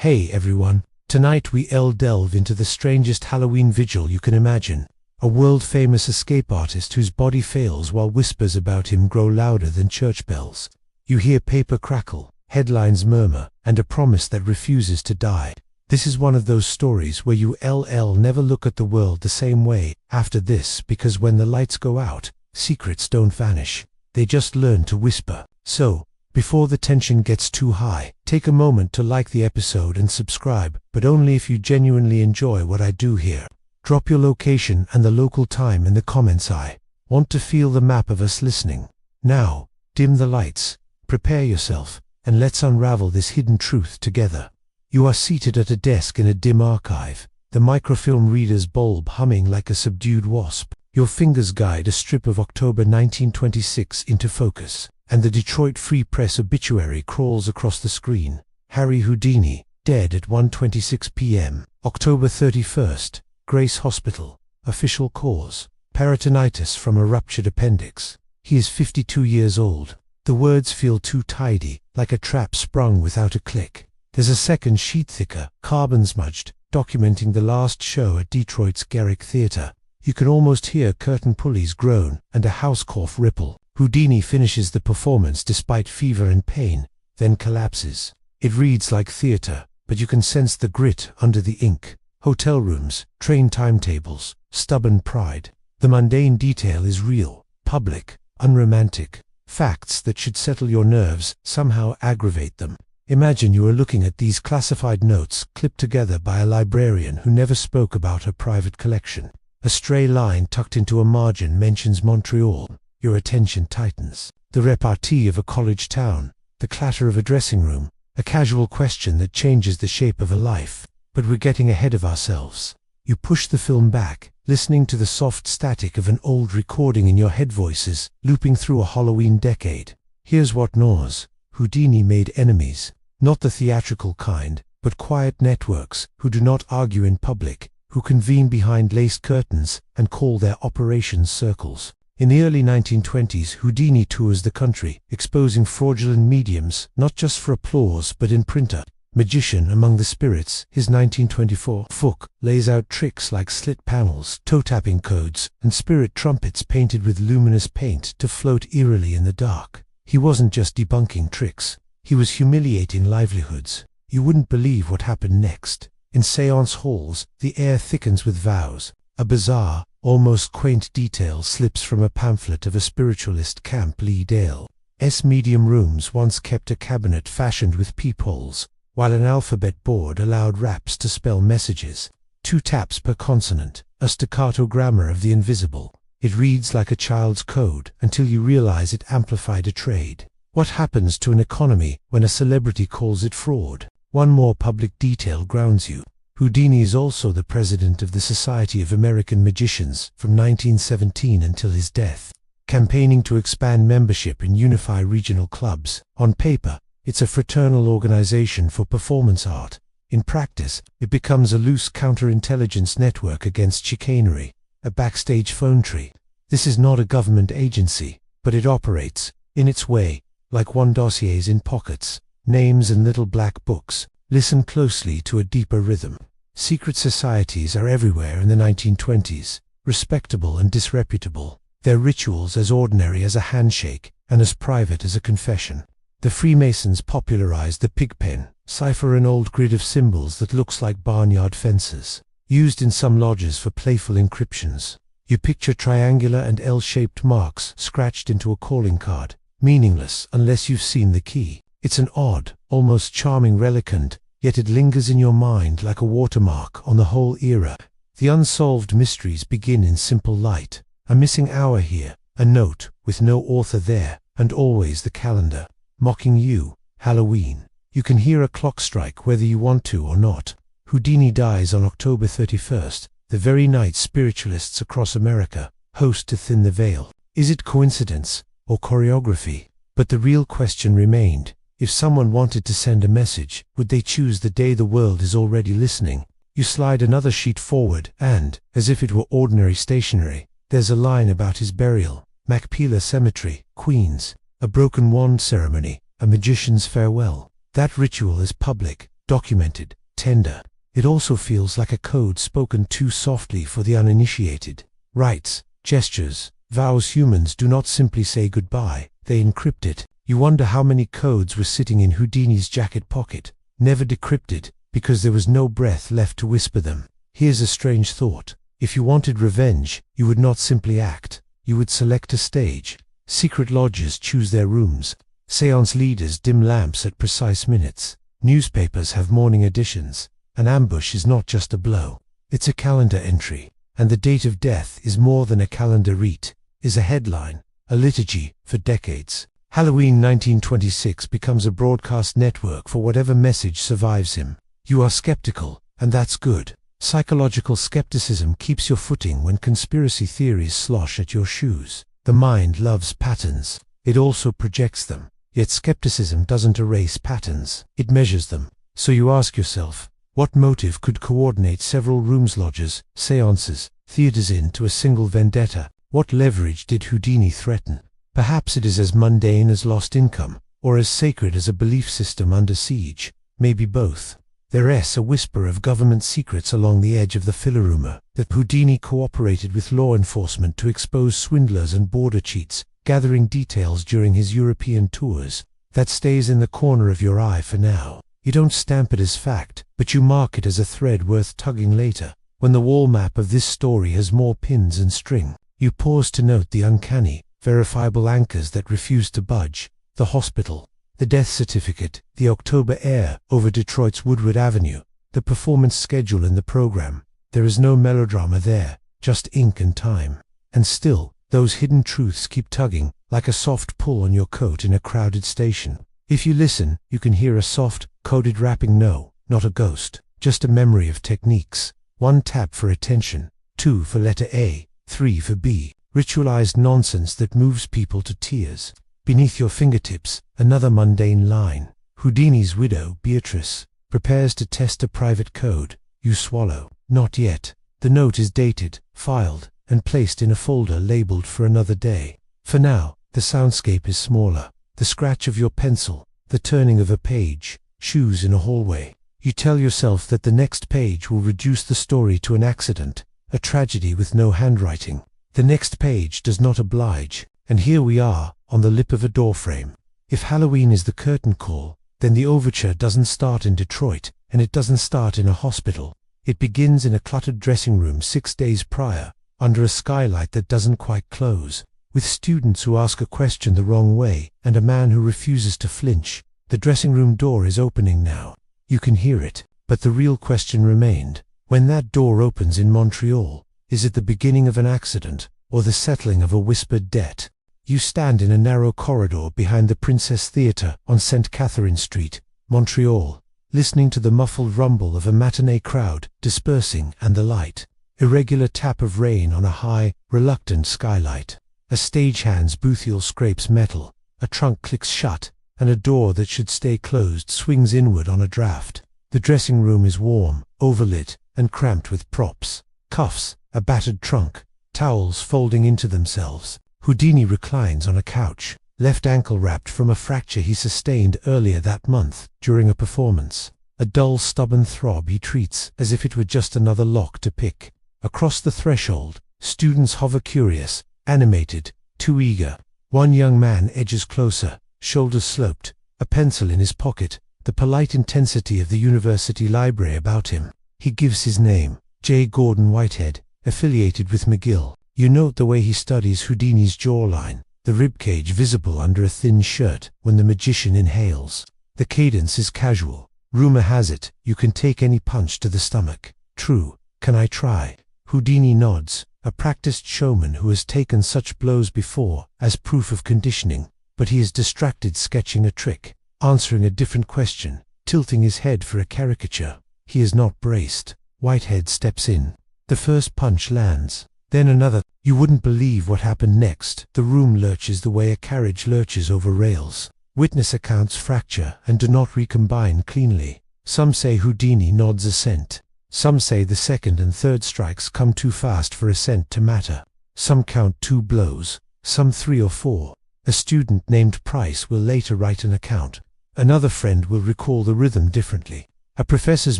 Hey everyone, tonight we'll delve into the strangest Halloween vigil you can imagine. A world-famous escape artist whose body fails while whispers about him grow louder than church bells. You hear paper crackle, headlines murmur, and a promise that refuses to die. This is one of those stories where you'll never look at the world the same way after this, because when the lights go out, secrets don't vanish. They just learn to whisper. So, before the tension gets too high, take a moment to like the episode and subscribe, but only if you genuinely enjoy what I do here. Drop your location and the local time in the comments. I want to feel the map of us listening. Now, dim the lights, prepare yourself, and let's unravel this hidden truth together. You are seated at a desk in a dim archive, the microfilm reader's bulb humming like a subdued wasp. Your fingers guide a strip of October 1926 into focus, and the Detroit Free Press obituary crawls across the screen. Harry Houdini, dead at 1:26 p.m., October 31st, Grace Hospital. Official cause: peritonitis from a ruptured appendix. He is 52 years old. The words feel too tidy, like a trap sprung without a click. There's a second sheet thicker, carbon-smudged, documenting the last show at Detroit's Garrick Theatre. You can almost hear curtain pulleys groan and a house cough ripple. Houdini finishes the performance despite fever and pain, then collapses. It reads like theatre, but you can sense the grit under the ink. Hotel rooms, train timetables, stubborn pride. The mundane detail is real, public, unromantic. Facts that should settle your nerves somehow aggravate them. Imagine you are looking at these classified notes clipped together by a librarian who never spoke about her private collection. A stray line tucked into a margin mentions Montreal. Your attention tightens. The repartee of a college town, the clatter of a dressing room, a casual question that changes the shape of a life. But we're getting ahead of ourselves. You push the film back, listening to the soft static of an old recording in your head, voices looping through a Halloween decade. Here's what gnaws. Houdini made enemies. Not the theatrical kind, but quiet networks who do not argue in public, who convene behind laced curtains and call their operations circles. In the early 1920s, Houdini tours the country, exposing fraudulent mediums, not just for applause but in printer. Magician Among the Spirits, his 1924 book, lays out tricks like slit panels, toe-tapping codes, and spirit trumpets painted with luminous paint to float eerily in the dark. He wasn't just debunking tricks, he was humiliating livelihoods. You wouldn't believe what happened next. In seance halls, the air thickens with vows. A bizarre, almost quaint detail slips from a pamphlet of a spiritualist Camp Lee Dale's medium rooms once kept a cabinet fashioned with peepholes, while an alphabet board allowed raps to spell messages. 2 taps per consonant, a staccato grammar of the invisible. It reads like a child's code until you realize it amplified a trade. What happens to an economy when a celebrity calls it fraud? One more public detail grounds you. Houdini is also the president of the Society of American Magicians from 1917 until his death, campaigning to expand membership and unify regional clubs. On paper, it's a fraternal organization for performance art. In practice, it becomes a loose counterintelligence network against chicanery, a backstage phone tree. This is not a government agency, but it operates, in its way, like one dossiers in pockets, names and little black books. Listen closely to a deeper rhythm. Secret societies are everywhere in the 1920s, respectable and disreputable. Their rituals as ordinary as a handshake and as private as a confession. The Freemasons popularized the pigpen, cipher, an old grid of symbols that looks like barnyard fences, used in some lodges for playful encryptions. You picture triangular and L-shaped marks scratched into a calling card, meaningless unless you've seen the key. It's an odd, almost charming reliquant, yet it lingers in your mind like a watermark on the whole era. The unsolved mysteries begin in simple light. A missing hour here, a note with no author there, and always the calendar, mocking you. Halloween. You can hear a clock strike whether you want to or not. Houdini dies on October 31st, the very night spiritualists across America host to Thin the Veil. Is it coincidence or choreography? But the real question remained. If someone wanted to send a message, would they choose the day the world is already listening? You slide another sheet forward and, as if it were ordinary stationery, there's a line about his burial. Macpila Cemetery, Queens. A broken wand ceremony, a magician's farewell. That ritual is public, documented, tender. It also feels like a code spoken too softly for the uninitiated. Rites, gestures, vows. Humans do not simply say goodbye, they encrypt it. You wonder how many codes were sitting in Houdini's jacket pocket, never decrypted, because there was no breath left to whisper them. Here's a strange thought. If you wanted revenge, you would not simply act. You would select a stage. Secret lodges choose their rooms. Seance leaders dim lamps at precise minutes. Newspapers have morning editions. An ambush is not just a blow. It's a calendar entry. And the date of death is more than a calendar rite, is a headline, a liturgy for decades. Halloween 1926 becomes a broadcast network for whatever message survives him. You are skeptical, and that's good. Psychological skepticism keeps your footing when conspiracy theories slosh at your shoes. The mind loves patterns. It also projects them. Yet skepticism doesn't erase patterns. It measures them. So you ask yourself, what motive could coordinate several rooms, lodges, seances, theaters into a single vendetta? What leverage did Houdini threaten? Perhaps it is as mundane as lost income, or as sacred as a belief system under siege. Maybe both. There's a whisper of government secrets along the edge of the filler rumor that Houdini cooperated with law enforcement to expose swindlers and border cheats, gathering details during his European tours. That stays in the corner of your eye for now. You don't stamp it as fact, but you mark it as a thread worth tugging later. When the wall map of this story has more pins and string, you pause to note the uncanny, verifiable anchors that refuse to budge. The hospital, the death certificate, the October air over Detroit's Woodward Avenue, the performance schedule in the program. There is no melodrama there, just ink and time. And still, those hidden truths keep tugging, like a soft pull on your coat in a crowded station. If you listen, you can hear a soft, coded rapping. No, not a ghost, just a memory of techniques. 1 tap for attention, 2 for letter A, 3 for B. Ritualized nonsense that moves people to tears. Beneath your fingertips, another mundane line. Houdini's widow, Beatrice, prepares to test a private code. You swallow. Not yet. The note is dated, filed, and placed in a folder labeled for another day. For now, the soundscape is smaller. The scratch of your pencil, the turning of a page, shoes in a hallway. You tell yourself that the next page will reduce the story to an accident, a tragedy with no handwriting. The next page does not oblige, and here we are, on the lip of a doorframe. If Halloween is the curtain call, then the overture doesn't start in Detroit, and it doesn't start in a hospital. It begins in a cluttered dressing room 6 days prior, under a skylight that doesn't quite close, with students who ask a question the wrong way, and a man who refuses to flinch. The dressing room door is opening now. You can hear it, but the real question remained. When that door opens in Montreal, is it the beginning of an accident, or the settling of a whispered debt? You stand in a narrow corridor behind the Princess Theatre on St. Catherine Street, Montreal, listening to the muffled rumble of a matinee crowd dispersing and the light. Irregular tap of rain on a high, reluctant skylight. A stagehand's booth heel scrapes metal, a trunk clicks shut, and a door that should stay closed swings inward on a draft. The dressing room is warm, overlit, and cramped with props. Cuffs, a battered trunk, towels folding into themselves. Houdini reclines on a couch, left ankle wrapped from a fracture he sustained earlier that month during a performance. A dull, stubborn throb he treats as if it were just another lock to pick. Across the threshold, students hover curious, animated, too eager. One young man edges closer, shoulders sloped, a pencil in his pocket, the polite intensity of the university library about him. He gives his name, J. Gordon Whitehead, affiliated with McGill. You note the way he studies Houdini's jawline, the ribcage visible under a thin shirt when the magician inhales. The cadence is casual. Rumor has it, you can take any punch to the stomach. True. Can I try? Houdini nods, a practiced showman who has taken such blows before as proof of conditioning, but he is distracted sketching a trick, answering a different question, tilting his head for a caricature. He is not braced. Whitehead steps in. The first punch lands. Then another. You wouldn't believe what happened next. The room lurches the way a carriage lurches over rails. Witness accounts fracture and do not recombine cleanly. Some say Houdini nods assent. Some say the second and third strikes come too fast for assent to matter. Some count 2 blows, some 3 or 4. A student named Price will later write an account. Another friend will recall the rhythm differently. A professor's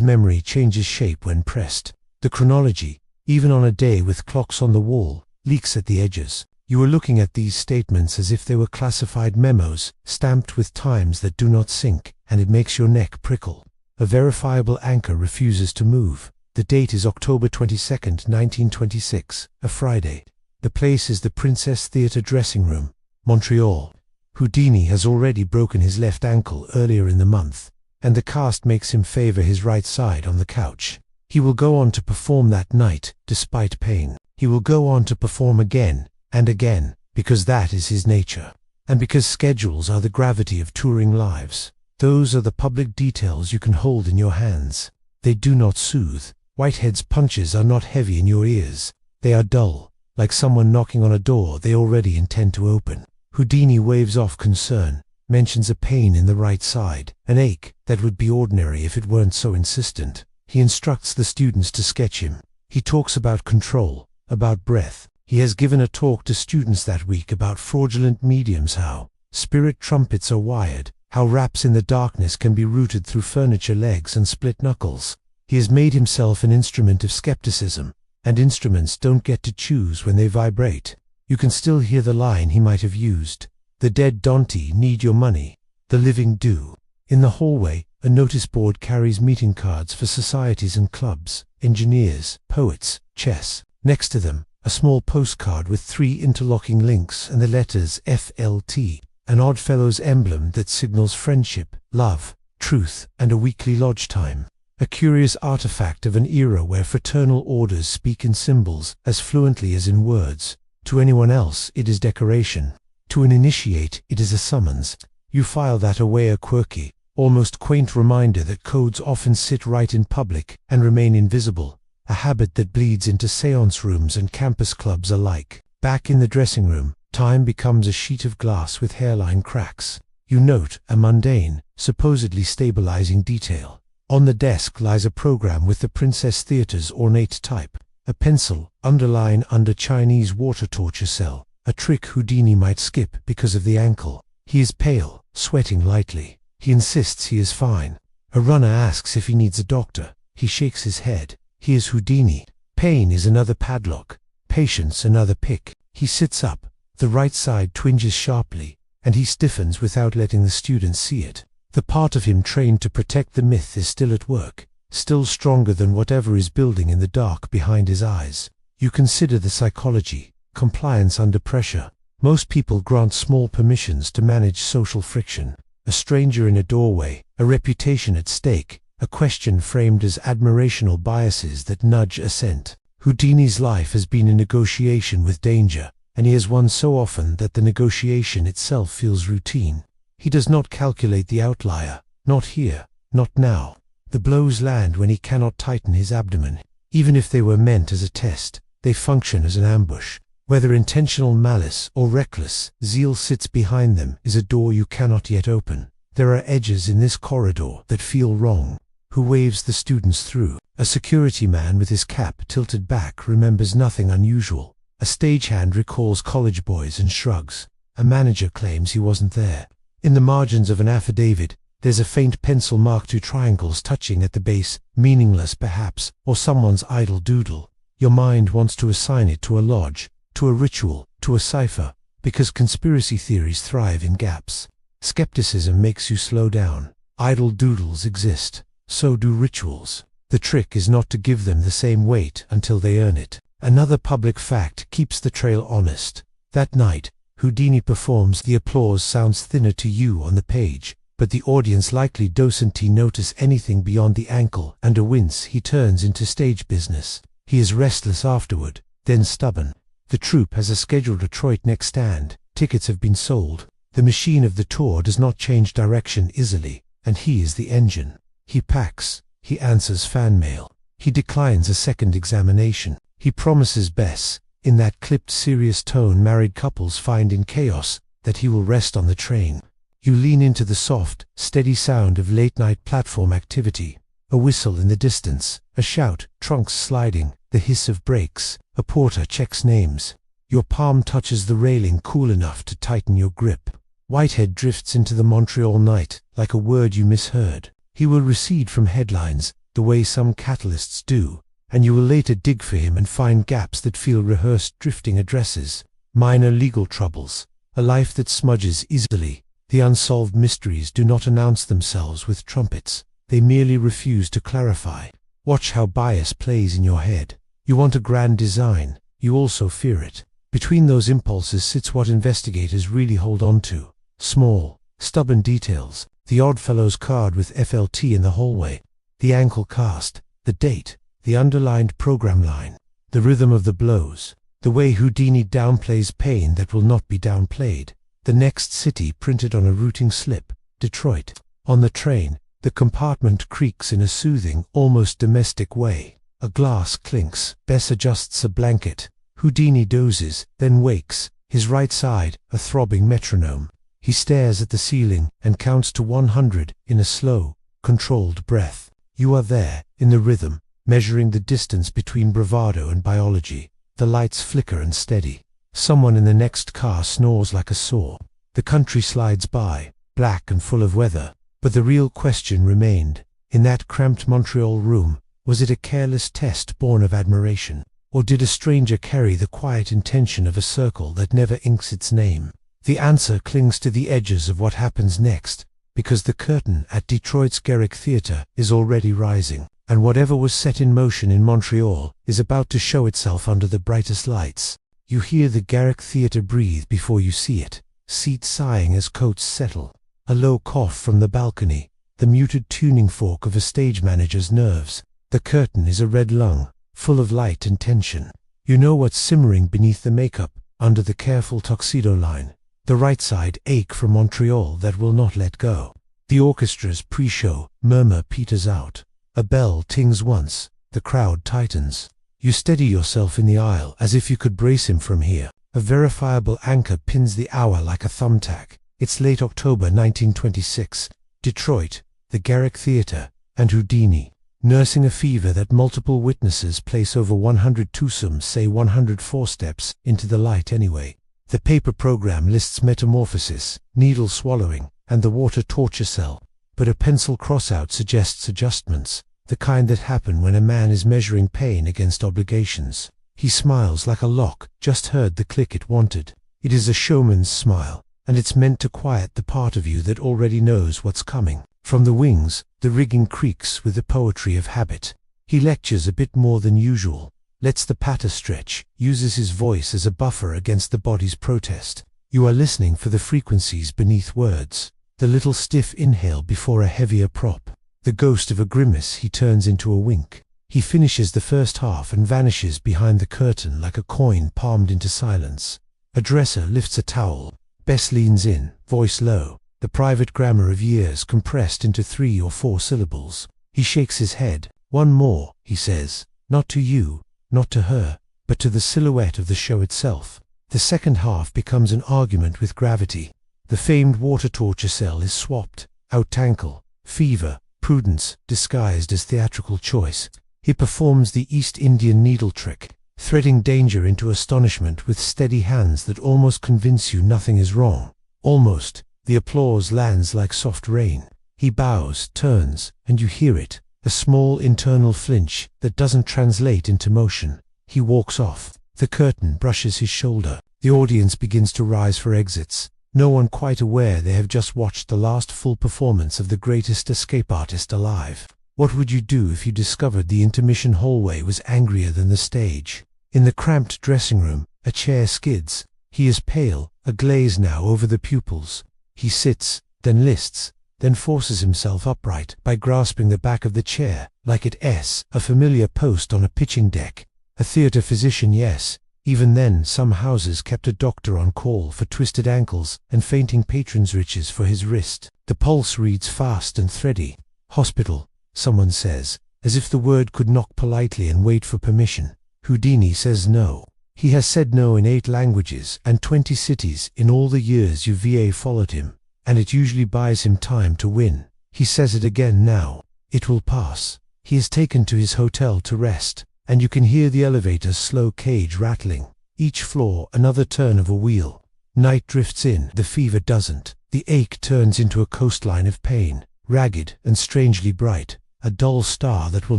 memory changes shape when pressed. The chronology, even on a day with clocks on the wall, leaks at the edges. You are looking at these statements as if they were classified memos, stamped with times that do not sync, and it makes your neck prickle. A verifiable anchor refuses to move. The date is October 22nd, 1926, a Friday. The place is the Princess Theatre dressing room, Montreal. Houdini has already broken his left ankle earlier in the month, and the cast makes him favor his right side on the couch. He will go on to perform that night, despite pain. He will go on to perform again and again, because that is his nature. And because schedules are the gravity of touring lives. Those are the public details you can hold in your hands. They do not soothe. Whitehead's punches are not heavy in your ears. They are dull, like someone knocking on a door they already intend to open. Houdini waves off concern, mentions a pain in the right side, an ache that would be ordinary if it weren't so insistent. He instructs the students to sketch him. He talks about control, about breath. He has given a talk to students that week about fraudulent mediums, how spirit trumpets are wired, how raps in the darkness can be routed through furniture legs and split knuckles. He has made himself an instrument of skepticism, and instruments don't get to choose when they vibrate. You can still hear the line he might have used. The dead don't need your money. The living do. In the hallway, a notice board carries meeting cards for societies and clubs, engineers, poets, chess. Next to them, a small postcard with 3 interlocking links and the letters FLT, an Oddfellows emblem that signals friendship, love, truth, and a weekly lodge time. A curious artifact of an era where fraternal orders speak in symbols as fluently as in words. To anyone else, it is decoration. To an initiate, it is a summons. You file that away, a quirky, almost quaint reminder that codes often sit right in public and remain invisible. A habit that bleeds into séance rooms and campus clubs alike. Back in the dressing room, time becomes a sheet of glass with hairline cracks. You note a mundane, supposedly stabilizing detail. On the desk lies a program with the Princess Theatre's ornate type. A pencil, underline under Chinese water torture cell. A trick Houdini might skip because of the ankle. He is pale, sweating lightly. He insists he is fine. A runner asks if he needs a doctor. He shakes his head. He is Houdini. Pain is another padlock. Patience another pick. He sits up. The right side twinges sharply, and he stiffens without letting the students see it. The part of him trained to protect the myth is still at work, still stronger than whatever is building in the dark behind his eyes. You consider the psychology, compliance under pressure. Most people grant small permissions to manage social friction. A stranger in a doorway, a reputation at stake, a question framed as admirational biases that nudge assent. Houdini's life has been a negotiation with danger, and he has won so often that the negotiation itself feels routine. He does not calculate the outlier, not here, not now. The blows land when he cannot tighten his abdomen. Even if they were meant as a test, they function as an ambush. Whether intentional malice or reckless zeal sits behind them is a door you cannot yet open. There are edges in this corridor that feel wrong. Who waves the students through? A security man with his cap tilted back remembers nothing unusual. A stagehand recalls college boys and shrugs. A manager claims he wasn't there. In the margins of an affidavit, there's a faint pencil mark, 2 triangles touching at the base, meaningless perhaps, or someone's idle doodle. Your mind wants to assign it to a lodge, to a ritual, to a cipher, because conspiracy theories thrive in gaps. Skepticism makes you slow down. Idle doodles exist. So do rituals. The trick is not to give them the same weight until they earn it. Another public fact keeps the trail honest. That night, Houdini performs. The applause sounds thinner to you on the page, but the audience likely doesn't notice anything beyond the ankle, and a wince he turns into stage business. He is restless afterward, then stubborn. The troupe has a scheduled Detroit next stand. Tickets have been sold. The machine of the tour does not change direction easily, and he is the engine. He packs. He answers fan mail. He declines a second examination. He promises Bess, in that clipped serious tone married couples find in chaos, that he will rest on the train. You lean into the soft, steady sound of late-night platform activity. A whistle in the distance, a shout, trunks sliding, the hiss of brakes. A porter checks names. Your palm touches the railing cool enough to tighten your grip. Whitehead drifts into the Montreal night, like a word you misheard. He will recede from headlines, the way some catalysts do, and you will later dig for him and find gaps that feel rehearsed drifting addresses, minor legal troubles, a life that smudges easily. The unsolved mysteries do not announce themselves with trumpets, they merely refuse to clarify. Watch how bias plays in your head. You want a grand design, you also fear it. Between those impulses sits what investigators really hold on to. Small, stubborn details, the Oddfellows card with FLT in the hallway, the ankle cast, the date, the underlined program line, the rhythm of the blows, the way Houdini downplays pain that will not be downplayed, the next city printed on a routing slip, Detroit. On the train, the compartment creaks in a soothing, almost domestic way. A glass clinks, Bess adjusts a blanket. Houdini dozes, then wakes, his right side a throbbing metronome. He stares at the ceiling and counts to 100 in a slow, controlled breath. You are there, in the rhythm, measuring the distance between bravado and biology. The lights flicker and steady. Someone in the next car snores like a saw. The country slides by, black and full of weather. But the real question remained. In that cramped Montreal room, was it a careless test born of admiration? Or did a stranger carry the quiet intention of a circle that never inks its name? The answer clings to the edges of what happens next, because the curtain at Detroit's Garrick Theatre is already rising, and whatever was set in motion in Montreal is about to show itself under the brightest lights. You hear the Garrick Theatre breathe before you see it, seats sighing as coats settle. A low cough from the balcony, the muted tuning fork of a stage manager's nerves. The curtain is a red lung, full of light and tension. You know what's simmering beneath the makeup, under the careful tuxedo line. The right side ache from Montreal that will not let go. The orchestra's pre-show murmur peters out. A bell tings once, the crowd tightens. You steady yourself in the aisle as if you could brace him from here. A verifiable anchor pins the hour like a thumbtack. It's late October 1926, Detroit, the Garrick Theatre, and Houdini, nursing a fever that multiple witnesses place over 100 twosomes, say 104 steps, into the light anyway. The paper program lists metamorphosis, needle swallowing, and the water torture cell, but a pencil crossout suggests adjustments, the kind that happen when a man is measuring pain against obligations. He smiles like a lock, just heard the click it wanted. It is a showman's smile, and it's meant to quiet the part of you that already knows what's coming. From the wings, the rigging creaks with the poetry of habit. He lectures a bit more than usual, lets the patter stretch, uses his voice as a buffer against the body's protest. You are listening for the frequencies beneath words, the little stiff inhale before a heavier prop, the ghost of a grimace he turns into a wink. He finishes the first half and vanishes behind the curtain like a coin palmed into silence. A dresser lifts a towel. Bess leans in, voice low, the private grammar of years compressed into 3 or 4 syllables. He shakes his head. One more, he says, not to you, not to her, but to the silhouette of the show itself. The second half becomes an argument with gravity. The famed water torture cell is swapped, out tankle, fever, prudence, disguised as theatrical choice. He performs the East Indian needle trick, threading danger into astonishment with steady hands that almost convince you nothing is wrong. Almost. The applause lands like soft rain. He bows, turns, and you hear it, a small internal flinch that doesn't translate into motion. He walks off. The curtain brushes his shoulder. The audience begins to rise for exits, no one quite aware they have just watched the last full performance of the greatest escape artist alive. What would you do if you discovered the intermission hallway was angrier than the stage? In the cramped dressing room, a chair skids. He is pale, a glaze now over the pupils. He sits, then lists, then forces himself upright by grasping the back of the chair, like it's a familiar post on a pitching deck. A theatre physician, yes. Even then, some houses kept a doctor on call for twisted ankles and fainting patrons' riches for his wrist. The pulse reads fast and thready. Hospital, someone says, as if the word could knock politely and wait for permission. Houdini says no. He has said no in 8 languages and 20 cities in all the years UVA followed him, and it usually buys him time to win. He says it again now. It will pass. He is taken to his hotel to rest, and you can hear the elevator's slow cage rattling. Each floor another turn of a wheel. Night drifts in, the fever doesn't. The ache turns into a coastline of pain. ragged and strangely bright, a dull star that will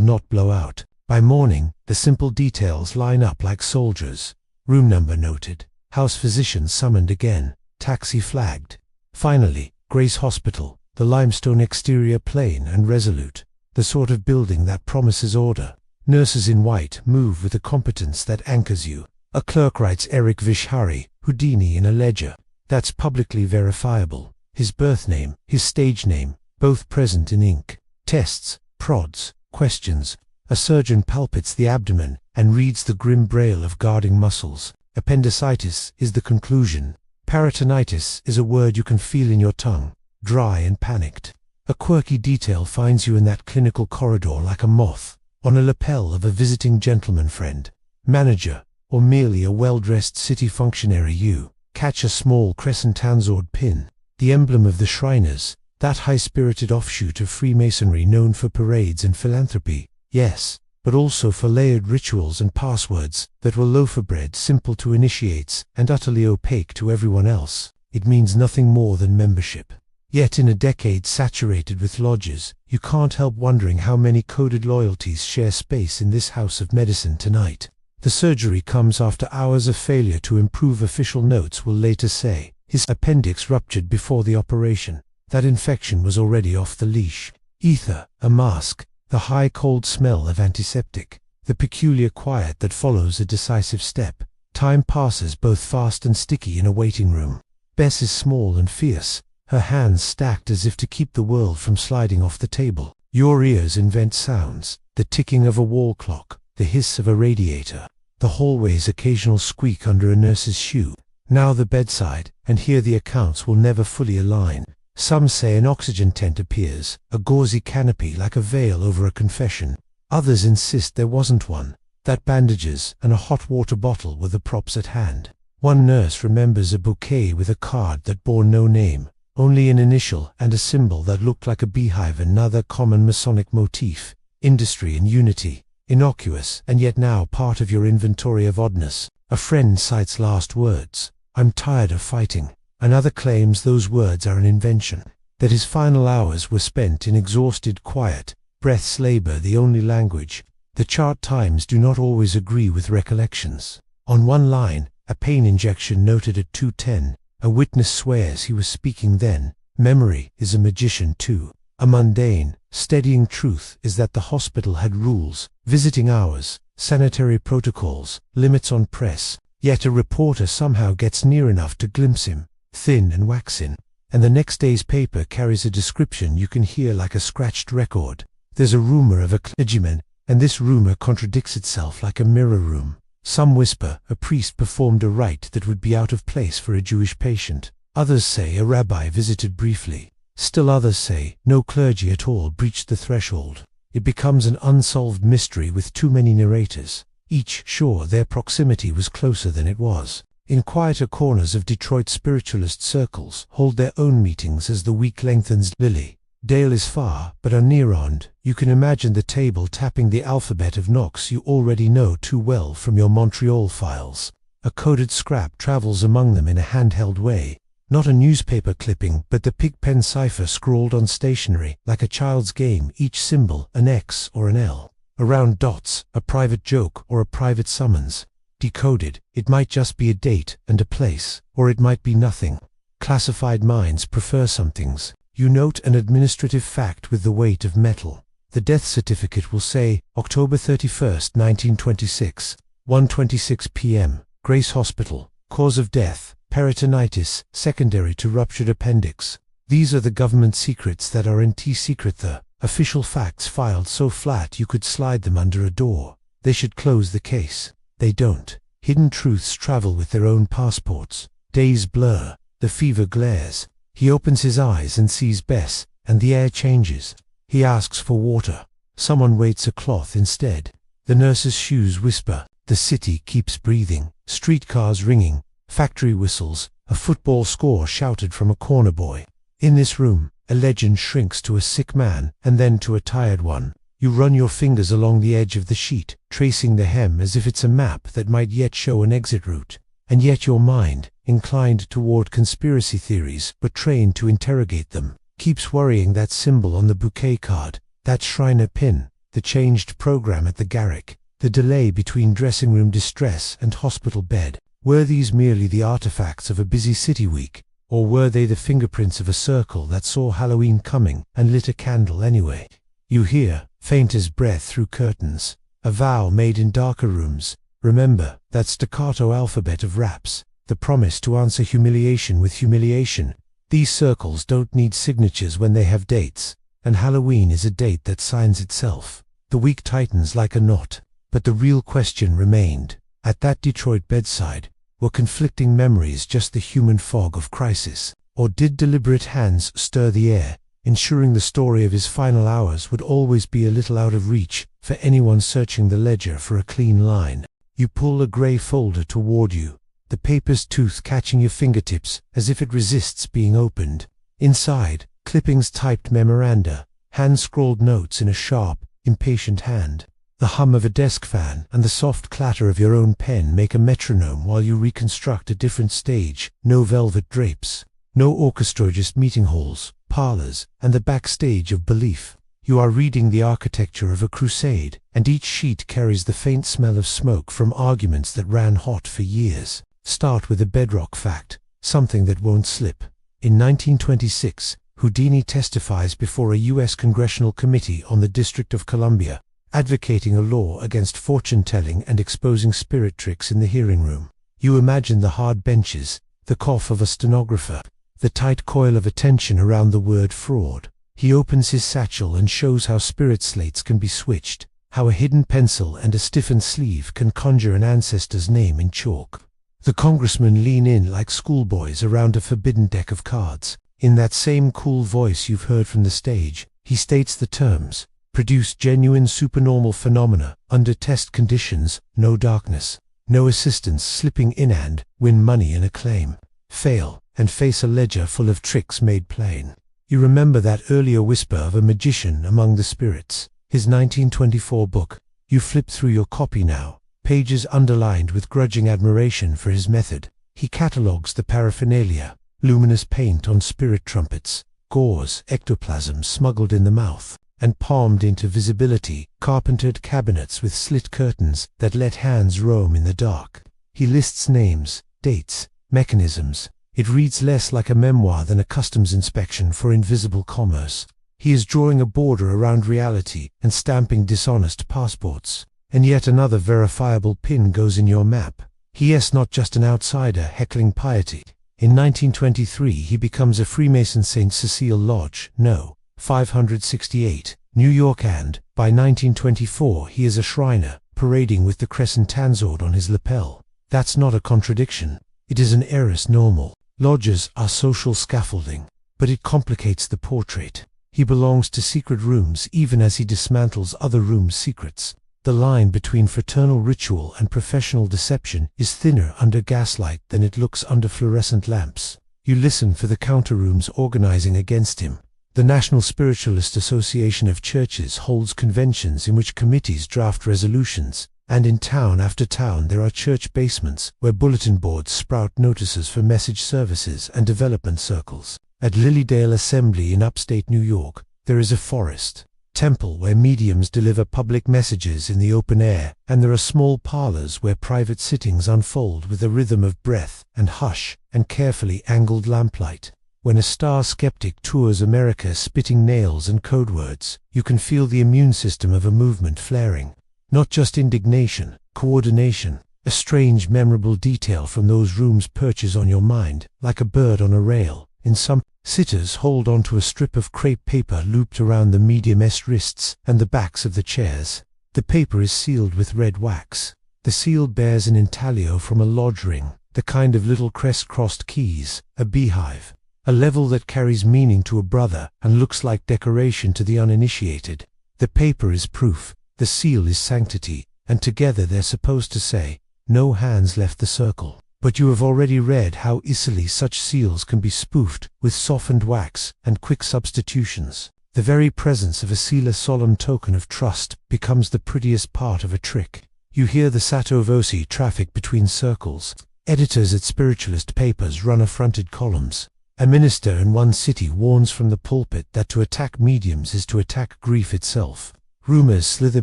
not blow out. By morning, the simple details line up like soldiers. Room number noted. House physician summoned again. Taxi flagged. Finally, Grace Hospital, the limestone exterior plain and resolute. The sort of building that promises order. Nurses in white move with a competence that anchors you. A clerk writes Eric Vishari, Houdini in a ledger. That's publicly verifiable. His birth name, his stage name, both present in ink. Tests, prods, questions. A surgeon palpates the abdomen and reads the grim braille of guarding muscles. Appendicitis is the conclusion. Peritonitis is a word you can feel in your tongue, dry and panicked. A quirky detail finds you in that clinical corridor like a moth, on a lapel of a visiting gentleman friend, manager, or merely a well-dressed city functionary. You catch a small crescent-tanzored pin, the emblem of the Shriners, that high-spirited offshoot of Freemasonry known for parades and philanthropy. Yes, but also for layered rituals and passwords that were loafer bread simple to initiates and utterly opaque to everyone else. It means nothing more than membership. Yet in a decade saturated with lodges, you can't help wondering how many coded loyalties share space in this house of medicine tonight. The surgery comes after hours of failure to improve. Official notes will later say his appendix ruptured before the operation. That infection was already off the leash. Ether, a mask, the high cold smell of antiseptic, the peculiar quiet that follows a decisive step. Time passes both fast and sticky in a waiting room. Bess is small and fierce, her hands stacked as if to keep the world from sliding off the table. Your ears invent sounds, the ticking of a wall clock, the hiss of a radiator, the hallway's occasional squeak under a nurse's shoe. Now the bedside, and here the accounts will never fully align. Some say an oxygen tent appears, a gauzy canopy like a veil over a confession. Others insist there wasn't one, that bandages and a hot water bottle were the props at hand. One nurse remembers a bouquet with a card that bore no name, only an initial and a symbol that looked like a beehive. Another common Masonic motif, industry and unity, innocuous and yet now part of your inventory of oddness. A friend cites last words, "I'm tired of fighting." Another claims those words are an invention, that his final hours were spent in exhausted quiet, breath's labor the only language. The chart times do not always agree with recollections. On one line, a pain injection noted at 2:10, a witness swears he was speaking then. Memory is a magician too. A mundane, steadying truth is that the hospital had rules, visiting hours, sanitary protocols, limits on press, yet a reporter somehow gets near enough to glimpse him, thin and waxen, and the next day's paper carries a description you can hear like a scratched record. There's a rumor of a clergyman, and this rumor contradicts itself like a mirror room. Some whisper a priest performed a rite that would be out of place for a Jewish patient. Others say a rabbi visited briefly. Still others say no clergy at all breached the threshold. It becomes an unsolved mystery with too many narrators, each sure their proximity was closer than it was. In quieter corners of Detroit spiritualist circles hold their own meetings as the week lengthens. Lily Dale is far, but on Nearond, you can imagine the table tapping the alphabet of knocks you already know too well from your Montreal files. A coded scrap travels among them in a handheld way, not a newspaper clipping but the pigpen cipher scrawled on stationery like a child's game, each symbol an X or an L. Around dots, a private joke or a private summons. Decoded, it might just be a date and a place, or it might be nothing. Classified minds prefer somethings. You note an administrative fact with the weight of metal. The death certificate will say, October 31st, 1926, 1:26 p.m., Grace Hospital, cause of death, peritonitis, secondary to ruptured appendix. These are the government secrets that are secret, the official facts filed so flat you could slide them under a door. They should close the case. They don't. Hidden truths travel with their own passports. Days blur, the fever glares. He opens his eyes and sees Bess, and the air changes. He asks for water. Someone waits a cloth instead. The nurse's shoes whisper. The city keeps breathing. Streetcars ringing. Factory whistles. A football score shouted from a corner boy. In this room, a legend shrinks to a sick man, and then to a tired one. You run your fingers along the edge of the sheet, tracing the hem as if it's a map that might yet show an exit route. And yet your mind, inclined toward conspiracy theories but trained to interrogate them, keeps worrying that symbol on the bouquet card, that Shriner pin, the changed program at the Garrick, the delay between dressing room distress and hospital bed. Were these merely the artifacts of a busy city week, or were they the fingerprints of a circle that saw Halloween coming and lit a candle anyway? You hear, faint as breath through curtains, a vow made in darker rooms. Remember that staccato alphabet of raps, the promise to answer humiliation with humiliation. These circles don't need signatures when they have dates, and Halloween is a date that signs itself. The week tightens like a knot, but the real question remained. At that Detroit bedside, were conflicting memories just the human fog of crisis, or did deliberate hands stir the air, ensuring the story of his final hours would always be a little out of reach for anyone searching the ledger for a clean line? You pull a grey folder toward you, the paper's tooth catching your fingertips as if it resists being opened. Inside, clippings typed memoranda, hand-scrawled notes in a sharp, impatient hand. The hum of a desk fan and the soft clatter of your own pen make a metronome while you reconstruct a different stage. No velvet drapes, no orchestra, just meeting halls, parlors, and the backstage of belief. You are reading the architecture of a crusade, and each sheet carries the faint smell of smoke from arguments that ran hot for years. Start with a bedrock fact, something that won't slip. In 1926, Houdini testifies before a U.S. Congressional Committee on the District of Columbia, advocating a law against fortune-telling and exposing spirit tricks in the hearing room. You imagine the hard benches, the cough of a stenographer, the tight coil of attention around the word fraud. He opens his satchel and shows how spirit slates can be switched, how a hidden pencil and a stiffened sleeve can conjure an ancestor's name in chalk. The congressmen lean in like schoolboys around a forbidden deck of cards. In that same cool voice you've heard from the stage, he states the terms: produce genuine supernormal phenomena under test conditions, no darkness, no assistance slipping in, and win money and acclaim. Fail, and face a ledger full of tricks made plain. You remember that earlier whisper of a magician among the spirits, his 1924 book. You flip through your copy now, pages underlined with grudging admiration for his method. He catalogues the paraphernalia: luminous paint on spirit trumpets, gauze, ectoplasm smuggled in the mouth, and palmed into visibility, carpentered cabinets with slit curtains that let hands roam in the dark. He lists names, dates, mechanisms. It reads less like a memoir than a customs inspection for invisible commerce. He is drawing a border around reality and stamping dishonest passports. And yet another verifiable pin goes in your map. He is not just an outsider heckling piety. In 1923 he becomes a Freemason St. Cecile Lodge, No. 568, New York, and by 1924 he is a Shriner, parading with the crescent tanzord on his lapel. That's not a contradiction. It is an heiress normal. Lodges are social scaffolding, but it complicates the portrait. He belongs to secret rooms even as he dismantles other rooms' secrets. The line between fraternal ritual and professional deception is thinner under gaslight than it looks under fluorescent lamps. You listen for the counter-rooms organizing against him. The National Spiritualist Association of Churches holds conventions in which committees draft resolutions, and in town after town there are church basements where bulletin boards sprout notices for message services and development circles. At Lilydale Assembly in upstate New York, there is a forest temple where mediums deliver public messages in the open air, and there are small parlors where private sittings unfold with a rhythm of breath and hush and carefully angled lamplight. When a star skeptic tours America spitting nails and code words, you can feel the immune system of a movement flaring. Not just indignation, coordination. A strange, memorable detail from those rooms perches on your mind, like a bird on a rail. In some, sitters hold onto a strip of crepe paper looped around the medium's wrists and the backs of the chairs. The paper is sealed with red wax. The seal bears an intaglio from a lodge ring, the kind of little crest-crossed keys, a beehive. A level that carries meaning to a brother and looks like decoration to the uninitiated. The paper is proof, the seal is sanctity, and together they're supposed to say, no hands left the circle. But you have already read how easily such seals can be spoofed with softened wax and quick substitutions. The very presence of a seal, a solemn token of trust, becomes the prettiest part of a trick. You hear the Sotto Voce traffic between circles. Editors at spiritualist papers run affronted columns. A minister in one city warns from the pulpit that to attack mediums is to attack grief itself. Rumors slither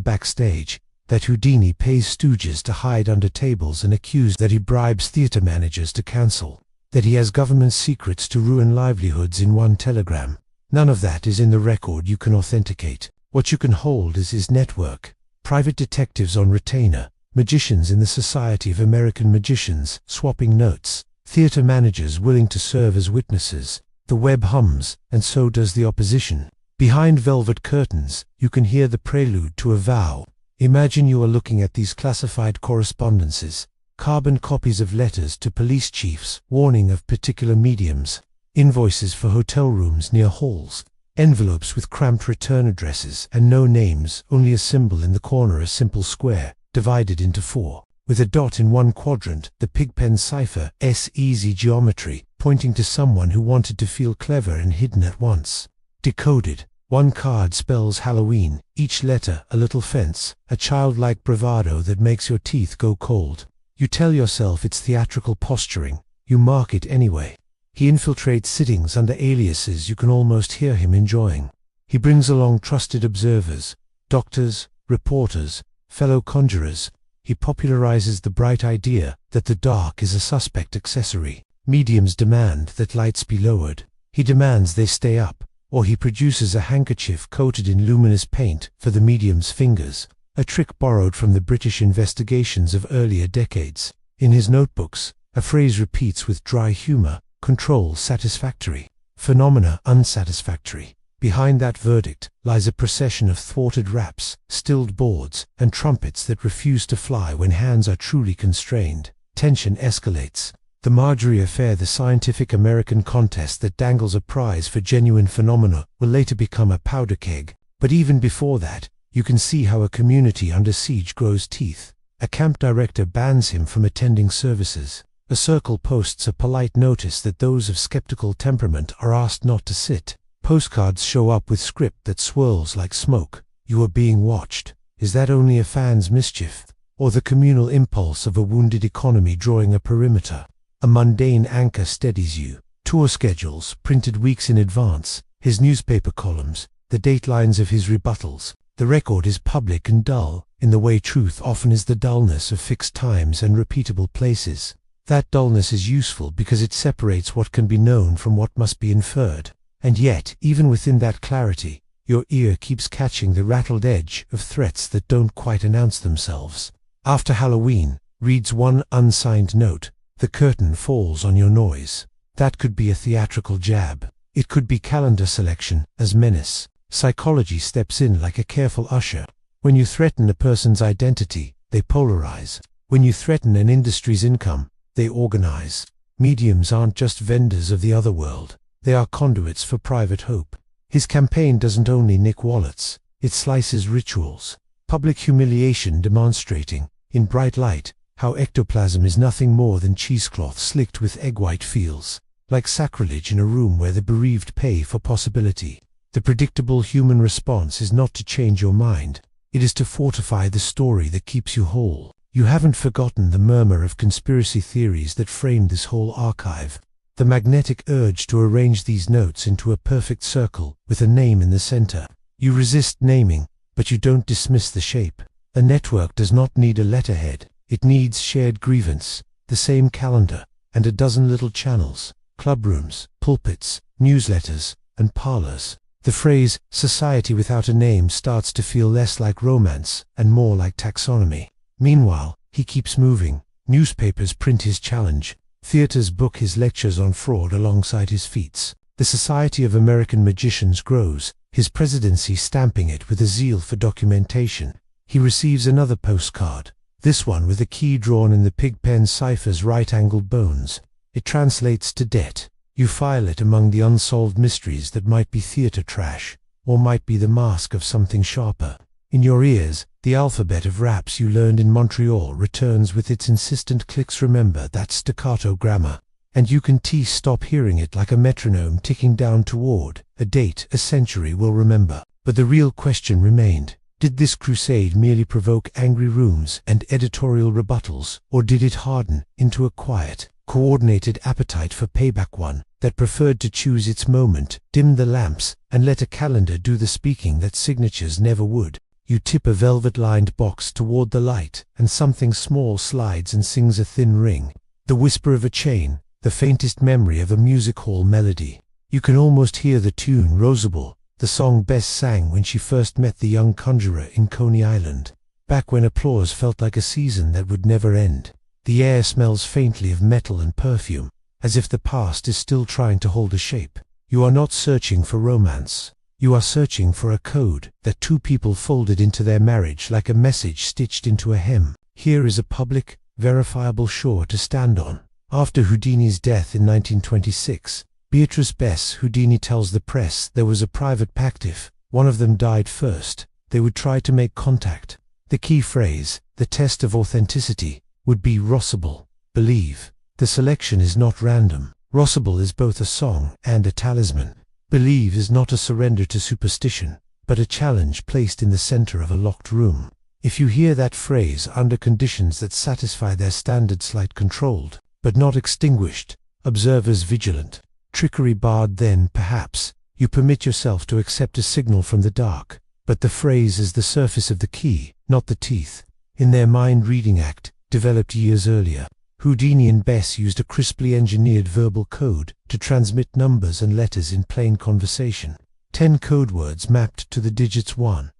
backstage that Houdini pays stooges to hide under tables and accuse that he bribes theater managers to cancel, that he has government secrets to ruin livelihoods in one telegram. None of that is in the record you can authenticate. What you can hold is his network. Private detectives on retainer, magicians in the Society of American Magicians swapping notes, theater managers willing to serve as witnesses. The web hums, and so does the opposition. Behind velvet curtains, you can hear the prelude to a vow. Imagine you are looking at these classified correspondences, carbon copies of letters to police chiefs warning of particular mediums, invoices for hotel rooms near halls, envelopes with cramped return addresses and no names, only a symbol in the corner, a simple square, divided into 4. With a dot in one quadrant, the pigpen cipher, easy geometry, pointing to someone who wanted to feel clever and hidden at once. Decoded. One card spells Halloween, each letter a little fence, a childlike bravado that makes your teeth go cold. You tell yourself it's theatrical posturing. You mark it anyway. He infiltrates sittings under aliases you can almost hear him enjoying. He brings along trusted observers, doctors, reporters, fellow conjurers. He popularizes the bright idea that the dark is a suspect accessory. Mediums demand that lights be lowered. He demands they stay up. Or he produces a handkerchief coated in luminous paint for the medium's fingers, a trick borrowed from the British investigations of earlier decades. In his notebooks, a phrase repeats with dry humor: control satisfactory, phenomena unsatisfactory. Behind that verdict lies a procession of thwarted raps, stilled boards, and trumpets that refuse to fly when hands are truly constrained. Tension escalates. The Marjorie affair, the scientific American contest that dangles a prize for genuine phenomena, will later become a powder keg. But even before that, you can see how a community under siege grows teeth. A camp director bans him from attending services. A circle posts a polite notice that those of skeptical temperament are asked not to sit. Postcards show up with script that swirls like smoke. You are being watched. Is that only a fan's mischief, or the communal impulse of a wounded economy drawing a perimeter? A mundane anchor steadies you. Tour schedules, printed weeks in advance, his newspaper columns, the datelines of his rebuttals. The record is public and dull, in the way truth often is the dullness of fixed times and repeatable places. That dullness is useful because it separates what can be known from what must be inferred. And yet, even within that clarity, your ear keeps catching the rattled edge of threats that don't quite announce themselves. After Halloween, reads one unsigned note. The curtain falls on your noise. That could be a theatrical jab. It could be calendar selection as menace. Psychology steps in like a careful usher. When you threaten a person's identity, they polarize. When you threaten an industry's income, they organize. Mediums aren't just vendors of the other world. They are conduits for private hope. His campaign doesn't only nick wallets. It slices rituals. Public humiliation demonstrating, in bright light, how ectoplasm is nothing more than cheesecloth slicked with egg white feels, like sacrilege in a room where the bereaved pay for possibility. The predictable human response is not to change your mind. It is to fortify the story that keeps you whole. You haven't forgotten the murmur of conspiracy theories that framed this whole archive. The magnetic urge to arrange these notes into a perfect circle with a name in the center. You resist naming, but you don't dismiss the shape. A network does not need a letterhead. It needs shared grievance, the same calendar, and a dozen little channels, clubrooms, pulpits, newsletters, and parlors. The phrase, society without a name, starts to feel less like romance and more like taxonomy. Meanwhile, he keeps moving. Newspapers print his challenge. Theaters book his lectures on fraud alongside his feats. The Society of American Magicians grows, his presidency stamping it with a zeal for documentation. He receives another postcard. This one with a key drawn in the pigpen cipher's right-angled bones. It translates to debt. You file it among the unsolved mysteries that might be theater trash, or might be the mask of something sharper. In your ears, the alphabet of raps you learned in Montreal returns with its insistent clicks. Remember that staccato grammar. And you can stop hearing it like a metronome ticking down toward a date a century will remember. But the real question remained. Did this crusade merely provoke angry rooms and editorial rebuttals, or did it harden into a quiet, coordinated appetite for payback, one that preferred to choose its moment, dim the lamps, and let a calendar do the speaking that signatures never would. You tip a velvet-lined box toward the light, and something small slides and sings a thin ring. The whisper of a chain, the faintest memory of a music hall melody. You can almost hear the tune Rosable, the song Bess sang when she first met the young conjurer in Coney Island, back when applause felt like a season that would never end. The air smells faintly of metal and perfume, as if the past is still trying to hold a shape. You are not searching for romance. You are searching for a code that two people folded into their marriage like a message stitched into a hem. Here is a public, verifiable shore to stand on. After Houdini's death in 1926, Beatrice Bess Houdini tells the press there was a private pact if one of them died first, they would try to make contact. The key phrase, the test of authenticity, would be Rossable, believe. The selection is not random. Rossable is both a song and a talisman. Believe is not a surrender to superstition, but a challenge placed in the center of a locked room. If you hear that phrase under conditions that satisfy their standards like controlled, but not extinguished, observers vigilant, trickery barred, then perhaps you permit yourself to accept a signal from the dark. But the phrase is the surface of the key, not the teeth. In their mind-reading act, developed years earlier, Houdini and Bess used a crisply engineered verbal code to transmit numbers and letters in plain conversation. 10 code words mapped to the digits 1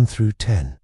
through 10,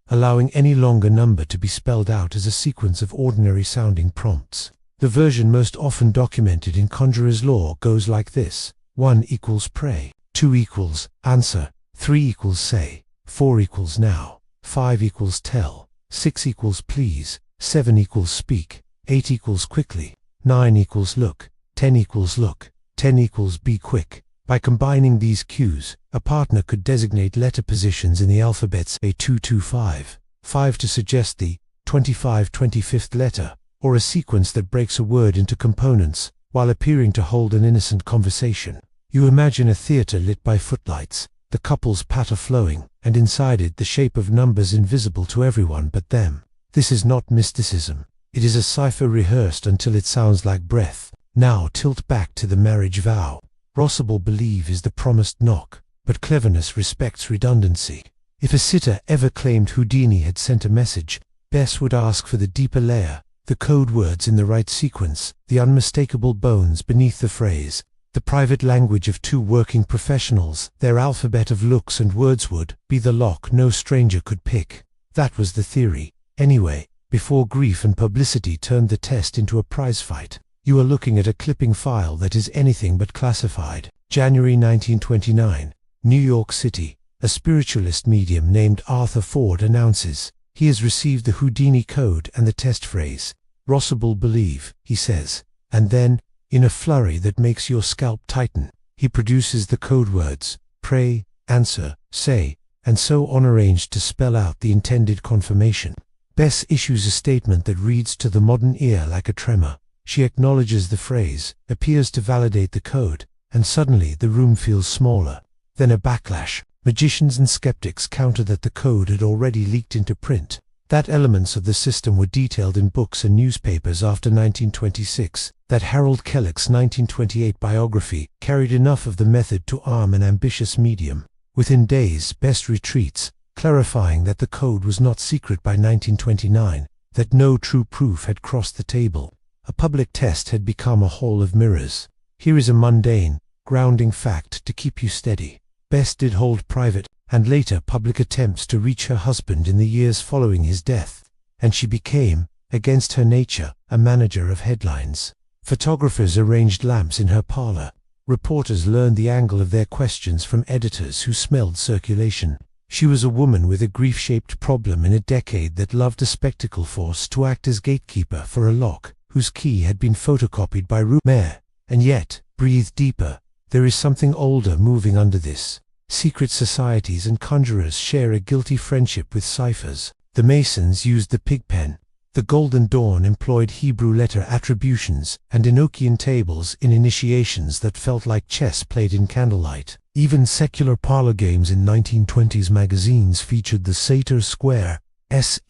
allowing any longer number to be spelled out as a sequence of ordinary-sounding prompts. The version most often documented in conjurer's lore goes like this: 1 equals pray, 2 equals answer, 3 equals say, 4 equals now, 5 equals tell, 6 equals please, 7 equals speak, 8 equals quickly, 9 equals look, 10 equals look, 10 equals be quick. By combining these cues, a partner could designate letter positions in the alphabets A2 to 5 to suggest the 25th letter, or a sequence that breaks a word into components while appearing to hold an innocent conversation. You imagine a theater lit by footlights, the couple's patter flowing, and inside it the shape of numbers invisible to everyone but them. This is not mysticism. It is a cipher rehearsed until it sounds like breath. Now tilt back to the marriage vow. Rossable believe is the promised knock, but cleverness respects redundancy. If a sitter ever claimed Houdini had sent a message, Bess would ask for the deeper layer, the code words in the right sequence, the unmistakable bones beneath the phrase, the private language of two working professionals. Their alphabet of looks and words would be the lock no stranger could pick. That was the theory. Anyway, before grief and publicity turned the test into a prize fight. You are looking at a clipping file that is anything but classified. January 1929, New York City. A spiritualist medium named Arthur Ford announces he has received the Houdini code and the test phrase, Rossable believe, he says. And then, in a flurry that makes your scalp tighten, he produces the code words, pray, answer, say, and so on, arranged to spell out the intended confirmation. Bess issues a statement that reads to the modern ear like a tremor. She acknowledges the phrase, appears to validate the code, and suddenly the room feels smaller. Then a backlash. Magicians and skeptics counter that the code had already leaked into print, that elements of the system were detailed in books and newspapers after 1926, that Harold Kellock's 1928 biography carried enough of the method to arm an ambitious medium. Within days, Bess retreats, clarifying that the code was not secret by 1929, that no true proof had crossed the table. A public test had become a hall of mirrors. Here is a mundane, grounding fact to keep you steady. Bess did hold private, and later public attempts to reach her husband in the years following his death, and she became, against her nature, a manager of headlines. Photographers arranged lamps in her parlor. Reporters learned the angle of their questions from editors who smelled circulation. She was a woman with a grief-shaped problem in a decade that loved a spectacle force to act as gatekeeper for a lock whose key had been photocopied by Mayer. And yet, breathe deeper, there is something older moving under this. Secret societies and conjurers share a guilty friendship with ciphers. The Masons used the pig pen. The Golden Dawn employed Hebrew letter attributions and Enochian tables in initiations that felt like chess played in candlelight. Even secular parlor games in 1920s magazines featured the Sator Square, S-R-T-O-R-A-R,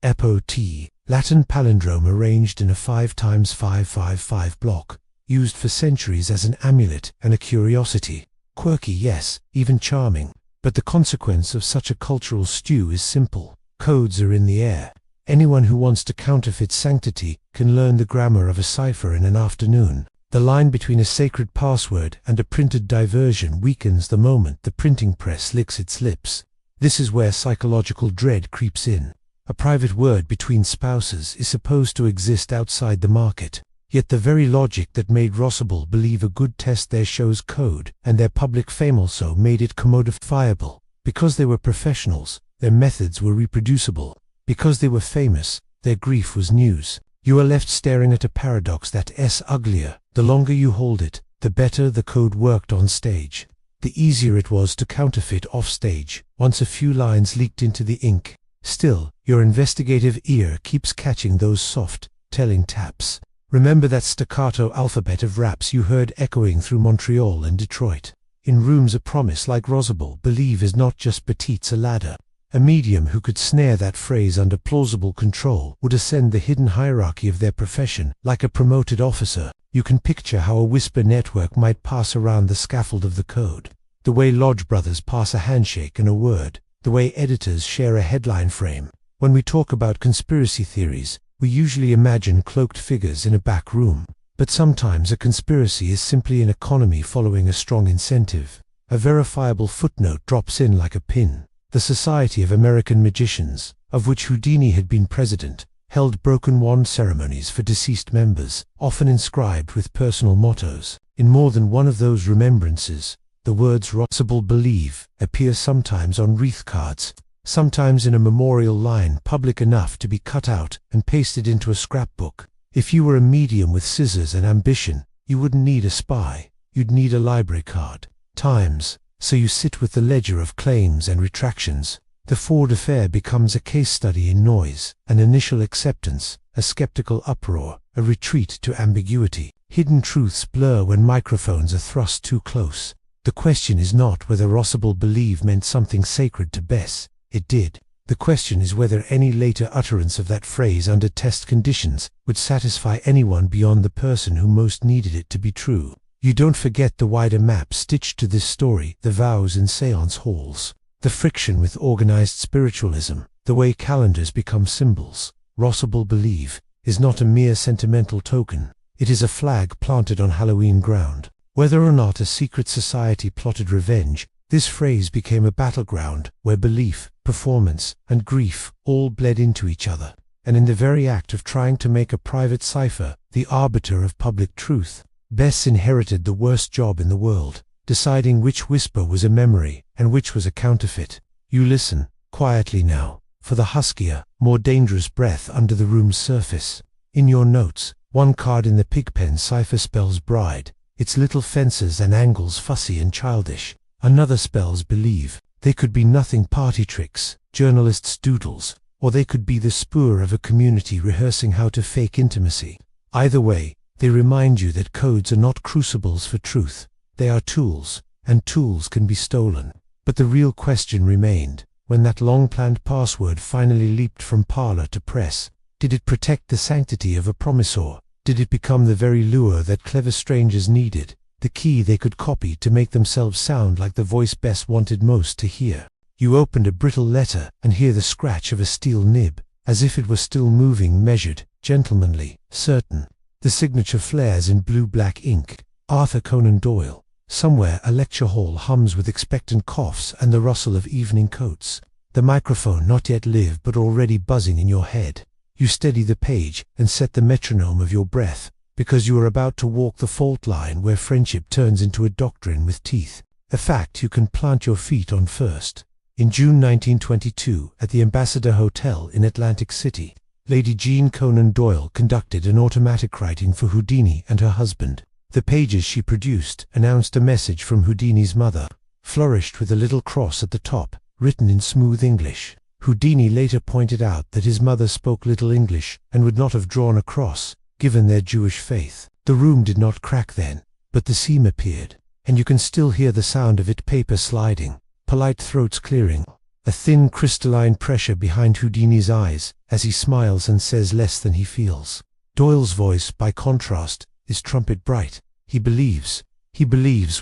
Epo T, Latin palindrome arranged in a 5x555 block, used for centuries as an amulet and a curiosity. Quirky, yes, even charming. But the consequence of such a cultural stew is simple. Codes are in the air. Anyone who wants to counterfeit sanctity can learn the grammar of a cipher in an afternoon. The line between a sacred password and a printed diversion weakens the moment the printing press licks its lips. This is where psychological dread creeps in. A private word between spouses is supposed to exist outside the market. Yet the very logic that made Rossable believe a good test there shows code, and their public fame also made it commodifiable. Because they were professionals, their methods were reproducible. Because they were famous, their grief was news. You are left staring at a paradox that's uglier. The longer you hold it, the better the code worked on stage. The easier it was to counterfeit off stage, once a few lines leaked into the ink. Still, your investigative ear keeps catching those soft, telling taps. Remember that staccato alphabet of raps you heard echoing through Montreal and Detroit. In rooms a promise like Rossable believe is not just petites a ladder. A medium who could snare that phrase under plausible control would ascend the hidden hierarchy of their profession, like a promoted officer. You can picture how a whisper network might pass around the scaffold of the code. The way Lodge brothers pass a handshake and a word. The way editors share a headline frame. When we talk about conspiracy theories, we usually imagine cloaked figures in a back room. But sometimes a conspiracy is simply an economy following a strong incentive. A verifiable footnote drops in like a pin. The Society of American Magicians, of which Houdini had been president, held broken wand ceremonies for deceased members, often inscribed with personal mottos. In more than one of those remembrances, the words Rossable believe appear sometimes on wreath cards, sometimes in a memorial line public enough to be cut out and pasted into a scrapbook. If you were a medium with scissors and ambition, you wouldn't need a spy, you'd need a library card. Times. So you sit with the ledger of claims and retractions. The Ford affair becomes a case study in noise, an initial acceptance, a skeptical uproar, a retreat to ambiguity. Hidden truths blur when microphones are thrust too close. The question is not whether Rossable believe meant something sacred to Bess. It did. The question is whether any later utterance of that phrase under test conditions would satisfy anyone beyond the person who most needed it to be true. You don't forget the wider map stitched to this story, the vows in seance halls, the friction with organized spiritualism, the way calendars become symbols. Rossable believe is not a mere sentimental token. It is a flag planted on Halloween ground. Whether or not a secret society plotted revenge, this phrase became a battleground where belief, performance, and grief all bled into each other. And in the very act of trying to make a private cipher, the arbiter of public truth, Bess inherited the worst job in the world, deciding which whisper was a memory and which was a counterfeit. You listen, quietly now, for the huskier, more dangerous breath under the room's surface. In your notes, one card in the pigpen cipher spells bride, its little fences and angles fussy and childish. Another spells believe. They could be nothing party tricks, journalists' doodles, or they could be the spoor of a community rehearsing how to fake intimacy. Either way, they remind you that codes are not crucibles for truth. They are tools, and tools can be stolen. But the real question remained, when that long-planned password finally leaped from parlor to press. Did it protect the sanctity of a promissor? Did it become the very lure that clever strangers needed, the key they could copy to make themselves sound like the voice Bess wanted most to hear? You opened a brittle letter and hear the scratch of a steel nib, as if it were still moving, measured, gentlemanly, certain. The signature flares in blue-black ink. Arthur Conan Doyle. Somewhere a lecture hall hums with expectant coughs and the rustle of evening coats. The microphone not yet live but already buzzing in your head. You steady the page and set the metronome of your breath, because you are about to walk the fault line where friendship turns into a doctrine with teeth. A fact you can plant your feet on first. In June 1922, at the Ambassador Hotel in Atlantic City, Lady Jean Conan Doyle conducted an automatic writing for Houdini and her husband. The pages she produced announced a message from Houdini's mother, flourished with a little cross at the top, written in smooth English. Houdini later pointed out that his mother spoke little English and would not have drawn a cross, given their Jewish faith. The room did not crack then, but the seam appeared, and you can still hear the sound of it, paper sliding, polite throats clearing. a thin crystalline pressure behind Houdini's eyes as he smiles and says less than he feels. Doyle's voice, by contrast, is trumpet bright. He believes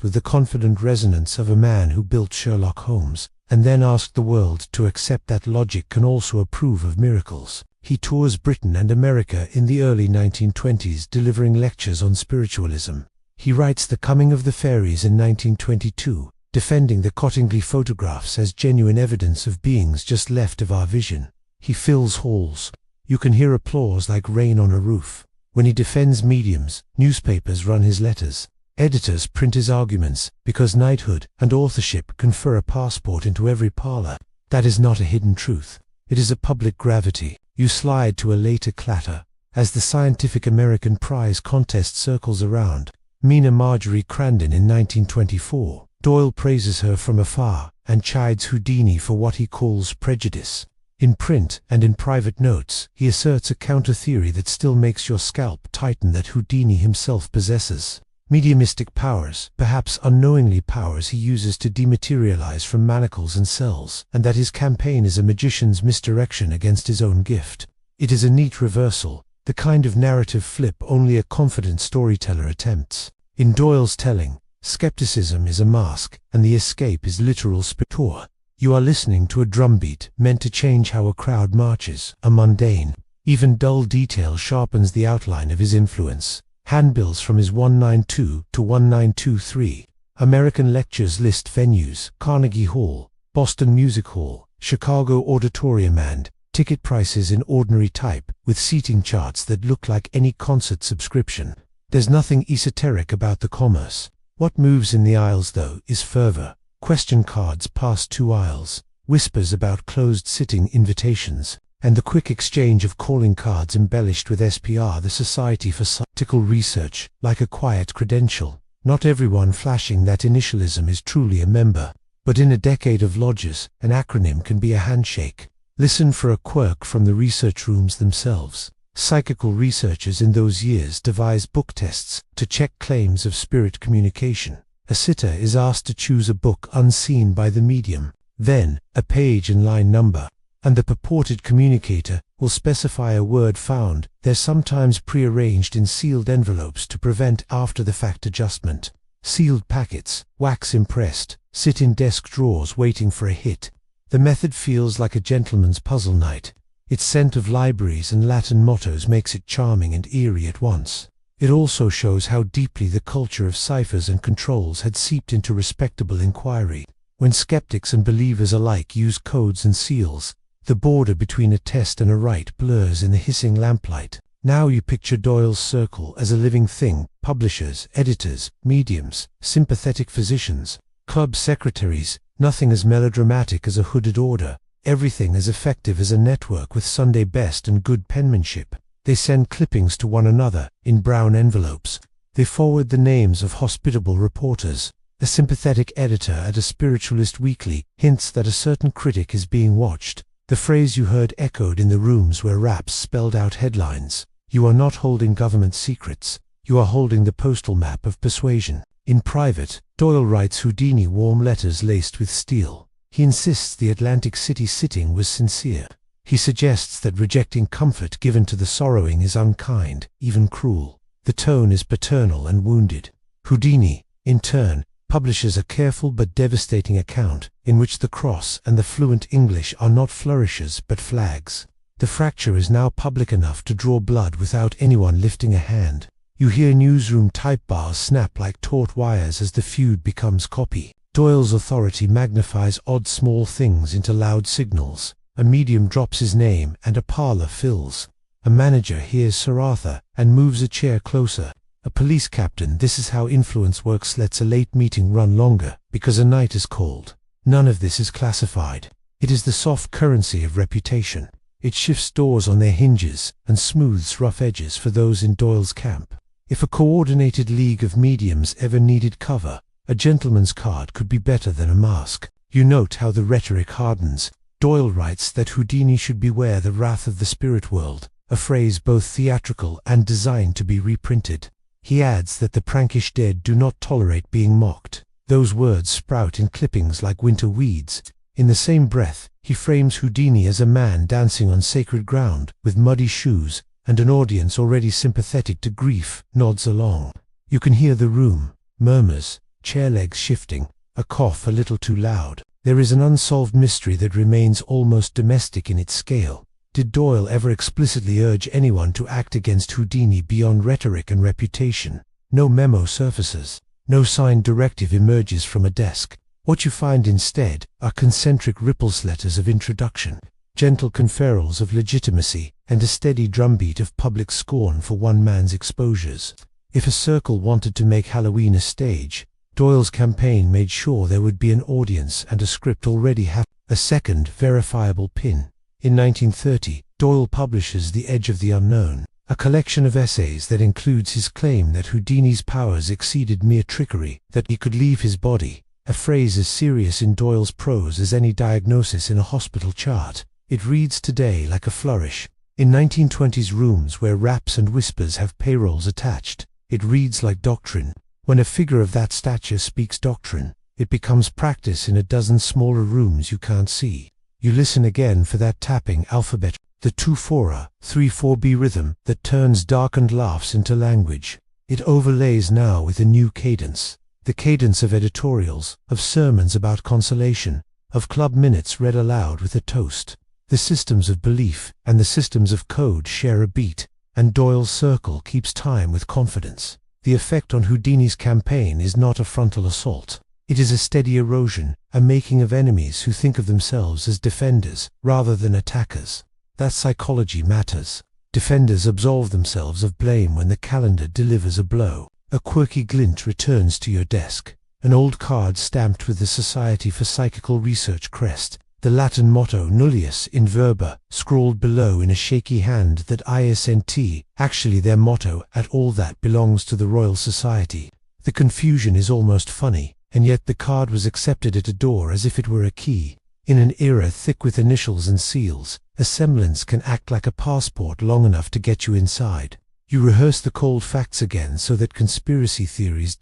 with the confident resonance of a man who built Sherlock Holmes, and then asked the world to accept that logic can also approve of miracles. He tours Britain and America in the early 1920s delivering lectures on spiritualism. He writes The Coming of the Fairies in 1922, defending the Cottingley photographs as genuine evidence of beings just left of our vision. He fills halls. You can hear applause like rain on a roof. When he defends mediums, newspapers run his letters. Editors print his arguments, because knighthood and authorship confer a passport into every parlor. That is not a hidden truth. It is a public gravity. You slide to a later clatter. As the Scientific American Prize contest circles around, Mina Marjorie Crandon in 1924, Doyle praises her from afar and chides Houdini for what he calls prejudice. In print and in private notes, he asserts a counter-theory that still makes your scalp tighten that Houdini himself possesses. Mediumistic powers, perhaps unknowingly powers he uses to dematerialize from manacles and cells, and that his campaign is a magician's misdirection against his own gift. It is a neat reversal, the kind of narrative flip only a confident storyteller attempts. In Doyle's telling, skepticism is a mask, and the escape is literal spectator. You are listening to a drumbeat meant to change how a crowd marches, a mundane, even dull detail sharpens the outline of his influence. Handbills from his 192 to 1923. American lectures list venues: Carnegie Hall, Boston Music Hall, Chicago Auditorium, and ticket prices in ordinary type, with seating charts that look like any concert subscription. There's nothing esoteric about the commerce. What moves in the aisles, though, is fervor. Question cards pass 2 aisles, whispers about closed sitting invitations, and the quick exchange of calling cards embellished with SPR, the Society for Psychical Research, like a quiet credential. Not everyone flashing that initialism is truly a member, but in a decade of lodges, an acronym can be a handshake. Listen for a quirk from the research rooms themselves. Psychical researchers in those years devised book tests to check claims of spirit communication. A sitter is asked to choose a book unseen by the medium, then a page and line number, and the purported communicator will specify a word found. They're sometimes prearranged in sealed envelopes to prevent after-the-fact adjustment. Sealed packets, wax impressed, sit in desk drawers waiting for a hit. The method feels like a gentleman's puzzle night. Its scent of libraries and Latin mottos makes it charming and eerie at once. It also shows how deeply the culture of ciphers and controls had seeped into respectable inquiry. When skeptics and believers alike use codes and seals, the border between a test and a rite blurs in the hissing lamplight. Now you picture Doyle's circle as a living thing: publishers, editors, mediums, sympathetic physicians, club secretaries, nothing as melodramatic as a hooded order, everything as effective as a network with Sunday best and good penmanship. They send clippings to one another, in brown envelopes. They forward the names of hospitable reporters. A sympathetic editor at a spiritualist weekly hints that a certain critic is being watched. The phrase you heard echoed in the rooms where raps spelled out headlines. You are not holding government secrets. You are holding the postal map of persuasion. In private, Doyle writes Houdini warm letters laced with steel. He insists the Atlantic City sitting was sincere. He suggests that rejecting comfort given to the sorrowing is unkind, even cruel. The tone is paternal and wounded. Houdini, in turn, publishes a careful but devastating account in which the cross and the fluent English are not flourishes but flags. The fracture is now public enough to draw blood without anyone lifting a hand. You hear newsroom type bars snap like taut wires as the feud becomes copy. Doyle's authority magnifies odd small things into loud signals. A medium drops his name and a parlor fills. A manager hears Sir Arthur and moves a chair closer. A police captain, this is how influence works, lets a late meeting run longer because a night is called. None of this is classified. It is the soft currency of reputation. It shifts doors on their hinges and smooths rough edges for those in Doyle's camp. If a coordinated league of mediums ever needed cover, a gentleman's card could be better than a mask. You note how the rhetoric hardens. Doyle writes that Houdini should beware the wrath of the spirit world, a phrase both theatrical and designed to be reprinted. He adds that the prankish dead do not tolerate being mocked. Those words sprout in clippings like winter weeds. In the same breath, he frames Houdini as a man dancing on sacred ground, with muddy shoes, and an audience already sympathetic to grief nods along. You can hear the room, murmurs, chair legs shifting, a cough a little too loud. There is an unsolved mystery that remains almost domestic in its scale. Did Doyle ever explicitly urge anyone to act against Houdini beyond rhetoric and reputation? No memo surfaces. No signed directive emerges from a desk. What you find instead are concentric letters of introduction, gentle conferrals of legitimacy, and a steady drumbeat of public scorn for one man's exposures. If a circle wanted to make Halloween a stage, Doyle's campaign made sure there would be an audience and a script already a second verifiable pin. In 1930, Doyle publishes The Edge of the Unknown, a collection of essays that includes his claim that Houdini's powers exceeded mere trickery, that he could leave his body, a phrase as serious in Doyle's prose as any diagnosis in a hospital chart. It reads today like a flourish. In 1920s rooms where raps and whispers have payrolls attached, it reads like doctrine. When a figure of that stature speaks doctrine, it becomes practice in a dozen smaller rooms you can't see. You listen again for that tapping alphabet, the 2/4, 3/4 rhythm that turns darkened laughs into language. It overlays now with a new cadence, the cadence of editorials, of sermons about consolation, of club minutes read aloud with a toast. The systems of belief and the systems of code share a beat, and Doyle's circle keeps time with confidence. The effect on Houdini's campaign is not a frontal assault. It is a steady erosion, a making of enemies who think of themselves as defenders rather than attackers. That psychology matters. Defenders absolve themselves of blame when the calendar delivers a blow. A quirky glint returns to your desk. An old card stamped with the Society for Psychical Research crest. The Latin motto nullius in verba, scrawled below in a shaky hand that isn't actually their motto at all. That belongs to the Royal Society. The confusion is almost funny, and yet the card was accepted at a door as if it were a key. In an era thick with initials and seals, a semblance can act like a passport long enough to get you inside. You rehearse the cold facts again so that conspiracy theories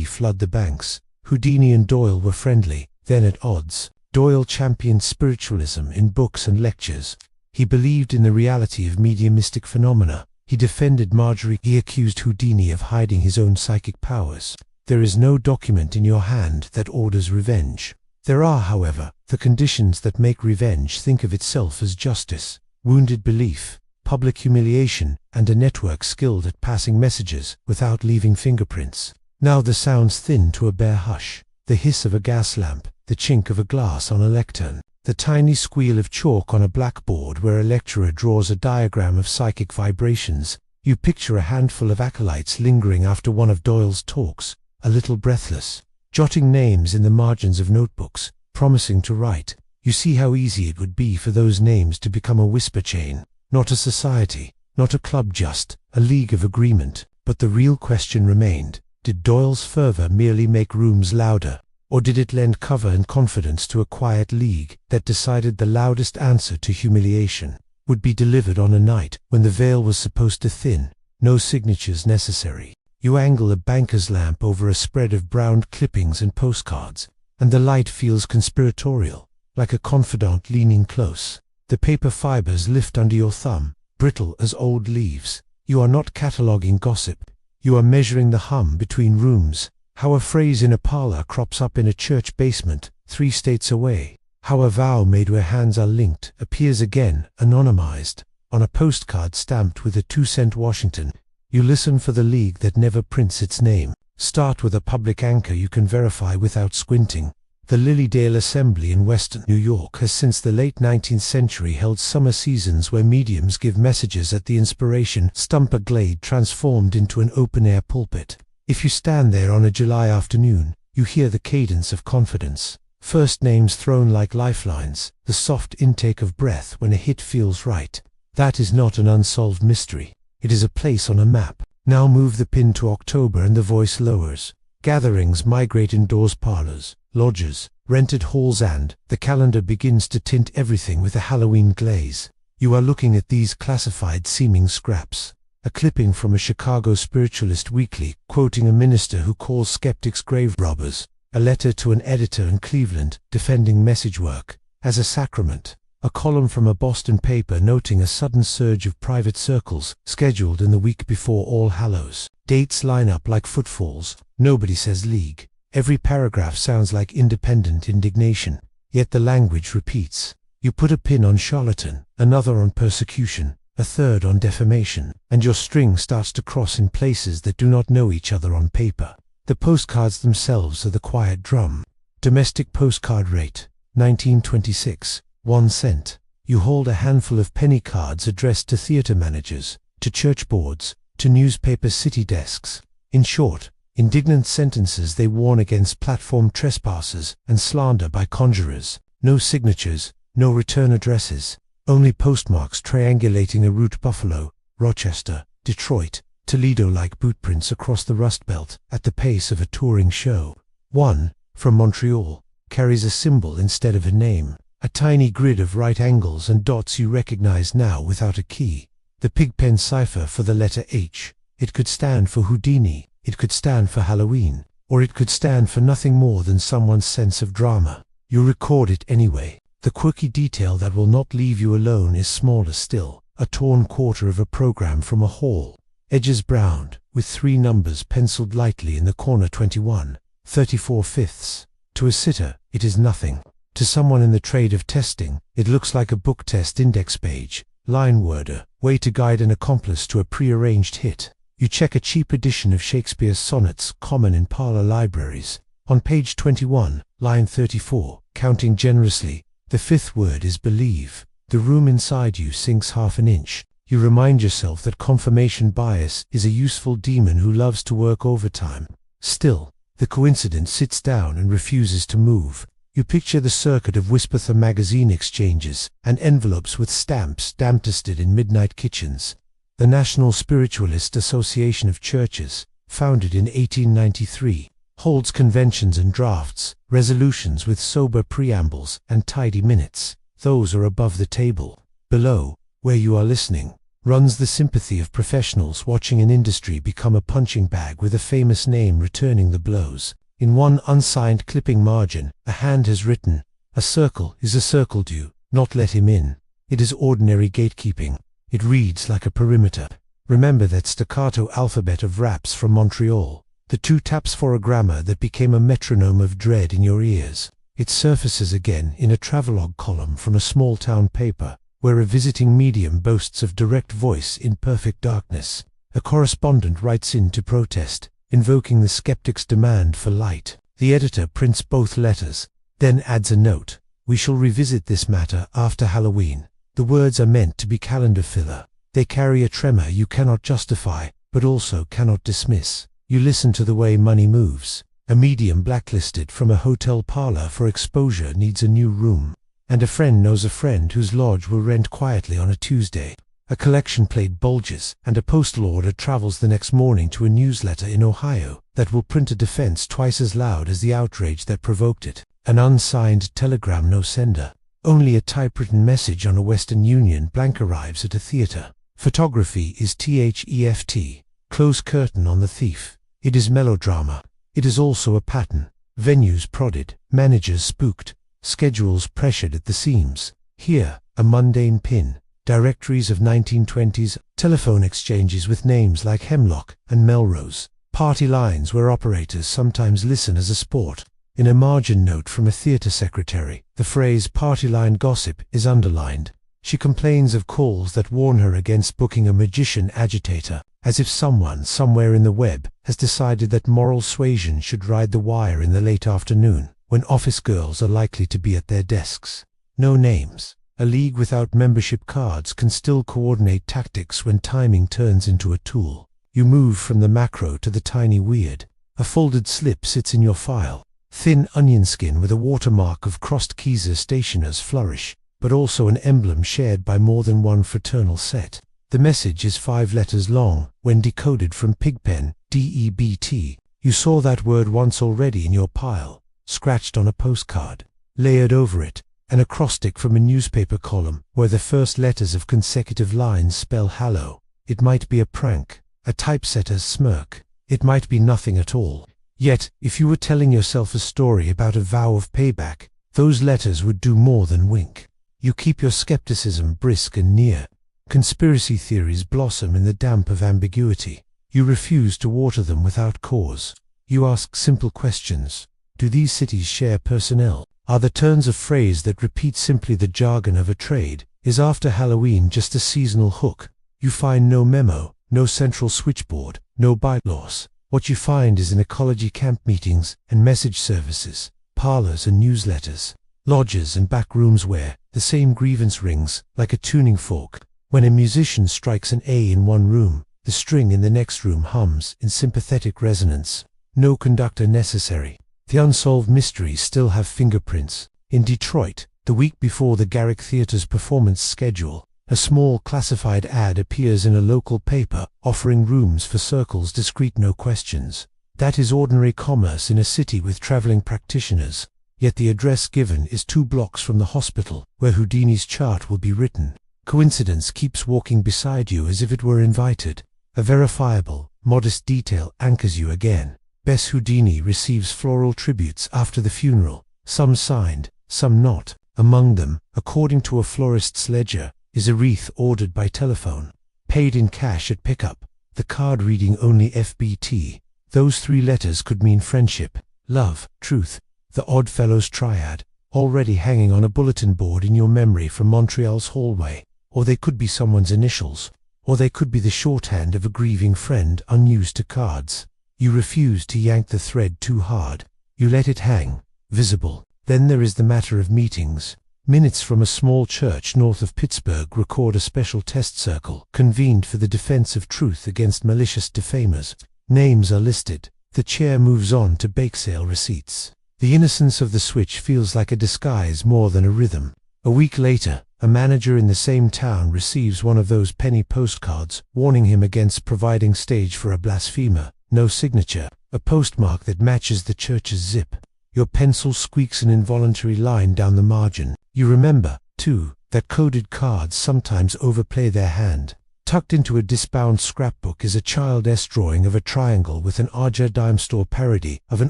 flood the banks. Houdini and Doyle were friendly, then at odds. Doyle championed spiritualism in books and lectures. He believed in the reality of mediumistic phenomena. He defended Marjorie. He accused Houdini of hiding his own psychic powers. There is no document in your hand that orders revenge. There are, however, the conditions that make revenge think of itself as justice: wounded belief, public humiliation, and a network skilled at passing messages without leaving fingerprints. Now the sounds thin to a bare hush. The hiss of a gas lamp, the chink of a glass on a lectern, the tiny squeal of chalk on a blackboard where a lecturer draws a diagram of psychic vibrations. You picture a handful of acolytes lingering after one of Doyle's talks, a little breathless, jotting names in the margins of notebooks, promising to write. You see how easy it would be for those names to become a whisper chain. Not a society, not a club, just a league of agreement. But the real question remained: did Doyle's fervor merely make rooms louder, or did it lend cover and confidence to a quiet league that decided the loudest answer to humiliation would be delivered on a night when the veil was supposed to thin? No signatures necessary. You angle a banker's lamp over a spread of browned clippings and postcards, and the light feels conspiratorial, like a confidant leaning close. The paper fibers lift under your thumb, brittle as old leaves. You are not cataloguing gossip. You are measuring the hum between rooms. How a phrase in a parlor crops up in a church basement 3 states away. How a vow made where hands are linked appears again, anonymized, on a postcard stamped with a 2-cent Washington. You listen for the league that never prints its name. Start with a public anchor you can verify without squinting. The Lilydale Assembly in Western New York has since the late 19th century held summer seasons where mediums give messages at the Inspiration Stumper Glade transformed into an open-air pulpit. If you stand there on a July afternoon, you hear the cadence of confidence. First names thrown like lifelines, the soft intake of breath when a hit feels right. That is not an unsolved mystery. It is a place on a map. Now move the pin to October and the voice lowers. Gatherings migrate indoors, parlors, lodges, rented halls, and the calendar begins to tint everything with a Halloween glaze. You are looking at these classified seeming scraps. A clipping from a Chicago spiritualist weekly quoting a minister who calls skeptics grave robbers. A letter to an editor in Cleveland defending message work as a sacrament. A column from a Boston paper noting a sudden surge of private circles scheduled in the week before All Hallows. Dates line up like footfalls. Nobody says league. Every paragraph sounds like independent indignation, yet the language repeats. You put a pin on charlatan, another on persecution, a third on defamation, and your string starts to cross in places that do not know each other on paper. The postcards themselves are the quiet drum. Domestic postcard rate, 1926, 1 cent. You hold a handful of penny cards addressed to theater managers, to church boards, to newspaper city desks. In short, indignant sentences they warn against platform trespassers and slander by conjurers. No signatures, no return addresses, only postmarks triangulating a route: Buffalo, Rochester, Detroit, Toledo, like bootprints across the Rust Belt at the pace of a touring show. One, from Montreal, carries a symbol instead of a name, a tiny grid of right angles and dots you recognize now without a key. The pigpen cipher for the letter H. It could stand for Houdini, it could stand for Halloween, or it could stand for nothing more than someone's sense of drama. You record it anyway. The quirky detail that will not leave you alone is smaller still, a torn quarter of a program from a hall. Edges browned, with 3 numbers penciled lightly in the corner: 21, 34/5. To a sitter, it is nothing. To someone in the trade of testing, it looks like a book test index page. Line worder, way to guide an accomplice to a pre-arranged hit. You check a cheap edition of Shakespeare's sonnets, common in parlor libraries. On page 21, line 34, counting generously, the 5th word is believe. The room inside you sinks half an inch. You remind yourself that confirmation bias is a useful demon who loves to work overtime. Still, the coincidence sits down and refuses to move. You picture the circuit of Whisperther magazine exchanges and envelopes with stamps damp-dusted in midnight kitchens. The National Spiritualist Association of Churches, founded in 1893, holds conventions and drafts, resolutions with sober preambles and tidy minutes. Those are above the table. Below, where you are listening, runs the sympathy of professionals watching an industry become a punching bag with a famous name returning the blows. In one unsigned clipping margin, a hand has written, "A circle is a circle, do not let him in." It is ordinary gatekeeping. It reads like a perimeter. Remember that staccato alphabet of raps from Montreal, the 2 taps for a grammar that became a metronome of dread in your ears. It surfaces again in a travelogue column from a small-town paper, where a visiting medium boasts of direct voice in perfect darkness. A correspondent writes in to protest, invoking the skeptic's demand for light. The editor prints both letters, then adds a note: "We shall revisit this matter after Halloween." The words are meant to be calendar filler. They carry a tremor you cannot justify, but also cannot dismiss. You listen to the way money moves. A medium blacklisted from a hotel parlor for exposure needs a new room. And a friend knows a friend whose lodge will rent quietly on a Tuesday. A collection plate bulges, and a postal order travels the next morning to a newsletter in Ohio that will print a defense twice as loud as the outrage that provoked it. An unsigned telegram, no sender. Only a typewritten message on a Western Union blank arrives at a theater. Photography is THEFT. Close curtain on the thief. It is melodrama. It is also a pattern. Venues prodded, managers spooked, schedules pressured at the seams. Here, a mundane pin. Directories of 1920s, telephone exchanges with names like Hemlock and Melrose. Party lines where operators sometimes listen as a sport. In a margin note from a theater secretary, the phrase "party line gossip" is underlined. She complains of calls that warn her against booking a magician agitator, as if someone somewhere in the web has decided that moral suasion should ride the wire in the late afternoon, when office girls are likely to be at their desks. No names. A league without membership cards can still coordinate tactics when timing turns into a tool. You move from the macro to the tiny weird. A folded slip sits in your file. Thin onion skin with a watermark of crossed Keyser stationer's flourish, but also an emblem shared by more than one fraternal set. The message is 5 letters long, when decoded from Pigpen, DEBT. You saw that word once already in your pile, scratched on a postcard. Layered over it, an acrostic from a newspaper column, where the first letters of consecutive lines spell hallow. It might be a prank, a typesetter's smirk. It might be nothing at all. Yet, if you were telling yourself a story about a vow of payback, those letters would do more than wink. You keep your skepticism brisk and near. Conspiracy theories blossom in the damp of ambiguity. You refuse to water them without cause. You ask simple questions. Do these cities share personnel? Are the turns of phrase that repeat simply the jargon of a trade? Is after Halloween just a seasonal hook? You find no memo, no central switchboard, no bylaws. What you find is in ecology camp meetings and message services, parlors and newsletters, lodges and back rooms where the same grievance rings like a tuning fork. When a musician strikes an A in one room, the string in the next room hums in sympathetic resonance. No conductor necessary. The unsolved mysteries still have fingerprints. In Detroit, the week before the Garrick Theatre's performance schedule, a small classified ad appears in a local paper offering rooms for circles discreet no questions. That is ordinary commerce in a city with traveling practitioners. Yet the address given is 2 blocks from the hospital where Houdini's chart will be written. Coincidence keeps walking beside you as if it were invited. A verifiable, modest detail anchors you again. Bess Houdini receives floral tributes after the funeral, some signed, some not. Among them, according to a florist's ledger, is a wreath ordered by telephone, paid in cash at pickup, the card reading only FBT. Those 3 letters could mean friendship, love, truth, the Oddfellows triad, already hanging on a bulletin board in your memory from Montreal's hallway. Or they could be someone's initials, or they could be the shorthand of a grieving friend unused to cards. You refuse to yank the thread too hard. You let it hang, visible. Then there is the matter of meetings. Minutes from a small church north of Pittsburgh record a special test circle convened for the defense of truth against malicious defamers. Names are listed. The chair moves on to bake sale receipts. The innocence of the switch feels like a disguise more than a rhythm. A week later, a manager in the same town receives one of those penny postcards warning him against providing stage for a blasphemer. No signature, a postmark that matches the church's zip. Your pencil squeaks an involuntary line down the margin. You remember, too, that coded cards sometimes overplay their hand. Tucked into a disbound scrapbook is a Child S drawing of a triangle with an Arja dime store parody of an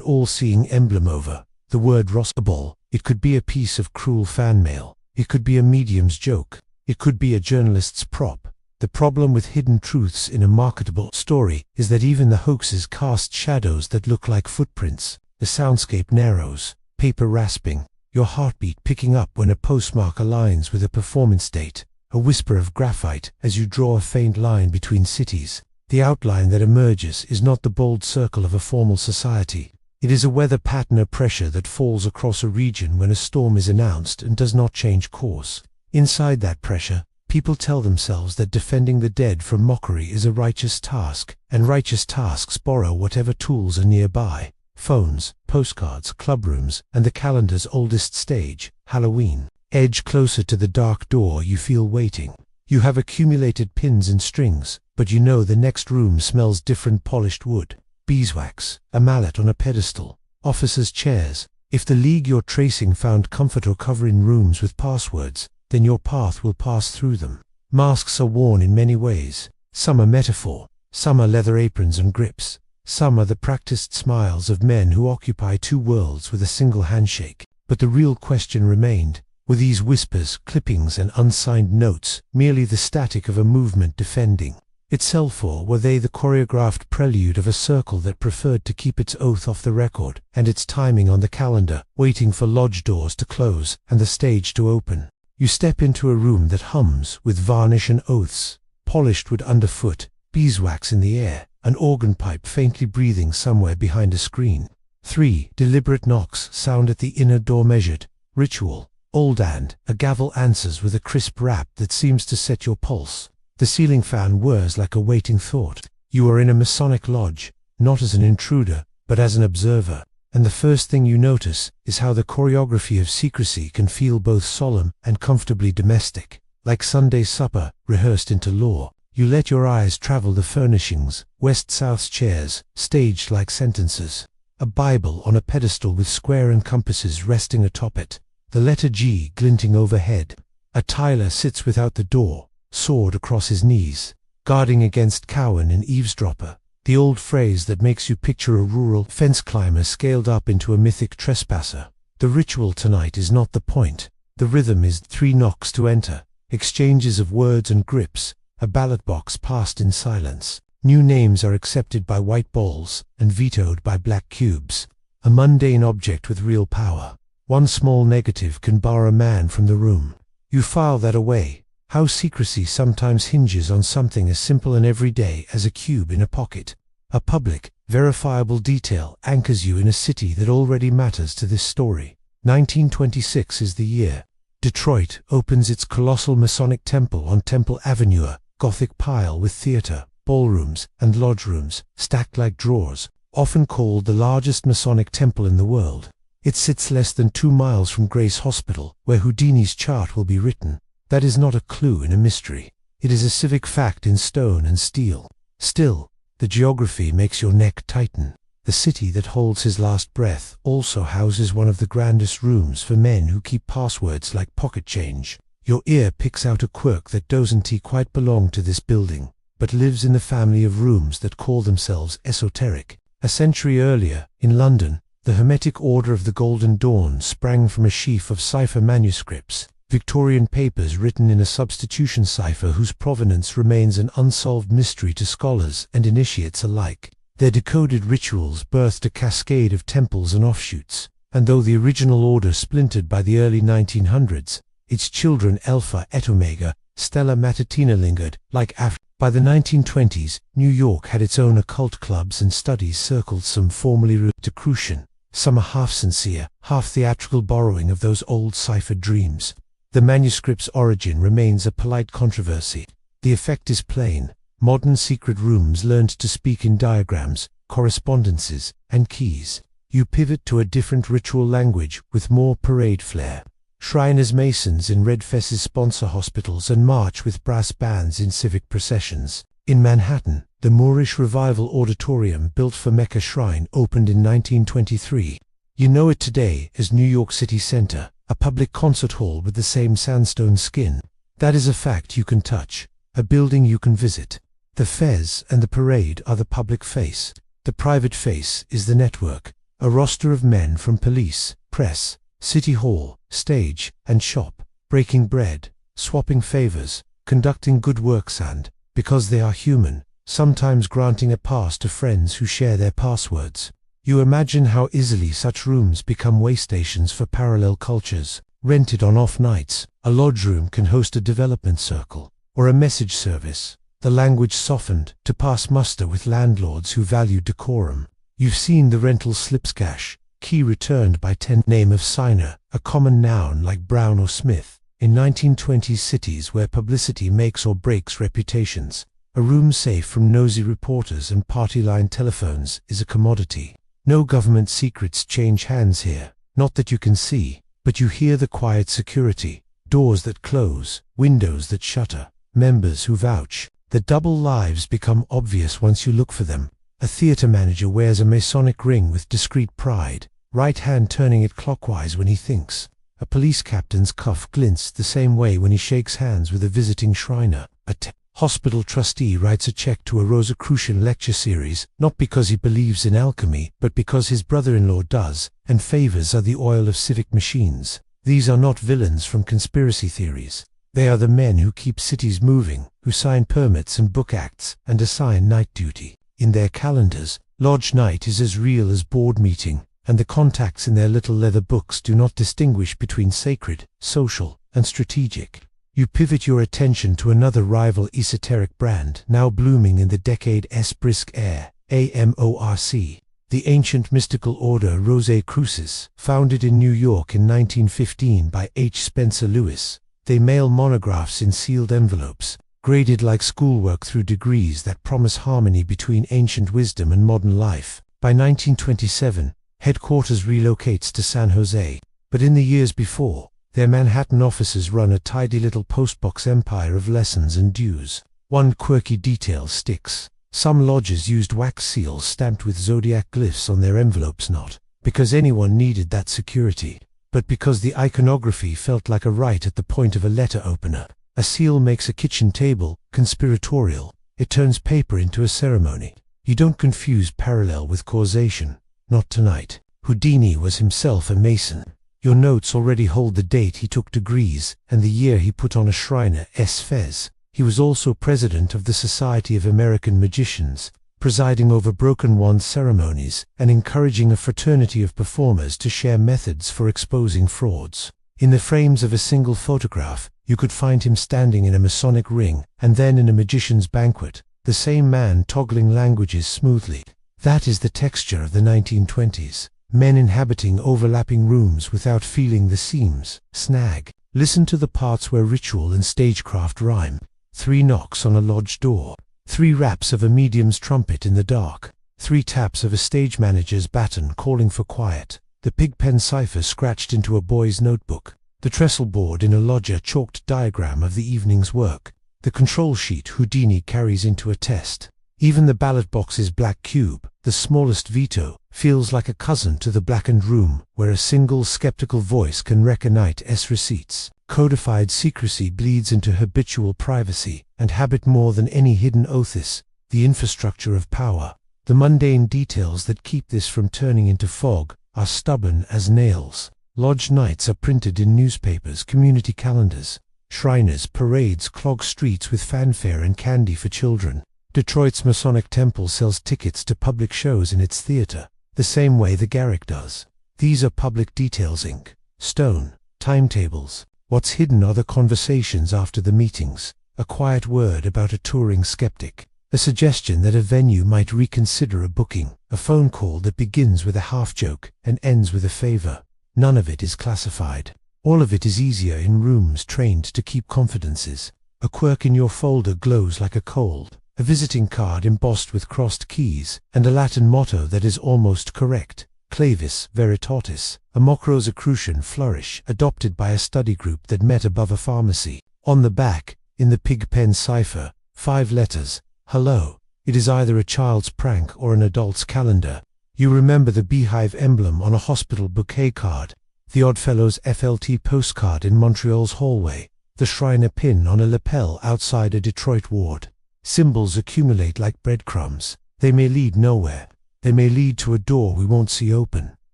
all-seeing emblem over the word Rossable. It could be a piece of cruel fan mail. It could be a medium's joke. It could be a journalist's prop. The problem with hidden truths in a marketable story is that even the hoaxes cast shadows that look like footprints. The soundscape narrows, paper rasping, your heartbeat picking up when a postmark aligns with a performance date, a whisper of graphite as you draw a faint line between cities. The outline that emerges is not the bold circle of a formal society. It is a weather pattern of pressure that falls across a region when a storm is announced and does not change course. Inside that pressure, people tell themselves that defending the dead from mockery is a righteous task, and righteous tasks borrow whatever tools are nearby. Phones, postcards, clubrooms, and the calendar's oldest stage, Halloween. Edge closer to the dark door, you feel waiting. You have accumulated pins and strings, but you know the next room smells different polished wood. Beeswax, a mallet on a pedestal, officers' chairs. If the league you're tracing found comfort or cover in rooms with passwords, then your path will pass through them. Masks are worn in many ways. Some are metaphor, some are leather aprons and grips, some are the practiced smiles of men who occupy 2 worlds with a single handshake. But the real question remained, were these whispers, clippings and unsigned notes merely the static of a movement defending itself, or were they the choreographed prelude of a circle that preferred to keep its oath off the record and its timing on the calendar, waiting for lodge doors to close and the stage to open? You step into a room that hums with varnish and oaths, polished wood underfoot, beeswax in the air, an organ pipe faintly breathing somewhere behind a screen. 3 deliberate knocks sound at the inner door, measured, ritual, old, and a gavel answers with a crisp rap that seems to set your pulse. The ceiling fan whirs like a waiting thought. You are in a Masonic lodge, not as an intruder, but as an observer, and the first thing you notice is how the choreography of secrecy can feel both solemn and comfortably domestic, like Sunday supper rehearsed into law. You let your eyes travel the furnishings, west-south chairs, staged like sentences, a Bible on a pedestal with square and compasses resting atop it, the letter G glinting overhead. A tiler sits without the door, sword across his knees, guarding against Cowan and eavesdropper. The old phrase that makes you picture a rural fence climber scaled up into a mythic trespasser. The ritual tonight is not the point. The rhythm is 3 knocks to enter, exchanges of words and grips, a ballot box passed in silence. New names are accepted by white balls and vetoed by black cubes. A mundane object with real power. One small negative can bar a man from the room. You file that away. How secrecy sometimes hinges on something as simple and everyday as a cube in a pocket. A public, verifiable detail anchors you in a city that already matters to this story. 1926 is the year. Detroit opens its colossal Masonic temple on Temple Avenue, a Gothic pile with theater, ballrooms, and lodge rooms, stacked like drawers, often called the largest Masonic temple in the world. It sits less than 2 miles from Grace Hospital, where Houdini's chart will be written. That is not a clue in a mystery. It is a civic fact in stone and steel. Still, the geography makes your neck tighten. The city that holds his last breath also houses one of the grandest rooms for men who keep passwords like pocket change. Your ear picks out a quirk that doesn't quite belong to this building, but lives in the family of rooms that call themselves esoteric. A century earlier, in London, the Hermetic Order of the Golden Dawn sprang from a sheaf of cipher manuscripts, Victorian papers written in a substitution cipher whose provenance remains an unsolved mystery to scholars and initiates alike. Their decoded rituals birthed a cascade of temples and offshoots, and though the original order splintered by the early 1900s, its children Alpha et Omega, Stella Matutina lingered, like after. By the 1920s, New York had its own occult clubs and studies circled, some formally Rosicrucian, some a half-sincere, half-theatrical borrowing of those old ciphered dreams. The manuscript's origin remains a polite controversy. The effect is plain. Modern secret rooms learned to speak in diagrams, correspondences, and keys. You pivot to a different ritual language with more parade flair. Shriners Masons in red fesses sponsor hospitals and march with brass bands in civic processions. In Manhattan, the Moorish Revival Auditorium built for Mecca Shrine opened in 1923. You know it today as New York City Center, a public concert hall with the same sandstone skin. That is a fact you can touch, a building you can visit. The fez and the parade are the public face. The private face is the network, a roster of men from police, press, city hall, stage, and shop, breaking bread, swapping favors, conducting good works and, because they are human, sometimes granting a pass to friends who share their passwords. You imagine how easily such rooms become waystations for parallel cultures. Rented on off nights, a lodge room can host a development circle, or a message service, the language softened to pass muster with landlords who value decorum. You've seen the rental slips cash, key returned by 10, name of signer, a common noun like Brown or Smith. In 1920s cities where publicity makes or breaks reputations, a room safe from nosy reporters and party-line telephones is a commodity. No government secrets change hands here, not that you can see, but you hear the quiet security, doors that close, windows that shutter, members who vouch. The double lives become obvious once you look for them. A theater manager wears a Masonic ring with discreet pride, right hand turning it clockwise when he thinks. A police captain's cuff glints the same way when he shakes hands with a visiting Shriner. A hospital trustee writes a check to a Rosicrucian lecture series, not because he believes in alchemy, but because his brother-in-law does, and favors are the oil of civic machines. These are not villains from conspiracy theories. They are the men who keep cities moving, who sign permits and book acts, and assign night duty. In their calendars, lodge night is as real as board meeting, and the contacts in their little leather books do not distinguish between sacred, social, and strategic. You pivot your attention to another rival esoteric brand, now blooming in the decade-s brisk air, AMORC, the ancient mystical order Rosicrucis, founded in New York in 1915 by H. Spencer Lewis. They mail monographs in sealed envelopes, graded like schoolwork through degrees that promise harmony between ancient wisdom and modern life. By 1927, headquarters relocates to San Jose, but in the years before, their Manhattan offices run a tidy little postbox empire of lessons and dues. One quirky detail sticks. Some lodges used wax seals stamped with zodiac glyphs on their envelopes, not because anyone needed that security, but because the iconography felt like a rite at the point of a letter opener. A seal makes a kitchen table conspiratorial. It turns paper into a ceremony. You don't confuse parallel with causation. Not tonight. Houdini was himself a Mason. Your notes already hold the date he took degrees and the year he put on a Shriner's fez. He was also president of the Society of American Magicians, presiding over broken wand ceremonies and encouraging a fraternity of performers to share methods for exposing frauds. In the frames of a single photograph, you could find him standing in a Masonic ring and then in a magician's banquet, the same man toggling languages smoothly. That is the texture of the 1920s. Men inhabiting overlapping rooms without feeling the seams snag. Listen to the parts where ritual and stagecraft rhyme. 3 knocks on a lodge door. 3 raps of a medium's trumpet in the dark. 3 taps of a stage manager's baton calling for quiet. The pigpen cipher scratched into a boy's notebook. The trestle board in a lodger chalked diagram of the evening's work. The control sheet Houdini carries into a test. Even the ballot box's black cube, the smallest veto, feels like a cousin to the blackened room where a single skeptical voice can recognize receipts. Codified secrecy bleeds into habitual privacy, and habit more than any hidden oaths, the infrastructure of power. The mundane details that keep this from turning into fog are stubborn as nails. Lodge nights are printed in newspapers, community calendars. Shriners' parades clog streets with fanfare and candy for children. Detroit's Masonic Temple sells tickets to public shows in its theater, the same way the Garrick does. These are public details, Inc. Stone. Timetables. What's hidden are the conversations after the meetings, a quiet word about a touring skeptic, a suggestion that a venue might reconsider a booking, a phone call that begins with a half-joke and ends with a favor. None of it is classified. All of it is easier in rooms trained to keep confidences. A quirk in your folder glows like a cold, a visiting card embossed with crossed keys, and a Latin motto that is almost correct. Clavis Veritatis, a mock Rosicrucian flourish adopted by a study group that met above a pharmacy. On the back, in the pigpen cipher, 5 letters, hello. It is either a child's prank or an adult's calendar. You remember the beehive emblem on a hospital bouquet card, the Oddfellows FLT postcard in Montreal's hallway, the Shriner pin on a lapel outside a Detroit ward. Symbols accumulate like breadcrumbs. They may lead nowhere. They may lead to a door we won't see open.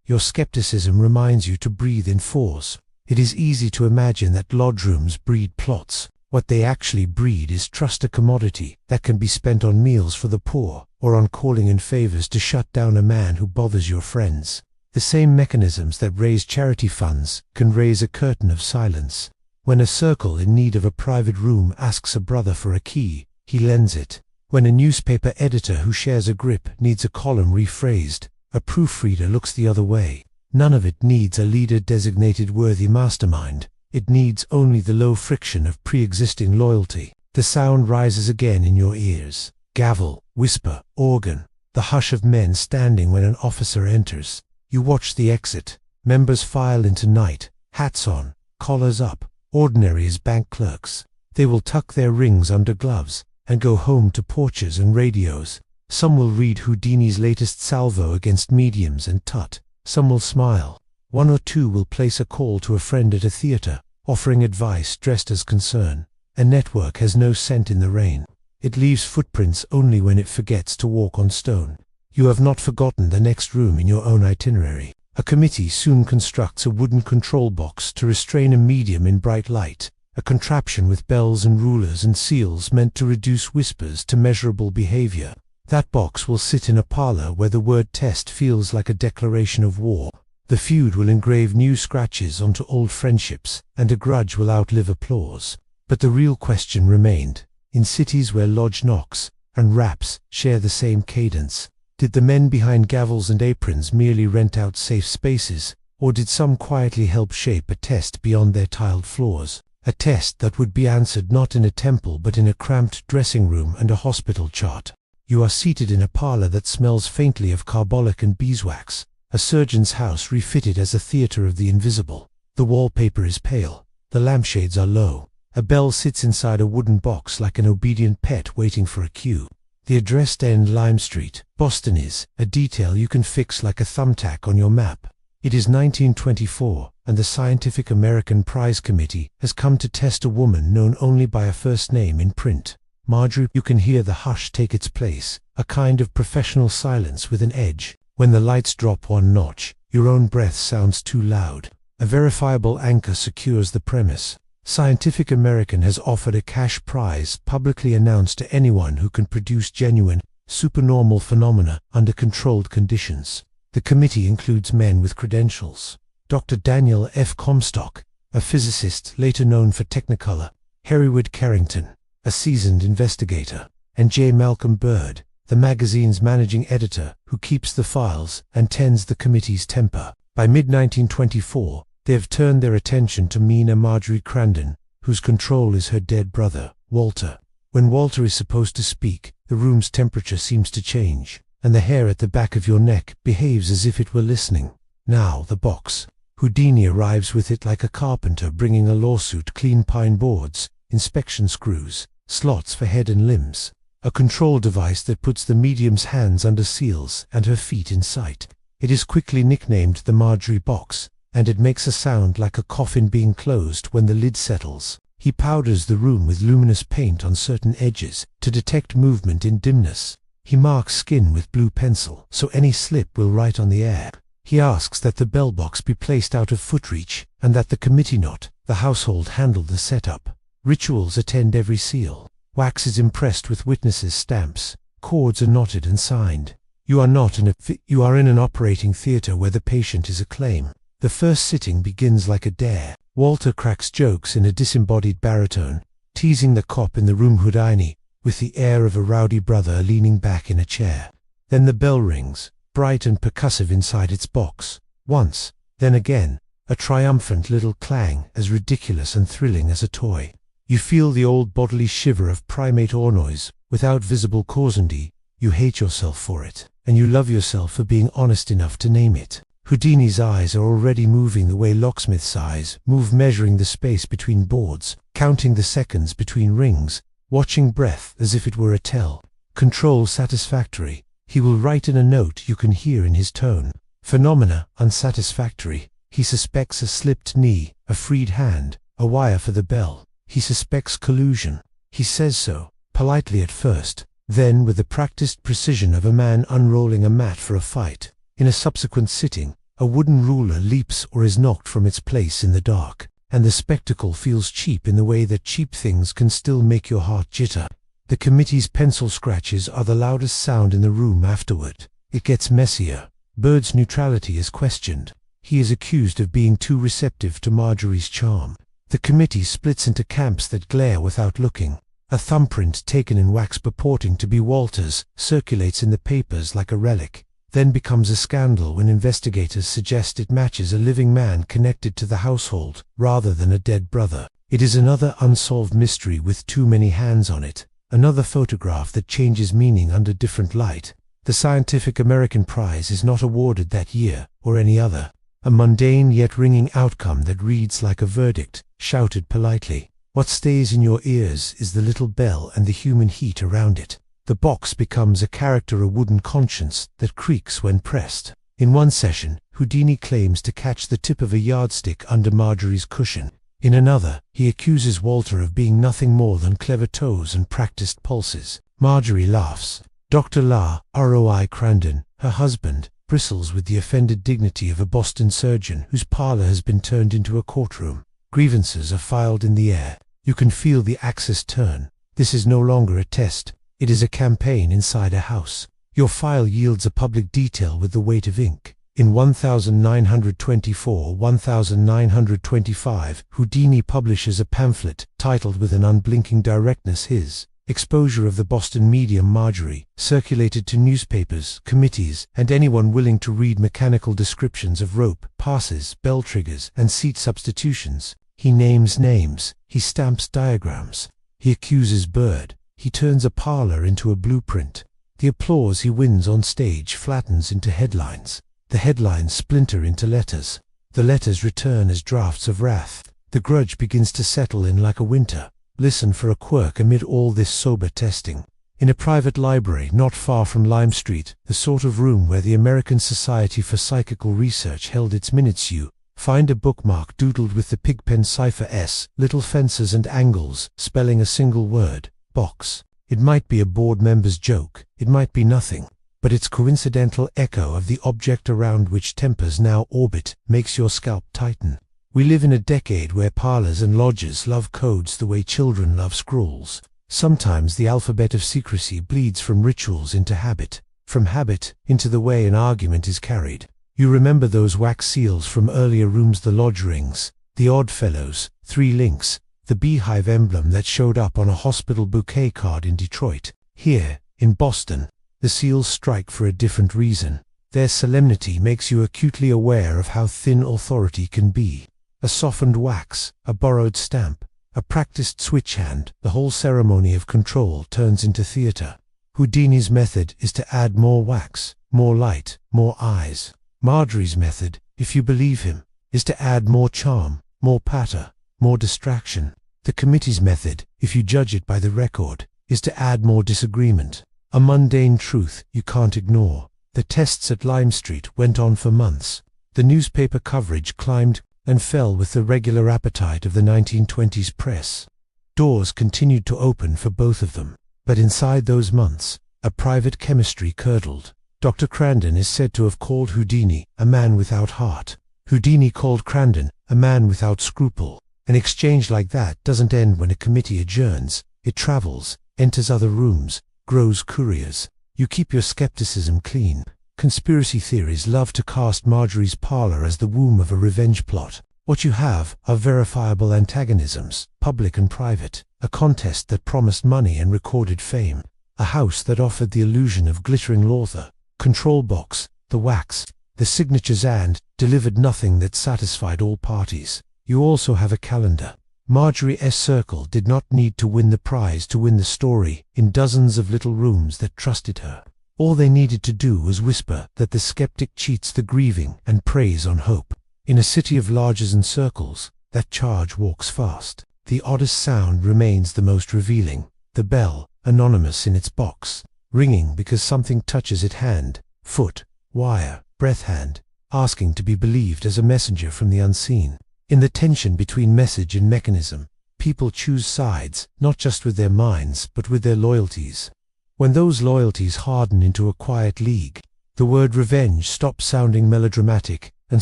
Your skepticism reminds you to breathe in 4s. It is easy to imagine that lodge rooms breed plots. What they actually breed is trust, a commodity that can be spent on meals for the poor or on calling in favors to shut down a man who bothers your friends. The same mechanisms that raise charity funds can raise a curtain of silence. When a circle in need of a private room asks a brother for a key, he lends it. When a newspaper editor who shares a grip needs a column rephrased, a proofreader looks the other way. None of it needs a leader-designated worthy mastermind. It needs only the low friction of pre-existing loyalty. The sound rises again in your ears. Gavel, whisper, organ. The hush of men standing when an officer enters. You watch the exit. Members file into night, hats on, collars up, ordinary as bank clerks. They will tuck their rings under gloves and go home to porches and radios. Some will read Houdini's latest salvo against mediums and tut. Some will smile. 1 or 2 will place a call to a friend at a theater, offering advice dressed as concern. A network has no scent in the rain. It leaves footprints only when it forgets to walk on stone. You have not forgotten the next room in your own itinerary. A committee soon constructs a wooden control box to restrain a medium in bright light, a contraption with bells and rulers and seals meant to reduce whispers to measurable behavior. That box will sit in a parlor where the word test feels like a declaration of war. The feud will engrave new scratches onto old friendships, and a grudge will outlive applause. But the real question remained. In cities where lodge knocks and raps share the same cadence, did the men behind gavels and aprons merely rent out safe spaces, or did some quietly help shape a test beyond their tiled floors? A test that would be answered not in a temple but in a cramped dressing room and a hospital chart. You are seated in a parlor that smells faintly of carbolic and beeswax, a surgeon's house refitted as a theater of the invisible. The wallpaper is pale, the lampshades are low. A bell sits inside a wooden box like an obedient pet waiting for a cue. The address 10 Lime Street, Boston is a detail you can fix like a thumbtack on your map. It is 1924, and the Scientific American Prize Committee has come to test a woman known only by a first name in print. Marjorie, you can hear the hush take its place, a kind of professional silence with an edge. When the lights drop one notch, your own breath sounds too loud. A verifiable anchor secures the premise. Scientific American has offered a cash prize publicly announced to anyone who can produce genuine, supernormal phenomena under controlled conditions. The committee includes men with credentials. Dr. Daniel F. Comstock, a physicist later known for Technicolor, Hereward Carrington, a seasoned investigator, and J. Malcolm Bird, the magazine's managing editor who keeps the files and tends the committee's temper. By mid-1924, they have turned their attention to Mina Marjorie Crandon, whose control is her dead brother, Walter. When Walter is supposed to speak, the room's temperature seems to change, and the hair at the back of your neck behaves as if it were listening. Now the box. Houdini arrives with it like a carpenter bringing a lawsuit: clean pine boards, inspection screws, slots for head and limbs, a control device that puts the medium's hands under seals and her feet in sight. It is quickly nicknamed the Marjorie box, and it makes a sound like a coffin being closed when the lid settles. He powders the room with luminous paint on certain edges to detect movement in dimness. He marks skin with blue pencil, so any slip will write on the air. He asks that the bell box be placed out of footreach, and that the committee, not the household, handle the setup. Rituals attend every seal. Wax is impressed with witnesses' stamps. Cords are knotted and signed. You are in an operating theater where the patient is a claim. The first sitting begins like a dare. Walter cracks jokes in a disembodied baritone, teasing the cop in the room Houdini, with the air of a rowdy brother leaning back in a chair. Then the bell rings, bright and percussive inside its box. Once, then again, a triumphant little clang as ridiculous and thrilling as a toy. You feel the old bodily shiver of primate awe noise, without visible causality. You hate yourself for it, and you love yourself for being honest enough to name it. Houdini's eyes are already moving the way locksmith's eyes move, measuring the space between boards, counting the seconds between rings, watching breath as if it were a tell. Control satisfactory. He will write in a note you can hear in his tone. Phenomena unsatisfactory. He suspects a slipped knee, a freed hand, a wire for the bell. He suspects collusion. He says so, politely at first, then with the practiced precision of a man unrolling a mat for a fight. In a subsequent sitting, a wooden ruler leaps or is knocked from its place in the dark, and the spectacle feels cheap in the way that cheap things can still make your heart jitter. The committee's pencil scratches are the loudest sound in the room afterward. It gets messier. Bird's neutrality is questioned. He is accused of being too receptive to Marjorie's charm. The committee splits into camps that glare without looking. A thumbprint taken in wax purporting to be Walter's circulates in the papers like a relic, then becomes a scandal when investigators suggest it matches a living man connected to the household, rather than a dead brother. It is another unsolved mystery with too many hands on it, another photograph that changes meaning under different light. The Scientific American Prize is not awarded that year, or any other. A mundane yet ringing outcome that reads like a verdict, shouted politely. What stays in your ears is the little bell and the human heat around it. The box becomes a character, a wooden conscience that creaks when pressed. In one session, Houdini claims to catch the tip of a yardstick under Marjorie's cushion. In another, he accuses Walter of being nothing more than clever toes and practiced pulses. Marjorie laughs. Dr. La R.O.I. Crandon, her husband, bristles with the offended dignity of a Boston surgeon whose parlor has been turned into a courtroom. Grievances are filed in the air. You can feel the axis turn. This is no longer a test. It is a campaign inside a house. Your file yields a public detail with the weight of ink. In 1924-1925, Houdini publishes a pamphlet titled with an unblinking directness his Exposure of the Boston Medium Marjorie, circulated to newspapers, committees, and anyone willing to read mechanical descriptions of rope, passes, bell triggers, and seat substitutions. He names names. He stamps diagrams. He accuses Bird. He turns a parlor into a blueprint. The applause he wins on stage flattens into headlines. The headlines splinter into letters. The letters return as drafts of wrath. The grudge begins to settle in like a winter. Listen for a quirk amid all this sober testing. In a private library not far from Lime Street, the sort of room where the American Society for Psychical Research held its minutes, you find a bookmark doodled with the pigpen cipher S, little fences and angles, spelling a single word, box. It might be a board member's joke, it might be nothing, but its coincidental echo of the object around which tempers now orbit makes your scalp tighten. We live in a decade where parlors and lodges love codes the way children love scrolls. Sometimes the alphabet of secrecy bleeds from rituals into habit, from habit into the way an argument is carried. You remember those wax seals from earlier rooms, the lodge rings, the Odd Fellows, 3 links, the beehive emblem that showed up on a hospital bouquet card in Detroit. Here, in Boston, the seals strike for a different reason. Their solemnity makes you acutely aware of how thin authority can be. A softened wax, a borrowed stamp, a practiced switch hand, the whole ceremony of control turns into theater. Houdini's method is to add more wax, more light, more eyes. Marjorie's method, if you believe him, is to add more charm, more patter, more distraction. The committee's method, if you judge it by the record, is to add more disagreement. A mundane truth you can't ignore. The tests at Lime Street went on for months. The newspaper coverage climbed and fell with the regular appetite of the 1920s press. Doors continued to open for both of them, but inside those months, a private chemistry curdled. Dr. Crandon is said to have called Houdini a man without heart. Houdini called Crandon a man without scruple. An exchange like that doesn't end when a committee adjourns. It travels, enters other rooms, grows couriers. You keep your skepticism clean. Conspiracy theories love to cast Marjorie's parlor as the womb of a revenge plot. What you have are verifiable antagonisms, public and private, a contest that promised money and recorded fame, a house that offered the illusion of glittering laughter, control box, the wax, the signatures, and delivered nothing that satisfied all parties. You also have a calendar. Marjorie's circle did not need to win the prize to win the story in dozens of little rooms that trusted her. All they needed to do was whisper that the skeptic cheats the grieving and preys on hope. In a city of lodges and circles, that charge walks fast. The oddest sound remains the most revealing. The bell, anonymous in its box, ringing because something touches it, hand, foot, wire, breath, hand, asking to be believed as a messenger from the unseen. In the tension between message and mechanism, people choose sides, not just with their minds, but with their loyalties. When those loyalties harden into a quiet league, the word revenge stops sounding melodramatic and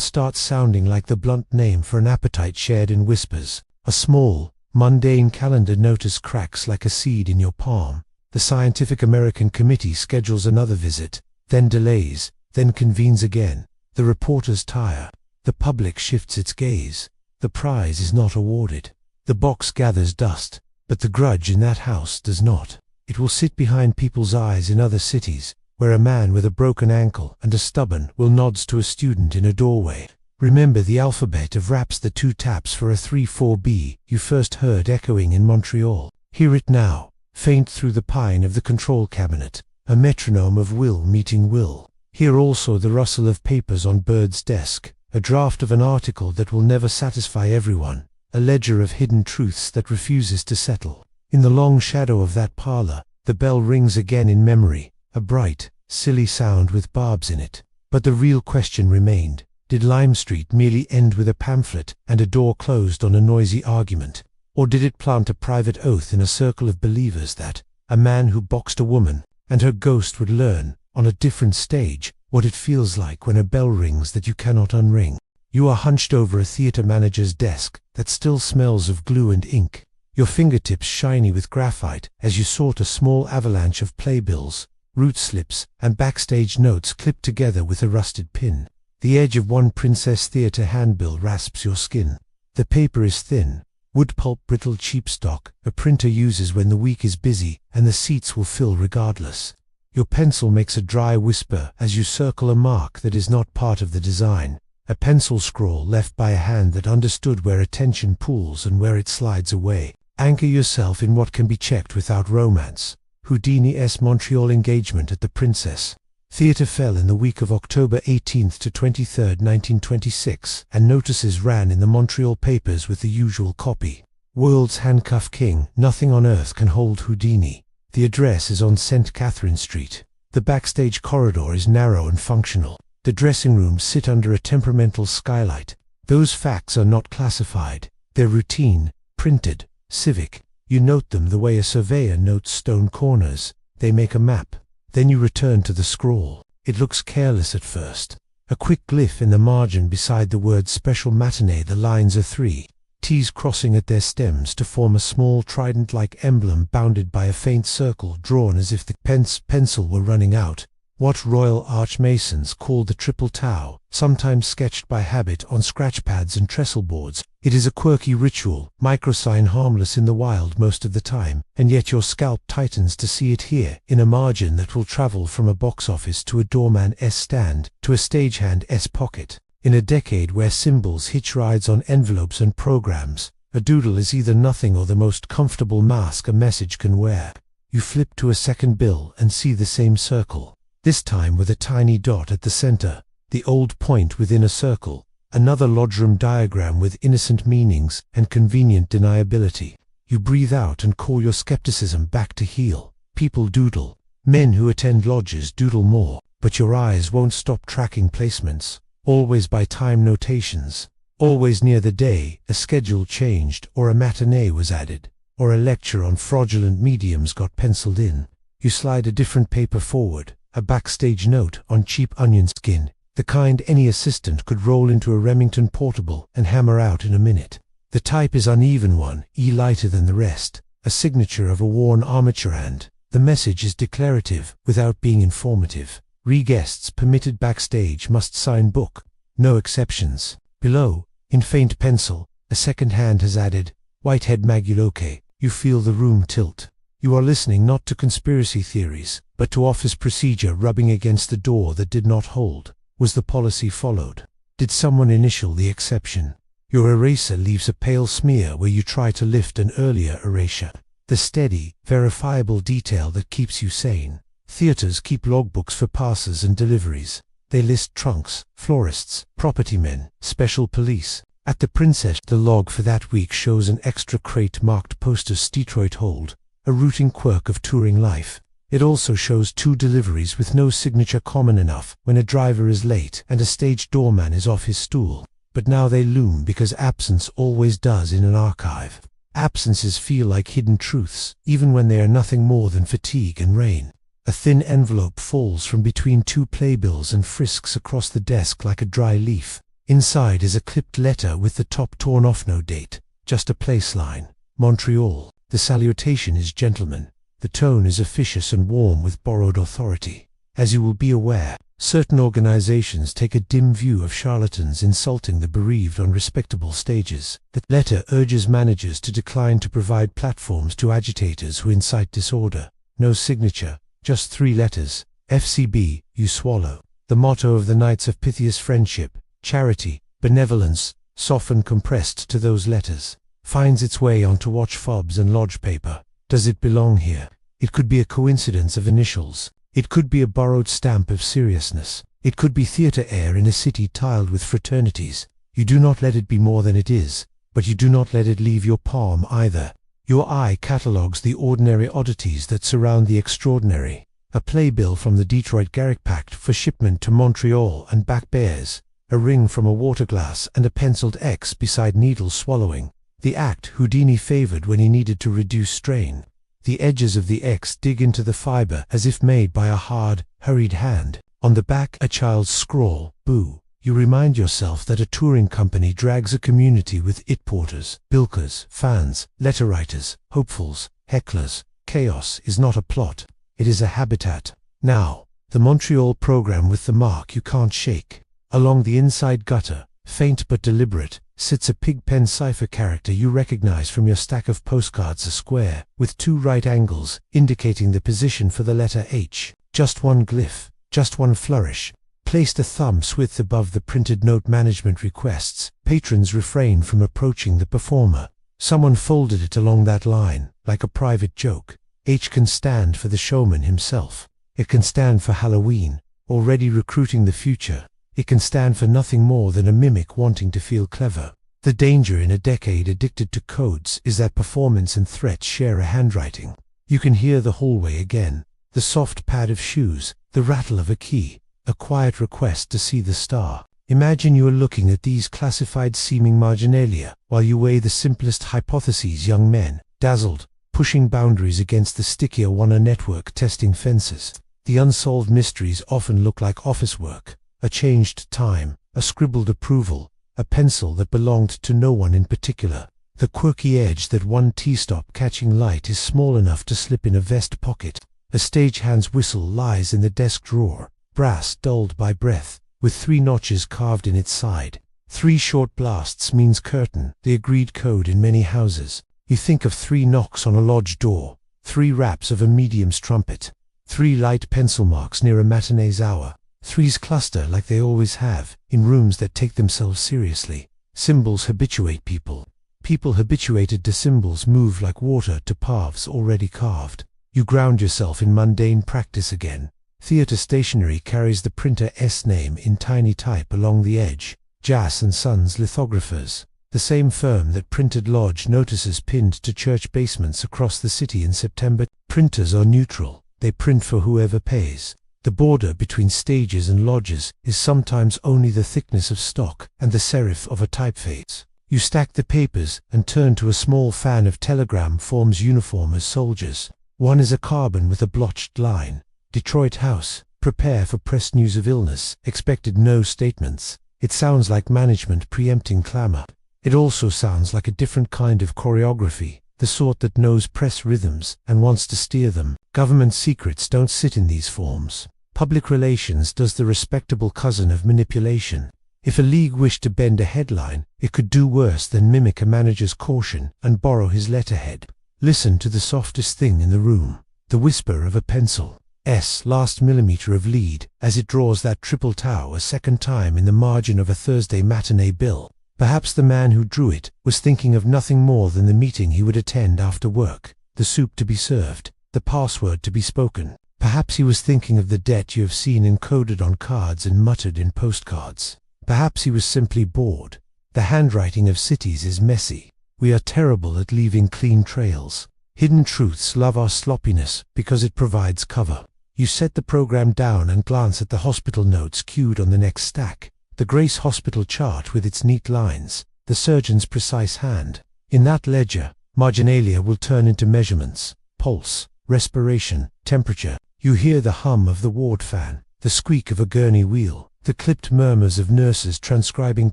starts sounding like the blunt name for an appetite shared in whispers. A small, mundane calendar notice cracks like a seed in your palm. The Scientific American Committee schedules another visit, then delays, then convenes again. The reporters tire. The public shifts its gaze. The prize is not awarded. The box gathers dust, but the grudge in that house does not. It will sit behind people's eyes in other cities, where a man with a broken ankle and a stubborn will nods to a student in a doorway. Remember the alphabet of raps, the 2 taps for a 3-4 you first heard echoing in Montreal. Hear it now, faint through the pine of the control cabinet, a metronome of will meeting will. Hear also the rustle of papers on Bird's desk, a draft of an article that will never satisfy everyone, a ledger of hidden truths that refuses to settle. In the long shadow of that parlor, the bell rings again in memory, a bright, silly sound with barbs in it. But the real question remained. Did Lime Street merely end with a pamphlet and a door closed on a noisy argument? Or did it plant a private oath in a circle of believers that a man who boxed a woman and her ghost would learn, on a different stage, what it feels like when a bell rings that you cannot unring? You are hunched over a theater manager's desk that still smells of glue and ink, your fingertips shiny with graphite as you sort a small avalanche of playbills, route slips, and backstage notes clipped together with a rusted pin. The edge of one Princess Theatre handbill rasps your skin. The paper is thin, wood pulp, brittle, cheap stock a printer uses when the week is busy and the seats will fill regardless. Your pencil makes a dry whisper as you circle a mark that is not part of the design, a pencil scrawl left by a hand that understood where attention pools and where it slides away. Anchor yourself in what can be checked without romance. Houdini's Montreal engagement at the Princess Theatre fell in the week of October 18th to 23rd, 1926, and notices ran in the Montreal papers with the usual copy. World's handcuff king, nothing on earth can hold Houdini. The address is on St. Catherine Street. The backstage corridor is narrow and functional. The dressing rooms sit under a temperamental skylight. Those facts are not classified. They're routine, printed, civic. You note them the way a surveyor notes stone corners. They make a map. Then you return to the scrawl. It looks careless at first. A quick glyph in the margin beside the word special matinee. The lines are 3 T's crossing at their stems to form a small trident-like emblem bounded by a faint circle drawn as if the pencil were running out. What Royal Archmasons call the triple tau, sometimes sketched by habit on scratch pads and trestle boards. It is a quirky ritual, microsign harmless in the wild most of the time, and yet your scalp tightens to see it here, in a margin that will travel from a box office to a doorman's stand, to a stagehand's pocket. In a decade where symbols hitch rides on envelopes and programs, a doodle is either nothing or the most comfortable mask a message can wear. You flip to a second bill and see the same circle. This time with a tiny dot at the center, the old point within a circle, another lodgeroom diagram with innocent meanings and convenient deniability. You breathe out and call your skepticism back to heel. People doodle. Men who attend lodges doodle more, but your eyes won't stop tracking placements, always by time notations, always near the day a schedule changed or a matinee was added, or a lecture on fraudulent mediums got penciled in. You slide a different paper forward. A backstage note on cheap onion skin, the kind any assistant could roll into a Remington portable and hammer out in a minute. The type is uneven one, lighter than the rest, a signature of a worn armature hand. The message is declarative without being informative. Guests permitted backstage must sign book. No exceptions. Below, in faint pencil, a second hand has added, Whitehead Maguloke. You feel the room tilt. You are listening not to conspiracy theories, but to office procedure rubbing against the door that did not hold. Was the policy followed? Did someone initial the exception? Your eraser leaves a pale smear where you try to lift an earlier erasure. The steady, verifiable detail that keeps you sane. Theaters keep logbooks for passes and deliveries. They list trunks, florists, property men, special police. At the Princess, the log for that week shows an extra crate marked posters Detroit hold. A routing quirk of touring life. It also shows 2 deliveries with no signature common enough when a driver is late and a stage doorman is off his stool. But now they loom because absence always does in an archive. Absences feel like hidden truths, even when they are nothing more than fatigue and rain. A thin envelope falls from between 2 playbills and frisks across the desk like a dry leaf. Inside is a clipped letter with the top torn off, no date, just a place line. Montreal. The salutation is gentleman. The tone is officious and warm with borrowed authority. As you will be aware, certain organizations take a dim view of charlatans insulting the bereaved on respectable stages. The letter urges managers to decline to provide platforms to agitators who incite disorder. No signature, just 3 letters. FCB, you swallow. The motto of the Knights of Pythias: friendship, charity, benevolence, softened compressed to those letters. Finds its way onto watch fobs and lodge paper. Does it belong here? It could be a coincidence of initials. It could be a borrowed stamp of seriousness. It could be theater air in a city tiled with fraternities. You do not let it be more than it is, but you do not let it leave your palm either. Your eye catalogues the ordinary oddities that surround the extraordinary. A playbill from the Detroit Garrick packed for shipment to Montreal and back bears. A ring from a water glass and a penciled X beside needle swallowing. The act Houdini favored when he needed to reduce strain. The edges of the X dig into the fiber as if made by a hard, hurried hand. On the back, a child's scrawl, boo. You remind yourself that a touring company drags a community with it porters, bilkers, fans, letter writers, hopefuls, hecklers. Chaos is not a plot. It is a habitat. Now, the Montreal program with the mark you can't shake. Along the inside gutter, faint but deliberate, sits a pigpen cipher character you recognize from your stack of postcards, a square, with 2 right angles, indicating the position for the letter H. Just one glyph, just one flourish. Placed a thumb's width above the printed note management requests. Patrons refrain from approaching the performer. Someone folded it along that line, like a private joke. H can stand for the showman himself. It can stand for Halloween, already recruiting the future. It can stand for nothing more than a mimic wanting to feel clever. The danger in a decade addicted to codes is that performance and threats share a handwriting. You can hear the hallway again, the soft pad of shoes, the rattle of a key, a quiet request to see the star. Imagine you are looking at these classified seeming marginalia while you weigh the simplest hypotheses. Young men, dazzled, pushing boundaries against the stickier one, network testing fences. The unsolved mysteries often look like office work, a changed time, a scribbled approval, a pencil that belonged to no one in particular. The quirky edge that one T-stop catching light is small enough to slip in a vest pocket. A stagehand's whistle lies in the desk drawer, brass dulled by breath, with 3 notches carved in its side. 3 short blasts means curtain, the agreed code in many houses. You think of 3 knocks on a lodge door, 3 raps of a medium's trumpet, 3 light pencil marks near a matinee's hour. 3s cluster like they always have, in rooms that take themselves seriously. Symbols habituate people. People habituated to symbols move like water to paths already carved. You ground yourself in mundane practice again. Theatre stationery carries the printer S name in tiny type along the edge. Jas & Sons lithographers, the same firm that printed lodge notices pinned to church basements across the city in September. Printers are neutral. They print for whoever pays. The border between stages and lodges is sometimes only the thickness of stock and the serif of a typeface. You stack the papers and turn to a small fan of telegram forms uniform as soldiers. One is a carbon with a blotched line. Detroit House, prepare for press news of illness, expected no statements. It sounds like management preempting clamor. It also sounds like a different kind of choreography, the sort that knows press rhythms and wants to steer them. Government secrets don't sit in these forms. Public relations does the respectable cousin of manipulation. If a league wished to bend a headline, it could do worse than mimic a manager's caution and borrow his letterhead. Listen to the softest thing in the room, the whisper of a pencil. S last millimeter of lead as it draws that triple tau a second time in the margin of a Thursday matinee bill. Perhaps the man who drew it was thinking of nothing more than the meeting he would attend after work, the soup to be served, the password to be spoken. Perhaps he was thinking of the debt you have seen encoded on cards and muttered in postcards. Perhaps he was simply bored. The handwriting of cities is messy. We are terrible at leaving clean trails. Hidden truths love our sloppiness because it provides cover. You set the program down and glance at the hospital notes queued on the next stack. The Grace Hospital chart with its neat lines, the surgeon's precise hand. In that ledger, marginalia will turn into measurements, pulse, respiration, temperature. You hear the hum of the ward fan, the squeak of a gurney wheel, the clipped murmurs of nurses transcribing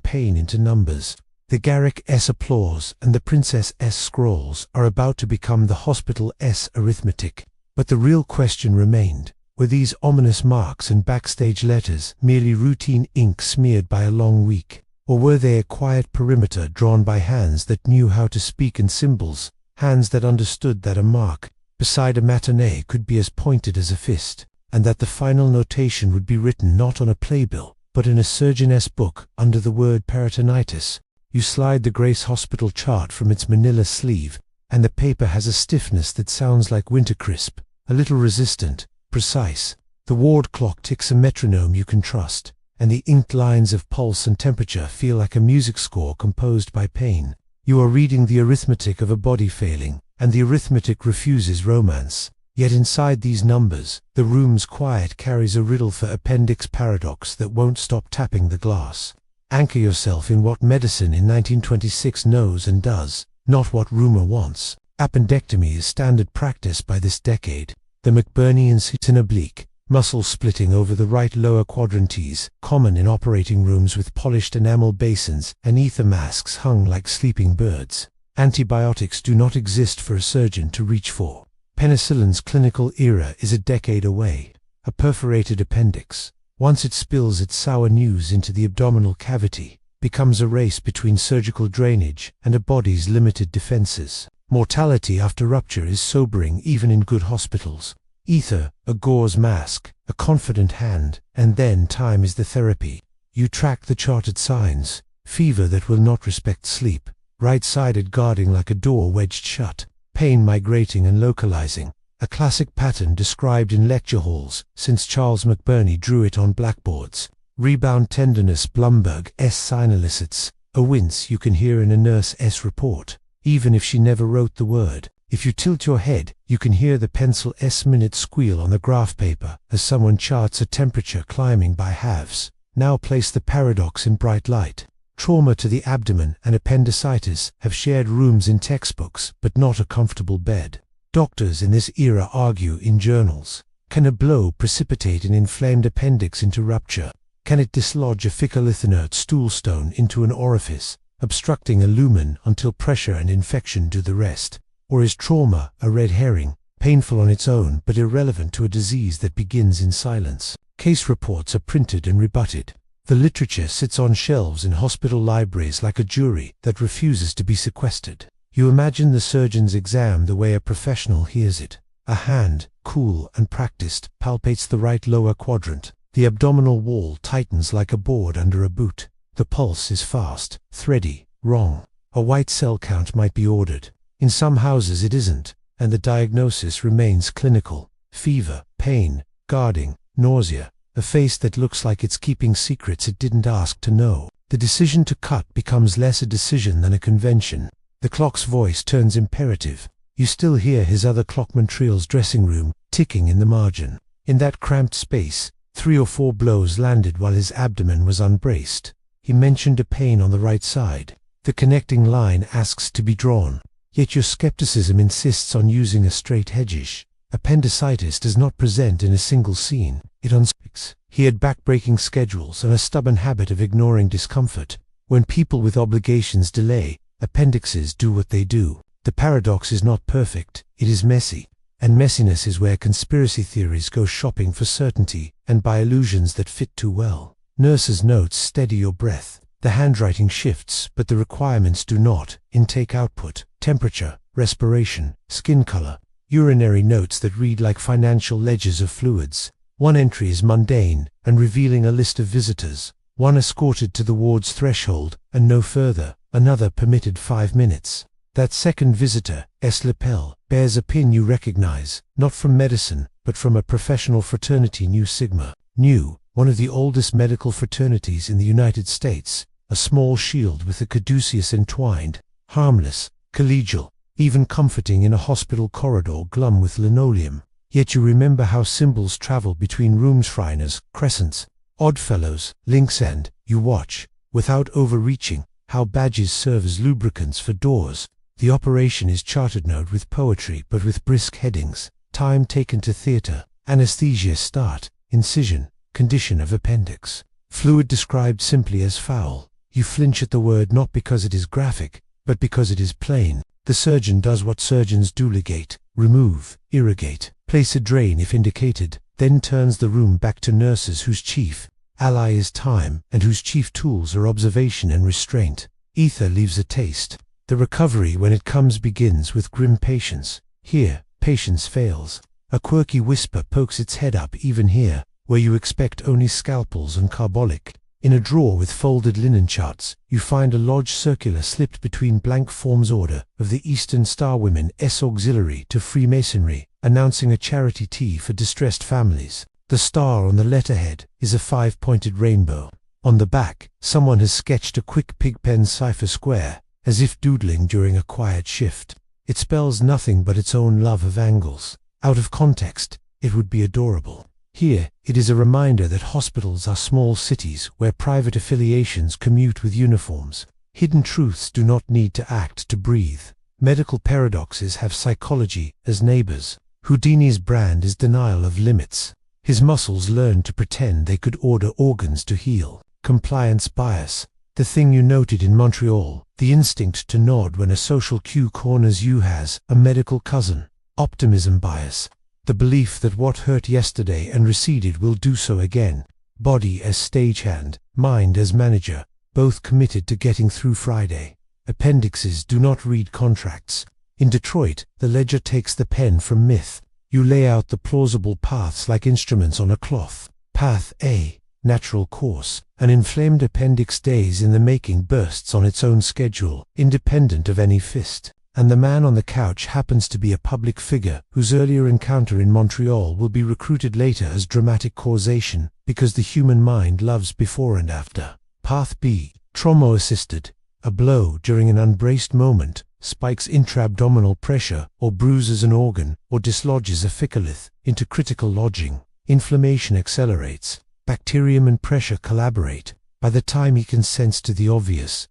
pain into numbers. The Garrick S applause and the Princess S scrolls are about to become the Hospital S arithmetic. But the real question remained. Were these ominous marks and backstage letters merely routine ink smeared by a long week? Or were they a quiet perimeter drawn by hands that knew how to speak in symbols, hands that understood that a mark beside a matinee could be as pointed as a fist, and that the final notation would be written not on a playbill, but in a surgeoness book under the word peritonitis? You slide the Grace Hospital chart from its manila sleeve, and the paper has a stiffness that sounds like winter crisp, a little resistant, precise. The ward clock ticks a metronome you can trust, and the inked lines of pulse and temperature feel like a music score composed by pain. You are reading the arithmetic of a body failing, and the arithmetic refuses romance. Yet inside these numbers, the room's quiet carries a riddle for appendix paradox that won't stop tapping the glass. Anchor yourself in what medicine in 1926 knows and does, not what rumor wants. Appendectomy is standard practice by this decade. The McBurney sit in oblique, muscle splitting over the right lower quadrantes, common in operating rooms with polished enamel basins and ether masks hung like sleeping birds. Antibiotics do not exist for a surgeon to reach for. Penicillin's clinical era is a decade away. A perforated appendix, once it spills its sour news into the abdominal cavity, becomes a race between surgical drainage and a body's limited defenses. Mortality after rupture is sobering even in good hospitals. Ether, a gauze mask, a confident hand, and then time is the therapy. You track the charted signs, fever that will not respect sleep, right-sided guarding like a door wedged shut, pain migrating and localizing, a classic pattern described in lecture halls since Charles McBurney drew it on blackboards. Rebound tenderness Blumberg S sign elicits, a wince you can hear in a nurse S report, even if she never wrote the word. If you tilt your head, you can hear the pencil S-minute squeal on the graph paper as someone charts a temperature climbing by halves. Now place the paradox in bright light. Trauma to the abdomen and appendicitis have shared rooms in textbooks, but not a comfortable bed. Doctors in this era argue in journals. Can a blow precipitate an inflamed appendix into rupture? Can it dislodge a ficklith inert stool stone into an orifice, obstructing a lumen until pressure and infection do the rest? Or is trauma a red herring, painful on its own but irrelevant to a disease that begins in silence? Case reports are printed and rebutted. The literature sits on shelves in hospital libraries like a jury that refuses to be sequestered. You imagine the surgeon's exam the way a professional hears it. A hand, cool and practiced, palpates the right lower quadrant. The abdominal wall tightens like a board under a boot. The pulse is fast, thready, wrong. A white cell count might be ordered. In some houses it isn't, and the diagnosis remains clinical. Fever, pain, guarding, nausea, a face that looks like it's keeping secrets it didn't ask to know. The decision to cut becomes less a decision than a convention. The clock's voice turns imperative. You still hear his other clock Montreal's dressing room ticking in the margin. In that cramped space, 3 or 4 blows landed while his abdomen was unbraced. He mentioned a pain on the right side. The connecting line asks to be drawn. Yet your skepticism insists on using a straight hedgish. Appendicitis does not present in a single scene. It unspeaks. He had back-breaking schedules and a stubborn habit of ignoring discomfort. When people with obligations delay, appendixes do what they do. The paradox is not perfect, it is messy. And messiness is where conspiracy theories go shopping for certainty and buy illusions that fit too well. Nurses' notes steady your breath. The handwriting shifts, but the requirements do not. Intake output, temperature, respiration, skin color. Urinary notes that read like financial ledgers of fluids. One entry is mundane and revealing a list of visitors. One escorted to the ward's threshold and no further. Another permitted 5 minutes. That second visitor, S. Lapel, bears a pin you recognize, not from medicine, but from a professional fraternity Nu Sigma. Nu, one of the oldest medical fraternities in the United States, a small shield with a caduceus entwined, harmless, collegial, even comforting in a hospital corridor glum with linoleum. Yet you remember how symbols travel between rooms, Shriners, crescents, oddfellows, links, and you watch, without overreaching, how badges serve as lubricants for doors. The operation is charted note with poetry but with brisk headings. Time taken to theater. Anesthesia start. Incision. Condition of appendix. Fluid described simply as foul. You flinch at the word not because it is graphic, but because it is plain. The surgeon does what surgeons do: ligate, remove, irrigate, place a drain if indicated, then turns the room back to nurses whose chief ally is time and whose chief tools are observation and restraint. Ether leaves a taste. The recovery when it comes begins with grim patience. Here, patience fails. A quirky whisper pokes its head up even here, where you expect only scalpels and carbolic. In a drawer with folded linen charts, you find a lodge circular slipped between blank forms: order of the Eastern Star Women S Auxiliary to Freemasonry, announcing a charity tea for distressed families. The star on the letterhead is a 5-pointed rainbow. On the back, someone has sketched a quick pigpen cipher square, as if doodling during a quiet shift. It spells nothing but its own love of angles. Out of context, it would be adorable. Here, it is a reminder that hospitals are small cities where private affiliations commute with uniforms. Hidden truths do not need to act to breathe. Medical paradoxes have psychology as neighbors. Houdini's brand is denial of limits. His muscles learned to pretend they could order organs to heal. Compliance bias. The thing you noted in Montreal, the instinct to nod when a social cue corners you, has a medical cousin. Optimism bias. The belief that what hurt yesterday and receded will do so again. Body as stagehand, mind as manager, both committed to getting through Friday. Appendixes do not read contracts. In Detroit, the ledger takes the pen from myth. You lay out the plausible paths like instruments on a cloth. Path A, natural course. An inflamed appendix days in the making bursts on its own schedule, independent of any fist. And the man on the couch happens to be a public figure whose earlier encounter in Montreal will be recruited later as dramatic causation, because the human mind loves before and after. Path B, trauma-assisted. A blow during an unbraced moment spikes intra-abdominal pressure, or bruises an organ, or dislodges a ficklith into critical lodging. Inflammation accelerates. Bacterium and pressure collaborate. By the time he consents to the obvious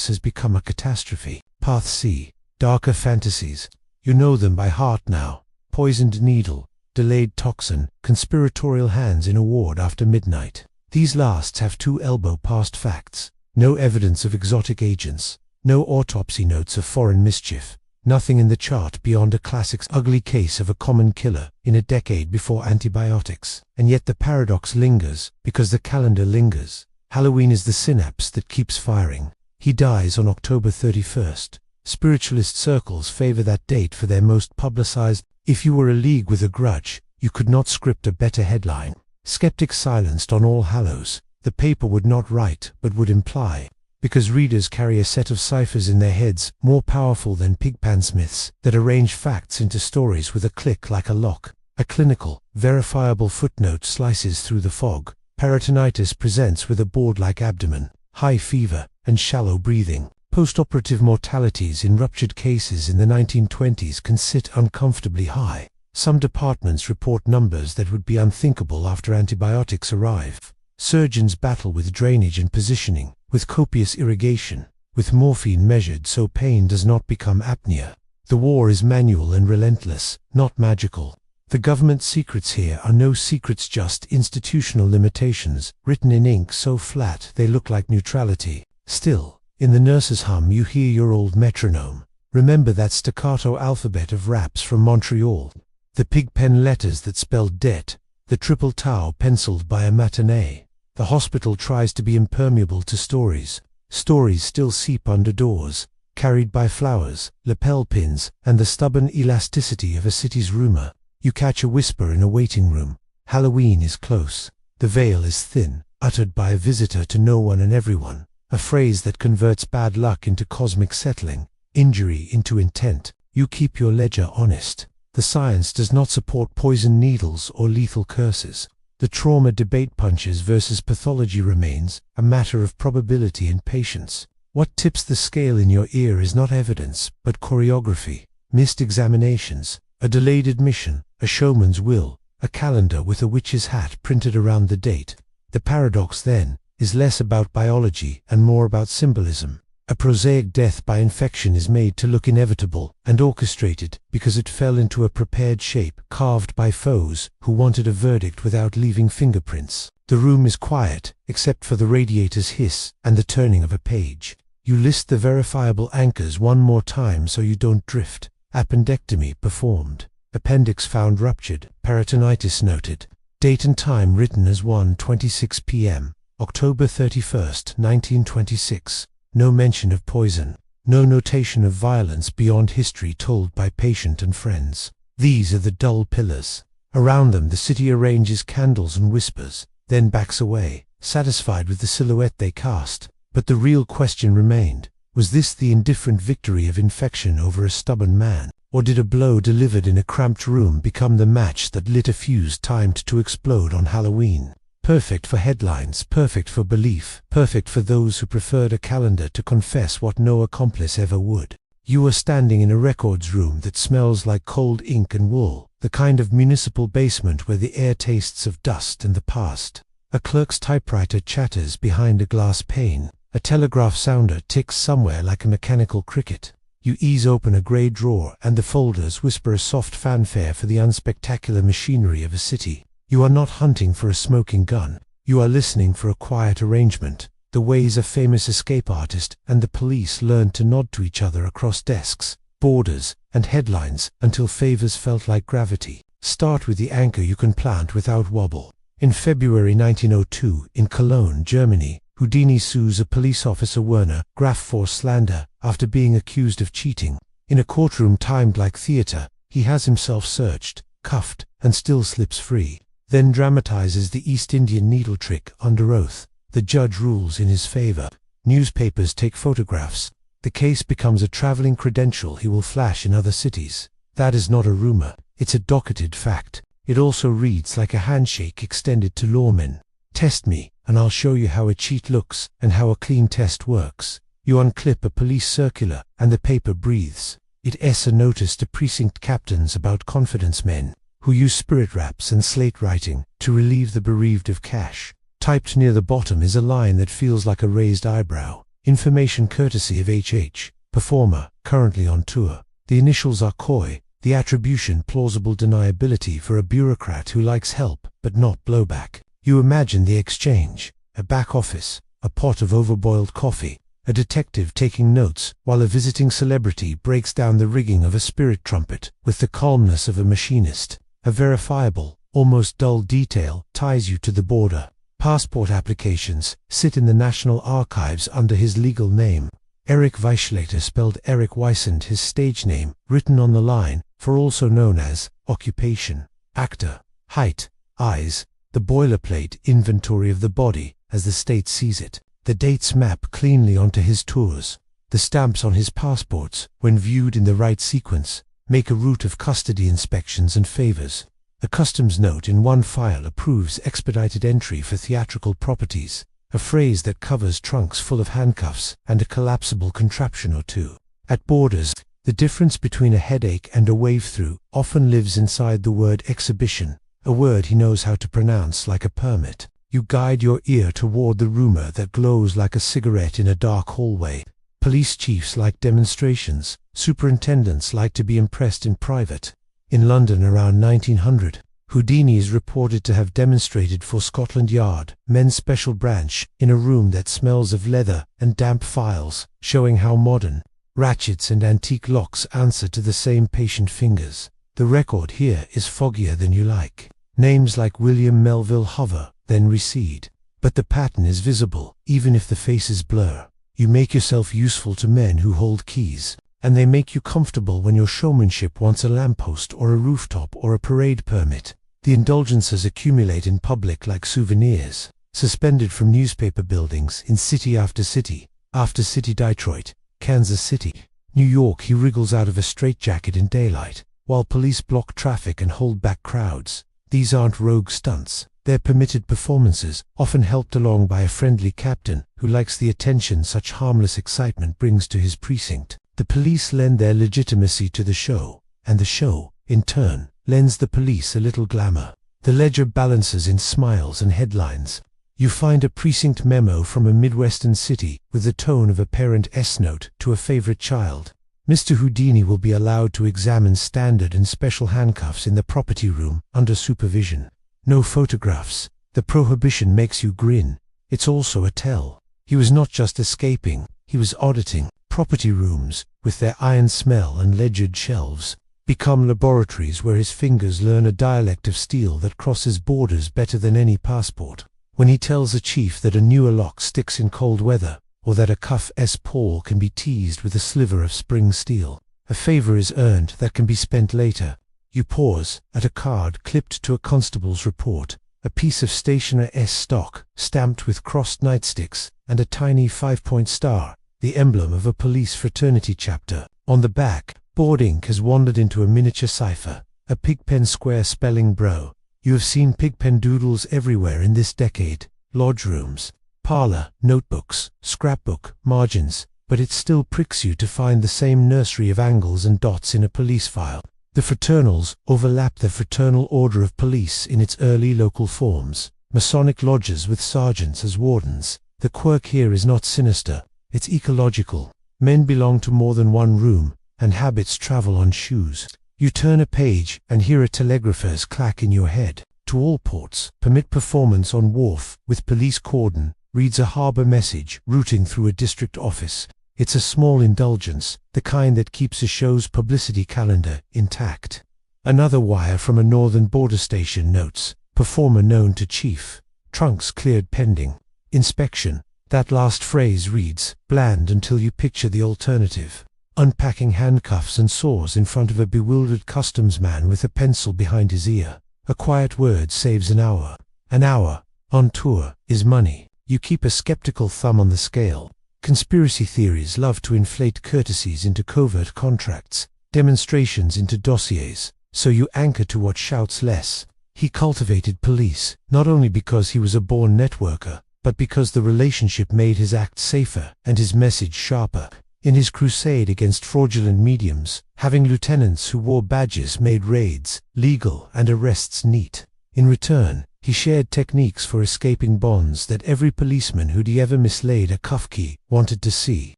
has become a catastrophe. Path C, darker fantasies. You know them by heart now. Poisoned needle, delayed toxin, conspiratorial hands in a ward after midnight. These last have 2 elbow-past facts. No evidence of exotic agents. No autopsy notes of foreign mischief. Nothing in the chart beyond a classic's ugly case of a common killer in a decade before antibiotics. And yet the paradox lingers, because the calendar lingers. Halloween is the synapse that keeps firing. He dies on October 31st. Spiritualist circles favor that date for their most publicized. If you were a league with a grudge, you could not script a better headline. Skeptics silenced on All Hallows. The paper would not write, but would imply. Because readers carry a set of ciphers in their heads, more powerful than pigpan smiths, that arrange facts into stories with a click like a lock. A clinical, verifiable footnote slices through the fog. Peritonitis presents with a board-like abdomen, high fever, and shallow breathing. Post-operative mortalities in ruptured cases in the 1920s can sit uncomfortably high. Some departments report numbers that would be unthinkable after antibiotics arrive. Surgeons battle with drainage and positioning, with copious irrigation, with morphine measured so pain does not become apnea. The war is manual and relentless, not magical. The government secrets here are no secrets, just institutional limitations, written in ink so flat they look like neutrality. Still, in the nurse's hum you hear your old metronome. Remember that staccato alphabet of raps from Montreal. The pigpen letters that spelled debt, the triple tau penciled by a matinee. The hospital tries to be impermeable to stories. Stories still seep under doors, carried by flowers, lapel pins, and the stubborn elasticity of a city's rumor. You catch a whisper in a waiting room. Halloween is close. The veil is thin, uttered by a visitor to no one and everyone. A phrase that converts bad luck into cosmic settling, injury into intent. You keep your ledger honest. The science does not support poison needles or lethal curses. The trauma debate punches versus pathology remains a matter of probability and patience. What tips the scale in your ear is not evidence, but choreography, missed examinations, a delayed admission, a showman's will, a calendar with a witch's hat printed around the date. The paradox, then, is less about biology and more about symbolism. A prosaic death by infection is made to look inevitable and orchestrated because it fell into a prepared shape carved by foes who wanted a verdict without leaving fingerprints. The room is quiet, except for the radiator's hiss and the turning of a page. You list the verifiable anchors one more time so you don't drift. Appendectomy performed. Appendix found ruptured. Peritonitis noted. Date and time written as 1:26 p.m. October 31st, 1926. No mention of poison. No notation of violence beyond history told by patient and friends. These are the dull pillars. Around them the city arranges candles and whispers, then backs away, satisfied with the silhouette they cast. But the real question remained. Was this the indifferent victory of infection over a stubborn man? Or did a blow delivered in a cramped room become the match that lit a fuse timed to explode on Halloween? Perfect for headlines, perfect for belief, perfect for those who preferred a calendar to confess what no accomplice ever would. You are standing in a records room that smells like cold ink and wool, the kind of municipal basement where the air tastes of dust and the past. A clerk's typewriter chatters behind a glass pane. A telegraph sounder ticks somewhere like a mechanical cricket. You ease open a grey drawer and the folders whisper a soft fanfare for the unspectacular machinery of a city. You are not hunting for a smoking gun. You are listening for a quiet arrangement, the ways a famous escape artist and the police learned to nod to each other across desks, borders, and headlines until favors felt like gravity. Start with the anchor you can plant without wobble. In February 1902, in Cologne, Germany, Houdini sues a police officer Werner Graf for slander after being accused of cheating. In a courtroom timed like theater, he has himself searched, cuffed, and still slips free. Then dramatizes the East Indian needle trick under oath. The judge rules in his favor. Newspapers take photographs. The case becomes a traveling credential he will flash in other cities. That is not a rumor. It's a docketed fact. It also reads like a handshake extended to lawmen. Test me, and I'll show you how a cheat looks and how a clean test works. You unclip a police circular, and the paper breathes. It's a notice to precinct captains about confidence men who use spirit raps and slate writing to relieve the bereaved of cash. Typed near the bottom is a line that feels like a raised eyebrow. Information courtesy of HH, performer, currently on tour. The initials are coy, the attribution plausible deniability for a bureaucrat who likes help but not blowback. You imagine the exchange, a back office, a pot of overboiled coffee, a detective taking notes while a visiting celebrity breaks down the rigging of a spirit trumpet with the calmness of a machinist. A verifiable, almost dull detail ties you to the border. Passport applications sit in the National Archives under his legal name. Eric Weisschlater spelled Eric Weissend, his stage name, written on the line, for also known as occupation, actor, height, eyes, the boilerplate inventory of the body as the state sees it. The dates map cleanly onto his tours. The stamps on his passports, when viewed in the right sequence, make a route of custody inspections and favors. A customs note in one file approves expedited entry for theatrical properties, a phrase that covers trunks full of handcuffs and a collapsible contraption or two. At borders, the difference between a headache and a wave-through often lives inside the word exhibition, a word he knows how to pronounce like a permit. You guide your ear toward the rumor that glows like a cigarette in a dark hallway. Police chiefs like demonstrations, superintendents like to be impressed in private. In London around 1900, Houdini is reported to have demonstrated for Scotland Yard, men's special branch, in a room that smells of leather and damp files, showing how modern ratchets and antique locks answer to the same patient fingers. The record here is foggier than you like. Names like William Melville hover, then recede. But the pattern is visible, even if the faces blur. You make yourself useful to men who hold keys, and they make you comfortable when your showmanship wants a lamppost or a rooftop or a parade permit. The indulgences accumulate in public like souvenirs, suspended from newspaper buildings in city after city, Detroit, Kansas City, New York. He wriggles out of a straitjacket in daylight, while police block traffic and hold back crowds. These aren't rogue stunts. They're permitted performances, often helped along by a friendly captain who likes the attention such harmless excitement brings to his precinct. The police lend their legitimacy to the show, and the show, in turn, lends the police a little glamour. The ledger balances in smiles and headlines. You find a precinct memo from a Midwestern city with the tone of a parent S-note to a favorite child. Mr. Houdini will be allowed to examine standard and special handcuffs in the property room under supervision. No photographs. The prohibition makes you grin. It's also a tell. He was not just escaping, he was auditing. Property rooms, with their iron smell and ledgered shelves, become laboratories where his fingers learn a dialect of steel that crosses borders better than any passport. When he tells a chief that a newer lock sticks in cold weather, or that a cuff S-pawl can be teased with a sliver of spring steel, a favor is earned that can be spent later. You pause at a card clipped to a constable's report, a piece of stationer S stock, stamped with crossed nightsticks, and a tiny 5-point star, the emblem of a police fraternity chapter. On the back, board ink has wandered into a miniature cipher, a pigpen square spelling bro. You have seen pigpen doodles everywhere in this decade. Lodge rooms, parlor, notebooks, scrapbook, margins, but it still pricks you to find the same nursery of angles and dots in a police file. The fraternals overlap the Fraternal Order of Police in its early local forms, Masonic lodges with sergeants as wardens. The quirk here is not sinister, it's ecological. Men belong to more than one room, and habits travel on shoes. You turn a page and hear a telegrapher's clack in your head. To all ports, permit performance on wharf with police cordon, reads a harbor message routing through a district office. It's a small indulgence, the kind that keeps a show's publicity calendar intact. Another wire from a northern border station notes, performer known to chief, trunks cleared pending inspection. That last phrase reads, bland until you picture the alternative. Unpacking handcuffs and saws in front of a bewildered customs man with a pencil behind his ear. A quiet word saves an hour. An hour, on tour, is money. You keep a skeptical thumb on the scale. Conspiracy theories love to inflate courtesies into covert contracts, demonstrations into dossiers, so you anchor to what shouts less. He cultivated police, not only because he was a born networker, but because the relationship made his act safer and his message sharper. In his crusade against fraudulent mediums, having lieutenants who wore badges made raids legal and arrests neat. In return, he shared techniques for escaping bonds that every policeman who'd ever mislaid a cuff key wanted to see.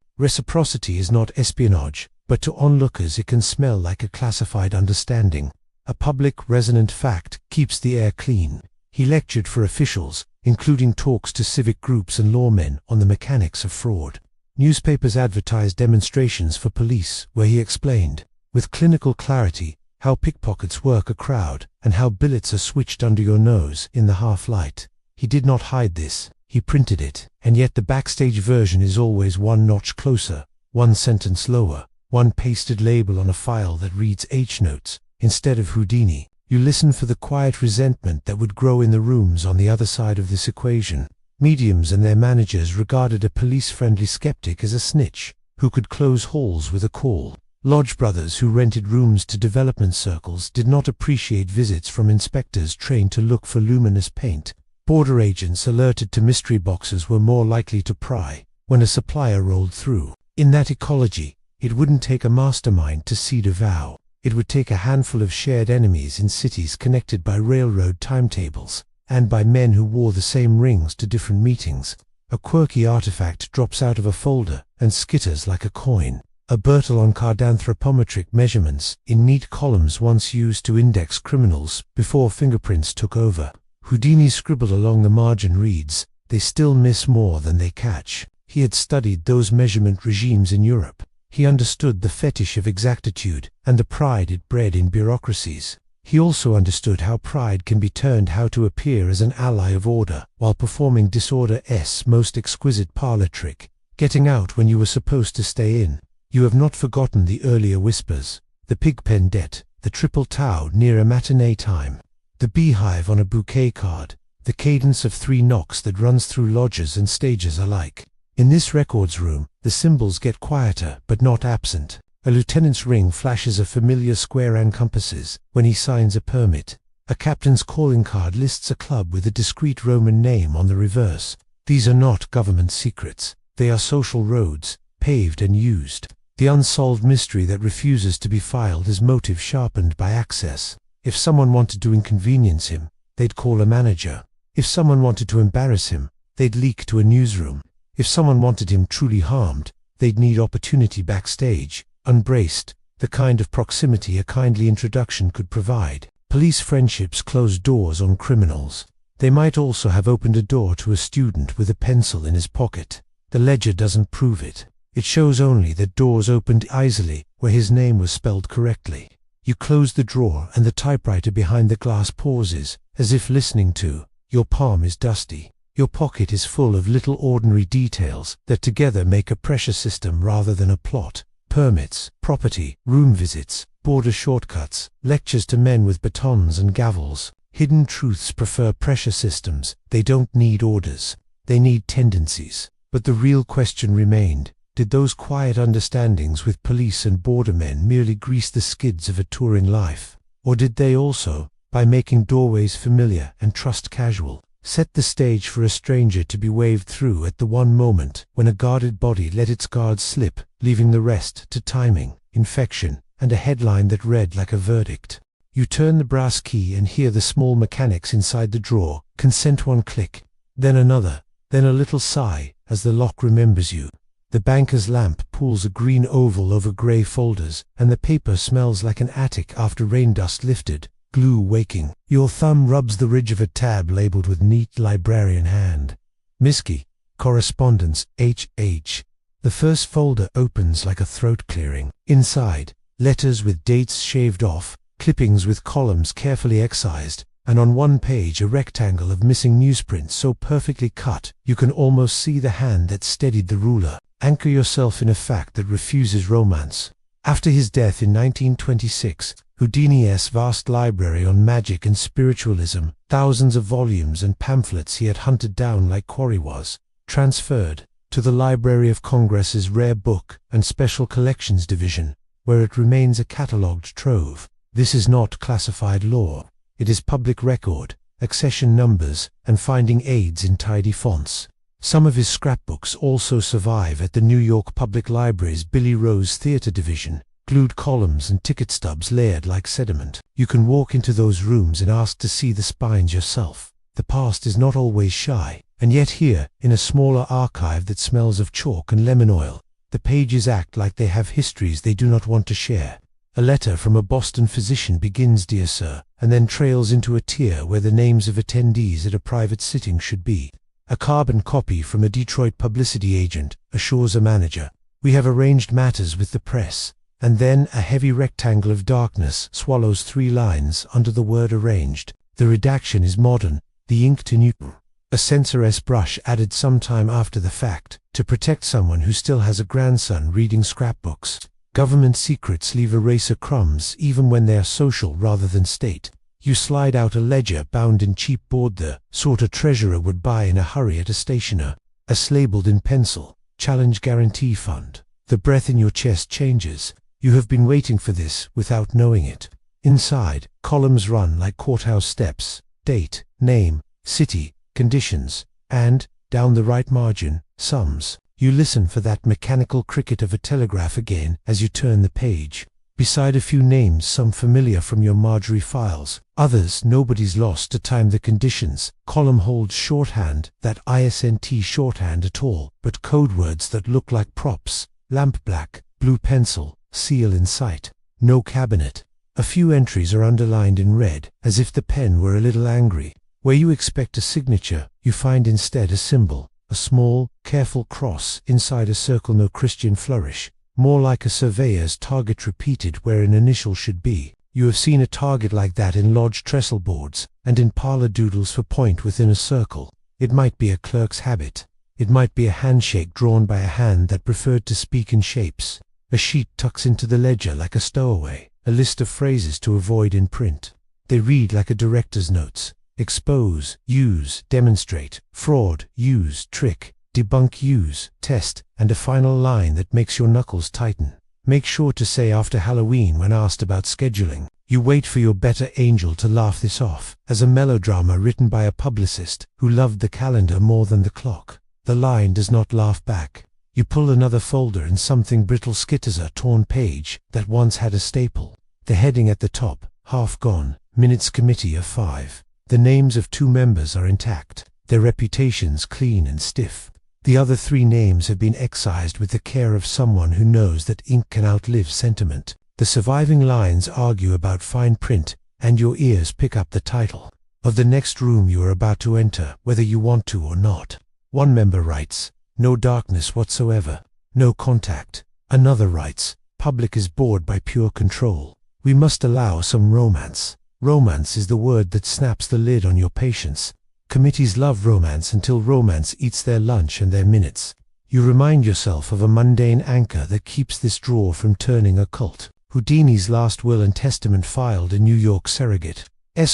Reciprocity is not espionage, but to onlookers it can smell like a classified understanding. A public, resonant fact keeps the air clean. He lectured for officials, including talks to civic groups and lawmen on the mechanics of fraud. Newspapers advertised demonstrations for police where he explained, with clinical clarity, how pickpockets work a crowd and how billets are switched under your nose in the half-light. He did not hide this, he printed it, and yet the backstage version is always one notch closer, one sentence lower, one pasted label on a file that reads H-notes instead of Houdini. You listen for the quiet resentment that would grow in the rooms on the other side of this equation. Mediums and their managers regarded a police-friendly skeptic as a snitch, who could close halls with a call. Lodge brothers who rented rooms to development circles did not appreciate visits from inspectors trained to look for luminous paint. Border agents alerted to mystery boxes were more likely to pry when a supplier rolled through. In that ecology, it wouldn't take a mastermind to seed a vow. It would take a handful of shared enemies in cities connected by railroad timetables, and by men who wore the same rings to different meetings. A quirky artifact drops out of a folder and skitters like a coin. A Bertillon card anthropometric measurements in neat columns once used to index criminals before fingerprints took over. Houdini scribbled along the margin reads, "They still miss more than they catch." He had studied those measurement regimes in Europe. He understood the fetish of exactitude and the pride it bred in bureaucracies. He also understood how pride can be turned how to appear as an ally of order while performing disorder's most exquisite parlor trick, getting out when you were supposed to stay in. You have not forgotten the earlier whispers, the pigpen debt, the triple tau near a matinee time, the beehive on a bouquet card, the cadence of 3 knocks that runs through lodges and stages alike. In this records room, the symbols get quieter but not absent. A lieutenant's ring flashes a familiar square and compasses when he signs a permit. A captain's calling card lists a club with a discreet Roman name on the reverse. These are not government secrets. They are social roads, paved and used. The unsolved mystery that refuses to be filed is motive sharpened by access. If someone wanted to inconvenience him, they'd call a manager. If someone wanted to embarrass him, they'd leak to a newsroom. If someone wanted him truly harmed, they'd need opportunity backstage, unbraced, the kind of proximity a kindly introduction could provide. Police friendships close doors on criminals. They might also have opened a door to a student with a pencil in his pocket. The ledger doesn't prove it. It shows only that doors opened easily where his name was spelled correctly. You close the drawer and the typewriter behind the glass pauses, as if listening to, your palm is dusty. Your pocket is full of little ordinary details that together make a pressure system rather than a plot. Permits, property, room visits, border shortcuts, lectures to men with batons and gavels. Hidden truths prefer pressure systems. They don't need orders. They need tendencies. But the real question remained, did those quiet understandings with police and bordermen merely grease the skids of a touring life? Or did they also, by making doorways familiar and trust casual, set the stage for a stranger to be waved through at the one moment when a guarded body let its guard slip, leaving the rest to timing, infection, and a headline that read like a verdict? You turn the brass key and hear the small mechanics inside the drawer, consent one click, then another, then a little sigh as the lock remembers you. The banker's lamp pulls a green oval over grey folders, and the paper smells like an attic after rain dust lifted, glue waking. Your thumb rubs the ridge of a tab labeled with neat librarian hand. Miski, correspondence, HH. The first folder opens like a throat clearing. Inside, letters with dates shaved off, clippings with columns carefully excised, and on one page a rectangle of missing newsprint so perfectly cut you can almost see the hand that steadied the ruler. Anchor yourself in a fact that refuses romance. After his death in 1926, Houdini's vast library on magic and spiritualism, thousands of volumes and pamphlets he had hunted down like quarry was, transferred to the Library of Congress's Rare Book and Special Collections Division, where it remains a catalogued trove. This is not classified lore. It is public record, accession numbers, and finding aids in tidy fonts. Some of his scrapbooks also survive at the New York Public Library's Billy Rose Theater Division, glued columns and ticket stubs layered like sediment. You can walk into those rooms and ask to see the spines yourself. The past is not always shy, and yet here, in a smaller archive that smells of chalk and lemon oil, The pages act like they have histories they do not want to share. A letter from a Boston physician begins, "Dear Sir," and then trails into a tier where the names of attendees at a private sitting should be. A carbon copy from a Detroit publicity agent assures a manager, "We have arranged matters with the press," and then a heavy rectangle of darkness swallows 3 lines under the word "arranged." The redaction is modern, the ink to new. A censor's brush added sometime after the fact, to protect someone who still has a grandson reading scrapbooks. Government secrets leave eraser crumbs even when they are social rather than state. You slide out a ledger bound in cheap board, the sort a treasurer would buy in a hurry at a stationer. As labeled in pencil, "Challenge Guarantee Fund." The breath in your chest changes. You have been waiting for this without knowing it. Inside, columns run like courthouse steps: date, name, city, conditions, and, down the right margin, sums. You listen for that mechanical cricket of a telegraph again as you turn the page. Beside a few names, some familiar from your Marjorie files, others nobody's lost to time the conditions. Column holds shorthand, that isn't shorthand at all, but code words that look like props: lamp black, blue pencil, seal in sight. No cabinet. A few entries are underlined in red, as if the pen were a little angry. Where you expect a signature, you find instead a symbol, a small, careful cross inside a circle, no Christian flourish. More like a surveyor's target repeated where an initial should be. You have seen a target like that in lodge trestle boards, and in parlor doodles for point within a circle. It might be a clerk's habit. It might be a handshake drawn by a hand that preferred to speak in shapes. A sheet tucks into the ledger like a stowaway, a list of phrases to avoid in print. They read like a director's notes: expose, use, demonstrate, fraud, use, trick, debunk, use, test, and a final line that makes your knuckles tighten. Make sure to say after Halloween when asked about scheduling. You wait for your better angel to laugh this off, as a melodrama written by a publicist who loved the calendar more than the clock. The line does not laugh back. You pull another folder and something brittle skitters a torn page that once had a staple. The heading at the top, half gone, minutes committee of 5. The names of 2 members are intact, their reputations clean and stiff. The other 3 names have been excised with the care of someone who knows that ink can outlive sentiment. The surviving lines argue about fine print, and your ears pick up the title of the next room you are about to enter, whether you want to or not. One member writes, "No darkness whatsoever, no contact." Another writes, "Public is bored by pure control. We must allow some romance." Romance is the word that snaps the lid on your patience. Committees love romance until romance eats their lunch and their minutes. You remind yourself of a mundane anchor that keeps this drawer from turning occult. Houdini's last will and testament filed in New York surrogate.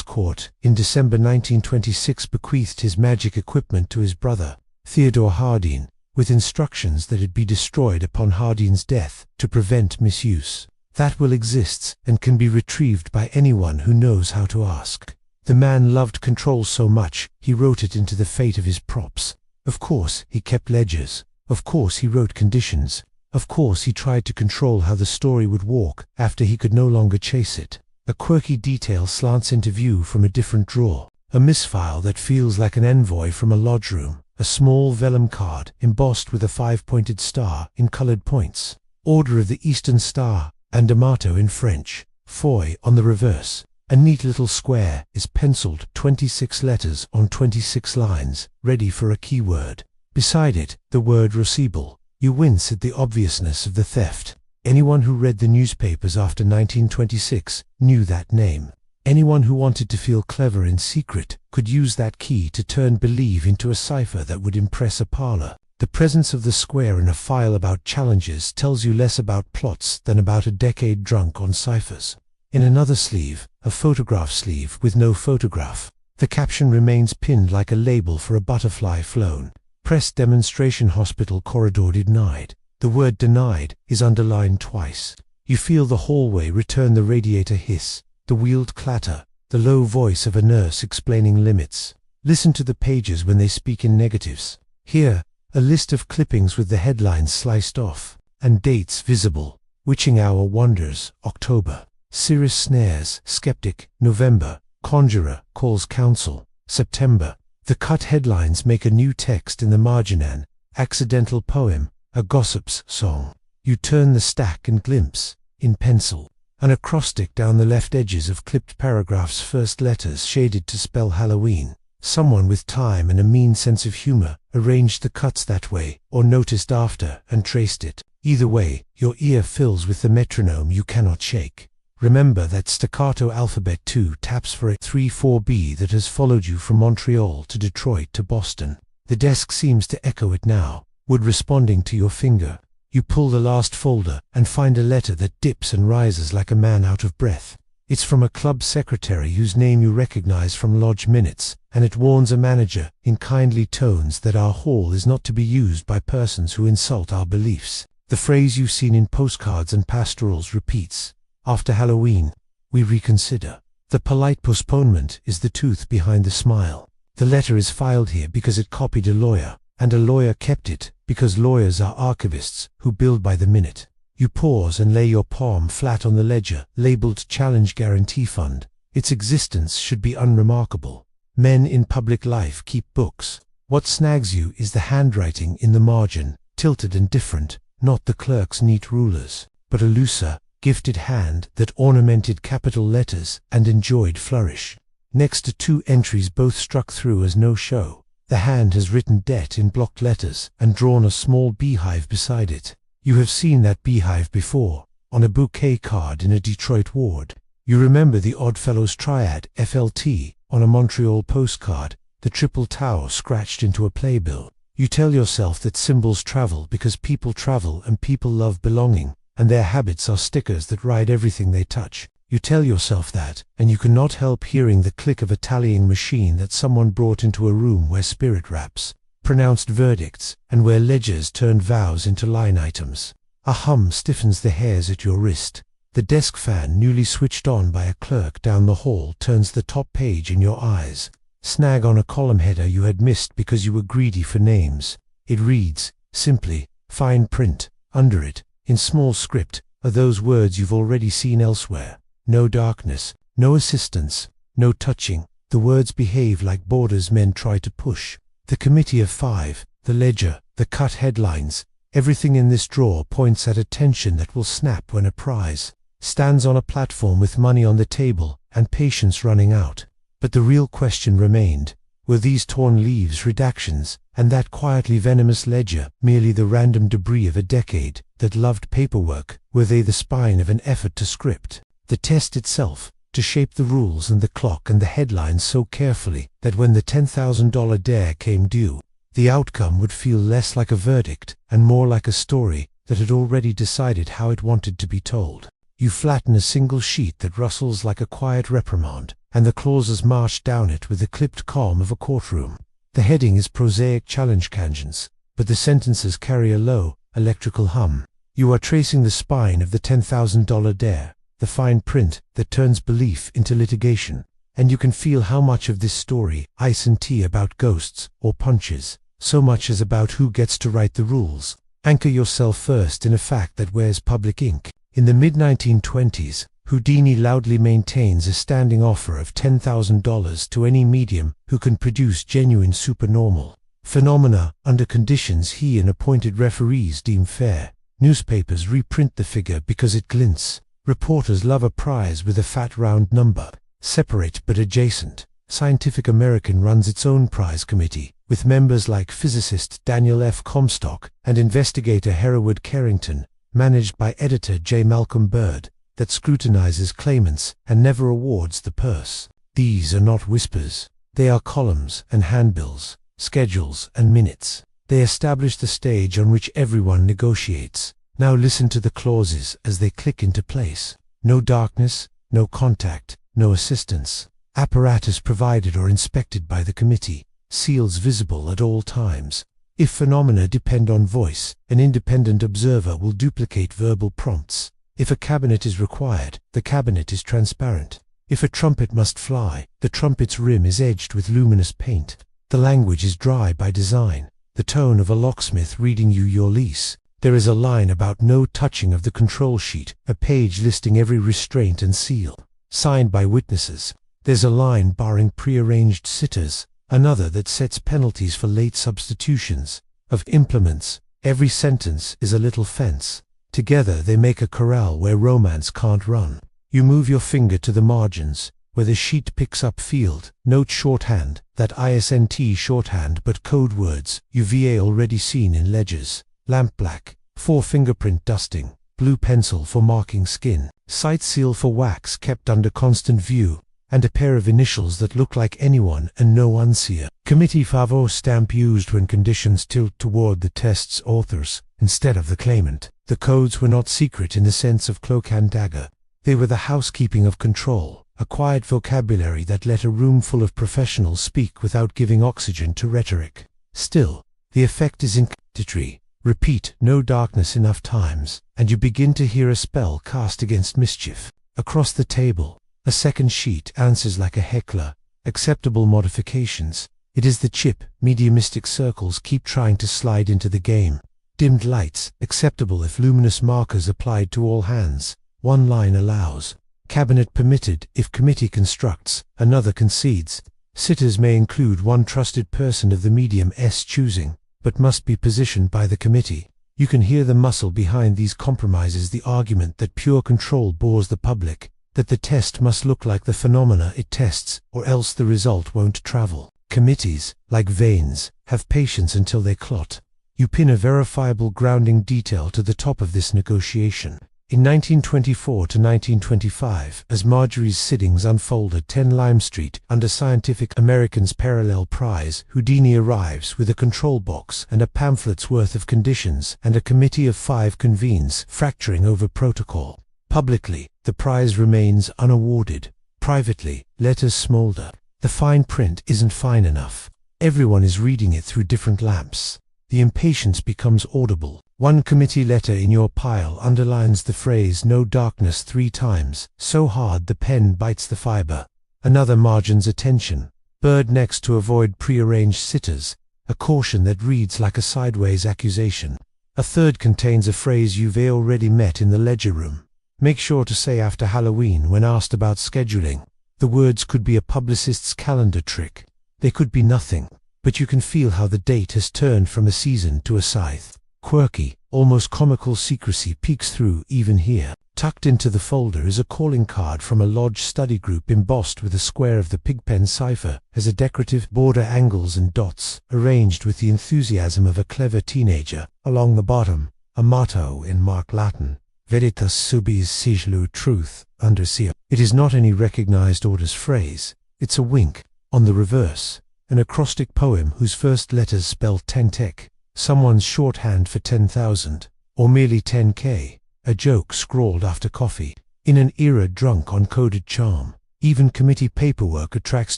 Court, in December 1926, bequeathed his magic equipment to his brother, Theodore Hardin, with instructions that it be destroyed upon Hardin's death to prevent misuse. That will exists and can be retrieved by anyone who knows how to ask. The man loved control so much, he wrote it into the fate of his props. Of course, he kept ledgers. Of course, he wrote conditions. Of course, he tried to control how the story would walk after he could no longer chase it. A quirky detail slants into view from a different drawer. A misfile that feels like an envoy from a lodge room. A small vellum card embossed with a 5-pointed star in colored points. Order of the Eastern Star, and a motto in French, "Foy," on the reverse. A neat little square is penciled 26 letters on 26 lines, ready for a keyword. Beside it, the word "irresistible." You wince at the obviousness of the theft. Anyone who read the newspapers after 1926 knew that name. Anyone who wanted to feel clever in secret could use that key to turn believe into a cipher that would impress a parlor. The presence of the square in a file about challenges tells you less about plots than about a decade drunk on ciphers. In another sleeve, a photograph sleeve with no photograph, the caption remains pinned like a label for a butterfly flown. Press demonstration hospital corridor denied. The word "denied" is underlined twice. You feel the hallway return the radiator hiss, the wheeled clatter, the low voice of a nurse explaining limits. Listen to the pages when they speak in negatives. Here, a list of clippings with the headlines sliced off, and dates visible. Witching hour wonders, October. Cirrus snares, skeptic, November. Conjurer calls counsel, September. The cut headlines make a new text in the margin: an accidental poem, a gossip's song. You turn the stack and glimpse, in pencil, an acrostic down the left edges of clipped paragraphs, first letters shaded to spell Halloween. Someone with time and a mean sense of humor arranged the cuts that way, or noticed after and traced it. Either way, your ear fills with the metronome you cannot shake. Remember that staccato alphabet 2 taps for a 3-4 that has followed you from Montreal to Detroit to Boston. The desk seems to echo it now, wood responding to your finger. You pull the last folder and find a letter that dips and rises like a man out of breath. It's from a club secretary whose name you recognize from lodge minutes, and it warns a manager, in kindly tones, that our hall is not to be used by persons who insult our beliefs. The phrase you've seen in postcards and pastorals repeats. After Halloween, we reconsider. The polite postponement is the tooth behind the smile. The letter is filed here because it copied a lawyer, and a lawyer kept it because lawyers are archivists who bill by the minute. You pause and lay your palm flat on the ledger, labeled Challenge Guarantee Fund. Its existence should be unremarkable. Men in public life keep books. What snags you is the handwriting in the margin, tilted and different, not the clerk's neat rulers, but a looser, gifted hand that ornamented capital letters and enjoyed flourish. Next to 2 entries both struck through as no-show, the hand has written debt in blocked letters and drawn a small beehive beside it. You have seen that beehive before, on a bouquet card in a Detroit ward. You remember the Oddfellows triad, FLT, on a Montreal postcard, the triple tau scratched into a playbill. You tell yourself that symbols travel because people travel and people love belonging, and their habits are stickers that ride everything they touch. You tell yourself that, and you cannot help hearing the click of a tallying machine that someone brought into a room where spirit raps pronounced verdicts, and where ledgers turned vows into line items. A hum stiffens the hairs at your wrist. The desk fan, newly switched on by a clerk down the hall, turns the top page in your eyes. Snag on a column header you had missed because you were greedy for names. It reads, simply, fine print. Under it, in small script, are those words you've already seen elsewhere. No darkness, no assistance, no touching. The words behave like borders men try to push. The committee of 5, the ledger, the cut headlines, everything in this drawer points at a tension that will snap when a prize stands on a platform with money on the table and patience running out. But the real question remained, were these torn leaves redactions, and that quietly venomous ledger merely the random debris of a decade that loved paperwork? Were they the spine of an effort to script the test itself, to shape the rules and the clock and the headlines so carefully that when the $10,000 dare came due, the outcome would feel less like a verdict and more like a story that had already decided how it wanted to be told? You flatten a single sheet that rustles like a quiet reprimand, and the clauses march down it with the clipped calm of a courtroom. The heading is prosaic challenge canons, but the sentences carry a low, electrical hum. You are tracing the spine of the $10,000 dare, the fine print that turns belief into litigation, and you can feel how much of this story, ice and tea about ghosts or punches, so much as about who gets to write the rules. Anchor yourself first in a fact that wears public ink. In the mid-1920s, Houdini loudly maintains a standing offer of $10,000 to any medium who can produce genuine supernormal phenomena under conditions he and appointed referees deem fair. Newspapers reprint the figure because it glints. Reporters love a prize with a fat round number, separate but adjacent. Scientific American runs its own prize committee, with members like physicist Daniel F. Comstock and investigator Hereward Carrington, managed by editor J. Malcolm Bird, that scrutinizes claimants and never awards the purse. These are not whispers. They are columns and handbills, schedules and minutes. They establish the stage on which everyone negotiates. Now listen to the clauses as they click into place. No darkness, no contact, no assistance. Apparatus provided or inspected by the committee. Seals visible at all times. If phenomena depend on voice, an independent observer will duplicate verbal prompts. If a cabinet is required, the cabinet is transparent. If a trumpet must fly, the trumpet's rim is edged with luminous paint. The language is dry by design, the tone of a locksmith reading you your lease. There is a line about no touching of the control sheet, a page listing every restraint and seal, signed by witnesses. There's a line barring prearranged sitters, another that sets penalties for late substitutions of implements, Every sentence is a little fence. Together they make a corral where romance can't run. You move your finger to the margins, where the sheet picks up field, note shorthand, that ISNT shorthand but code words, UVA already seen in ledgers, lamp black, for fingerprint dusting, blue pencil for marking skin, sight seal for wax kept under constant view, and a pair of initials that look like anyone and no unseer. Committee favor stamp used when conditions tilt toward the test's authors instead of the claimant. The codes were not secret in the sense of cloak and dagger. They were the housekeeping of control, a quiet vocabulary that let a room full of professionals speak without giving oxygen to rhetoric. Still, the effect is incantatory. Repeat "no darkness" enough times, and you begin to hear a spell cast against mischief. Across the table, a second sheet answers like a heckler. Acceptable modifications. It is the chip. Mediumistic circles keep trying to slide into the game. Dimmed lights. Acceptable if luminous markers applied to all hands. One line allows. Cabinet permitted if committee constructs, another concedes. Sitters may include one trusted person of the medium's choosing, but must be positioned by the committee. You can hear the muscle behind these compromises, the argument that pure control bores the public, that the test must look like the phenomena it tests, or else the result won't travel. Committees, like veins, have patience until they clot. You pin a verifiable grounding detail to the top of this negotiation. In 1924 to 1925, as Marjorie's sittings unfolded 10 Lime Street under Scientific American's Parallel Prize, Houdini arrives with a control box and a pamphlet's worth of conditions, and a committee of 5 convenes, fracturing over protocol. Publicly, the prize remains unawarded. Privately, letters smolder. The fine print isn't fine enough. Everyone is reading it through different lamps. The impatience becomes audible. One committee letter in your pile underlines the phrase "no darkness" 3 times, so hard the pen bites the fiber. Another margins attention. Bird next to avoid prearranged sitters, a caution that reads like a sideways accusation. A third contains a phrase you've already met in the ledger room. Make sure to say after Halloween when asked about scheduling. The words could be a publicist's calendar trick. They could be nothing, but you can feel how the date has turned from a season to a scythe. Quirky, almost comical secrecy peeks through even here. Tucked into the folder is a calling card from a lodge study group embossed with a square of the Pigpen cipher as a decorative border, angles and dots, arranged with the enthusiasm of a clever teenager. Along the bottom, a motto in Mark Latin, Veritas subis sigillu, truth, under seal. It is not any recognized orders phrase, it's a wink. On the reverse, an acrostic poem whose first letters spell Tentec, someone's shorthand for 10,000, or merely 10K, a joke scrawled after coffee. In an era drunk on coded charm, even committee paperwork attracts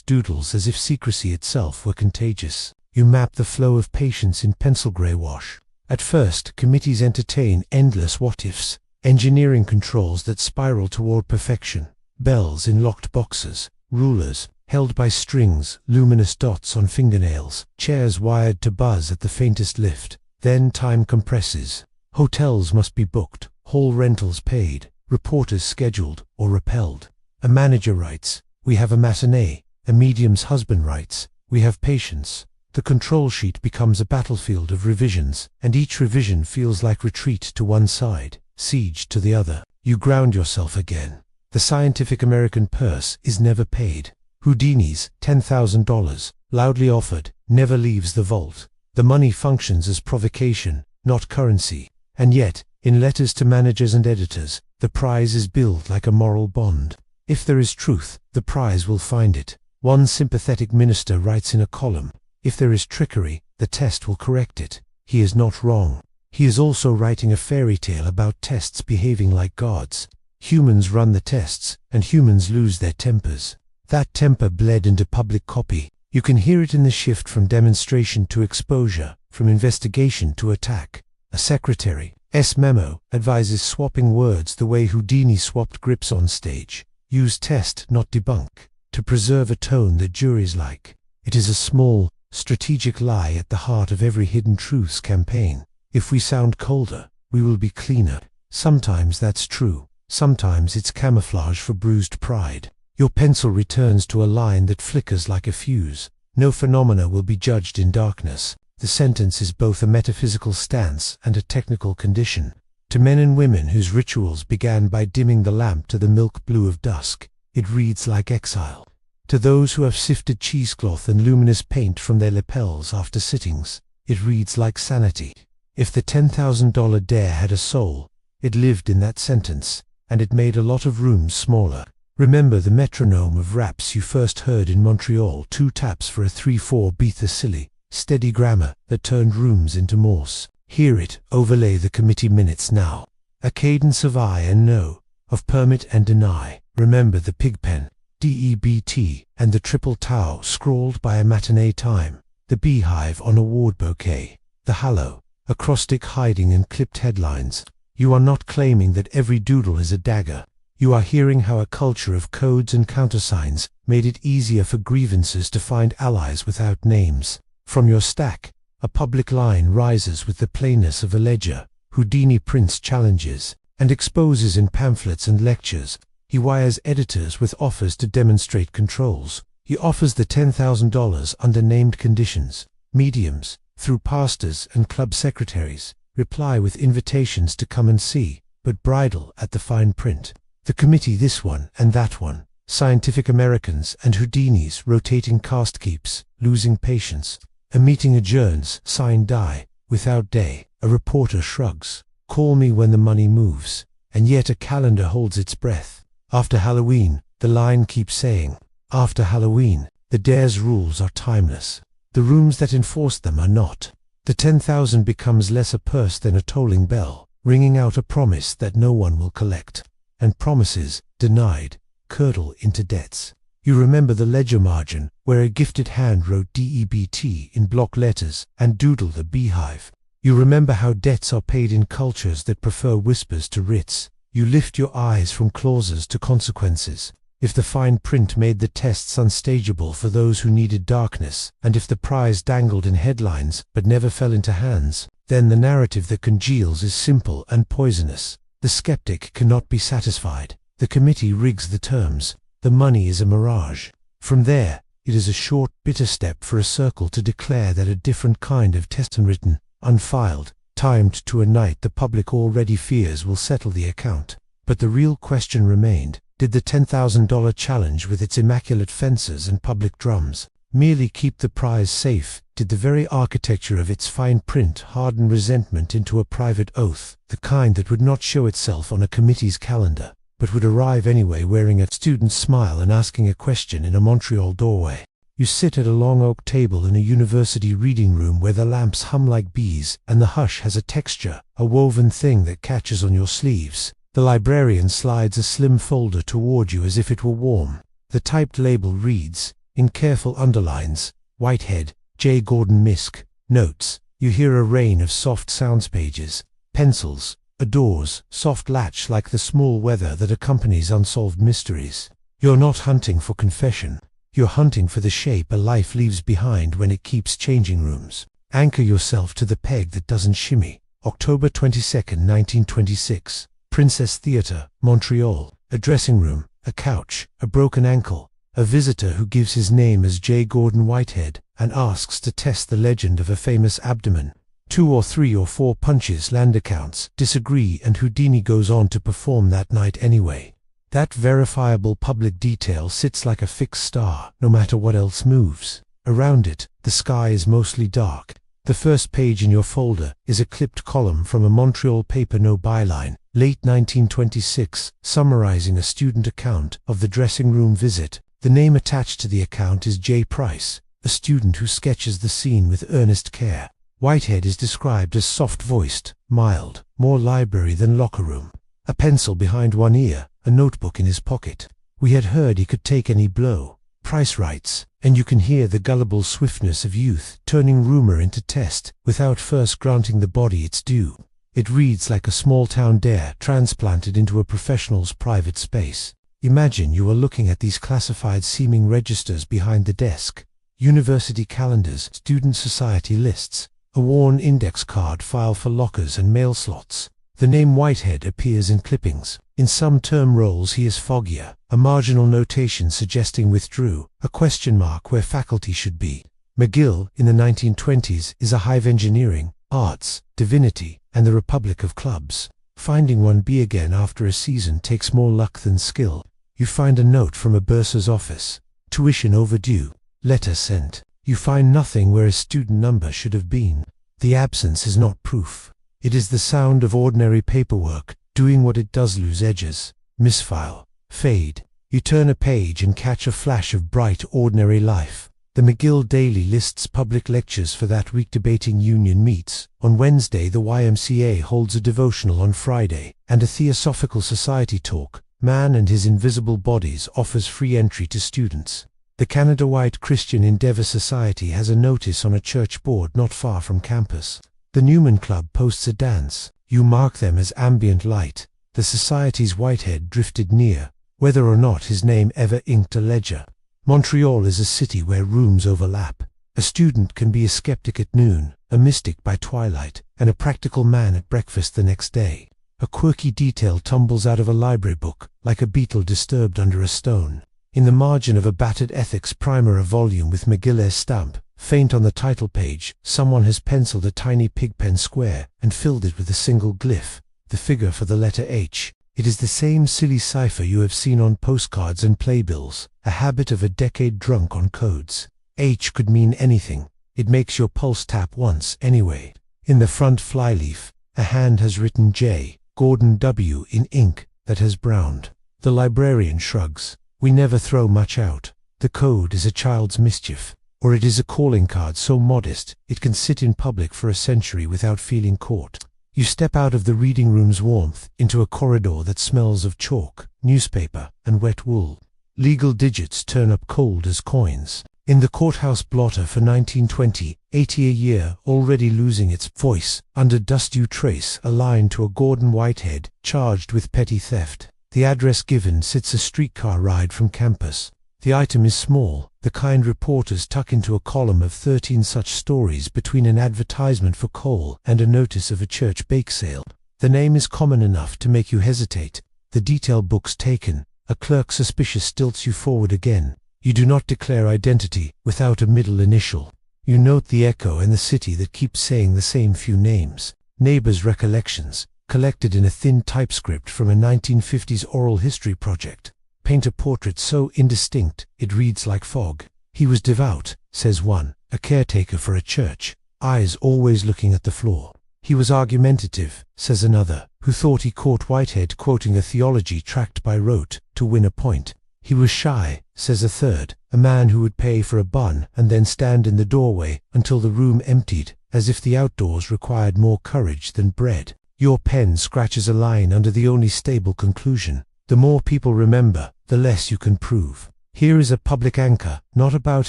doodles as if secrecy itself were contagious. You map the flow of patience in pencil gray wash. At first, committees entertain endless what-ifs, engineering controls that spiral toward perfection, bells in locked boxes, rulers held by strings, luminous dots on fingernails, chairs wired to buzz at the faintest lift. Then time compresses. Hotels must be booked, hall rentals paid, reporters scheduled or repelled. A manager writes, "We have a matinee." A medium's husband writes, "We have patience." The control sheet becomes a battlefield of revisions, and each revision feels like retreat to one side, siege to the other. You ground yourself again. The Scientific American purse is never paid. Houdini's $10,000, loudly offered, never leaves the vault. The money functions as provocation, not currency. And yet, in letters to managers and editors, the prize is billed like a moral bond. If there is truth, the prize will find it. One sympathetic minister writes in a column, "If there is trickery, the test will correct it." He is not wrong. He is also writing a fairy tale about tests behaving like gods. Humans run the tests, and humans lose their tempers. That temper bled into public copy. You can hear it in the shift from demonstration to exposure, from investigation to attack. A secretary's memo advises swapping words the way Houdini swapped grips on stage. Use test, not debunk, to preserve a tone that juries like. It is a small, strategic lie at the heart of every hidden truths campaign. If we sound colder, we will be cleaner. Sometimes that's true. Sometimes it's camouflage for bruised pride. Your pencil returns to a line that flickers like a fuse. No phenomena will be judged in darkness. The sentence is both a metaphysical stance and a technical condition. To men and women whose rituals began by dimming the lamp to the milk blue of dusk, it reads like exile. To those who have sifted cheesecloth and luminous paint from their lapels after sittings, it reads like sanity. If the $10,000 dare had a soul, it lived in that sentence, and it made a lot of rooms smaller. Remember the metronome of raps you first heard in Montreal, 2 taps for a 3/4 beat the silly, steady grammar that turned rooms into Morse. Hear it, overlay the committee minutes now. A cadence of I and no, of permit and deny. Remember the pigpen, DEBT, and the triple tau scrawled by a matinee time. The beehive on a ward bouquet. The hallow, acrostic hiding in clipped headlines. You are not claiming that every doodle is a dagger. You are hearing how a culture of codes and countersigns made it easier for grievances to find allies without names. From your stack, a public line rises with the plainness of a ledger. Houdini prints challenges and exposes in pamphlets and lectures. He wires editors with offers to demonstrate controls. He offers the $10,000 under named conditions. Mediums, through pastors and club secretaries, reply with invitations to come and see, but bridle at the fine print. The committee, this one and that one, Scientific Americans and Houdinis rotating caste keeps, losing patience. A meeting adjourns, sign die, without day. A reporter shrugs, call me when the money moves, and yet a calendar holds its breath. After Halloween, the line keeps saying, after Halloween, the dare's rules are timeless. The rooms that enforce them are not. The 10,000 becomes less a purse than a tolling bell, ringing out a promise that no one will collect. And promises, denied, curdle into debts. You remember the ledger margin, where a gifted hand wrote DEBT in block letters and doodled a beehive. You remember how debts are paid in cultures that prefer whispers to writs. You lift your eyes from clauses to consequences. If the fine print made the tests unstageable for those who needed darkness, and if the prize dangled in headlines but never fell into hands, then the narrative that congeals is simple and poisonous. The skeptic cannot be satisfied. The committee rigs the terms. The money is a mirage. From there, it is a short, bitter step for a circle to declare that a different kind of test, unwritten, unfiled, timed to a night the public already fears will settle the account. But the real question remained: did the $10,000 challenge with its immaculate fences and public drums merely keep the prize safe? Did the very architecture of its fine print harden resentment into a private oath, the kind that would not show itself on a committee's calendar, but would arrive anyway wearing a student's smile and asking a question in a Montreal doorway? You sit at a long oak table in a university reading room where the lamps hum like bees and the hush has a texture, a woven thing that catches on your sleeves. The librarian slides a slim folder toward you as if it were warm. The typed label reads, in careful underlines, Whitehead, J. Gordon Misk. Notes. You hear a rain of soft sounds pages, pencils, a door's soft latch like the small weather that accompanies unsolved mysteries. You're not hunting for confession. You're hunting for the shape a life leaves behind when it keeps changing rooms. Anchor yourself to the peg that doesn't shimmy. October 22nd, 1926. Princess Theatre, Montreal. A dressing room, a couch, a broken ankle, a visitor who gives his name as J. Gordon Whitehead and asks to test the legend of a famous abdomen. 2 or 3 or 4 punches land accounts disagree and Houdini goes on to perform that night anyway. That verifiable public detail sits like a fixed star, no matter what else moves. Around it, the sky is mostly dark. The first page in your folder is a clipped column from a Montreal paper, no byline, late 1926, summarizing a student account of the dressing room visit. The name attached to the account is J. Price, a student who sketches the scene with earnest care. Whitehead is described as soft-voiced, mild, more library than locker room. A pencil behind one ear, a notebook in his pocket. We had heard he could take any blow. Price writes, and you can hear the gullible swiftness of youth turning rumor into test without first granting the body its due. It reads like a small-town dare transplanted into a professional's private space. Imagine you are looking at these classified seeming registers behind the desk. University calendars, student society lists, a worn index card file for lockers and mail slots. The name Whitehead appears in clippings. In some term roles he is foggier, a marginal notation suggesting withdrew, a question mark where faculty should be. McGill, in the 1920s, is a hive engineering, arts, divinity, and the republic of clubs. Finding one B again after a season takes more luck than skill. You find a note from a bursar's office. Tuition overdue. Letter sent. You find nothing where a student number should have been. The absence is not proof. It is the sound of ordinary paperwork, doing what it does: lose edges, misfile, fade. You turn a page and catch a flash of bright, ordinary life. The McGill Daily lists public lectures for that week. Debating Union meets. On Wednesday the YMCA holds a devotional. On Friday, and a Theosophical Society talk, Man and His Invisible Bodies, offers free entry to students. The Canada White Christian Endeavour Society has a notice on a church board not far from campus. The Newman Club posts a dance. You mark them as ambient light. The Society's Whitehead drifted near, whether or not his name ever inked a ledger. Montreal is a city where rooms overlap. A student can be a skeptic at noon, a mystic by twilight, and a practical man at breakfast the next day. A quirky detail tumbles out of a library book, like a beetle disturbed under a stone. In the margin of a battered ethics primer, a volume with McGill's stamp, faint on the title page, someone has penciled a tiny pigpen square and filled it with a single glyph, the figure for the letter H. It is the same silly cipher you have seen on postcards and playbills, a habit of a decade drunk on codes. H could mean anything. It makes your pulse tap once anyway. In the front flyleaf, a hand has written J. Gordon W. in ink that has browned. The librarian shrugs. We never throw much out. The code is a child's mischief, or it is a calling card so modest it can sit in public for a century without feeling caught. You step out of the reading room's warmth into a corridor that smells of chalk, newspaper, and wet wool. Legal digits turn up cold as coins. In the courthouse blotter for 1920, 80 a year, already losing its voice, under dust you trace a line to a Gordon Whitehead, charged with petty theft. The address given sits a streetcar ride from campus. The item is small, the kind reporters tuck into a column of 13 such stories between an advertisement for coal and a notice of a church bake sale. The name is common enough to make you hesitate. The detail book's taken. A clerk suspicious stilts you forward again. You do not declare identity without a middle initial. You note the echo and the city that keeps saying the same few names. Neighbors' recollections, collected in a thin typescript from a 1950s oral history project. Paint a portrait so indistinct it reads like fog. He was devout, says one, a caretaker for a church, eyes always looking at the floor. He was argumentative, says another, who thought he caught Whitehead quoting a theology tract by rote to win a point. He was shy, says a third, a man who would pay for a bun and then stand in the doorway until the room emptied, as if the outdoors required more courage than bread. Your pen scratches a line under the only stable conclusion. The more people remember, the less you can prove. Here is a public anchor, not about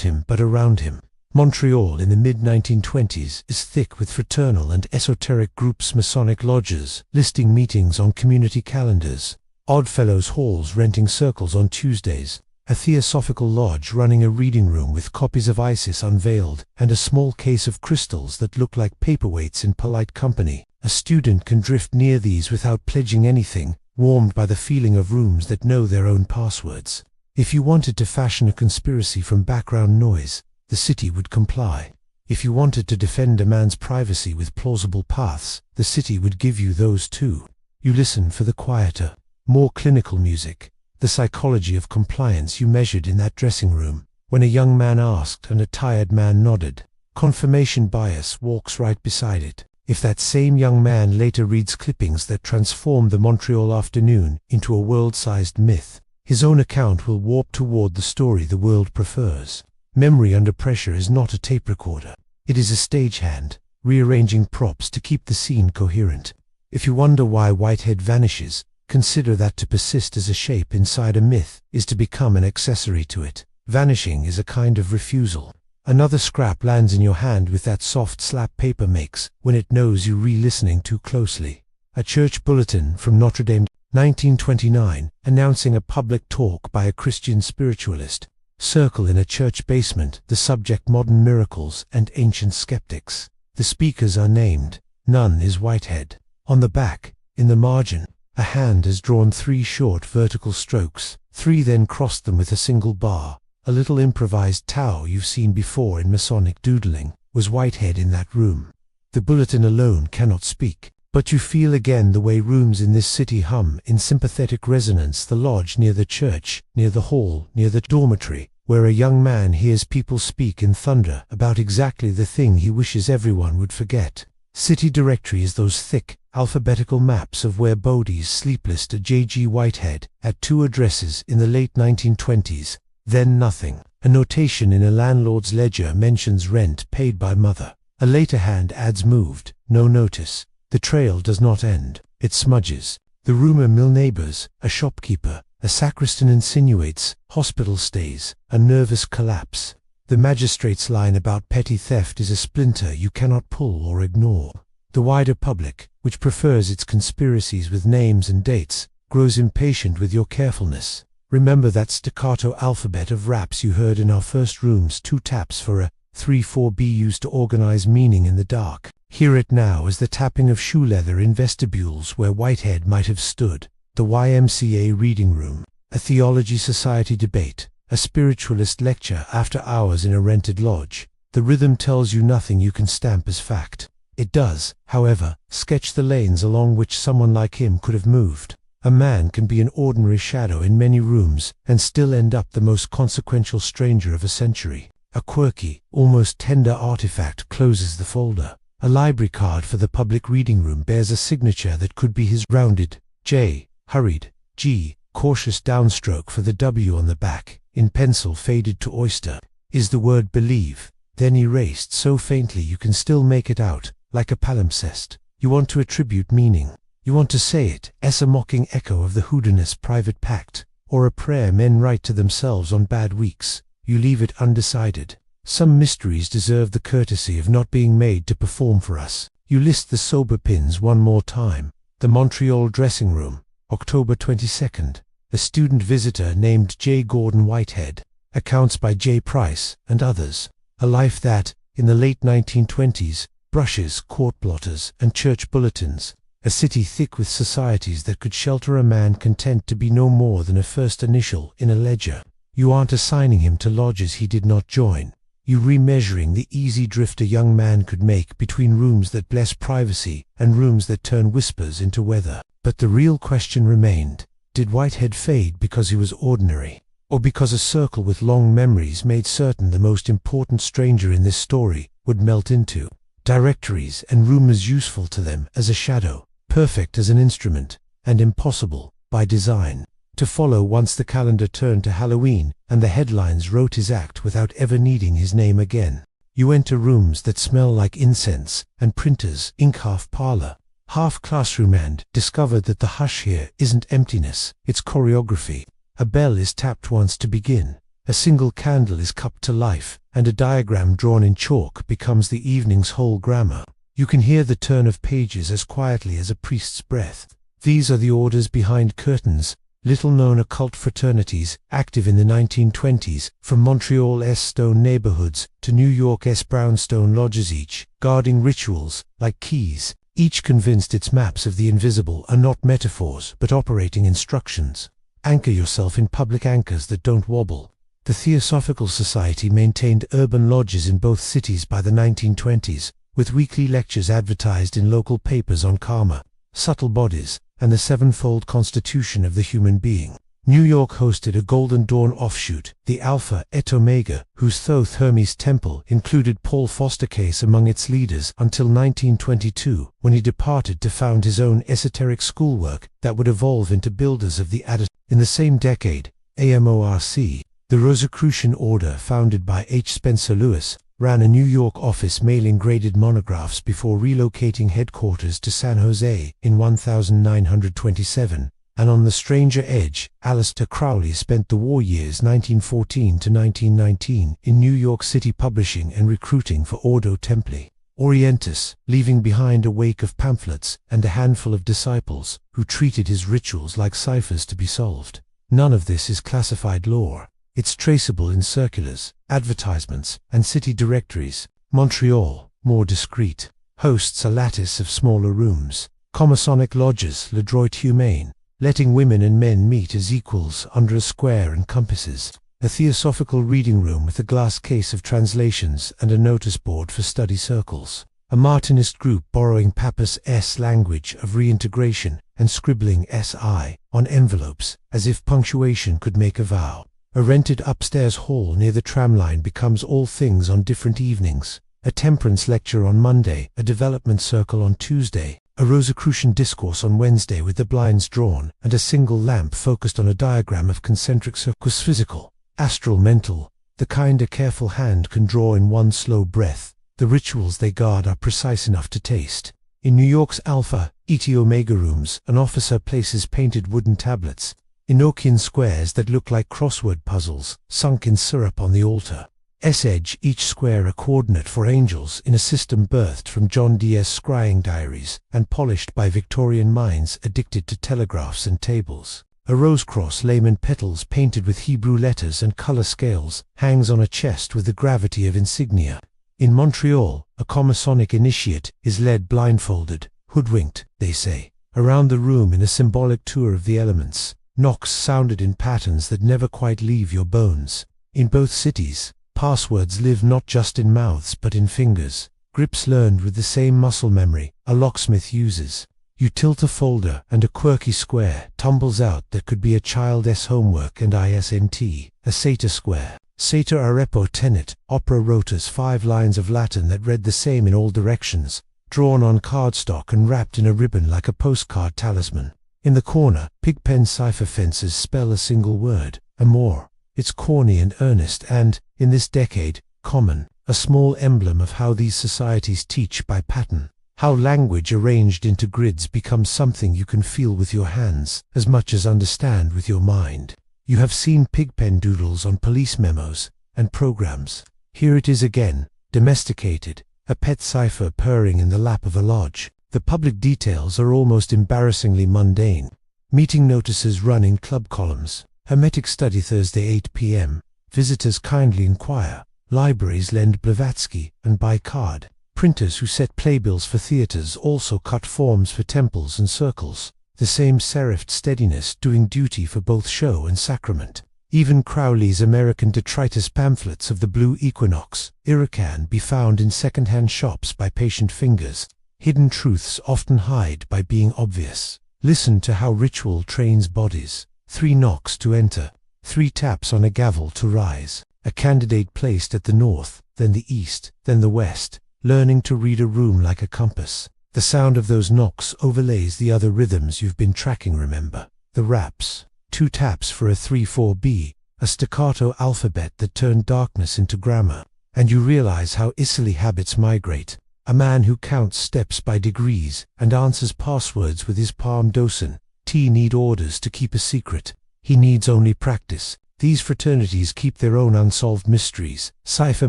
him but around him. Montreal in the mid-1920s is thick with fraternal and esoteric groups, Masonic lodges, listing meetings on community calendars, Oddfellows halls renting circles on Tuesdays, a Theosophical lodge running a reading room with copies of Isis unveiled, and a small case of crystals that look like paperweights in polite company. A student can drift near these without pledging anything, warmed by the feeling of rooms that know their own passwords. If you wanted to fashion a conspiracy from background noise, the city would comply. If you wanted to defend a man's privacy with plausible paths, the city would give you those too. You listen for the quieter, more clinical music, the psychology of compliance you measured in that dressing room, when a young man asked and a tired man nodded. Confirmation bias walks right beside it. If that same young man later reads clippings that transform the Montreal afternoon into a world-sized myth, his own account will warp toward the story the world prefers. Memory under pressure is not a tape recorder. It is a stagehand, rearranging props to keep the scene coherent. If you wonder why Whitehead vanishes, consider that to persist as a shape inside a myth is to become an accessory to it. Vanishing is a kind of refusal. Another scrap lands in your hand with that soft slap paper makes when it knows you re-listening too closely. A church bulletin from Notre Dame, 1929, announcing a public talk by a Christian spiritualist. Circle in a church basement, the subject modern miracles and ancient skeptics. The speakers are named. None is Whitehead. On the back, in the margin, a hand has drawn 3 short vertical strokes. 3 then crossed them with a single bar. a little improvised Tao you've seen before in Masonic doodling, was Whitehead in that room. The bulletin alone cannot speak, but you feel again the way rooms in this city hum in sympathetic resonance, the lodge near the church, near the hall, near the dormitory, where a young man hears people speak in thunder about exactly the thing he wishes everyone would forget. City directory is those thick, alphabetical maps of where Bodie's sleepless to J.G. Whitehead at 2 addresses in the late 1920s, then nothing. A notation in a landlord's ledger mentions rent paid by mother. A later hand adds moved, no notice. The trail does not end, it smudges. The rumor mill neighbors, a shopkeeper, a sacristan insinuates, hospital stays, a nervous collapse. The magistrate's line about petty theft is a splinter you cannot pull or ignore. The wider public, which prefers its conspiracies with names and dates, grows impatient with your carefulness. Remember that staccato alphabet of raps you heard in our first rooms, 2 taps for a 3-4B used to organize meaning in the dark. Hear it now as the tapping of shoe leather in vestibules where Whitehead might have stood. The YMCA reading room, a theology society debate, a spiritualist lecture after hours in a rented lodge. The rhythm tells you nothing you can stamp as fact. It does, however, sketch the lanes along which someone like him could have moved. A man can be an ordinary shadow in many rooms and still end up the most consequential stranger of a century. A quirky, almost tender artifact closes the folder. A library card for the public reading room bears a signature that could be his: rounded J, hurried G, cautious downstroke for the W on the back, in pencil faded to oyster, is the word believe, then erased so faintly you can still make it out, like a palimpsest. You want to attribute meaning. You want to say it as a mocking echo of the Houdini's private pact, or a prayer men write to themselves on bad weeks. You leave it undecided. Some mysteries deserve the courtesy of not being made to perform for us. You list the sober pins one more time. The Montreal dressing room, October 22nd. A student visitor named J. Gordon Whitehead. Accounts by J. Price and others. A life that, in the late 1920s, brushes, court blotters, and church bulletins. A city thick with societies that could shelter a man content to be no more than a first initial in a ledger. You aren't assigning him to lodges he did not join. You remeasuring the easy drift a young man could make between rooms that bless privacy and rooms that turn whispers into weather. But the real question remained. Did Whitehead fade because he was ordinary, or because a circle with long memories made certain the most important stranger in this story would melt into directories and rumors useful to them as a shadow, perfect as an instrument, and impossible, by design, to follow once the calendar turned to Halloween and the headlines wrote his act without ever needing his name again? You enter rooms that smell like incense and printers, ink half parlor, half classroom, and discover that the hush here isn't emptiness, it's choreography. A bell is tapped once to begin, a single candle is cupped to life, and a diagram drawn in chalk becomes the evening's whole grammar. You can hear the turn of pages as quietly as a priest's breath. These are the orders behind curtains, little-known occult fraternities, active in the 1920s, from Montreal's stone neighborhoods to New York's brownstone lodges, each guarding rituals like keys, each convinced its maps of the invisible are not metaphors but operating instructions. Anchor yourself in public anchors that don't wobble. The Theosophical Society maintained urban lodges in both cities by the 1920s, with weekly lectures advertised in local papers on karma, subtle bodies, and the sevenfold constitution of the human being. New York hosted a Golden Dawn offshoot, the Alpha et Omega, whose Thoth Hermes temple included Paul Foster Case among its leaders until 1922, when he departed to found his own esoteric schoolwork that would evolve into builders of the Addis. In the same decade, AMORC, the Rosicrucian Order founded by H. Spencer Lewis, ran a New York office mailing graded monographs before relocating headquarters to San Jose in 1927, and on the stranger edge, Aleister Crowley spent the war years 1914 to 1919 in New York City publishing and recruiting for Ordo Templi Orientis, leaving behind a wake of pamphlets and a handful of disciples who treated his rituals like ciphers to be solved. None of this is classified lore. It's traceable in circulars, advertisements, and city directories. Montreal, more discreet, hosts a lattice of smaller rooms, Commasonic lodges, Le Droit Humain, letting women and men meet as equals under a square and compasses. a theosophical reading room with a glass case of translations and a notice board for study circles. A Martinist group borrowing Papa's language of reintegration and scribbling SI on envelopes as if punctuation could make a vow. A rented upstairs hall near the tramline becomes all things on different evenings. A temperance lecture on Monday, a development circle on Tuesday, a Rosicrucian discourse on Wednesday with the blinds drawn, and a single lamp focused on a diagram of concentric circles. Physical, astral, mental, the kind a careful hand can draw in one slow breath. The rituals they guard are precise enough to taste. In New York's Alpha, Eta Omega rooms, an officer places painted wooden tablets, Enochian squares that look like crossword puzzles, sunk in syrup on the altar. S-edge, each square a coordinate for angels in a system birthed from John Dee's scrying diaries and polished by Victorian minds addicted to telegraphs and tables. A rose cross, layman petals painted with Hebrew letters and color scales, hangs on a chest with the gravity of insignia. In Montreal, a Comasonic initiate is led blindfolded, hoodwinked, they say, around the room in a symbolic tour of the elements. Knocks sounded in patterns that never quite leave your bones. In both cities, passwords live not just in mouths but in fingers, grips learned with the same muscle memory a locksmith uses. You tilt a folder and a quirky square tumbles out that could be a child's homework and ISNT, a satyr square. Satyr arepo tenet, opera rotas, 5 lines of Latin that read the same in all directions, drawn on cardstock and wrapped in a ribbon like a postcard talisman. In the corner, pigpen cipher fences spell a single word, amor. It's corny and earnest and, in this decade, common, a small emblem of how these societies teach by pattern, how language arranged into grids becomes something you can feel with your hands, as much as understand with your mind. You have seen pigpen doodles on police memos and programs. Here it is again, domesticated, a pet cipher purring in the lap of a lodge. The public details are almost embarrassingly mundane. Meeting notices run in club columns. Hermetic study Thursday 8 p.m. Visitors kindly inquire. Libraries lend Blavatsky and buy card. Printers who set playbills for theaters also cut forms for temples and circles. The same serifed steadiness doing duty for both show and sacrament. Even Crowley's American detritus pamphlets of the blue equinox, can be found in second-hand shops by patient fingers. Hidden truths often hide by being obvious. Listen to how ritual trains bodies. 3 knocks to enter, 3 taps on a gavel to rise. A candidate placed at the north, then the east, then the west, learning to read a room like a compass. The sound of those knocks overlays the other rhythms you've been tracking, remember. The raps, 2 taps for a 3-4-B, a staccato alphabet that turned darkness into grammar. And you realize how easily habits migrate. A man who counts steps by degrees and answers passwords with his palm docen. Need orders to keep a secret. He needs only practice. These fraternities keep their own unsolved mysteries, cipher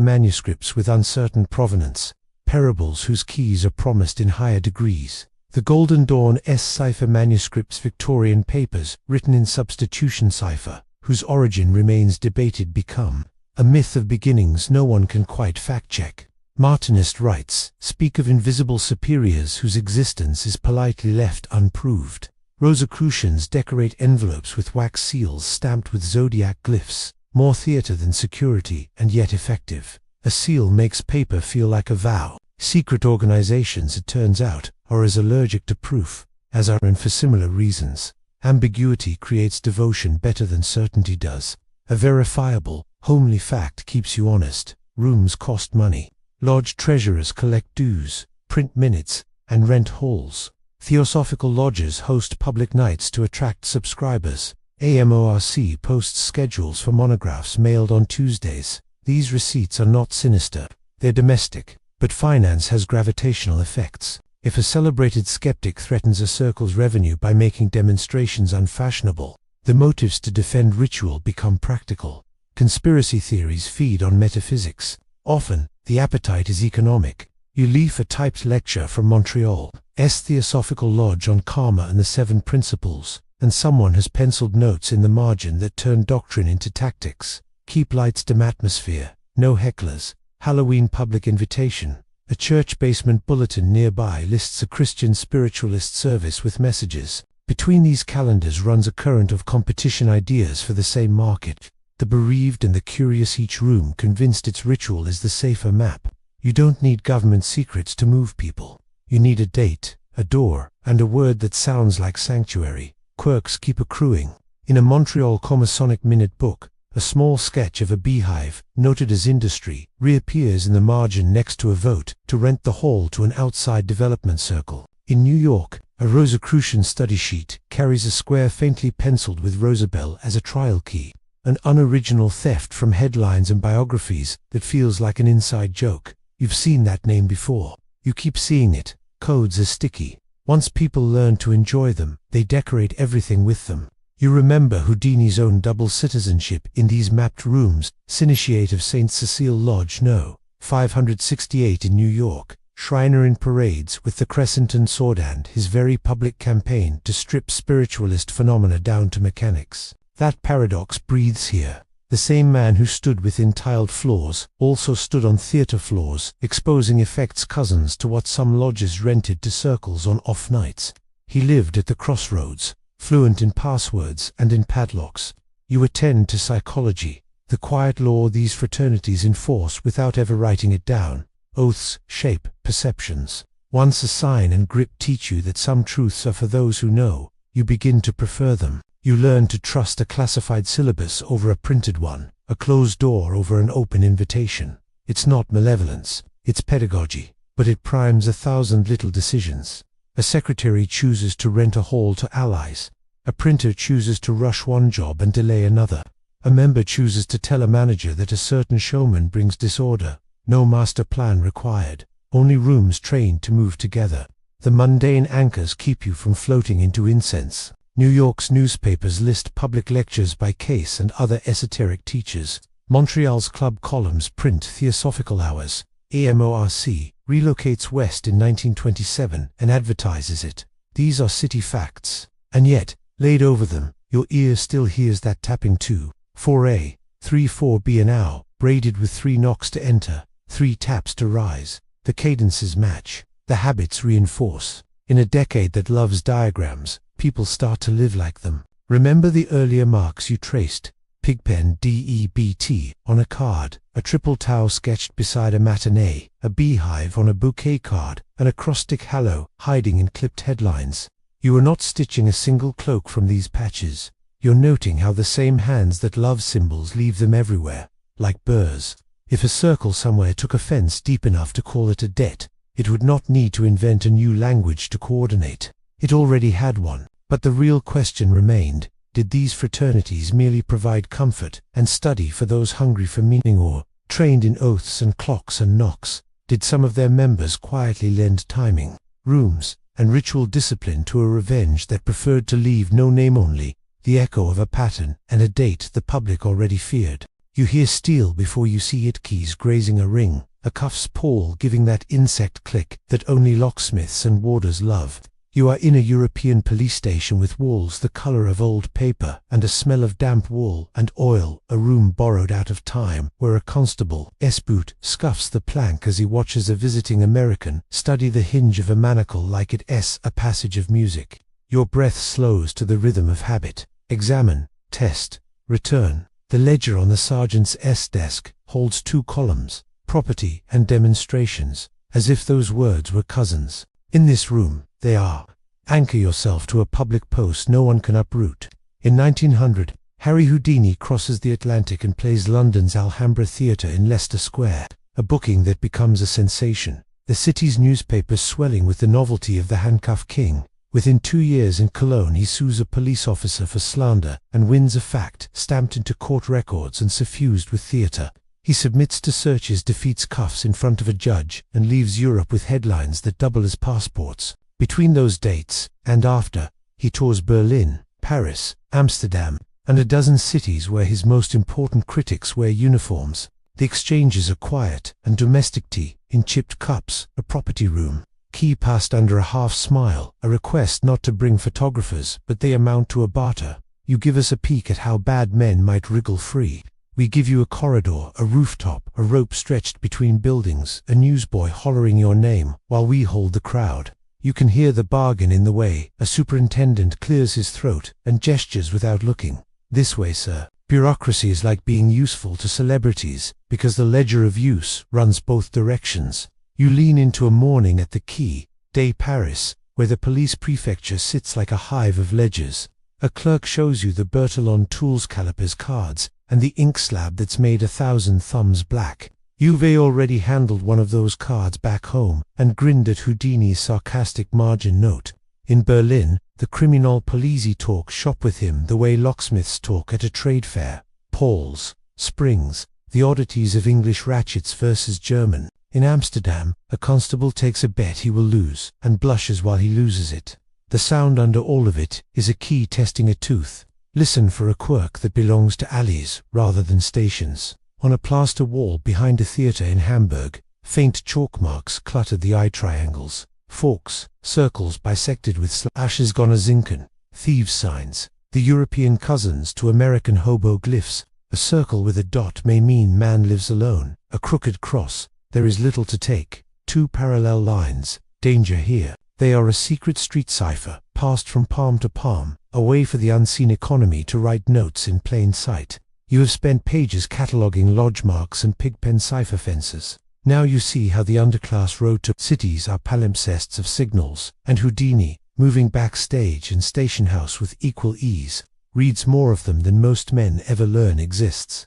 manuscripts with uncertain provenance, parables whose keys are promised in higher degrees. The Golden Dawn cipher manuscripts, Victorian papers written in substitution cipher, whose origin remains debated, become a myth of beginnings no one can quite fact-check. Martinist rites speak of invisible superiors whose existence is politely left unproved. Rosicrucians decorate envelopes with wax seals stamped with zodiac glyphs, more theater than security and yet effective. A seal makes paper feel like a vow. Secret organizations, it turns out, are as allergic to proof as are, and for similar reasons. Ambiguity creates devotion better than certainty does. A verifiable, homely fact keeps you honest. Rooms cost money. Lodge treasurers collect dues, print minutes, and rent halls. Theosophical lodges host public nights to attract subscribers. AMORC posts schedules for monographs mailed on Tuesdays. These receipts are not sinister, they're domestic, but finance has gravitational effects. If a celebrated skeptic threatens a circle's revenue by making demonstrations unfashionable, the motives to defend ritual become practical. Conspiracy theories feed on metaphysics. Often, the appetite is economic. You leave a typed lecture from Montreal's Theosophical Lodge on karma and the 7 principles, and someone has penciled notes in the margin that turn doctrine into tactics. Keep lights dim atmosphere, no hecklers. Halloween public invitation. A church basement bulletin nearby lists a Christian spiritualist service with messages. Between these calendars runs a current of competition ideas for the same market. The bereaved and the curious, each room convinced its ritual is the safer map. You don't need government secrets to move people. You need a date, a door, and a word that sounds like sanctuary. Quirks keep accruing. In a Montreal Comasonic Minute book, a small sketch of a beehive, noted as industry, reappears in the margin next to a vote to rent the hall to an outside development circle. In New York, a Rosicrucian study sheet carries a square faintly penciled with Rosabelle as a trial key. An unoriginal theft from headlines and biographies that feels like an inside joke. You've seen that name before. You keep seeing it. Codes are sticky. Once people learn to enjoy them, they decorate everything with them. You remember Houdini's own double citizenship in these mapped rooms, Synitiate of St. Cecile Lodge No. 568 in New York, Shriner in parades with the crescent and sword, and his very public campaign to strip spiritualist phenomena down to mechanics. That paradox breathes here. The same man who stood within tiled floors also stood on theatre floors, exposing effects cousins to what some lodges rented to circles on off nights. He lived at the crossroads, fluent in passwords and in padlocks. You attend to psychology, the quiet law these fraternities enforce without ever writing it down. Oaths shape perceptions. Once a sign and grip teach you that some truths are for those who know, you begin to prefer them. You learn to trust a classified syllabus over a printed one, a closed door over an open invitation. It's not malevolence, it's pedagogy, but it primes 1,000 little decisions. A secretary chooses to rent a hall to allies. A printer chooses to rush one job and delay another. A member chooses to tell a manager that a certain showman brings disorder. No master plan required, only rooms trained to move together. The mundane anchors keep you from floating into incense. New York's newspapers list public lectures by Case and other esoteric teachers. Montreal's club columns print Theosophical Hours. AMORC relocates west in 1927 and advertises it. These are city facts. And yet, laid over them, your ear still hears that tapping 2, 4A, 3, 4B an hour, braided with 3 knocks to enter, 3 taps to rise. The cadences match. The habits reinforce. In a decade that loves diagrams, people start to live like them. Remember the earlier marks you traced. Pigpen DEBT on a card, a triple tau sketched beside a matinee, a beehive on a bouquet card, an acrostic halo hiding in clipped headlines. You are not stitching a single cloak from these patches. You're noting how the same hands that love symbols leave them everywhere, like burrs. If a circle somewhere took offense deep enough to call it a debt, it would not need to invent a new language to coordinate. It already had one. But the real question remained, did these fraternities merely provide comfort and study for those hungry for meaning, or, trained in oaths and clocks and knocks, did some of their members quietly lend timing, rooms, and ritual discipline to a revenge that preferred to leave no name, only the echo of a pattern and a date the public already feared? You hear steel before you see it, keys grazing a ring, a cuff's pawl giving that insect click that only locksmiths and warders love. You are in a European police station with walls the color of old paper and a smell of damp wool and oil, a room borrowed out of time where a constable, S-boot, scuffs the plank as he watches a visiting American study the hinge of a manacle like it's a passage of music. Your breath slows to the rhythm of habit. Examine, test, return. The ledger on the sergeant's desk holds 2 columns, property and demonstrations, as if those words were cousins. In this room, they are. Anchor yourself to a public post no one can uproot. In 1900, Harry Houdini crosses the Atlantic and plays London's Alhambra Theatre in Leicester Square, a booking that becomes a sensation. The city's newspapers swelling with the novelty of the handcuff king. Within 2 years in Cologne he sues a police officer for slander and wins a fact stamped into court records and suffused with theatre. He submits to searches, defeats cuffs in front of a judge, and leaves Europe with headlines that double as passports. Between those dates, and after, he tours Berlin, Paris, Amsterdam, and a dozen cities where his most important critics wear uniforms. The exchanges are quiet and domestic: tea in chipped cups, a property room, key passed under a half smile, a request not to bring photographers, but they amount to a barter. You give us a peek at how bad men might wriggle free. We give you a corridor, a rooftop, a rope stretched between buildings, a newsboy hollering your name, while we hold the crowd. You can hear the bargain in the way a superintendent clears his throat and gestures without looking. This way, sir. Bureaucracy is like being useful to celebrities, because the ledger of use runs both directions. You lean into a morning at the Quai des Paris, where the police prefecture sits like a hive of ledgers. A clerk shows you the Bertillon Tools Calipers cards, and the ink slab that's made 1,000 thumbs black. You've already handled one of those cards back home, and grinned at Houdini's sarcastic margin note. In Berlin, the criminal police talk shop with him the way locksmiths talk at a trade fair. Pawls, springs, the oddities of English ratchets versus German. In Amsterdam, a constable takes a bet he will lose, and blushes while he loses it. The sound under all of it is a key testing a tooth. Listen for a quirk that belongs to alleys rather than stations. On a plaster wall behind a theatre in Hamburg, faint chalk marks cluttered the eye triangles. Forks, circles bisected with slashes gonna zinken, thieves' signs, the European cousins to American hobo glyphs. A circle with a dot may mean man lives alone. A crooked cross, there is little to take. Two parallel lines, danger here. They are a secret street cipher, passed from palm to palm, a way for the unseen economy to write notes in plain sight. You have spent pages cataloguing lodge marks and pigpen cipher fences. Now you see how the underclass road to cities are palimpsests of signals, and Houdini, moving backstage and station house with equal ease, reads more of them than most men ever learn exists.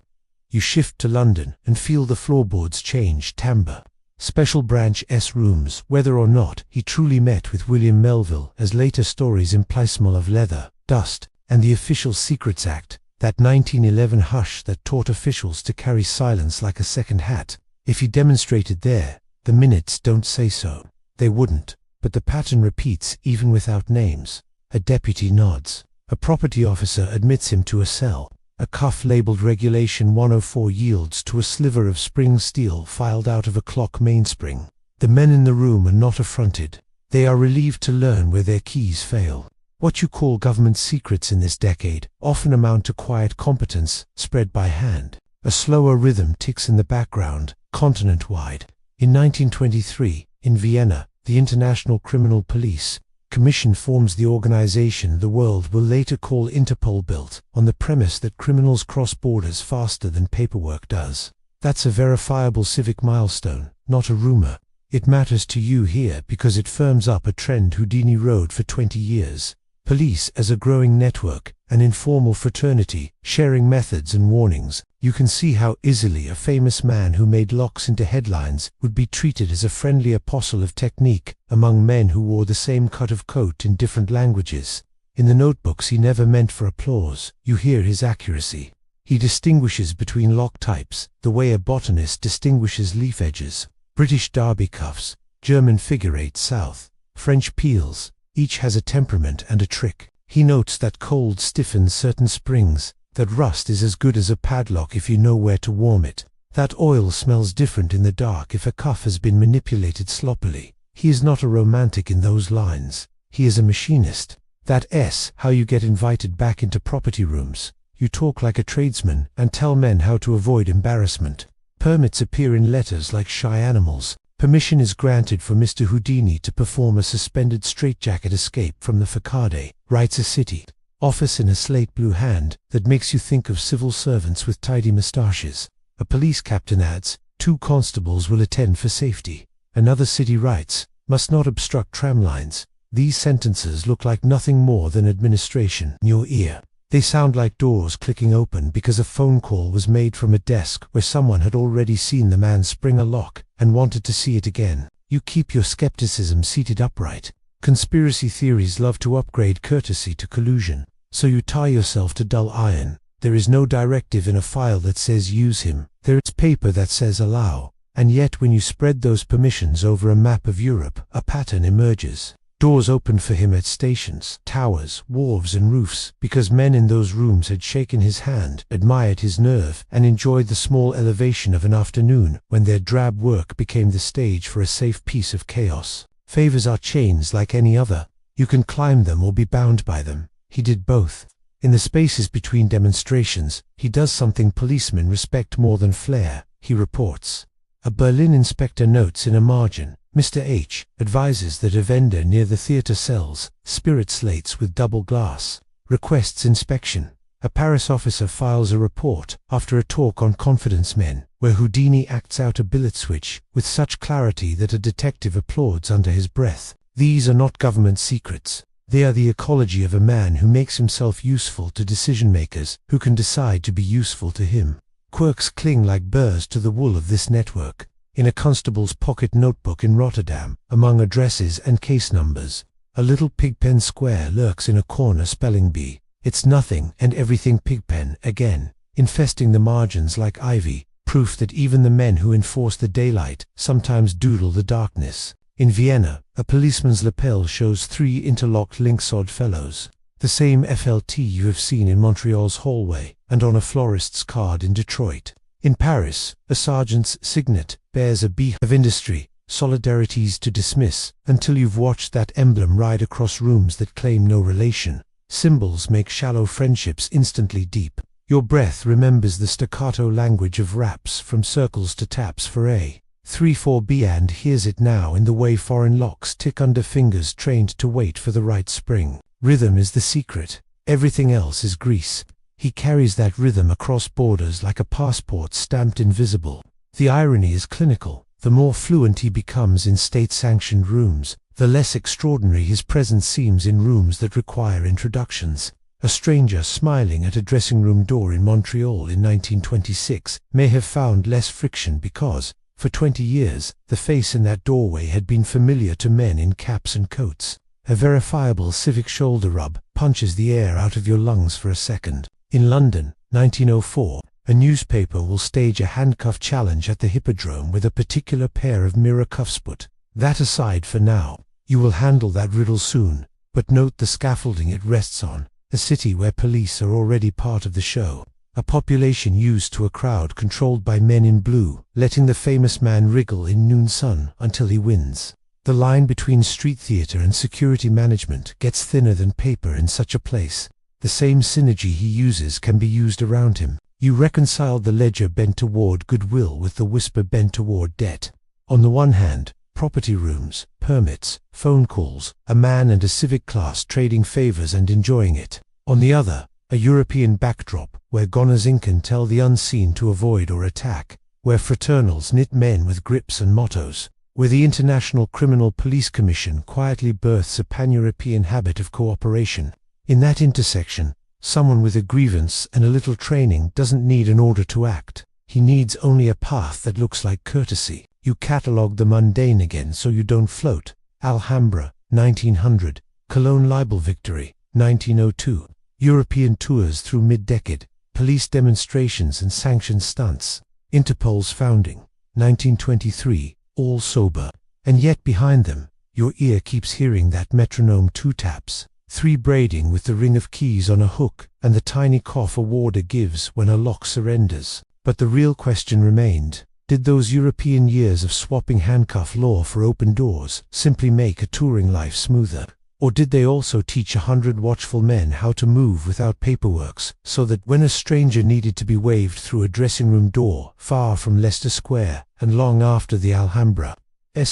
You shift to London and feel the floorboards change timbre. Special branch S rooms, whether or not he truly met with William Melville, as later stories imply smell of leather, dust, and the Official Secrets Act, that 1911 hush that taught officials to carry silence like a second hat. If he demonstrated there, the minutes don't say so. They wouldn't, but the pattern repeats even without names. A deputy nods. A property officer admits him to a cell. A cuff labeled Regulation 104 yields to a sliver of spring steel filed out of a clock mainspring. The men in the room are not affronted. They are relieved to learn where their keys fail. What you call government secrets in this decade often amount to quiet competence spread by hand. A slower rhythm ticks in the background, continent-wide. In 1923, in Vienna, the International Criminal Police Commission forms the organization the world will later call Interpol, built on the premise that criminals cross borders faster than paperwork does. That's a verifiable civic milestone, not a rumor. It matters to you here because it firms up a trend Houdini rode for 20 years. Police as a growing network, an informal fraternity, sharing methods and warnings. You can see how easily a famous man who made locks into headlines would be treated as a friendly apostle of technique among men who wore the same cut of coat in different languages. In the notebooks he never meant for applause, you hear his accuracy. He distinguishes between lock types, the way a botanist distinguishes leaf edges. British derby cuffs, German figure eight south, French peels. Each has a temperament and a trick. He notes that cold stiffens certain springs, that rust is as good as a padlock if you know where to warm it, that oil smells different in the dark if a cuff has been manipulated sloppily. He is not a romantic in those lines. He is a machinist. That S, how you get invited back into property rooms. You talk like a tradesman and tell men how to avoid embarrassment. Permits appear in letters like shy animals. Permission is granted for Mr. Houdini to perform a suspended straitjacket escape from the facade, writes a city. Office in a slate blue hand that makes you think of civil servants with tidy moustaches. A police captain adds, 2 constables will attend for safety. Another city writes, must not obstruct tram lines. These sentences look like nothing more than administration in your ear. They sound like doors clicking open because a phone call was made from a desk where someone had already seen the man spring a lock and wanted to see it again. You keep your skepticism seated upright. Conspiracy theories love to upgrade courtesy to collusion, so you tie yourself to dull iron. There is no directive in a file that says use him. There is paper that says allow. And yet when you spread those permissions over a map of Europe, a pattern emerges. Doors opened for him at stations, towers, wharves and roofs, because men in those rooms had shaken his hand, admired his nerve, and enjoyed the small elevation of an afternoon when their drab work became the stage for a safe piece of chaos. Favors are chains like any other. You can climb them or be bound by them. He did both. In the spaces between demonstrations, he does something policemen respect more than flair. He reports. A Berlin inspector notes in a margin, Mr. H. advises that a vendor near the theatre sells spirit slates with double glass, requests inspection. A Paris officer files a report after a talk on confidence men, where Houdini acts out a billet switch with such clarity that a detective applauds under his breath. These are not government secrets. They are the ecology of a man who makes himself useful to decision-makers who can decide to be useful to him. Quirks cling like burrs to the wool of this network. In a constable's pocket notebook in Rotterdam, among addresses and case numbers, a little pigpen square lurks in a corner spelling bee. It's nothing and everything pigpen again, infesting the margins like ivy, proof that even the men who enforce the daylight sometimes doodle the darkness. In Vienna, a policeman's lapel shows 3 interlocked lynx-odd fellows, the same FLT you have seen in Montreal's hallway and on a florist's card in Detroit. In Paris, a sergeant's signet bears a B of industry, solidarities to dismiss, until you've watched that emblem ride across rooms that claim no relation. Symbols make shallow friendships instantly deep. Your breath remembers the staccato language of raps from circles to taps for A. 3-4B and hears it now in the way foreign locks tick under fingers trained to wait for the right spring. Rhythm is the secret. Everything else is grease. He carries that rhythm across borders like a passport stamped invisible. The irony is clinical. The more fluent he becomes in state-sanctioned rooms, the less extraordinary his presence seems in rooms that require introductions. A stranger smiling at a dressing-room door in Montreal in 1926 may have found less friction because, for 20 years, the face in that doorway had been familiar to men in caps and coats. A verifiable civic shoulder rub punches the air out of your lungs for a second. In London, 1904, a newspaper will stage a handcuff challenge at the Hippodrome with a particular pair of mirror cuffs put. That aside for now, you will handle that riddle soon, but note the scaffolding it rests on, a city where police are already part of the show. A population used to a crowd controlled by men in blue, letting the famous man wriggle in noon sun until he wins. The line between street theater and security management gets thinner than paper in such a place. The same synergy he uses can be used around him. You reconciled the ledger bent toward goodwill with the whisper bent toward debt. On the one hand, property rooms, permits, phone calls, a man and a civic class trading favors and enjoying it. On the other, a European backdrop, where goners incan tell the unseen to avoid or attack, where fraternals knit men with grips and mottos, where the International Criminal Police Commission quietly births a pan-European habit of cooperation. In that intersection, someone with a grievance and a little training doesn't need an order to act. He needs only a path that looks like courtesy. You catalogue the mundane again so you don't float. Alhambra, 1900. Cologne libel victory, 1902. European tours through mid-decade. Police demonstrations and sanctioned stunts. Interpol's founding, 1923. All sober. And yet behind them, your ear keeps hearing that metronome 2 taps. 3 braiding with the ring of keys on a hook and the tiny cough a warder gives when a lock surrenders. But the real question remained. Did those European years of swapping handcuff law for open doors simply make a touring life smoother? Or did they also teach 100 watchful men how to move without paperworks, so that when a stranger needed to be waved through a dressing-room door far from Leicester Square and long after the Alhambra,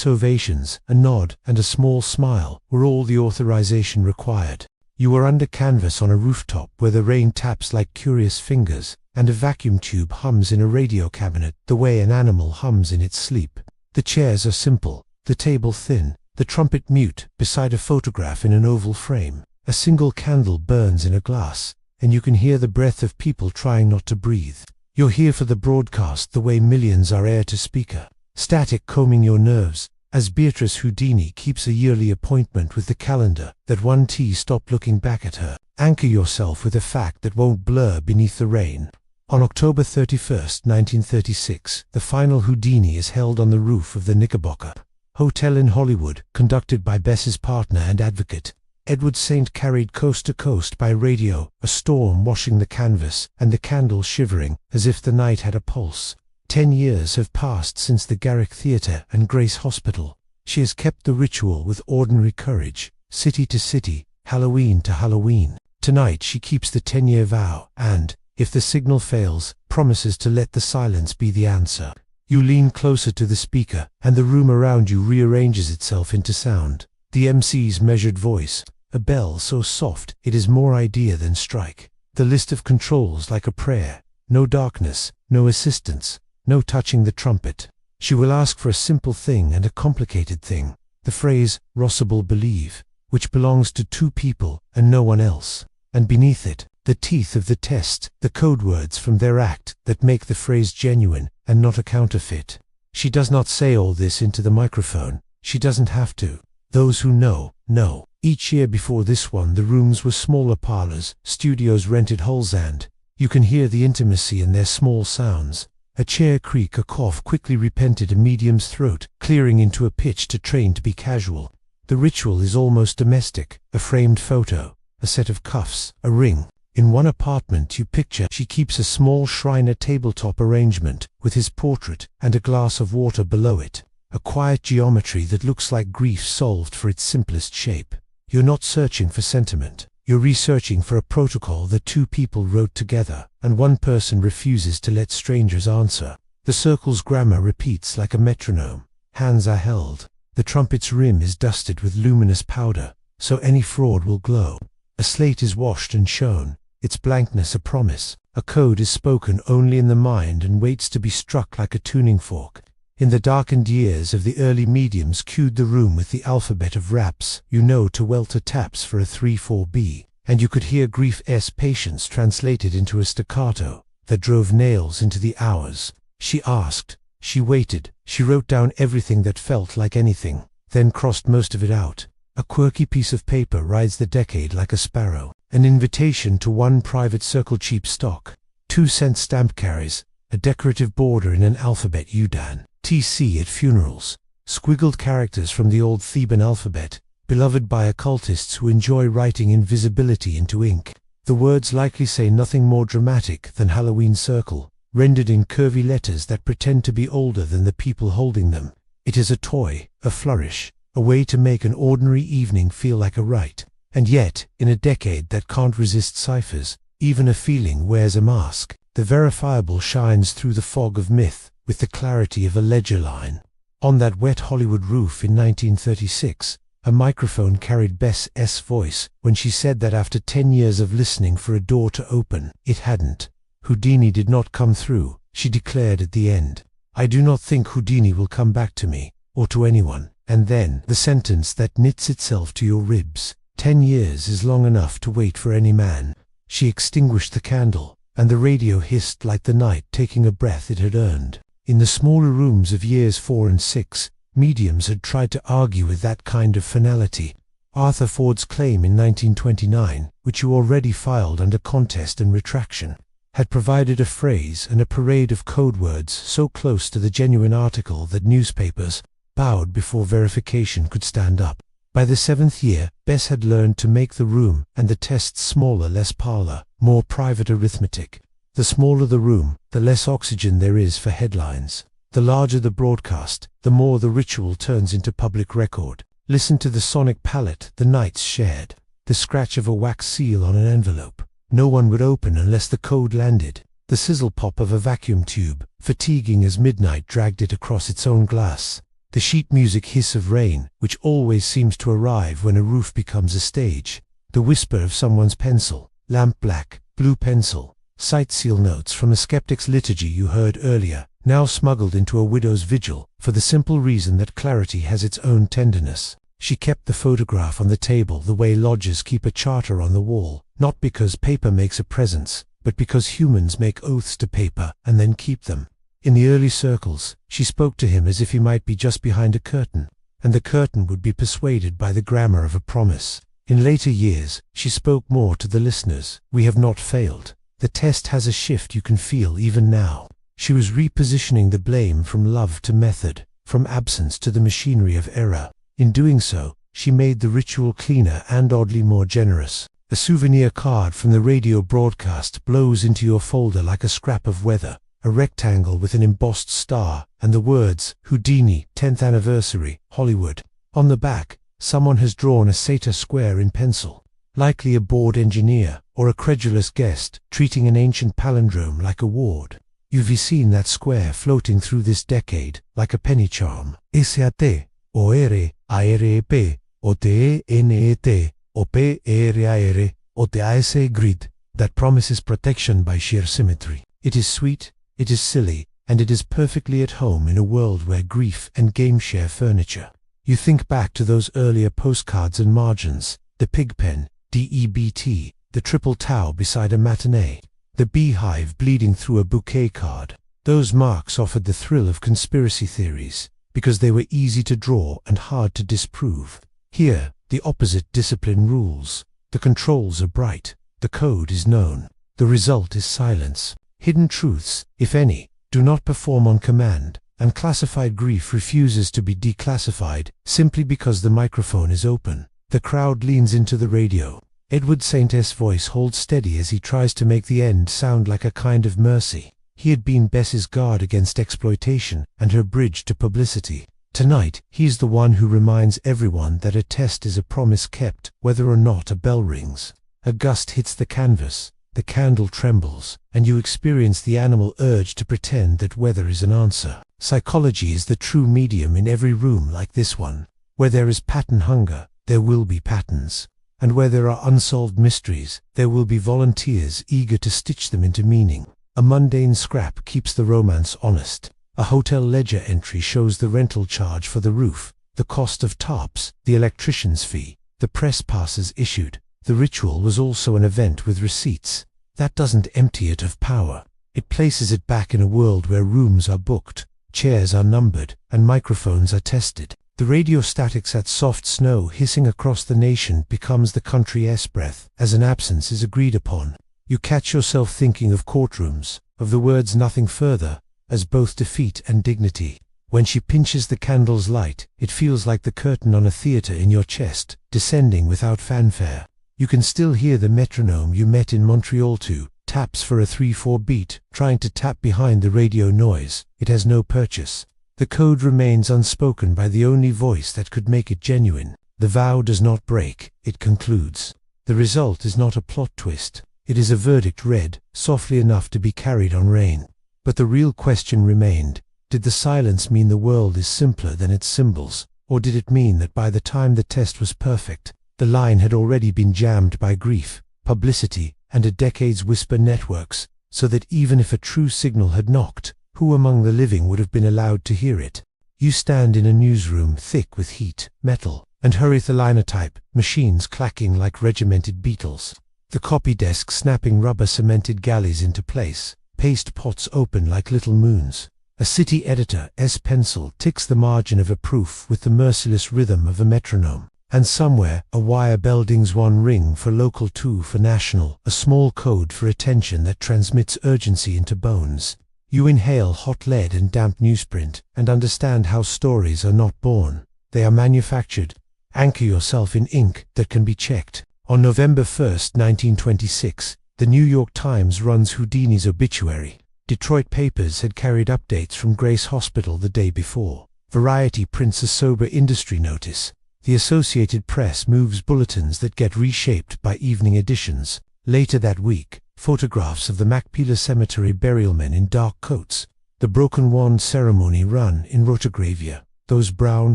ovations, a nod, and a small smile were all the authorization required? You were under canvas on a rooftop where the rain taps like curious fingers, and a vacuum tube hums in a radio cabinet the way an animal hums in its sleep. The chairs are simple, the table thin, the trumpet mute beside a photograph in an oval frame. A single candle burns in a glass, and you can hear the breath of people trying not to breathe. You're here for the broadcast the way millions are air to speaker. Static combing your nerves, as Beatrice Houdini keeps a yearly appointment with the calendar that 1T stopped looking back at her. Anchor yourself with a fact that won't blur beneath the rain. On October 31st, 1936, the final Houdini is held on the roof of the Knickerbocker Hotel in Hollywood, conducted by Bess's partner and advocate, Edward Saint, carried coast to coast by radio, a storm washing the canvas and the candle shivering as if the night had a pulse. 10 years have passed since the Garrick Theatre and Grace Hospital. She has kept the ritual with ordinary courage, city to city, Halloween to Halloween. Tonight she keeps the 10-year vow and, if the signal fails, promises to let the silence be the answer. You lean closer to the speaker, and the room around you rearranges itself into sound. The MC's measured voice, a bell so soft it is more idea than strike. The list of controls like a prayer. No darkness, no assistance, no touching the trumpet. She will ask for a simple thing and a complicated thing. The phrase, irresistible believe, which belongs to two people and no one else. And beneath it, the teeth of the test, the code words from their act that make the phrase genuine and not a counterfeit. She does not say all this into the microphone. She doesn't have to. Those who know, know. Each year before this one, the rooms were smaller parlors, studios rented holes, and you can hear the intimacy in their small sounds. A chair creak, a cough quickly repented a medium's throat, clearing into a pitch to train to be casual. The ritual is almost domestic. A framed photo, a set of cuffs, a ring. In one apartment you picture she keeps a small shrine, a tabletop arrangement with his portrait and a glass of water below it. A quiet geometry that looks like grief solved for its simplest shape. You're not searching for sentiment. You're researching for a protocol that two people wrote together, and one person refuses to let strangers answer. The circle's grammar repeats like a metronome. Hands are held. The trumpet's rim is dusted with luminous powder, so any fraud will glow. A slate is washed and shown, its blankness a promise. A code is spoken only in the mind and waits to be struck like a tuning fork. In the darkened years of the early mediums cued the room with the alphabet of raps, you know, to welter taps for a 3-4-B, and you could hear grief's patience translated into a staccato that drove nails into the hours. She asked, she waited, she wrote down everything that felt like anything, then crossed most of it out. A quirky piece of paper rides the decade like a sparrow, an invitation to one private circle, cheap stock, 2-cent stamp carries, a decorative border in an alphabet Udan. TC at funerals, squiggled characters from the old Theban alphabet, beloved by occultists who enjoy writing invisibility into ink. The words likely say nothing more dramatic than Halloween circle, rendered in curvy letters that pretend to be older than the people holding them. It is a toy, a flourish, a way to make an ordinary evening feel like a rite. And yet, in a decade that can't resist ciphers, even a feeling wears a mask. The verifiable shines through the fog of myth with the clarity of a ledger line. On that wet Hollywood roof in 1936, a microphone carried Bess's voice when she said that after 10 years of listening for a door to open, it hadn't. Houdini did not come through, she declared at the end. I do not think Houdini will come back to me, or to anyone. And then, the sentence that knits itself to your ribs. 10 years is long enough to wait for any man. She extinguished the candle, and the radio hissed like the night taking a breath it had earned. In the smaller rooms of years 4 and 6, mediums had tried to argue with that kind of finality. Arthur Ford's claim in 1929, which you already filed under contest and retraction, had provided a phrase and a parade of code words so close to the genuine article that newspapers bowed before verification could stand up. By the 7th year, Bess had learned to make the room and the tests smaller, less parlor, more private arithmetic. The smaller the room, the less oxygen there is for headlines. The larger the broadcast, the more the ritual turns into public record. Listen to the sonic palette the nights shared. The scratch of a wax seal on an envelope. No one would open unless the code landed. The sizzle pop of a vacuum tube, fatiguing as midnight dragged it across its own glass. The sheet music hiss of rain, which always seems to arrive when a roof becomes a stage. The whisper of someone's pencil, lamp black, blue pencil. Sight seal notes from a skeptic's liturgy you heard earlier, now smuggled into a widow's vigil, for the simple reason that clarity has its own tenderness. She kept the photograph on the table the way lodgers keep a charter on the wall, not because paper makes a presence, but because humans make oaths to paper and then keep them. In the early circles, she spoke to him as if he might be just behind a curtain, and the curtain would be persuaded by the grammar of a promise. In later years, she spoke more to the listeners. We have not failed. The test has a shift you can feel even now. She was repositioning the blame from love to method, from absence to the machinery of error. In doing so, she made the ritual cleaner and oddly more generous. A souvenir card from the radio broadcast blows into your folder like a scrap of weather, a rectangle with an embossed star, and the words, Houdini, 10th anniversary, Hollywood. On the back, someone has drawn a satyr square in pencil. Likely a bored engineer, or a credulous guest, treating an ancient palindrome like a ward. You've seen that square floating through this decade, like a penny charm. S-A-T, O-R-A-R-E-P, O-T-E-N-E-T, O-P-E-R-A-R, O-T-A-S-E grid. that promises protection by sheer symmetry. It is sweet, it is silly, and it is perfectly at home in a world where grief and game share furniture. You think back to those earlier postcards and margins, the pigpen, DEBT, the triple tau beside a matinee, the beehive bleeding through a bouquet card. Those marks offered the thrill of conspiracy theories, because they were easy to draw and hard to disprove. Here, the opposite discipline rules. The controls are bright, the code is known, the result is silence. Hidden truths, if any, do not perform on command, and classified grief refuses to be declassified simply because the microphone is open. The crowd leans into the radio. Edward Saint's voice holds steady as he tries to make the end sound like a kind of mercy. He had been Bess's guard against exploitation and her bridge to publicity. Tonight, he's the one who reminds everyone that a test is a promise kept, whether or not a bell rings. A gust hits the canvas, the candle trembles, and you experience the animal urge to pretend that weather is an answer. Psychology is the true medium in every room like this one. Where there is pattern hunger, there will be patterns. And where there are unsolved mysteries, there will be volunteers eager to stitch them into meaning. A mundane scrap keeps the romance honest. A hotel ledger entry shows the rental charge for the roof, the cost of tarps, the electrician's fee, the press passes issued. The ritual was also an event with receipts. That doesn't empty it of power. It places it back in a world where rooms are booked, chairs are numbered, and microphones are tested. The radio statics at soft snow hissing across the nation becomes the country S-breath as an absence is agreed upon. You catch yourself thinking of courtrooms, of the words nothing further, as both defeat and dignity. When she pinches the candle's light, it feels like the curtain on a theater in your chest, descending without fanfare. You can still hear the metronome you met in Montreal to, taps for a 3/4 beat, trying to tap behind the radio noise. It has no purchase. The code remains unspoken by the only voice that could make it genuine. The vow does not break, it concludes. The result is not a plot twist. It is a verdict read, softly enough to be carried on rain. But the real question remained. Did the silence mean the world is simpler than its symbols, or did it mean that by the time the test was perfect, the line had already been jammed by grief, publicity, and a decade's whisper networks, so that even if a true signal had knocked, who among the living would have been allowed to hear it? You stand in a newsroom thick with heat, metal, and hurry the linotype, machines clacking like regimented beetles. The copy desk snapping rubber-cemented galleys into place, paste pots open like little moons. A city editor's pencil ticks the margin of a proof with the merciless rhythm of a metronome. And somewhere, a wire bell dings one ring for local, two for national, a small code for attention that transmits urgency into bones. You inhale hot lead and damp newsprint, and understand how stories are not born. They are manufactured. Anchor yourself in ink that can be checked. On November 1st, 1926, the New York Times runs Houdini's obituary. Detroit papers had carried updates from Grace Hospital the day before. Variety prints a sober industry notice. The Associated Press moves bulletins that get reshaped by evening editions. Later that week, photographs of the Machpelah Cemetery burial men in dark coats. The broken wand ceremony run in rotogravia. Those brown,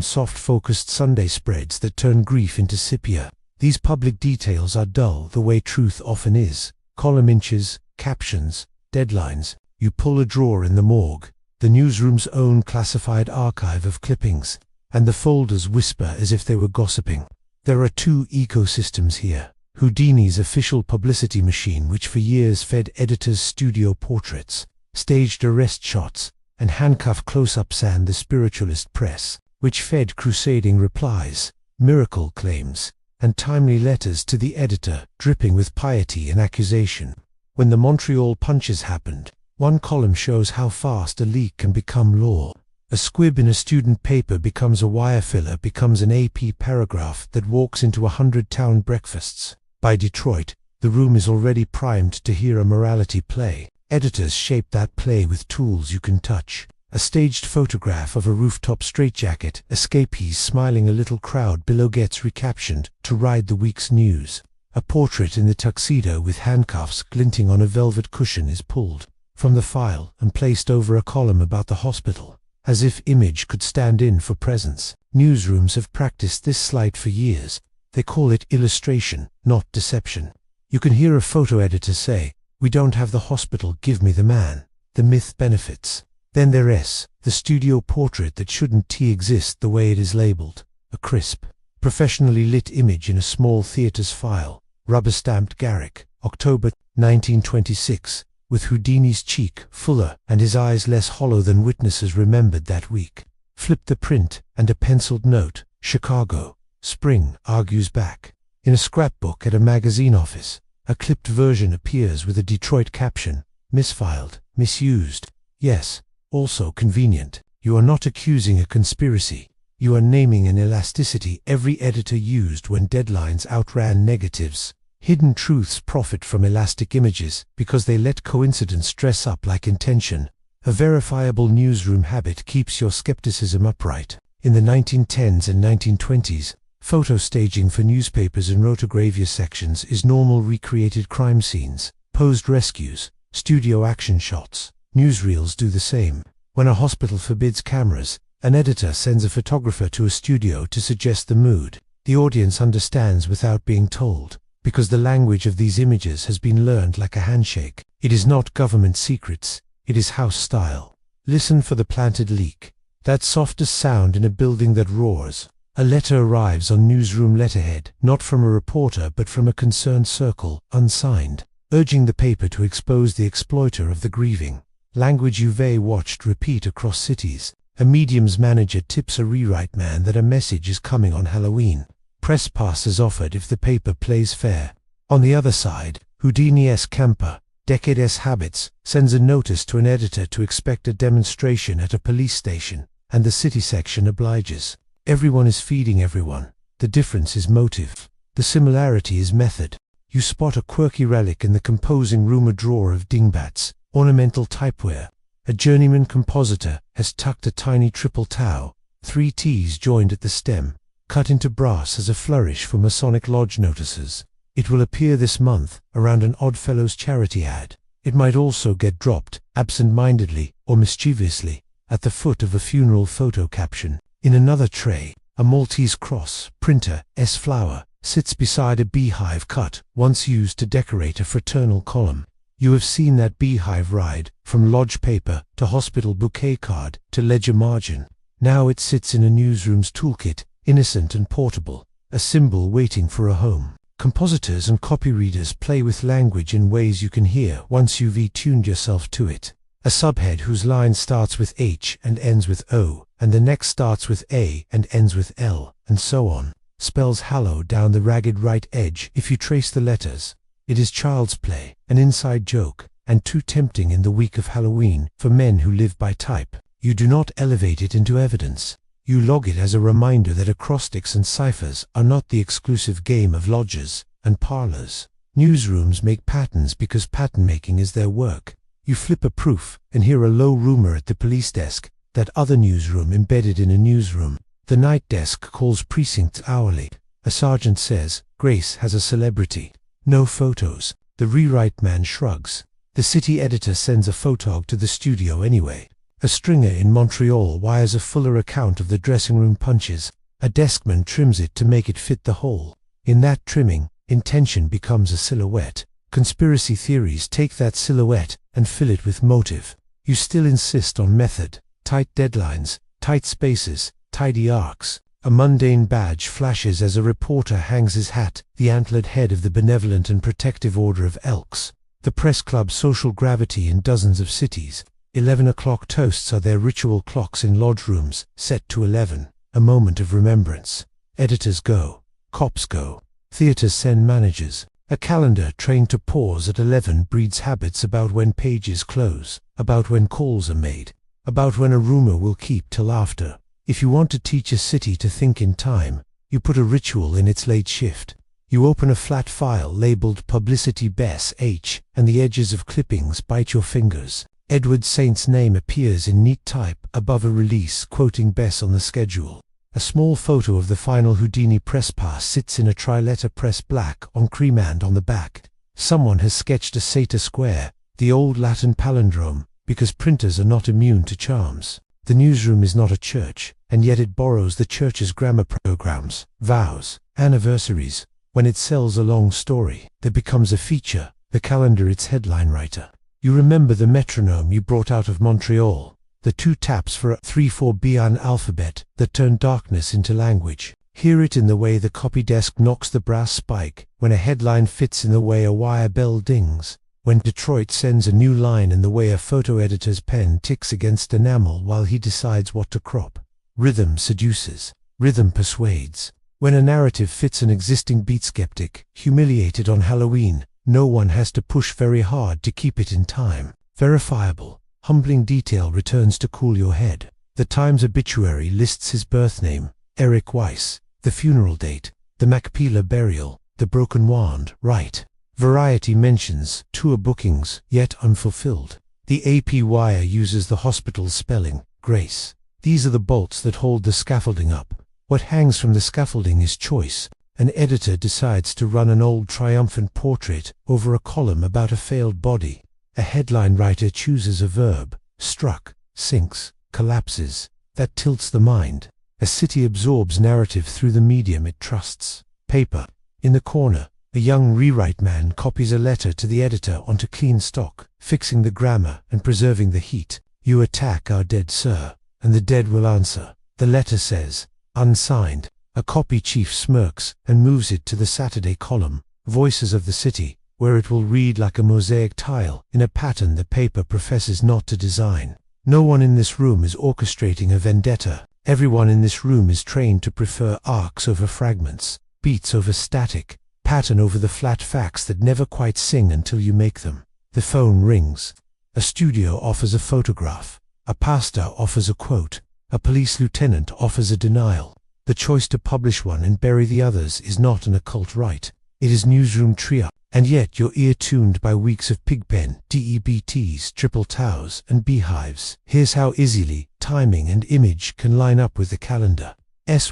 soft-focused Sunday spreads that turn grief into sepia. These public details are dull the way truth often is. Column inches, captions, deadlines. You pull a drawer in the morgue, the newsroom's own classified archive of clippings, and the folders whisper as if they were gossiping. There are two ecosystems here. Houdini's official publicity machine, which for years fed editors' studio portraits, staged arrest shots, and handcuffed close-ups, and the spiritualist press, which fed crusading replies, miracle claims, and timely letters to the editor, dripping with piety and accusation. When the Montreal punches happened, one column shows how fast a leak can become law. A squib in a student paper becomes a wire filler, becomes an AP paragraph that walks into 100 town breakfasts. By Detroit, the room is already primed to hear a morality play. Editors shape that play with tools you can touch. A staged photograph of a rooftop straitjacket, escapees smiling, a little crowd below gets recaptioned to ride the week's news. A portrait in the tuxedo with handcuffs glinting on a velvet cushion is pulled from the file and placed over a column about the hospital, as if image could stand in for presence. Newsrooms have practiced this sleight for years. They call it illustration, not deception. You can hear a photo editor say, "We don't have the hospital, give me the man." The myth benefits. Then there's the studio portrait that shouldn't exist the way it is labeled. A crisp, professionally lit image in a small theater's file. Rubber-stamped Garrick, October 1926, with Houdini's cheek fuller and his eyes less hollow than witnesses remembered that week. Flip the print, and a penciled note, Chicago, spring argues back. In a scrapbook at a magazine office, a clipped version appears with a Detroit caption, misfiled, misused. Yes, also convenient. You are not accusing a conspiracy. You are naming an elasticity every editor used when deadlines outran negatives. Hidden truths profit from elastic images because they let coincidence dress up like intention. A verifiable newsroom habit keeps your skepticism upright. In the 1910s and 1920s, photo staging for newspapers and rotogravure sections is normal. Recreated crime scenes, posed rescues, studio action shots. Newsreels do the same. When a hospital forbids cameras, an editor sends a photographer to a studio to suggest the mood. The audience understands without being told, because the language of these images has been learned like a handshake. It is not government secrets, it is house style. Listen for the planted leak, that softest sound in a building that roars. A letter arrives on newsroom letterhead, not from a reporter but from a concerned circle, unsigned, urging the paper to expose the exploiter of the grieving. Language you've watched repeat across cities. A medium's manager tips a rewrite man that a message is coming on Halloween. Press pass is offered if the paper plays fair. On the other side, Houdini's camper, decades habits, sends a notice to an editor to expect a demonstration at a police station, and the city section obliges. Everyone is feeding everyone. The difference is motive. The similarity is method. You spot a quirky relic in the composing room, a drawer of dingbats, ornamental typeware. A journeyman compositor has tucked a tiny triple tau, 3 T's joined at the stem, cut into brass as a flourish for Masonic Lodge notices. It will appear this month around an Oddfellows charity ad. It might also get dropped, absent-mindedly or mischievously, at the foot of a funeral photo caption. In another tray, a Maltese cross, printer, S-flower, sits beside a beehive cut, once used to decorate a fraternal column. You have seen that beehive ride, from lodge paper to hospital bouquet card to ledger margin. Now it sits in a newsroom's toolkit, innocent and portable, a symbol waiting for a home. Compositors and copyreaders play with language in ways you can hear once you've tuned yourself to it. A subhead whose line starts with H and ends with O, and the next starts with A and ends with L, and so on, spells hallow down the ragged right edge if you trace the letters. It is child's play, an inside joke, and too tempting in the week of Halloween for men who live by type. You do not elevate it into evidence. You log it as a reminder that acrostics and ciphers are not the exclusive game of lodges and parlors. Newsrooms make patterns because pattern making is their work. You flip a proof and hear a low rumor at the police desk, that other newsroom embedded in a newsroom. The night desk calls precincts hourly. A sergeant says, "Grace has a celebrity." No photos. The rewrite man shrugs. The city editor sends a photog to the studio anyway. A stringer in Montreal wires a fuller account of the dressing room punches. A deskman trims it to make it fit the hole. In that trimming, intention becomes a silhouette. Conspiracy theories take that silhouette and fill it with motive. You still insist on method. Tight deadlines, tight spaces, tidy arcs. A mundane badge flashes as a reporter hangs his hat, the antlered head of the Benevolent and Protective Order of Elks. The press club's social gravity in dozens of cities. 11 o'clock toasts are their ritual clocks in lodge rooms, set to 11, a moment of remembrance. Editors go. Cops go. Theaters send managers. A calendar trained to pause at 11 breeds habits about when pages close, about when calls are made, about when a rumor will keep till after. If you want to teach a city to think in time, you put a ritual in its late shift. You open a flat file labeled Publicity Bess H, and the edges of clippings bite your fingers. Edward Saint's name appears in neat type above a release quoting Bess on the schedule. A small photo of the final Houdini press pass sits in a tri-letter press black on creamand on the back. Someone has sketched a satyr square, the old Latin palindrome, because printers are not immune to charms. The newsroom is not a church, and yet it borrows the church's grammar programs, vows, anniversaries, When it sells a long story, that becomes a feature, the calendar its headline writer. You remember the metronome you brought out of Montreal, the 2 taps for a 3-4 alphabet that turned darkness into language. Hear it in the way the copy desk knocks the brass spike, when a headline fits in the way a wire bell dings, when Detroit sends a new line in the way a photo editor's pen ticks against enamel while he decides what to crop. Rhythm seduces. Rhythm persuades. When a narrative fits an existing beat, skeptic, humiliated on Halloween, no one has to push very hard to keep it in time. Verifiable, humbling detail returns to cool your head. The Times obituary lists his birth name, Eric Weiss, the funeral date, the Macpila burial, the broken wand, right. Variety mentions tour bookings, yet unfulfilled. The AP wire uses the hospital's spelling, Grace. These are the bolts that hold the scaffolding up. What hangs from the scaffolding is choice. An editor decides to run an old triumphant portrait over a column about a failed body. A headline writer chooses a verb, struck, sinks, collapses, that tilts the mind. A city absorbs narrative through the medium it trusts. Paper. In the corner, a young rewrite man copies a letter to the editor onto clean stock, fixing the grammar and preserving the heat. You attack our dead sir, and the dead will answer. The letter says, unsigned. A copy chief smirks and moves it to the Saturday column, Voices of the City, where it will read like a mosaic tile in a pattern the paper professes not to design. No one in this room is orchestrating a vendetta. Everyone in this room is trained to prefer arcs over fragments, beats over static, pattern over the flat facts that never quite sing until you make them. The phone rings. A studio offers a photograph. A pastor offers a quote. A police lieutenant offers a denial. The choice to publish one and bury the others is not an occult right. It is newsroom triage. And yet you're ear-tuned by weeks of pigpen, DEBTs, triple tows, and beehives. Here's how easily timing and image can line up with the calendar.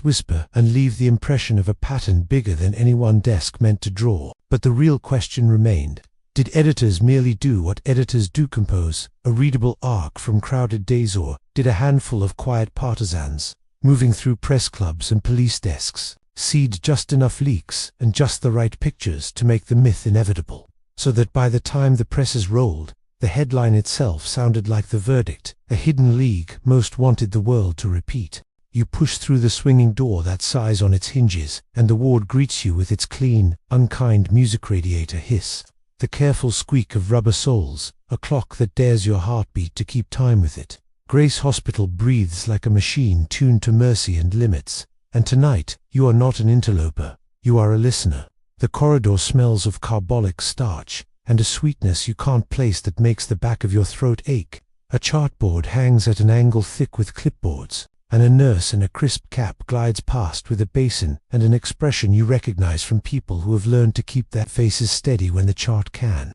Whisper and leave the impression of a pattern bigger than any one desk meant to draw. But the real question remained. Did editors merely do what editors do, compose a readable arc from crowded days, or did a handful of quiet partisans, moving through press clubs and police desks, seed just enough leaks and just the right pictures to make the myth inevitable, so that by the time the presses rolled, the headline itself sounded like the verdict, a hidden league most wanted the world to repeat? You push through the swinging door that sighs on its hinges, and the ward greets you with its clean, unkind music radiator hiss, the careful squeak of rubber soles, a clock that dares your heartbeat to keep time with it. Grace Hospital breathes like a machine tuned to mercy and limits, and tonight you are not an interloper, you are a listener. The corridor smells of carbolic starch, and a sweetness you can't place that makes the back of your throat ache. A chartboard hangs at an angle thick with clipboards, and a nurse in a crisp cap glides past with a basin and an expression you recognize from people who have learned to keep their faces steady when the chart can.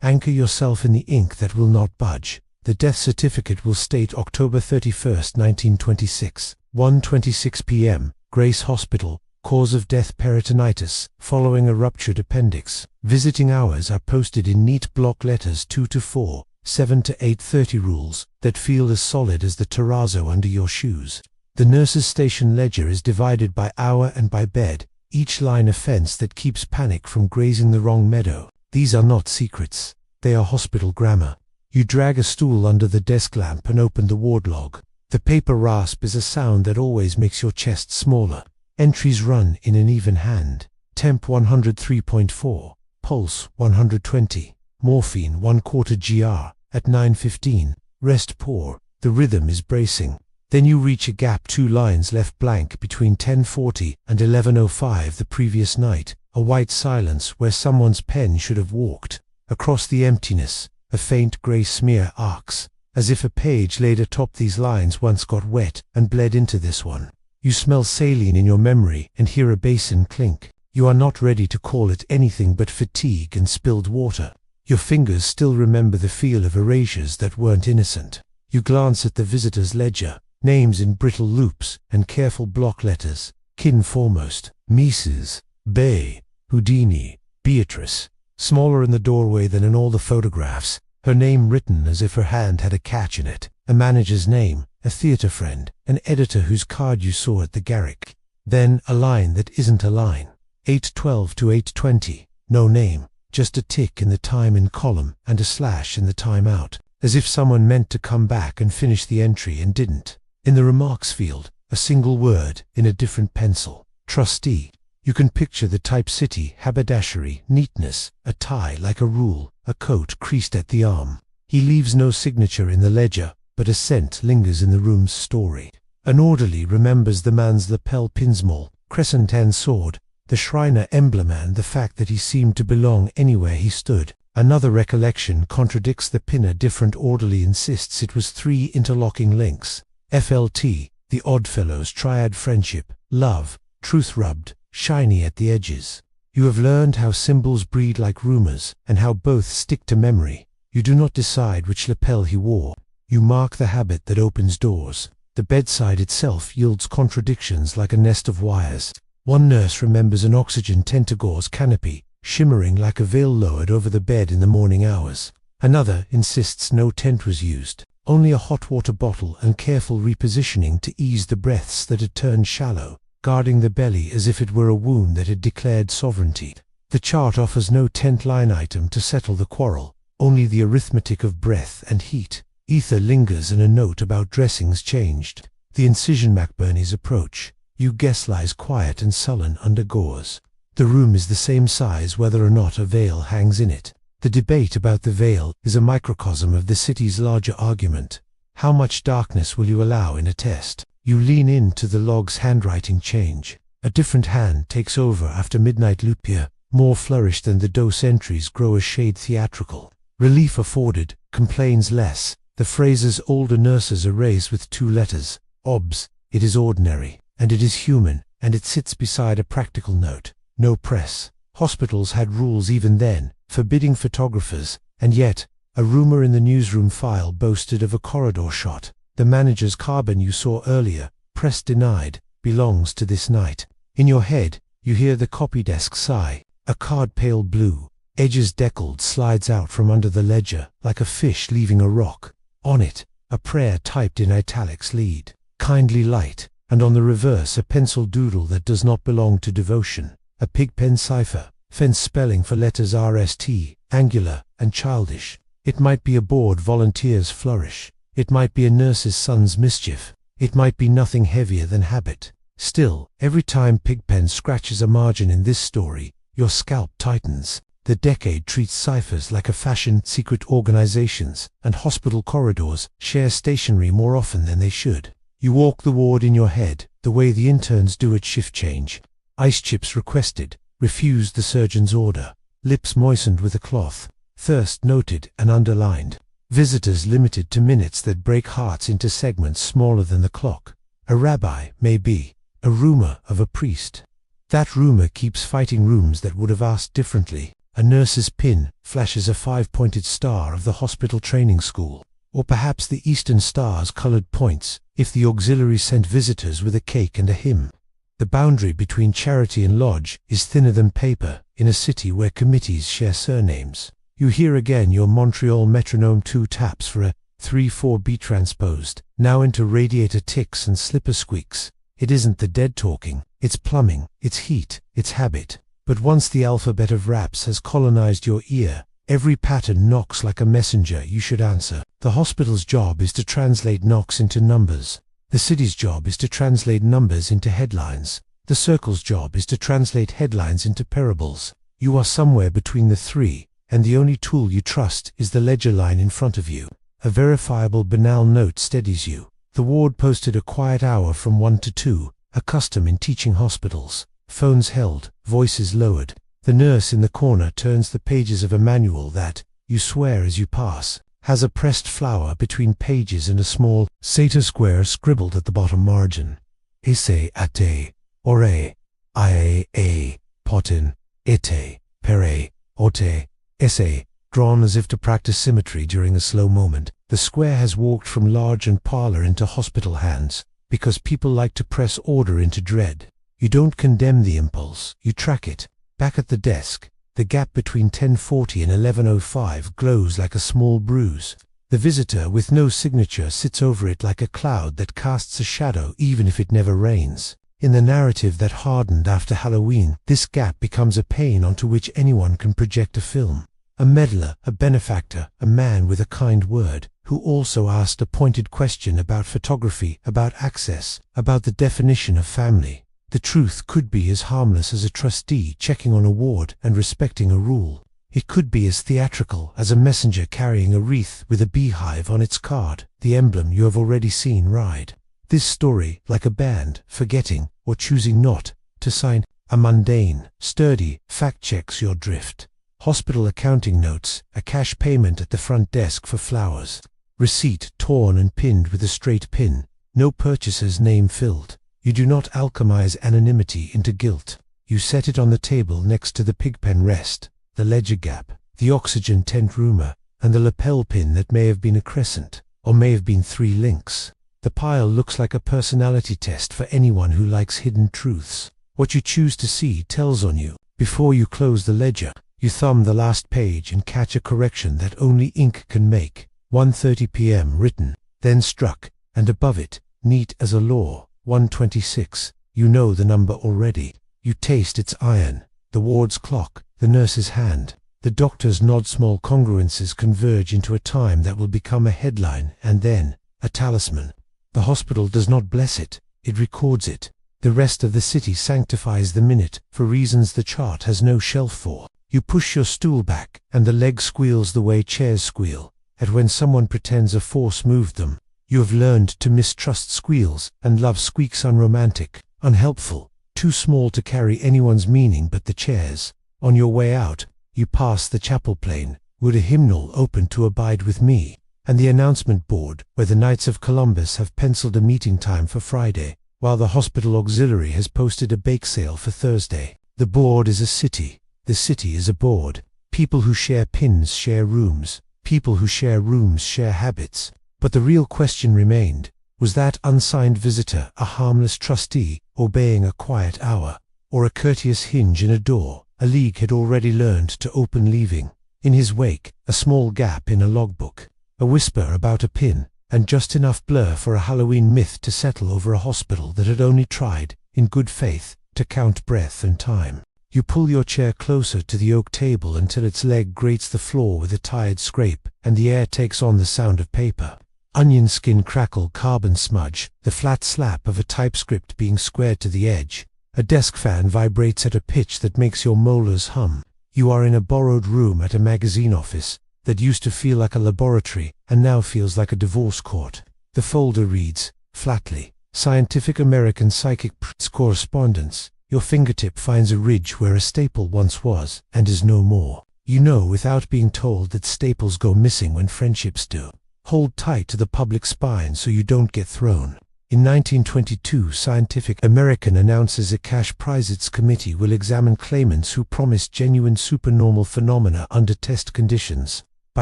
Anchor yourself in the ink that will not budge. The death certificate will state October 31st, 1926, 1:26 p.m., Grace Hospital, cause of death peritonitis, following a ruptured appendix. Visiting hours are posted in neat block letters 2 to 4, 7 to 8:30 rules that feel as solid as the terrazzo under your shoes. The nurse's station ledger is divided by hour and by bed, each line a fence that keeps panic from grazing the wrong meadow. These are not secrets, they are hospital grammar. You drag a stool under the desk lamp and open the ward log. The paper rasp is a sound that always makes your chest smaller. Entries run in an even hand. Temp 103.4, pulse 120, morphine 1/4 gr, at 9:15, rest poor, the rhythm is bracing. Then you reach a gap 2 lines left blank between 10:40 and 11:05 the previous night, a white silence where someone's pen should have walked. Across the emptiness, a faint grey smear arcs, as if a page laid atop these lines once got wet and bled into this one. You smell saline in your memory and hear a basin clink. You are not ready to call it anything but fatigue and spilled water. Your fingers still remember the feel of erasures that weren't innocent. You glance at the visitor's ledger, names in brittle loops and careful block letters, kin foremost, Mises, Bay, Houdini, Beatrice, smaller in the doorway than in all the photographs, her name written as if her hand had a catch in it, a manager's name, a theatre friend, an editor whose card you saw at the Garrick. Then a line that isn't a line. 8:12 to 8:20. No name, just a tick in the time in column and a slash in the time out, as if someone meant to come back and finish the entry and didn't. In the remarks field, a single word in a different pencil. Trustee. You can picture the type city, haberdashery, neatness, a tie like a rule, a coat creased at the arm. He leaves no signature in the ledger, but a scent lingers in the room's story. An orderly remembers the man's lapel pinsmall, crescent and sword, the Shriner emblem and the fact that he seemed to belong anywhere he stood. Another recollection contradicts the pin. A different orderly insists it was 3 interlocking links. FLT, the Oddfellows triad: friendship, love, truth rubbed, shiny at the edges. You have learned how symbols breed like rumors, and how both stick to memory. You do not decide which lapel he wore. You mark the habit that opens doors. The bedside itself yields contradictions like a nest of wires. One nurse remembers an oxygen tentagauze canopy, shimmering like a veil lowered over the bed in the morning hours. Another insists no tent was used, only a hot water bottle and careful repositioning to ease the breaths that had turned shallow, guarding the belly as if it were a wound that had declared sovereignty. The chart offers no tent line item to settle the quarrel, only the arithmetic of breath and heat. Ether lingers and a note about dressings changed. The incision McBurney's approach. You guess lies quiet and sullen under gauze. The room is the same size whether or not a veil hangs in it. The debate about the veil is a microcosm of the city's larger argument. How much darkness will you allow in a test? You lean into the log's handwriting change. A different hand takes over after midnight loop year. More flourished than the dose entries grow a shade theatrical. Relief afforded, complains less. The phrases older nurses erase with 2 letters. OBS. It is ordinary, and it is human, and it sits beside a practical note. No press. Hospitals had rules even then, forbidding photographers, and yet, a rumor in the newsroom file boasted of a corridor shot. The manager's carbon you saw earlier, press denied, belongs to this night. In your head, you hear the copy desk sigh. A card pale blue, edges deckled, slides out from under the ledger, like a fish leaving a rock. On it, a prayer typed in italics lead, kindly light, and on the reverse a pencil doodle that does not belong to devotion. A pigpen cipher, fence spelling for letters RST, angular and childish. It might be a bored volunteer's flourish. It might be a nurse's son's mischief. It might be nothing heavier than habit. Still, every time Pigpen scratches a margin in this story, your scalp tightens. The decade treats ciphers like a fashion. Secret organizations and hospital corridors share stationery more often than they should. You walk the ward in your head, the way the interns do at shift change. Ice chips requested, refused the surgeon's order. Lips moistened with a cloth, thirst noted and underlined. Visitors limited to minutes that break hearts into segments smaller than the clock. A rabbi, maybe. A rumor of a priest. That rumor keeps fighting rooms that would have asked differently. A nurse's pin flashes a 5-pointed star of the hospital training school. Or perhaps the Eastern Star's colored points, if the auxiliary sent visitors with a cake and a hymn. The boundary between charity and lodge is thinner than paper in a city where committees share surnames. You hear again your Montreal metronome, 2 taps for a 3/4 beat transposed, now into radiator ticks and slipper squeaks. It isn't the dead talking, it's plumbing, it's heat, it's habit. But once the alphabet of raps has colonized your ear, every pattern knocks like a messenger you should answer. The hospital's job is to translate knocks into numbers. The city's job is to translate numbers into headlines. The circle's job is to translate headlines into parables. You are somewhere between the 3, and the only tool you trust is the ledger line in front of you. A verifiable banal note steadies you. The ward posted a quiet hour from 1 to 2, a custom in teaching hospitals. Phones held, voices lowered. The nurse in the corner turns the pages of a manual that, you swear as you pass, has a pressed flower between pages and a small satyr square scribbled at the bottom margin. Esse ate, ore, iae, potin, ete, pere, ote, esse, drawn as if to practice symmetry during a slow moment. The square has walked from large and parlor into hospital hands, because people like to press order into dread. You don't condemn the impulse, you track it. Back at the desk, the gap between 10:40 and 11:05 glows like a small bruise. The visitor with no signature sits over it like a cloud that casts a shadow even if it never rains. In the narrative that hardened after Halloween, this gap becomes a pane onto which anyone can project a film. A meddler, a benefactor, a man with a kind word, who also asked a pointed question about photography, about access, about the definition of family. The truth could be as harmless as a trustee checking on a ward and respecting a rule. It could be as theatrical as a messenger carrying a wreath with a beehive on its card, the emblem you have already seen ride. This story, like a band, forgetting, or choosing not, to sign a mundane, sturdy, fact-checks your drift. Hospital accounting notes, a cash payment at the front desk for flowers. Receipt torn and pinned with a straight pin, no purchaser's name filled. You do not alchemize anonymity into guilt. You set it on the table next to the pigpen rest, the ledger gap, the oxygen tent rumor, and the lapel pin that may have been a crescent, or may have been 3 links. The pile looks like a personality test for anyone who likes hidden truths. What you choose to see tells on you. Before you close the ledger, you thumb the last page and catch a correction that only ink can make. 1:30 p.m. written, then struck, and above it, neat as a law, 1:26. You know the number already. You taste its iron, the ward's clock, the nurse's hand. The doctor's nod. Small congruences converge into a time that will become a headline and then a talisman. The hospital does not bless it, it records it. The rest of the city sanctifies the minute for reasons the chart has no shelf for. You push your stool back, and the leg squeals the way chairs squeal, at when someone pretends a force moved them. You have learned to mistrust squeals, and love squeaks unromantic, unhelpful, too small to carry anyone's meaning but the chair's. On your way out, you pass the chapel plane, would a hymnal open to abide with me, and the announcement board, where the Knights of Columbus have penciled a meeting time for Friday, while the hospital auxiliary has posted a bake sale for Thursday. The board is a city. The city is a board. People who share pins share rooms. People who share rooms share habits. But the real question remained, was that unsigned visitor a harmless trustee, obeying a quiet hour, or a courteous hinge in a door a league had already learned to open, leaving in his wake a small gap in a logbook, a whisper about a pin, and just enough blur for a Halloween myth to settle over a hospital that had only tried, in good faith, to count breath and time. You pull your chair closer to the oak table until its leg grates the floor with a tired scrape, and the air takes on the sound of paper. Onion skin crackle, carbon smudge, the flat slap of a typescript being squared to the edge. A desk fan vibrates at a pitch that makes your molars hum. You are in a borrowed room at a magazine office that used to feel like a laboratory and now feels like a divorce court. The folder reads, flatly, Scientific American Psychic Correspondence. Your fingertip finds a ridge where a staple once was and is no more. You know without being told that staples go missing when friendships do. Hold tight to the public spine so you don't get thrown. In 1922, Scientific American announces a cash prizes committee will examine claimants who promised genuine supernormal phenomena under test conditions. By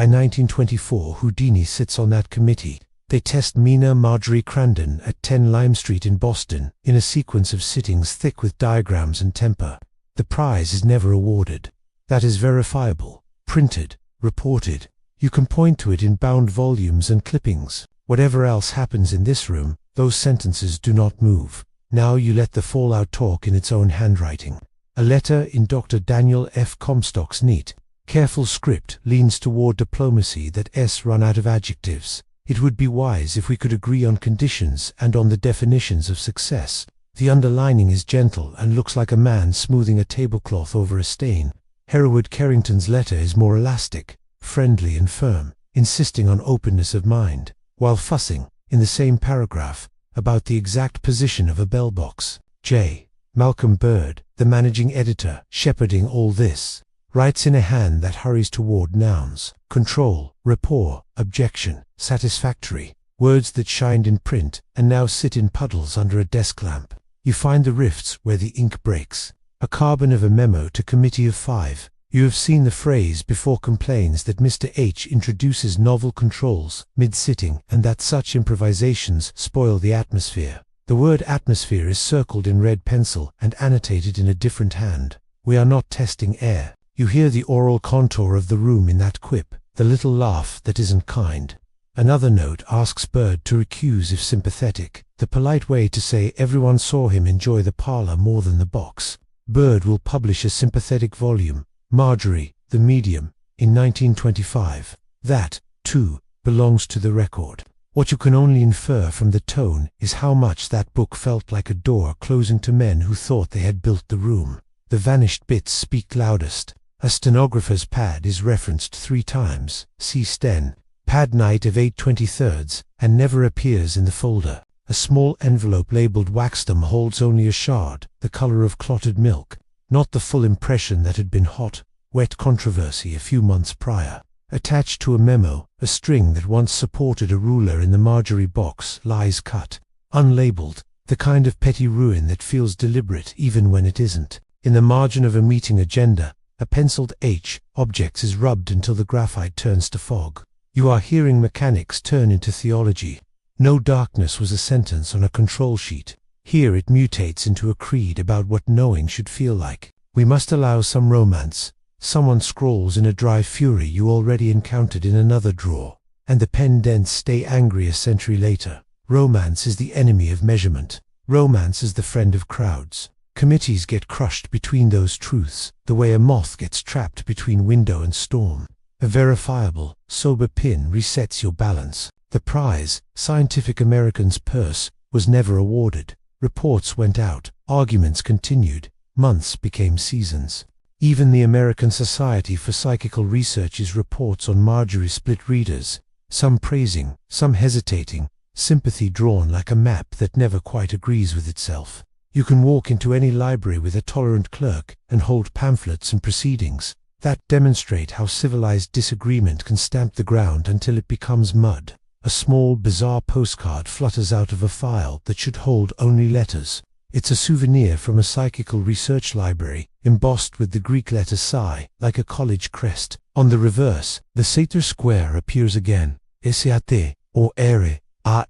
1924, Houdini sits on that committee. They test Mina Marjorie Crandon at 10 Lime Street in Boston, in a sequence of sittings thick with diagrams and temper. The prize is never awarded. That is verifiable, printed, reported. You can point to it in bound volumes and clippings. Whatever else happens in this room, those sentences do not move. Now you let the fallout talk in its own handwriting. A letter in Dr. Daniel F. Comstock's neat, careful script leans toward diplomacy that S run out of adjectives. It would be wise if we could agree on conditions and on the definitions of success. The underlining is gentle and looks like a man smoothing a tablecloth over a stain. Hereward Carrington's letter is more elastic, friendly and firm, insisting on openness of mind, while fussing, in the same paragraph, about the exact position of a bell box. J. Malcolm Bird, the managing editor, shepherding all this, writes in a hand that hurries toward nouns. Control, rapport, objection, satisfactory, words that shined in print and now sit in puddles under a desk lamp. You find the rifts where the ink breaks. A carbon of a memo to Committee of 5. You have seen the phrase before, complains that Mr. H introduces novel controls mid-sitting and that such improvisations spoil the atmosphere. The word atmosphere is circled in red pencil and annotated in a different hand. We are not testing air. You hear the oral contour of the room in that quip, the little laugh that isn't kind. Another note asks Bird to recuse if sympathetic, the polite way to say everyone saw him enjoy the parlor more than the box. Bird will publish a sympathetic volume, Marjorie, the Medium, in 1925. That, too, belongs to the record. What you can only infer from the tone is how much that book felt like a door closing to men who thought they had built the room. The vanished bits speak loudest. A stenographer's pad is referenced 3 times, see Sten. Pad night of 8/23, and never appears in the folder. A small envelope labeled Waxdom holds only a shard, the color of clotted milk, not the full impression that had been hot, wet controversy a few months prior. Attached to a memo, a string that once supported a ruler in the Marjorie box lies cut, unlabeled, the kind of petty ruin that feels deliberate even when it isn't. In the margin of a meeting agenda, a penciled H, objects, is rubbed until the graphite turns to fog. You are hearing mechanics turn into theology. No darkness was a sentence on a control sheet. Here it mutates into a creed about what knowing should feel like. We must allow some romance. Someone scrawls in a dry fury you already encountered in another drawer, and the pen dents stay angry a century later. Romance is the enemy of measurement. Romance is the friend of crowds. Committees get crushed between those truths, the way a moth gets trapped between window and storm. A verifiable, sober pin resets your balance. The prize, Scientific American's purse, was never awarded. Reports went out, arguments continued, months became seasons. Even the American Society for Psychical Research's reports on Marjorie split readers, some praising, some hesitating, sympathy drawn like a map that never quite agrees with itself. You can walk into any library with a tolerant clerk and hold pamphlets and proceedings that demonstrate how civilized disagreement can stamp the ground until it becomes mud. A small, bizarre postcard flutters out of a file that should hold only letters. It's a souvenir from a psychical research library, embossed with the Greek letter psi, like a college crest. On the reverse, the Sator square appears again. SAT, O R, A R,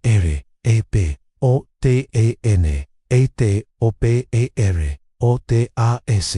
E P, O T E N, E T O P E R, O T A S,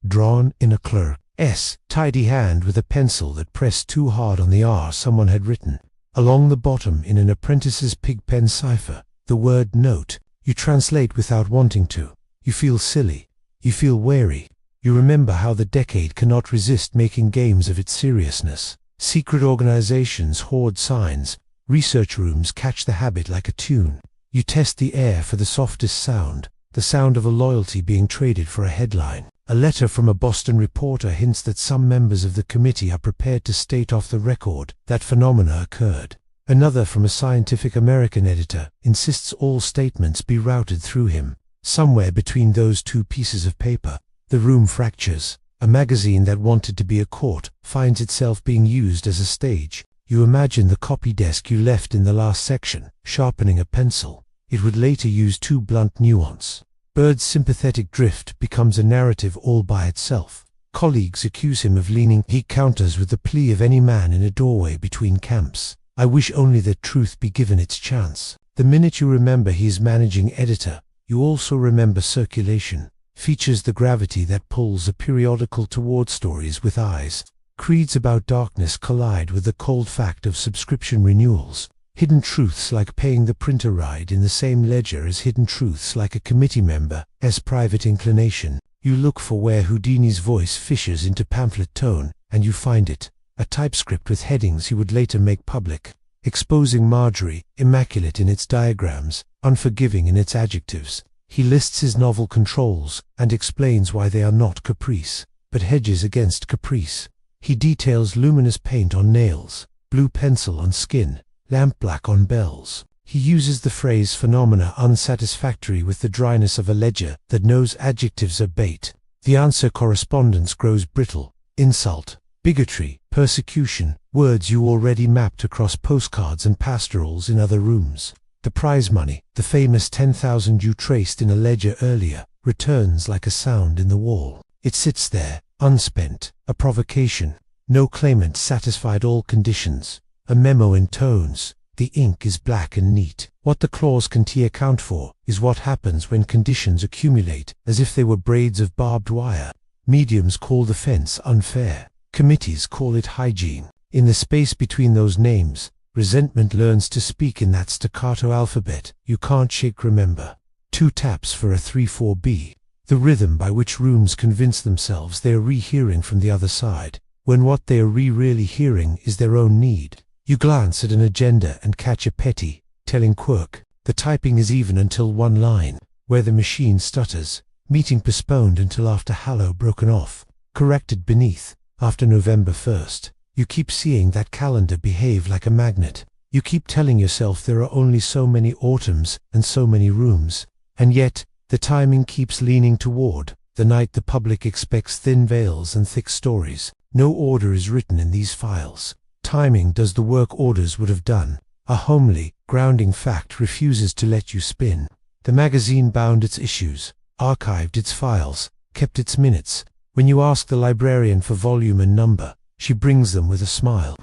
drawn in a clerk. S, tidy hand with a pencil that pressed too hard on the R someone had written. Along the bottom in an apprentice's pig pen cipher, the word note. You translate without wanting to. You feel silly. You feel wary. You remember how the decade cannot resist making games of its seriousness. Secret organizations hoard signs. Research rooms catch the habit like a tune. You test the air for the softest sound, the sound of a loyalty being traded for a headline. A letter from a Boston reporter hints that some members of the committee are prepared to state off the record that phenomena occurred. Another from a Scientific American editor insists all statements be routed through him. Somewhere between those 2 pieces of paper, the room fractures. A magazine that wanted to be a court finds itself being used as a stage. You imagine the copy desk you left in the last section, sharpening a pencil. It would later use too blunt nuance. Bird's sympathetic drift becomes a narrative all by itself. Colleagues accuse him of leaning. He counters with the plea of any man in a doorway between camps. I wish only that truth be given its chance. The minute you remember he is managing editor, you also remember circulation. Features the gravity that pulls a periodical toward stories with eyes. Creeds about darkness collide with the cold fact of subscription renewals. Hidden truths like paying the printer ride in the same ledger as hidden truths like a committee member's private inclination. You look for where Houdini's voice fissures into pamphlet tone, and you find it. A typescript with headings he would later make public. Exposing Marjorie, immaculate in its diagrams, unforgiving in its adjectives. He lists his novel controls, and explains why they are not caprice, but hedges against caprice. He details luminous paint on nails, blue pencil on skin, lampblack on bells. He uses the phrase phenomena unsatisfactory with the dryness of a ledger that knows adjectives are bait. The answer correspondence grows brittle. Insult, bigotry, persecution, words you already mapped across postcards and pastorals in other rooms. The prize money, the famous 10,000 you traced in a ledger earlier, returns like a sound in the wall. It sits there, unspent, a provocation. No claimant satisfied all conditions. A memo in tones. The ink is black and neat. What the clause can account for is what happens when conditions accumulate, as if they were braids of barbed wire. Mediums call the fence unfair. Committees call it hygiene. In the space between those names, Resentment learns to speak in that staccato alphabet you can't shake. Remember, 2 taps for a 3-4-B, the rhythm by which rooms convince themselves they are rehearing from the other side, when what they are really hearing is their own need. You glance at an agenda and catch a petty, telling quirk. The typing is even until one line, where the machine stutters. Meeting postponed until after Hallow, broken off, corrected beneath, after November 1st. You keep seeing that calendar behave like a magnet. You keep telling yourself there are only so many autumns and so many rooms. And yet, the timing keeps leaning toward the night the public expects thin veils and thick stories. No order is written in these files. Timing does the work orders would have done. A homely, grounding fact refuses to let you spin. The magazine bound its issues, archived its files, kept its minutes. When you ask the librarian for volume and number, she brings them with a smile.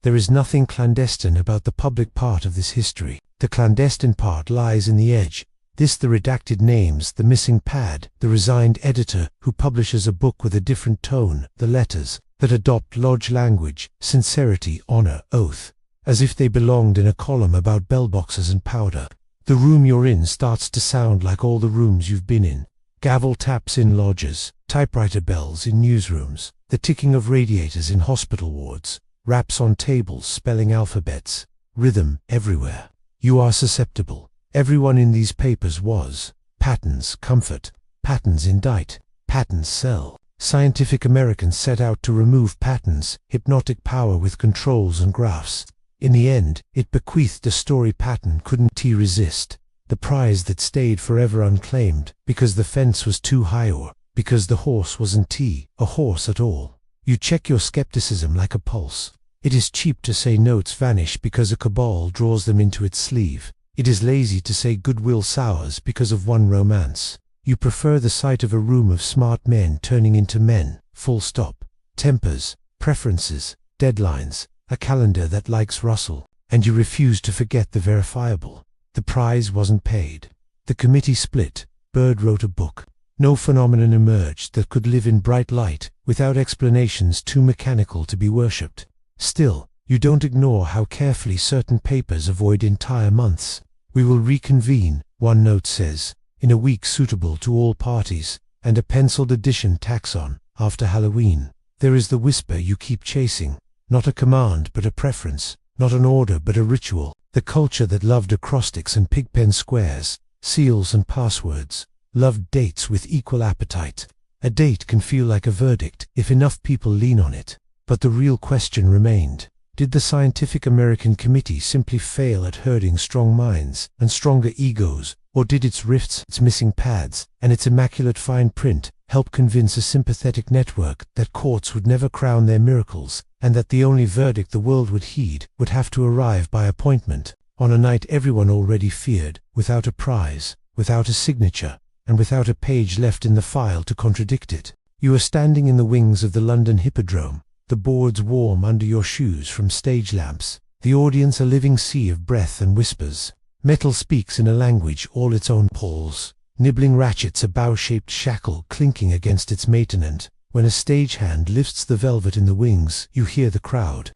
There is nothing clandestine about the public part of this history. The clandestine part lies in the edge. This the redacted names, the missing pad, the resigned editor who publishes a book with a different tone, the letters that adopt lodge language, sincerity, honor, oath, as if they belonged in a column about bellboxes and powder. The room you're in starts to sound like all the rooms you've been in. Gavel taps in lodges, typewriter bells in newsrooms, the ticking of radiators in hospital wards, raps on tables spelling alphabets, rhythm everywhere. You are susceptible. Everyone in these papers was. Patterns comfort, patterns indict, patterns sell. Scientific Americans set out to remove patterns, hypnotic power with controls and graphs. In the end, it bequeathed a story pattern couldn't resist. The prize that stayed forever unclaimed, because the fence was too high or because the horse wasn't a horse at all. You check your skepticism like a pulse. It is cheap to say notes vanish because a cabal draws them into its sleeve. It is lazy to say goodwill sours because of one romance. You prefer the sight of a room of smart men turning into men, full stop. Tempers, preferences, deadlines, a calendar that likes Russell, and you refuse to forget the verifiable. The prize wasn't paid. The committee split. Bird wrote a book. No phenomenon emerged that could live in bright light without explanations too mechanical to be worshipped. Still, you don't ignore how carefully certain papers avoid entire months. We will reconvene, one note says, in a week suitable to all parties, and a penciled addition tacks on, after Halloween. There is the whisper you keep chasing, not a command but a preference, not an order but a ritual. The culture that loved acrostics and pigpen squares, seals and passwords, loved dates with equal appetite. A date can feel like a verdict if enough people lean on it. But the real question remained. Did the Scientific American Committee simply fail at herding strong minds and stronger egos, or did its rifts, its missing pads, and its immaculate fine print help convince a sympathetic network that courts would never crown their miracles, and that the only verdict the world would heed would have to arrive by appointment, on a night everyone already feared, without a prize, without a signature, and without a page left in the file to contradict it? You are standing in the wings of the London Hippodrome, the boards warm under your shoes from stage lamps, the audience a living sea of breath and whispers. Metal speaks in a language all its own. Paws, nibbling ratchets, a bow-shaped shackle clinking against its maintenance. When a stagehand lifts the velvet in the wings, you hear the crowd's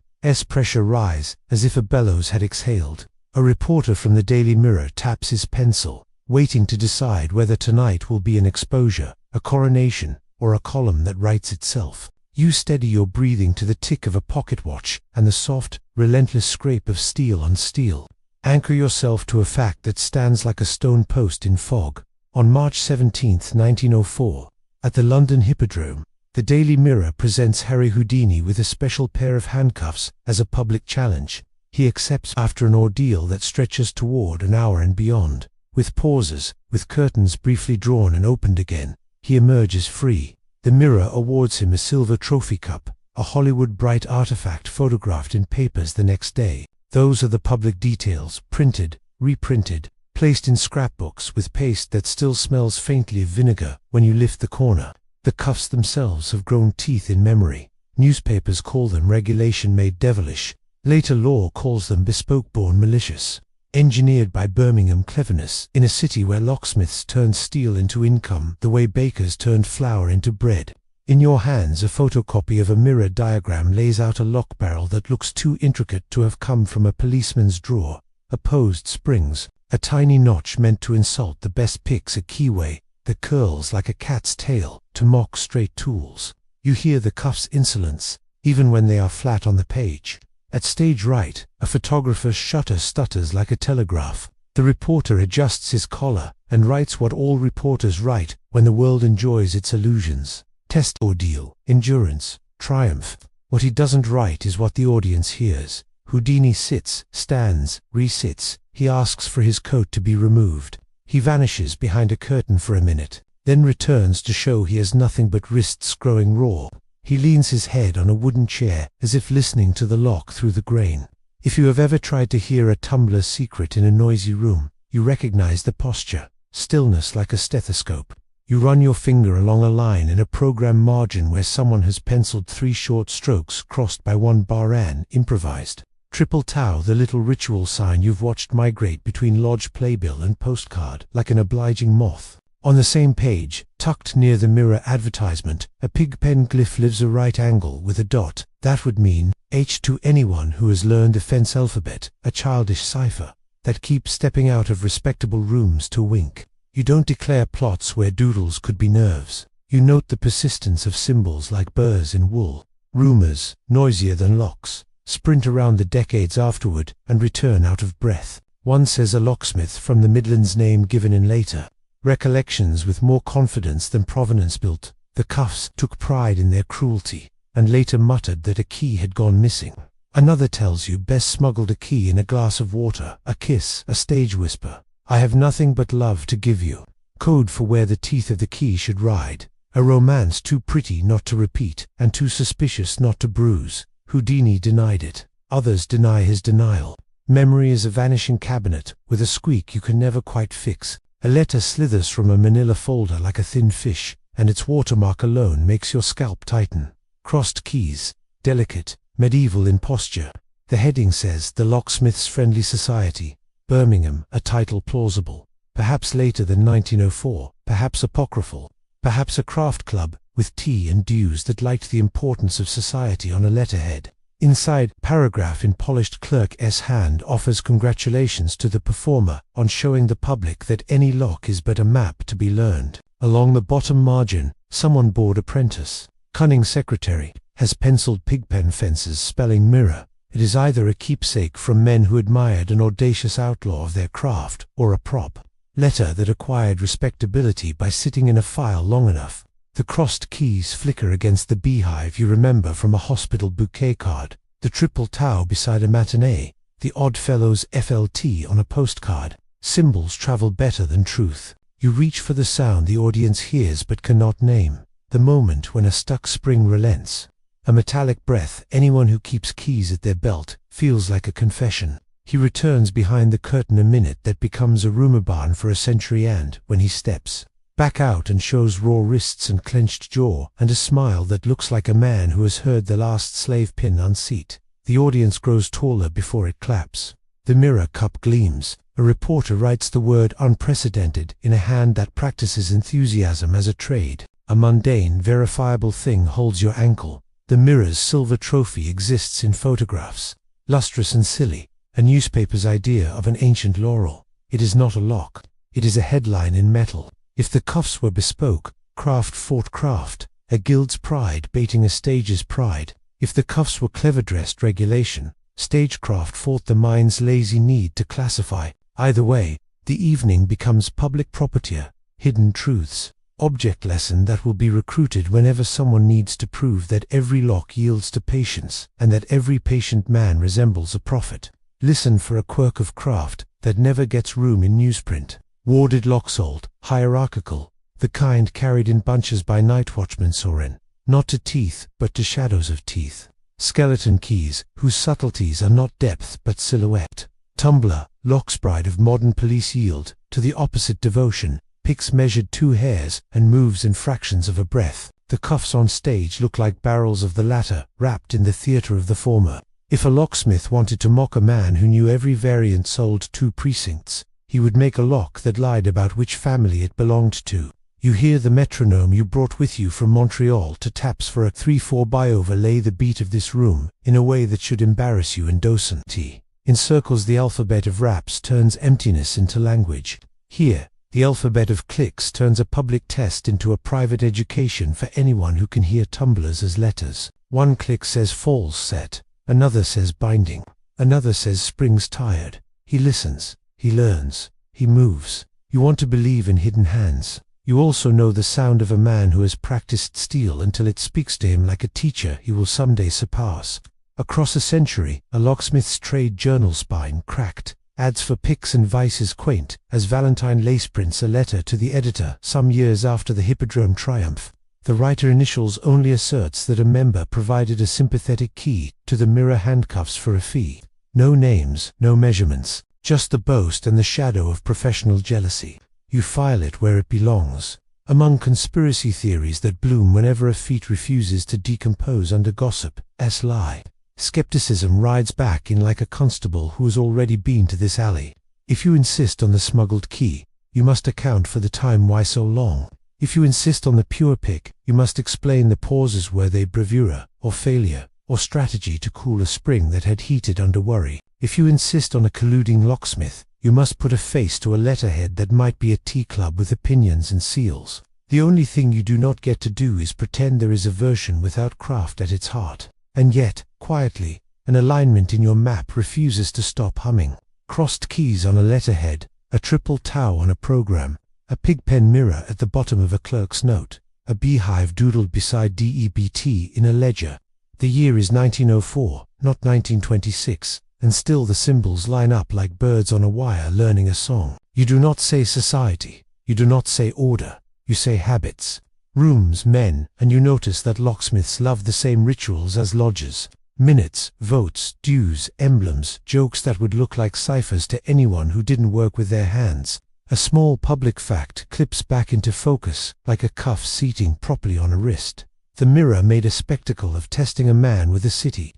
pressure rise, as if a bellows had exhaled. A reporter from the Daily Mirror taps his pencil, waiting to decide whether tonight will be an exposure, a coronation, or a column that writes itself. You steady your breathing to the tick of a pocket watch and the soft, relentless scrape of steel on steel. Anchor yourself to a fact that stands like a stone post in fog. On March 17, 1904, at the London Hippodrome, the Daily Mirror presents Harry Houdini with a special pair of handcuffs as a public challenge. He accepts after an ordeal that stretches toward an hour and beyond. With pauses, with curtains briefly drawn and opened again, he emerges free. The Mirror awards him a silver trophy cup, a Hollywood bright artifact photographed in papers the next day. Those are the public details, printed, reprinted, placed in scrapbooks with paste that still smells faintly of vinegar when you lift the corner. The cuffs themselves have grown teeth in memory. Newspapers call them regulation-made devilish. Later law calls them bespoke-born malicious. Engineered by Birmingham cleverness, in a city where locksmiths turned steel into income the way bakers turned flour into bread. In your hands, a photocopy of a mirror diagram lays out a lock barrel that looks too intricate to have come from a policeman's drawer. Opposed springs, a tiny notch meant to insult the best picks, a keyway that curls like a cat's tail to mock straight tools. You hear the cuff's insolence, even when they are flat on the page. At stage right, a photographer's shutter stutters like a telegraph. The reporter adjusts his collar and writes what all reporters write when the world enjoys its illusions. Test, ordeal, endurance, triumph. What he doesn't write is what the audience hears. Houdini sits, stands, resits. He asks for his coat to be removed. He vanishes behind a curtain for a minute, then returns to show he has nothing but wrists growing raw. He leans his head on a wooden chair, as if listening to the lock through the grain. If you have ever tried to hear a tumbler's secret in a noisy room, you recognize the posture, stillness like a stethoscope. You run your finger along a line in a program margin where someone has penciled 3 short strokes crossed by 1 baran, improvised. Triple tau, the little ritual sign you've watched migrate between lodge playbill and postcard, like an obliging moth. On the same page, tucked near the mirror advertisement, a pig pen glyph lives a right angle with a dot. That would mean H to anyone who has learned the fence alphabet, a childish cipher that keeps stepping out of respectable rooms to wink. You don't declare plots where doodles could be nerves. You note the persistence of symbols like burrs in wool. Rumors, noisier than locks, sprint around the decades afterward and return out of breath. One says a locksmith from the Midlands, name given in later recollections with more confidence than provenance built. The cuffs took pride in their cruelty and later muttered that a key had gone missing. Another tells you Bess smuggled a key in a glass of water, a kiss, a stage whisper. I have nothing but love to give you. Code for where the teeth of the key should ride. A romance too pretty not to repeat and too suspicious not to bruise. Houdini denied it. Others deny his denial. Memory is a vanishing cabinet with a squeak you can never quite fix. A letter slithers from a manila folder like a thin fish, and its watermark alone makes your scalp tighten. Crossed keys, delicate, medieval in posture. The heading says The Locksmith's Friendly Society, Birmingham, a title plausible. Perhaps later than 1904, perhaps apocryphal, perhaps a craft club with tea and dues that liked the importance of society on a letterhead. Inside, paragraph in polished clerk's hand offers congratulations to the performer on showing the public that any lock is but a map to be learned. Along the bottom margin, someone bored apprentice, cunning secretary, has penciled pigpen fences spelling mirror. It is either a keepsake from men who admired an audacious outlaw of their craft, or a prop letter that acquired respectability by sitting in a file long enough. The crossed keys flicker against the beehive you remember from a hospital bouquet card, the triple tau beside a matinee, the Oddfellows FLT on a postcard. Symbols travel better than truth. You reach for the sound the audience hears but cannot name, the moment when a stuck spring relents. A metallic breath. Anyone who keeps keys at their belt feels like a confession. He returns behind the curtain a minute that becomes a rumor barn for a century, and, when he steps back out and shows raw wrists and clenched jaw and a smile that looks like a man who has heard the last slave pin unseat, the audience grows taller before it claps. The mirror cup gleams. A reporter writes the word unprecedented in a hand that practices enthusiasm as a trade. A mundane, verifiable thing holds your ankle. The mirror's silver trophy exists in photographs, lustrous and silly, a newspaper's idea of an ancient laurel. It is not a lock. It is a headline in metal. If the cuffs were bespoke, craft fought craft, a guild's pride baiting a stage's pride. If the cuffs were clever-dressed regulation, stagecraft fought the mind's lazy need to classify. Either way, the evening becomes public property, hidden truths. Object lesson that will be recruited whenever someone needs to prove that every lock yields to patience and that every patient man resembles a prophet. Listen for a quirk of craft that never gets room in newsprint. Warded locksold, hierarchical, the kind carried in bunches by night watchmen soaring, not to teeth but to shadows of teeth. Skeleton keys whose subtleties are not depth but silhouette. Tumbler, lock's bride of modern police yield to the opposite devotion. Picks measured 2 hairs and moves in fractions of a breath. The cuffs on stage look like barrels of the latter, wrapped in the theatre of the former. If a locksmith wanted to mock a man who knew every variant sold 2 precincts, he would make a lock that lied about which family it belonged to. You hear the metronome you brought with you from Montreal to taps for a 3/4 by overlay the beat of this room in a way that should embarrass you and docility. In circles the alphabet of raps turns emptiness into language. Here, the alphabet of clicks turns a public test into a private education for anyone who can hear tumblers as letters. One click says falls set, another says binding, another says springs tired. He listens, he learns, he moves. You want to believe in hidden hands. You also know the sound of a man who has practiced steel until it speaks to him like a teacher he will someday surpass. Across a century, a locksmith's trade journal spine cracked. Ads for picks and vices quaint, as Valentine lace prints a letter to the editor some years after the Hippodrome triumph. The writer initials only asserts that a member provided a sympathetic key to the mirror handcuffs for a fee. No names, no measurements, just the boast and the shadow of professional jealousy. You file it where it belongs, among conspiracy theories that bloom whenever a feat refuses to decompose under gossip's lie. Skepticism rides back in like a constable who has already been to this alley. If you insist on the smuggled key, you must account for the time why so long. If you insist on the pure pick, you must explain the pauses were they bravura, or failure, or strategy to cool a spring that had heated under worry. If you insist on a colluding locksmith, you must put a face to a letterhead that might be a tea club with opinions and seals. The only thing you do not get to do is pretend there is a version without craft at its heart. And yet, quietly, an alignment in your map refuses to stop humming. Crossed keys on a letterhead, a triple tau on a program, a pigpen mirror at the bottom of a clerk's note, a beehive doodled beside DEBT in a ledger. The year is 1904, not 1926. And still the symbols line up like birds on a wire learning a song. You do not say society, you do not say order, you say habits, rooms, men, and you notice that locksmiths love the same rituals as lodgers. Minutes, votes, dues, emblems, jokes that would look like ciphers to anyone who didn't work with their hands. A small public fact clips back into focus like a cuff seating properly on a wrist. The mirror made a spectacle of testing a man with a city's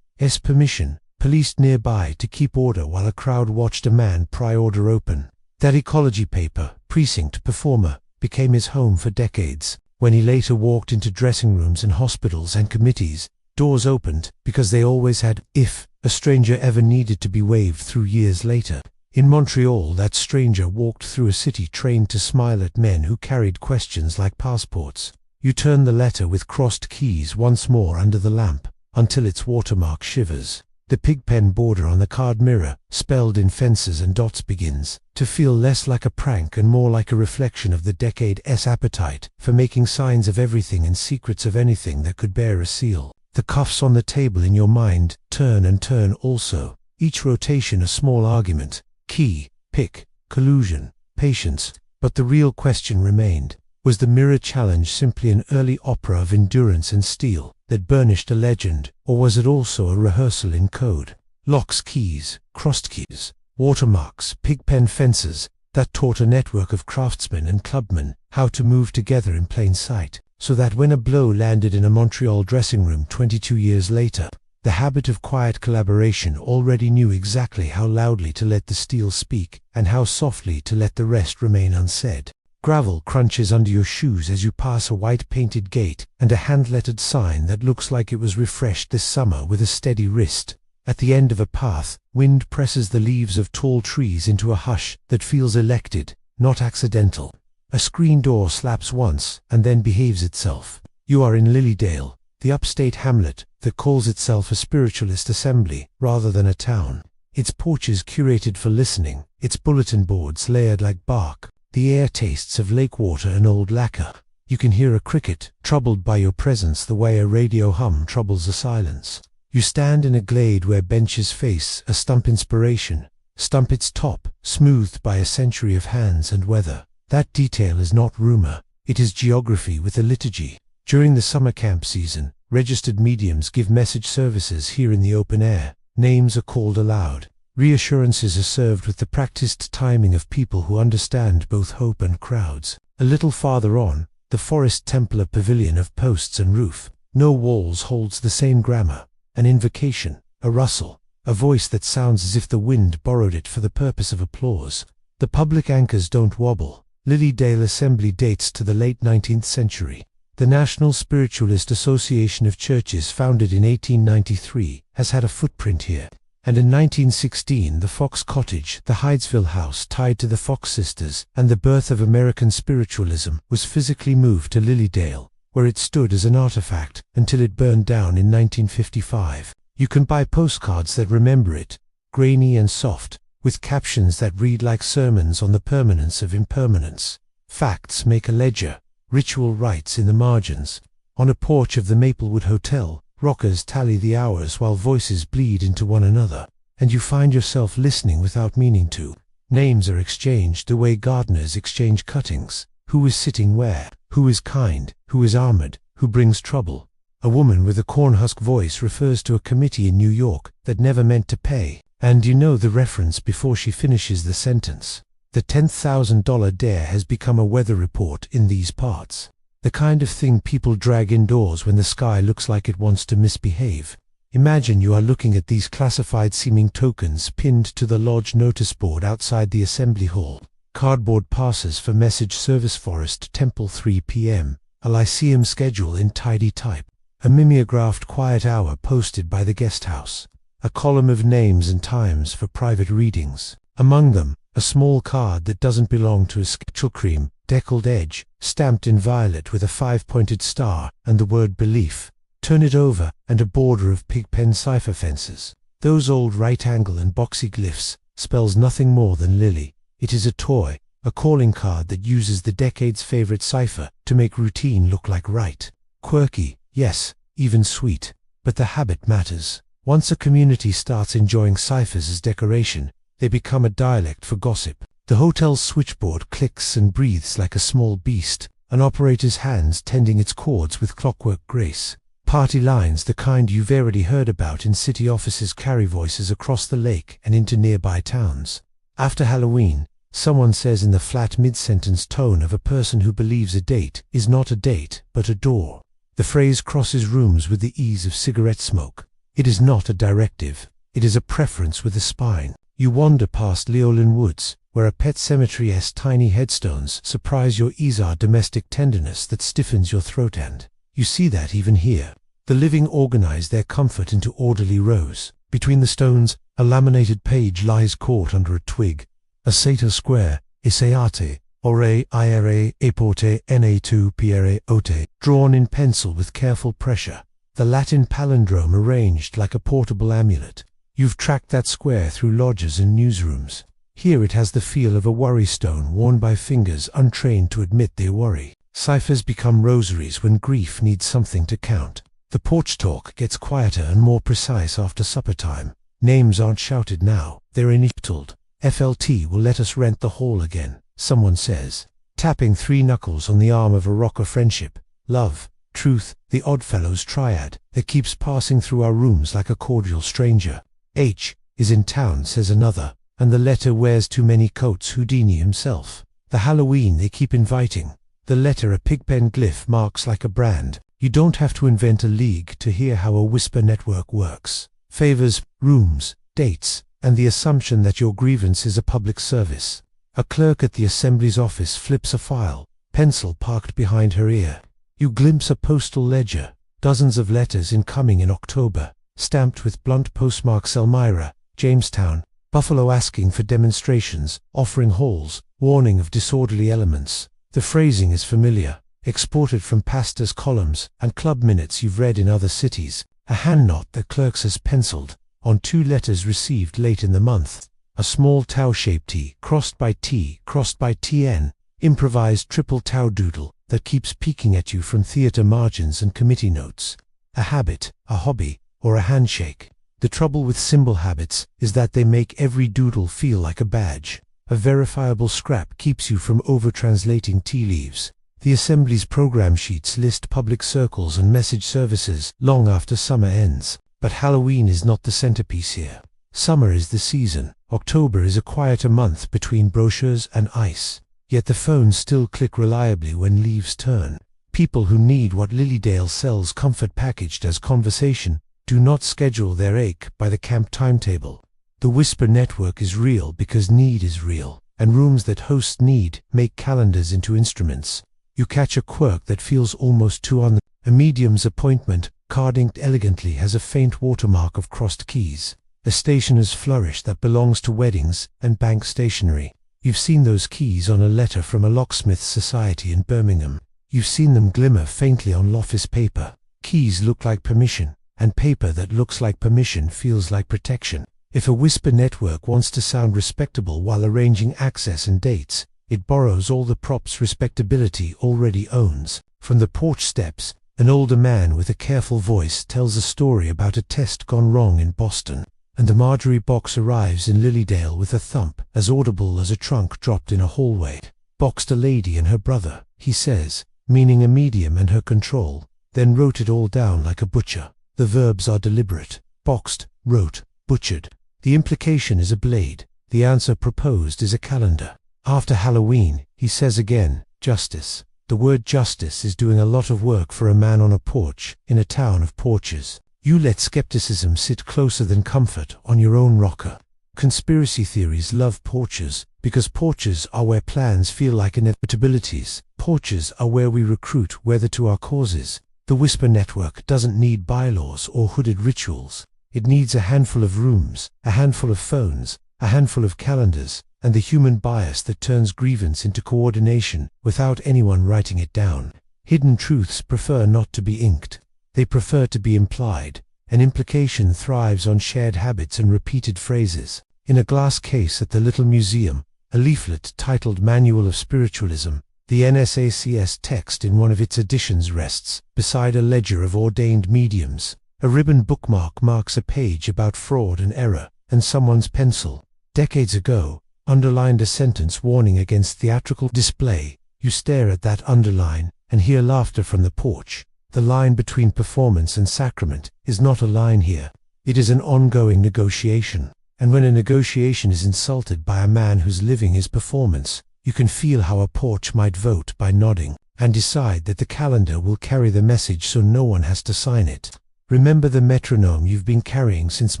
permission, policed nearby to keep order while a crowd watched a man pry order open. That ecology paper, Precinct Performer, became his home for decades. When he later walked into dressing rooms and hospitals and committees, doors opened because they always had, if a stranger ever needed to be waved through years later. In Montreal, that stranger walked through a city trained to smile at men who carried questions like passports. You turn the letter with crossed keys once more under the lamp, until its watermark shivers. The pigpen border on the card mirror, spelled in fences and dots, begins to feel less like a prank and more like a reflection of the decade's appetite for making signs of everything and secrets of anything that could bear a seal. The cuffs on the table in your mind turn and turn also, each rotation a small argument. Key, pick, collusion, patience. But the real question remained. Was the mirror challenge simply an early opera of endurance and steel that burnished a legend, or was it also a rehearsal in code? Locks, keys, crossed keys, watermarks, pigpen fences, that taught a network of craftsmen and clubmen how to move together in plain sight, so that when a blow landed in a Montreal dressing room 22 years later, the habit of quiet collaboration already knew exactly how loudly to let the steel speak and how softly to let the rest remain unsaid. Gravel crunches under your shoes as you pass a white-painted gate and a hand-lettered sign that looks like it was refreshed this summer with a steady wrist. At the end of a path, wind presses the leaves of tall trees into a hush that feels elected, not accidental. A screen door slaps once and then behaves itself. You are in Lilydale, the upstate hamlet that calls itself a spiritualist assembly rather than a town. Its porches curated for listening, its bulletin boards layered like bark. The air tastes of lake water and old lacquer. You can hear a cricket, troubled by your presence the way a radio hum troubles a silence. You stand in a glade where benches face a stump inspiration, stump its top, smoothed by a century of hands and weather. That detail is not rumor, it is geography with a liturgy. During the summer camp season, registered mediums give message services here in the open air. Names are called aloud. Reassurances are served with the practiced timing of people who understand both hope and crowds. A little farther on, the forest templar pavilion of posts and roof. No walls holds the same grammar. An invocation, a rustle, a voice that sounds as if the wind borrowed it for the purpose of applause. The public anchors don't wobble. Lilydale Assembly dates to the late 19th century. The National Spiritualist Association of Churches, founded in 1893, has had a footprint here. And in 1916, the Fox Cottage, the Hydesville house tied to the Fox sisters, and the birth of American spiritualism, was physically moved to Lilydale, where it stood as an artifact until it burned down in 1955. You can buy postcards that remember it, grainy and soft, with captions that read like sermons on the permanence of impermanence. Facts make a ledger, ritual rites in the margins. On a porch of the Maplewood Hotel, rockers tally the hours while voices bleed into one another, and you find yourself listening without meaning to. Names are exchanged the way gardeners exchange cuttings. Who is sitting where? Who is kind? Who is armored? Who brings trouble? A woman with a cornhusk voice refers to a committee in New York that never meant to pay, and you know the reference before she finishes the sentence. The $10,000 dare has become a weather report in these parts. The kind of thing people drag indoors when the sky looks like it wants to misbehave. Imagine you are looking at these classified seeming tokens pinned to the lodge notice board outside the assembly hall. Cardboard passes for message service Forest Temple 3 p.m. A Lyceum schedule in tidy type. A mimeographed quiet hour posted by the guest house. A column of names and times for private readings. Among them, a small card that doesn't belong to a sketchal cream, deckled edge, stamped in violet with a 5-pointed star, and the word belief. Turn it over, and a border of pigpen cipher fences. Those old right angle and boxy glyphs spells nothing more than Lily. It is a toy, a calling card that uses the decade's favorite cipher to make routine look like right. Quirky, yes, even sweet. But the habit matters. Once a community starts enjoying ciphers as decoration, they become a dialect for gossip. The hotel's switchboard clicks and breathes like a small beast, an operator's hands tending its cords with clockwork grace. Party lines, the kind you've already heard about in city offices, carry voices across the lake and into nearby towns. After Halloween, someone says in the flat mid-sentence tone of a person who believes a date is not a date, but a door. The phrase crosses rooms with the ease of cigarette smoke. It is not a directive. It is a preference with a spine. You wander past Leolin Woods, where a Pet Cemetery's tiny headstones surprise your Izar domestic tenderness that stiffens your throat, and you see that even here. The living organize their comfort into orderly rows. Between the stones, a laminated page lies caught under a twig. A satyr square, Iseate, Ore Ire Eporte Na2 Pierre Ote, drawn in pencil with careful pressure. The Latin palindrome arranged like a portable amulet. You've tracked that square through lodges and newsrooms. Here it has the feel of a worry stone worn by fingers untrained to admit they worry. Ciphers become rosaries when grief needs something to count. The porch talk gets quieter and more precise after supper time. Names aren't shouted now, they're initialed. FLT will let us rent the hall again, someone says, tapping 3 knuckles on the arm of a rock of friendship. Love, truth, the Oddfellows triad that keeps passing through our rooms like a cordial stranger. H is in town, says another, and the letter wears too many coats, Houdini himself. The Halloween they keep inviting. The letter, a pigpen glyph, marks like a brand. You don't have to invent a league to hear how a whisper network works. Favors, rooms, dates, and the assumption that your grievance is a public service. A clerk at the assembly's office flips a file, pencil parked behind her ear. You glimpse a postal ledger, dozens of letters incoming in October, stamped with blunt postmarks: Elmira, Jamestown, Buffalo, asking for demonstrations, offering halls, warning of disorderly elements. The phrasing is familiar, exported from pastors' columns and club minutes you've read in other cities. A hand knot that clerks has penciled on 2 letters received late in the month. A small tau-shaped T crossed by T crossed by TN, improvised triple tau doodle that keeps peeking at you from theater margins and committee notes. A habit, a hobby, or a handshake. The trouble with symbol habits is that they make every doodle feel like a badge. A verifiable scrap keeps you from over-translating tea leaves. The Assembly's program sheets list public circles and message services long after summer ends. But Halloween is not the centerpiece here. Summer is the season. October is a quieter month between brochures and ice. Yet the phones still click reliably when leaves turn. People who need what Lilydale sells, comfort packaged as conversation, do not schedule their ache by the camp timetable. The whisper network is real because need is real. and rooms that hosts need make calendars into instruments. You catch a quirk that feels almost too on. A medium's appointment, card inked elegantly, has a faint watermark of crossed keys. A stationer's flourish that belongs to weddings and bank stationery. You've seen those keys on a letter from a locksmith's society in Birmingham. You've seen them glimmer faintly on office paper. Keys look like permission, and paper that looks like permission feels like protection. If a whisper network wants to sound respectable while arranging access and dates, it borrows all the props respectability already owns. From the porch steps, an older man with a careful voice tells a story about a test gone wrong in Boston, and the Marjorie box arrives in Lilydale with a thump as audible as a trunk dropped in a hallway. Boxed a lady and her brother, he says, meaning a medium and her control, then wrote it all down like a butcher. The verbs are deliberate. Boxed, wrote, butchered. The implication is a blade. The answer proposed is a calendar. After Halloween, he says again, justice. The word justice is doing a lot of work for a man on a porch, in a town of porches. You let skepticism sit closer than comfort on your own rocker. Conspiracy theories love porches, because porches are where plans feel like inevitabilities. Porches are where we recruit weather to our causes. The Whisper Network doesn't need bylaws or hooded rituals. It needs a handful of rooms, a handful of phones, a handful of calendars, and the human bias that turns grievance into coordination without anyone writing it down. Hidden truths prefer not to be inked. They prefer to be implied. An implication thrives on shared habits and repeated phrases. In a glass case at the Little Museum, a leaflet titled Manual of Spiritualism, the NSACS text in one of its editions rests beside a ledger of ordained mediums. A ribbon bookmark marks a page about fraud and error, and someone's pencil, decades ago, underlined a sentence warning against theatrical display. You stare at that underline and hear laughter from the porch. The line between performance and sacrament is not a line here. It is an ongoing negotiation. And when a negotiation is insulted by a man whose living is performance, you can feel how a porch might vote by nodding and decide that the calendar will carry the message so no one has to sign it. Remember the metronome you've been carrying since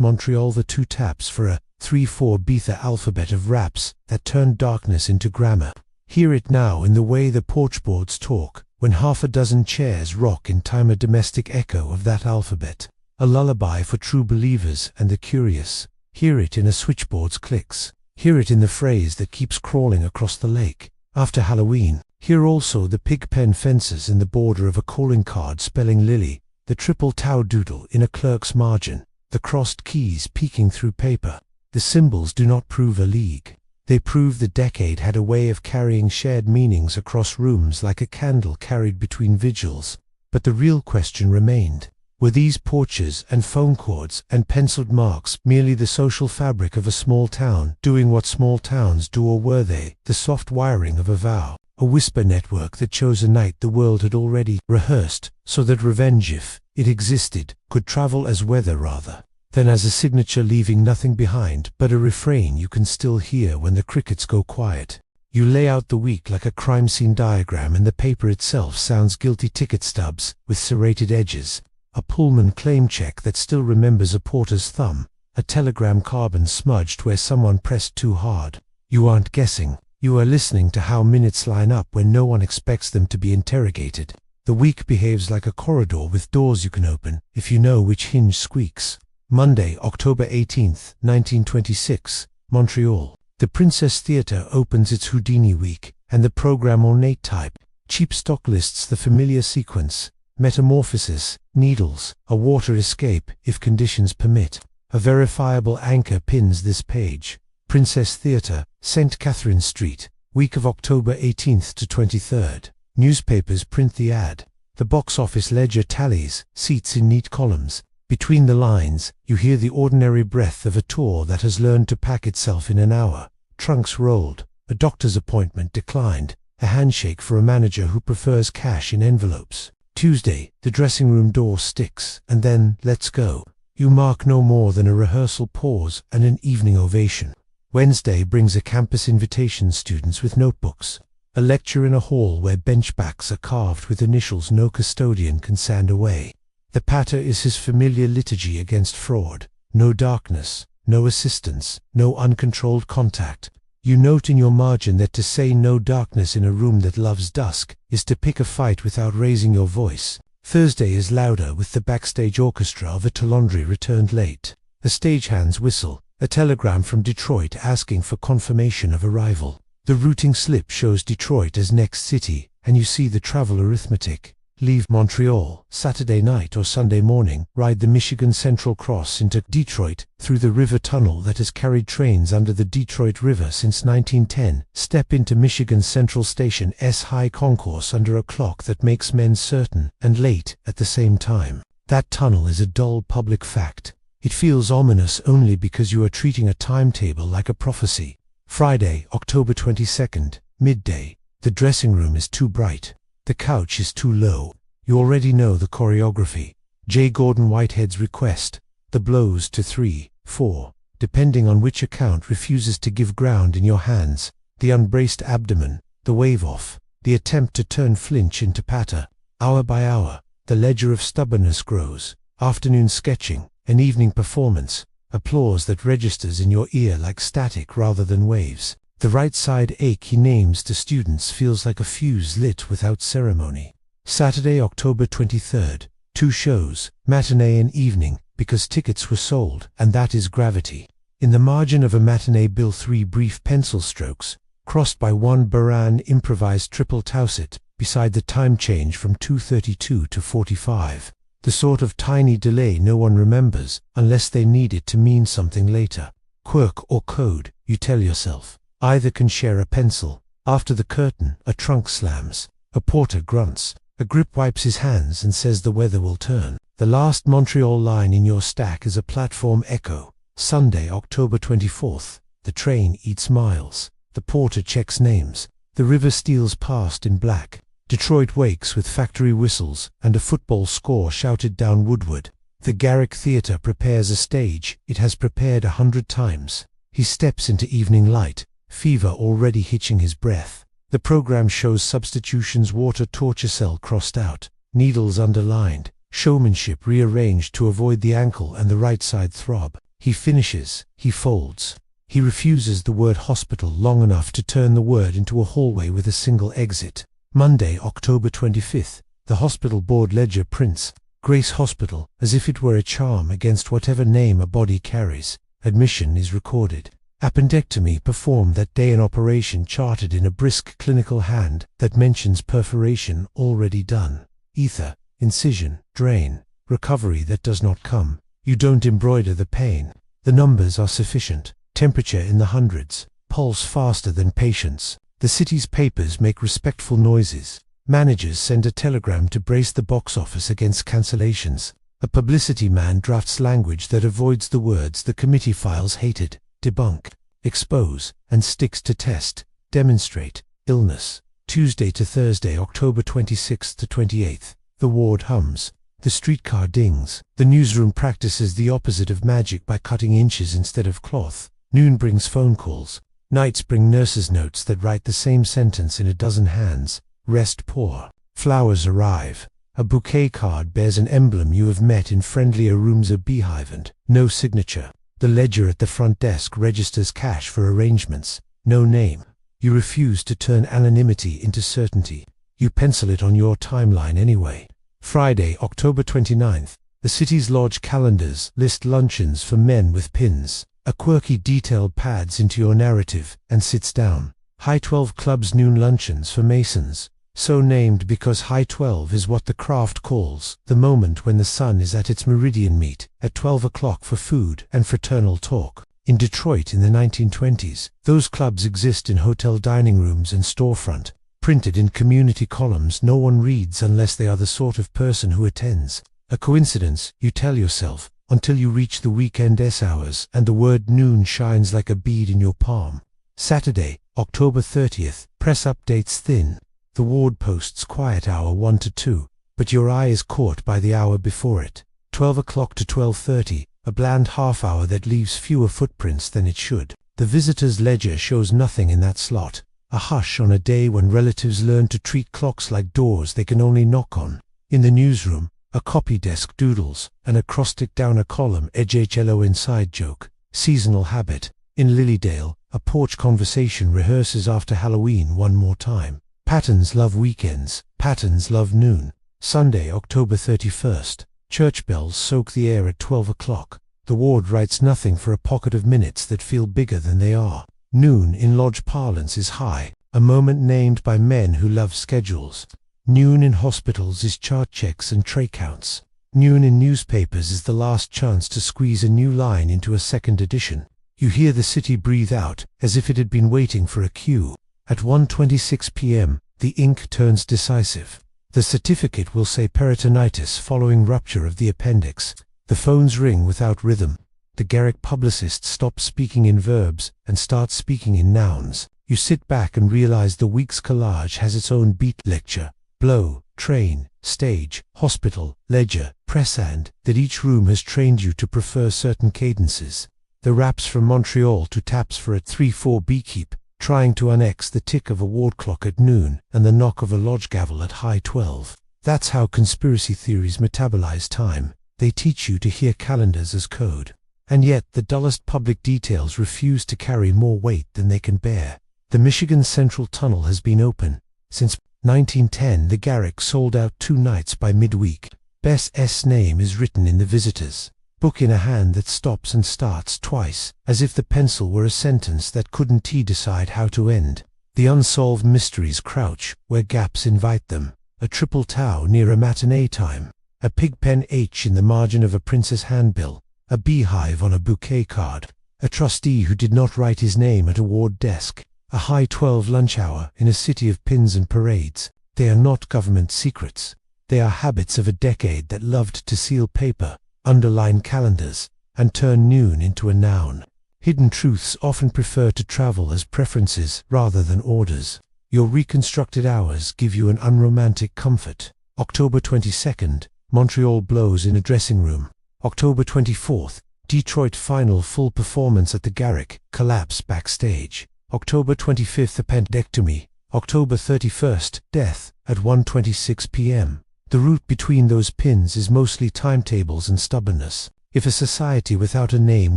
Montreal, the 2 taps for a 3-4 beta alphabet of raps that turned darkness into grammar. Hear it now in the way the porchboards talk, when half a dozen chairs rock in time, a domestic echo of that alphabet. A lullaby for true believers and the curious. Hear it in a switchboard's clicks. Hear it in the phrase that keeps crawling across the lake. After Halloween, hear also the pigpen fences in the border of a calling card spelling Lily, the triple tau doodle in a clerk's margin, the crossed keys peeking through paper. The symbols do not prove a league. They prove the decade had a way of carrying shared meanings across rooms like a candle carried between vigils. But the real question remained. Were these porches and phone cords and penciled marks merely the social fabric of a small town doing what small towns do, or were they the soft wiring of a vow, a whisper network that chose a night the world had already rehearsed, so that revenge, if it existed, could travel as weather rather than as a signature, leaving nothing behind but a refrain you can still hear when the crickets go quiet? You lay out the week like a crime scene diagram, and the paper itself sounds guilty ticket stubs with serrated edges. A Pullman claim check that still remembers a porter's thumb, a telegram carbon smudged where someone pressed too hard. You aren't guessing. You are listening to how minutes line up when no one expects them to be interrogated. The week behaves like a corridor with doors you can open if you know which hinge squeaks. Monday, October 18th, 1926, Montreal. The Princess Theatre opens its Houdini week, and the program ornate type. Cheap stock lists the familiar sequence. Metamorphosis, needles, a water escape if conditions permit. A verifiable anchor pins this page. Princess Theatre, St. Catherine Street, week of October 18th to 23rd. Newspapers print the ad. The box office ledger tallies, seats in neat columns. Between the lines, you hear the ordinary breath of a tour that has learned to pack itself in an hour. Trunks rolled, a doctor's appointment declined, a handshake for a manager who prefers cash in envelopes. Tuesday, the dressing room door sticks, and then, let's go. You mark no more than a rehearsal pause and an evening ovation. Wednesday brings a campus invitation, students with notebooks. A lecture in a hall where benchbacks are carved with initials no custodian can sand away. The patter is his familiar liturgy against fraud. No darkness, no assistance, no uncontrolled contact. You note in your margin that to say no darkness in a room that loves dusk is to pick a fight without raising your voice. Thursday is louder with the backstage orchestra of a Laundry returned late. The stagehands whistle, a telegram from Detroit asking for confirmation of arrival. The routing slip shows Detroit as next city, and you see the travel arithmetic. Leave Montreal, Saturday night or Sunday morning, ride the Michigan Central Cross into Detroit, through the river tunnel that has carried trains under the Detroit River since 1910, step into Michigan Central Station's high concourse under a clock that makes men certain and late at the same time. That tunnel is a dull public fact. It feels ominous only because you are treating a timetable like a prophecy. Friday, October 22nd, midday. The dressing room is too bright. The couch is too low. You already know the choreography. J. Gordon Whitehead's request. The blows to 3, 4, depending on which account, refuses to give ground in your hands. The unbraced abdomen. The wave-off. The attempt to turn flinch into patter. Hour by hour, the ledger of stubbornness grows. Afternoon sketching. An evening performance. Applause that registers in your ear like static rather than waves. The right side ache he names to students feels like a fuse lit without ceremony. Saturday, October 23rd. 2 shows, matinee and evening, because tickets were sold, and that is gravity. In the margin of a matinee bill 3 brief pencil strokes, crossed by 1 Baran improvised triple taucet, beside the time change from 2:32 to 45. The sort of tiny delay no one remembers, unless they need it to mean something later. Quirk or code, you tell yourself. Either can share a pencil. After the curtain, a trunk slams. A porter grunts. A grip wipes his hands and says the weather will turn. The last Montreal line in your stack is a platform echo. Sunday, October 24th. The train eats miles. The porter checks names. The river steals past in black. Detroit wakes with factory whistles and a football score shouted down Woodward. The Garrick Theatre prepares a stage it has prepared 100 times. He steps into evening light. Fever already hitching his breath. The program shows substitutions, water torture cell crossed out, needles underlined, showmanship rearranged to avoid the ankle and the right side throb. He finishes, he folds. He refuses the word hospital long enough to turn the word into a hallway with a single exit. Monday, October 25th. The hospital board ledger prints, Grace Hospital, as if it were a charm against whatever name a body carries. Admission is recorded. Appendectomy performed that day, an operation charted in a brisk clinical hand that mentions perforation already done. Ether, incision, drain, recovery that does not come. You don't embroider the pain. The numbers are sufficient. Temperature in the hundreds. Pulse faster than patients. The city's papers make respectful noises. Managers send a telegram to brace the box office against cancellations. A publicity man drafts language that avoids the words the committee files hated. Debunk, expose, and sticks to test, demonstrate, illness. Tuesday to Thursday, October 26th to 28th. The ward hums. The streetcar dings. The newsroom practices the opposite of magic by cutting inches instead of cloth. Noon brings phone calls. Nights bring nurses' notes that write the same sentence in a dozen hands. Rest poor. Flowers arrive. A bouquet card bears an emblem you have met in friendlier rooms, a beehive, and no signature. The ledger at the front desk registers cash for arrangements. No name. You refuse to turn anonymity into certainty. You pencil it on your timeline anyway. Friday, October 29th. The city's lodge calendars list luncheons for men with pins. A quirky detail pads into your narrative and sits down. High 12 Club's noon luncheons for Masons. So named because high 12 is what the craft calls the moment when the sun is at its meridian meet, at 12 o'clock for food and fraternal talk. In Detroit in the 1920s, those clubs exist in hotel dining rooms and storefront, printed in community columns no one reads unless they are the sort of person who attends. A coincidence, you tell yourself, until you reach the weekend hours and the word noon shines like a bead in your palm. Saturday, October 30th, press updates thin. The ward posts quiet hour 1 to 2, but your eye is caught by the hour before it. 12 o'clock to 12:30, a bland half hour that leaves fewer footprints than it should. The visitor's ledger shows nothing in that slot. A hush on a day when relatives learn to treat clocks like doors they can only knock on. In the newsroom, a copy desk doodles, an acrostic down a column, HHLO inside joke, seasonal habit. In Lilydale, A porch conversation rehearses after Halloween one more time. Patterns love weekends. Patterns love noon. Sunday, October 31st. Church bells soak the air at 12 o'clock. The ward writes nothing for a pocket of minutes that feel bigger than they are. Noon in lodge parlance is high, a moment named by men who love schedules. Noon in hospitals is chart checks and tray counts. Noon in newspapers is the last chance to squeeze a new line into a second edition. You hear the city breathe out, as if it had been waiting for a cue. At 1:26 p.m., the ink turns decisive. The certificate will say peritonitis following rupture of the appendix. The phones ring without rhythm. The Garrick publicist stops speaking in verbs and starts speaking in nouns. You sit back and realize the week's collage has its own beat: lecture, blow, train, stage, hospital, ledger, press, and that each room has trained you to prefer certain cadences. The raps from Montreal to taps for a 3-4 beekeep, trying to annex the tick of a ward clock at noon and the knock of a lodge gavel at high 12. That's how conspiracy theories metabolize time. They teach you to hear calendars as code. And yet the dullest public details refuse to carry more weight than they can bear. The Michigan Central Tunnel has been open since 1910. The Garrick sold out 2 nights by midweek. Bess's name is written in the visitors' book in a hand that stops and starts twice, as if the pencil were a sentence that couldn't decide how to end. The unsolved mysteries crouch where gaps invite them. A triple tau near a matinee time. A pigpen H in the margin of a princess handbill. A beehive on a bouquet card. A trustee who did not write his name at a ward desk. A high 12 lunch hour in a city of pins and parades. They are not government secrets. They are habits of a decade that loved to seal paper, underline calendars, and turn noon into a noun. Hidden truths often prefer to travel as preferences rather than orders. Your reconstructed hours give you an unromantic comfort. October 22nd, Montreal blows in a dressing room. October 24th, Detroit final full performance at the Garrick, collapse backstage. October 25th, appendectomy. October 31st, death, at 1:26 p.m. The route between those pins is mostly timetables and stubbornness. If a society without a name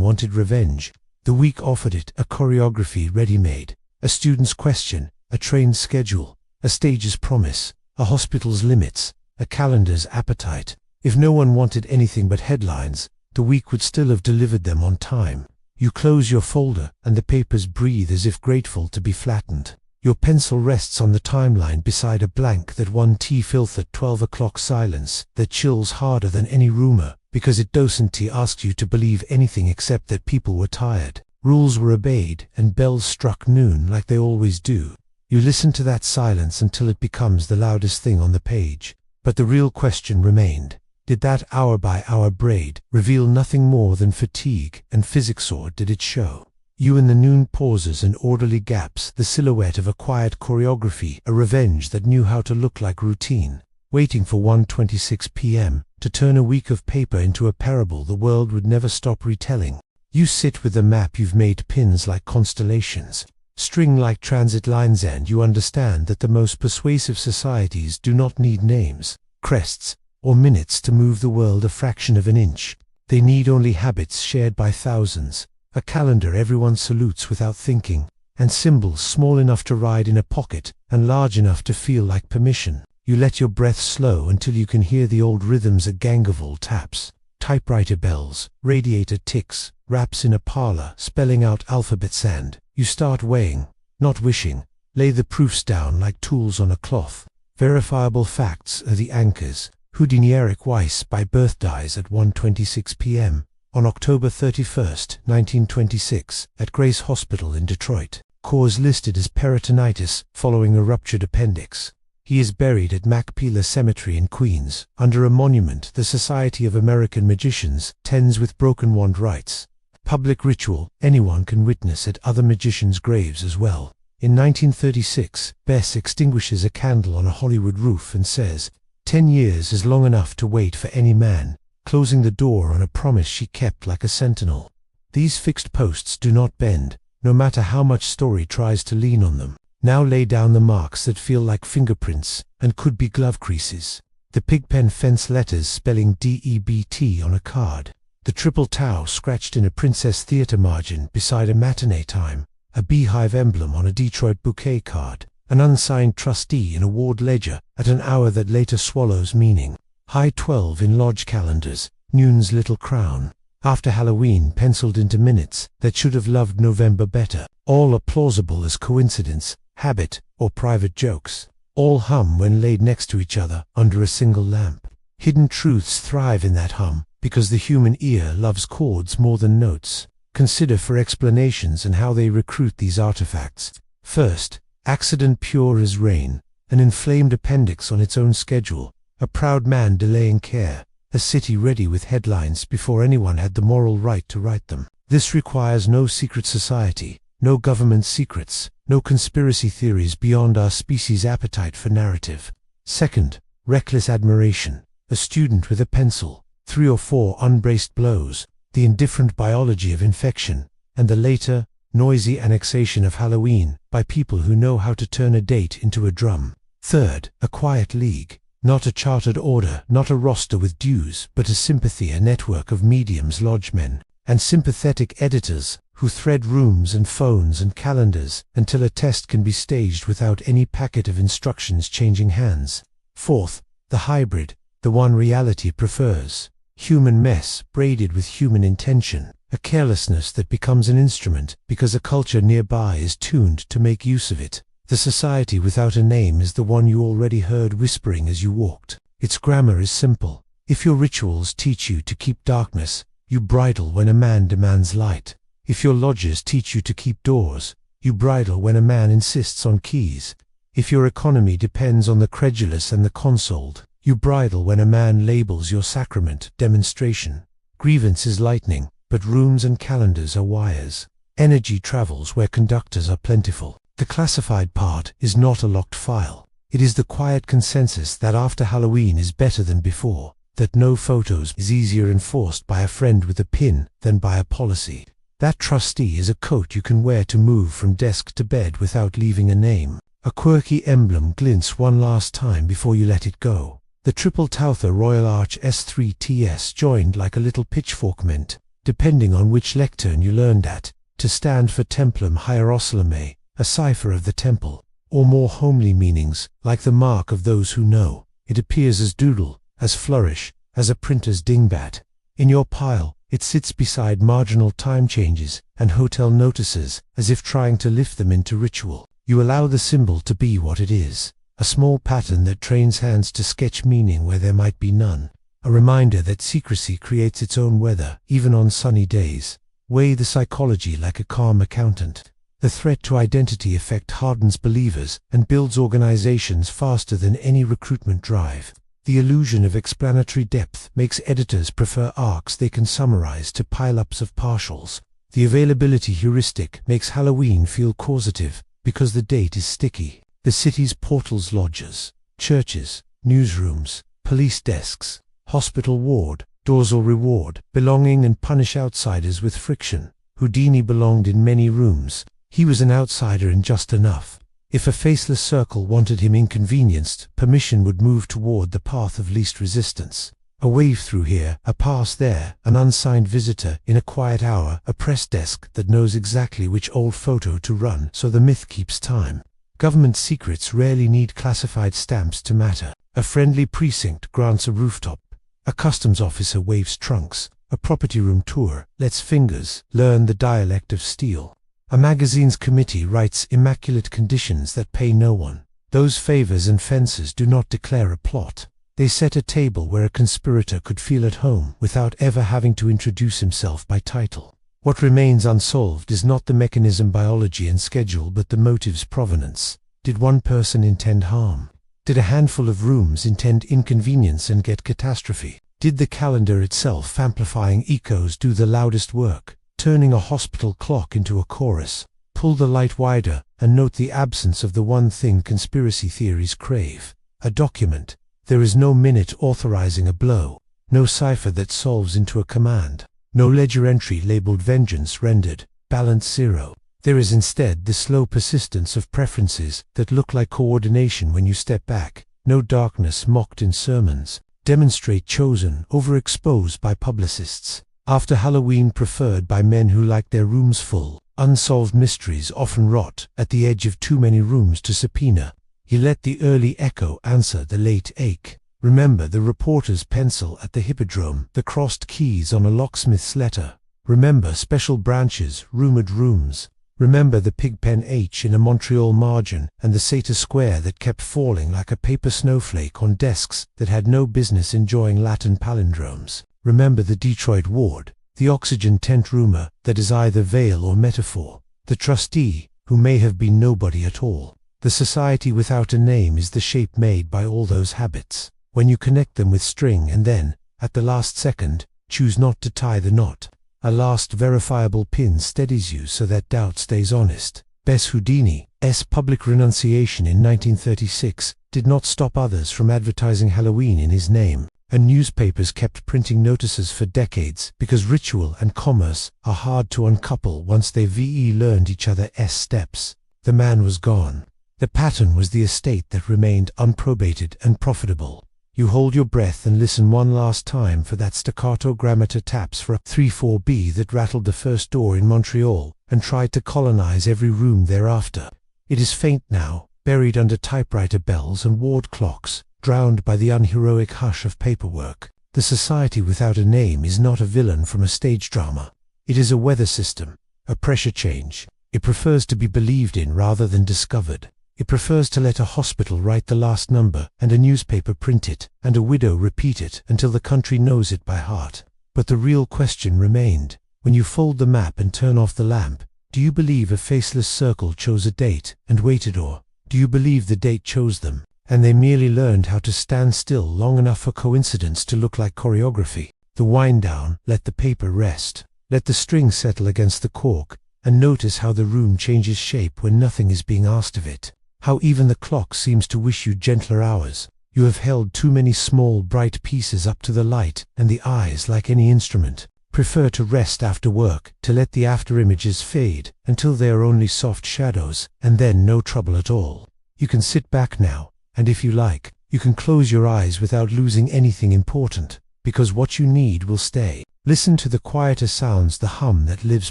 wanted revenge, the week offered it: a choreography ready-made, a student's question, a train's schedule, a stage's promise, a hospital's limits, a calendar's appetite. If no one wanted anything but headlines, the week would still have delivered them on time. You close your folder, and the papers breathe as if grateful to be flattened. Your pencil rests on the timeline beside a blank that 1T filth at 12 o'clock, silence that chills harder than any rumor, because it doesn't ask you to believe anything except that people were tired. Rules were obeyed, and bells struck noon like they always do. You listen to that silence until it becomes the loudest thing on the page. But the real question remained. Did that hour-by-hour braid reveal nothing more than fatigue and physics, or did it show you in the noon pauses and orderly gaps the silhouette of a quiet choreography, a revenge that knew how to look like routine, waiting for 1:26 p.m. to turn a week of paper into a parable the world would never stop retelling? You sit with the map you've made pins like constellations, string like transit lines, and you understand that the most persuasive societies do not need names, crests, or minutes to move the world a fraction of an inch. They need only habits shared by thousands, a calendar everyone salutes without thinking, and symbols small enough to ride in a pocket and large enough to feel like permission. You let your breath slow until you can hear the old rhythms: a Gangaval taps, typewriter bells, radiator ticks, raps in a parlor spelling out alphabets, and you start weighing, not wishing. Lay the proofs down like tools on a cloth. Verifiable facts are the anchors. Houdini. Eric Weiss by birth dies at 1:26 p.m. on October 31st, 1926, at Grace Hospital in Detroit. Cause listed as peritonitis following a ruptured appendix. He is buried at Macpila Cemetery in Queens, under a monument the Society of American Magicians tends with broken wand rites. Public ritual anyone can witness at other magicians' graves as well. In 1936, Bess extinguishes a candle on a Hollywood roof and says, 10 years is long enough to wait for any man, closing the door on a promise she kept like a sentinel. These fixed posts do not bend, no matter how much story tries to lean on them. Now lay down the marks that feel like fingerprints and could be glove creases. The pigpen fence letters spelling DEBT on a card. The triple tau scratched in a Princess Theatre margin beside a matinee time. a beehive emblem on a Detroit bouquet card, an unsigned trustee in a ward ledger at an hour that later swallows meaning. High 12 in lodge calendars, noon's little crown. After Halloween penciled into minutes that should have loved November better. All are plausible as coincidence, habit, or private jokes. All hum when laid next to each other under a single lamp. Hidden truths thrive in that hum because the human ear loves chords more than notes. Consider for explanations and how they recruit these artifacts. First, accident pure as rain, an inflamed appendix on its own schedule, a proud man delaying care, a city ready with headlines before anyone had the moral right to write them. This requires no secret society, no government secrets, no conspiracy theories beyond our species' appetite for narrative. Second, reckless admiration, a student with a pencil, 3 or 4 unbraced blows, the indifferent biology of infection, and the later, noisy annexation of Halloween by people who know how to turn a date into a drum. Third, a quiet league, not a chartered order, not a roster with dues, but a sympathy, a network of mediums, lodgemen, and sympathetic editors who thread rooms and phones and calendars until a test can be staged without any packet of instructions changing hands. Fourth, the hybrid, the one reality prefers. Human mess braided with human intention, a carelessness that becomes an instrument because a culture nearby is tuned to make use of it. The society without a name is the one you already heard whispering as you walked. Its grammar is simple. If your rituals teach you to keep darkness, you bridle when a man demands light. If your lodges teach you to keep doors, you bridle when a man insists on keys. If your economy depends on the credulous and the consoled, you bridle when a man labels your sacrament demonstration. Grievance is lightning, but rooms and calendars are wires. Energy travels where conductors are plentiful. The classified part is not a locked file. It is the quiet consensus that after Halloween is better than before, that no photos is easier enforced by a friend with a pin than by a policy. That trustee is a coat you can wear to move from desk to bed without leaving a name. A quirky emblem glints one last time before you let it go. The triple Tauther Royal Arch S3TS joined like a little pitchfork meant, depending on which lectern you learned at, to stand for Templum Hierosolymae, a cipher of the temple, or more homely meanings, like the mark of those who know. It appears as doodle, as flourish, as a printer's dingbat. In your pile, it sits beside marginal time changes and hotel notices, as if trying to lift them into ritual. You allow the symbol to be what it is, a small pattern that trains hands to sketch meaning where there might be none. A reminder that secrecy creates its own weather, even on sunny days. Weigh the psychology like a calm accountant. The threat to identity effect hardens believers and builds organizations faster than any recruitment drive. The illusion of explanatory depth makes editors prefer arcs they can summarize to pile-ups of partials. The availability heuristic makes Halloween feel causative because the date is sticky. The city's portals, lodges, churches, newsrooms, police desks, hospital ward, doors or reward, belonging and punish outsiders with friction. Houdini belonged in many rooms. He was an outsider in just enough. If a faceless circle wanted him inconvenienced, permission would move toward the path of least resistance. A wave through here, a pass there, an unsigned visitor in a quiet hour, a press desk that knows exactly which old photo to run so the myth keeps time. Government secrets rarely need classified stamps to matter. A friendly precinct grants a rooftop. A customs officer waves trunks. A property room tour lets fingers learn the dialect of steel. A magazine's committee writes immaculate conditions that pay no one. Those favors and fences do not declare a plot. They set a table where a conspirator could feel at home without ever having to introduce himself by title. What remains unsolved is not the mechanism, biology and schedule, but the motive's provenance. Did one person intend harm? Did a handful of rooms intend inconvenience and get catastrophe? Did the calendar itself, amplifying echoes, do the loudest work, turning a hospital clock into a chorus? Pull the light wider and note the absence of the one thing conspiracy theories crave. A document. There is no minute authorizing a blow, no cipher that solves into a command, no ledger entry labeled vengeance rendered, balance 0. There is instead the slow persistence of preferences that look like coordination when you step back, no darkness mocked in sermons, demonstrate chosen, overexposed by publicists. After Halloween preferred by men who like their rooms full, Unsolved mysteries often rot at the edge of too many rooms to subpoena. You let the early echo answer the late ache. Remember the reporter's pencil at the hippodrome, the crossed keys on a locksmith's letter. Remember special branches, rumored rooms. Remember the pigpen H in a Montreal margin and the Sator square that kept falling like a paper snowflake on desks that had no business enjoying Latin palindromes. Remember the Detroit ward, the oxygen tent rumor that is either veil or metaphor. The trustee, who may have been nobody at all. The society without a name is the shape made by all those habits. When you connect them with string and then, at the last second, choose not to tie the knot. A last verifiable pin steadies you so that doubt stays honest. Bess Houdini's public renunciation in 1936 did not stop others from advertising Halloween in his name, and newspapers kept printing notices for decades because ritual and commerce are hard to uncouple once they learned each other's steps. The man was gone. The pattern was the estate that remained unprobated and profitable. You hold your breath and listen one last time for that staccato grammator taps for a 3-4B that rattled the first door in Montreal and tried to colonize every room thereafter. It is faint now, buried under typewriter bells and ward clocks, drowned by the unheroic hush of paperwork. The society without a name is not a villain from a stage drama. It is a weather system, a pressure change. It prefers to be believed in rather than discovered. It prefers to let a hospital write the last number and a newspaper print it and a widow repeat it until the country knows it by heart. But the real question remained. When you fold the map and turn off the lamp, do you believe a faceless circle chose a date and waited, or do you believe the date chose them and they merely learned how to stand still long enough for coincidence to look like choreography? The wind down, let the paper rest. Let the string settle against the cork and notice how the room changes shape when nothing is being asked of it. How even the clock seems to wish you gentler hours. You have held too many small, bright pieces up to the light, and the eyes, like any instrument, prefer to rest after work, to let the after-images fade until they are only soft shadows, and then no trouble at all. You can sit back now, and if you like, you can close your eyes without losing anything important, because what you need will stay. Listen to the quieter sounds, the hum that lives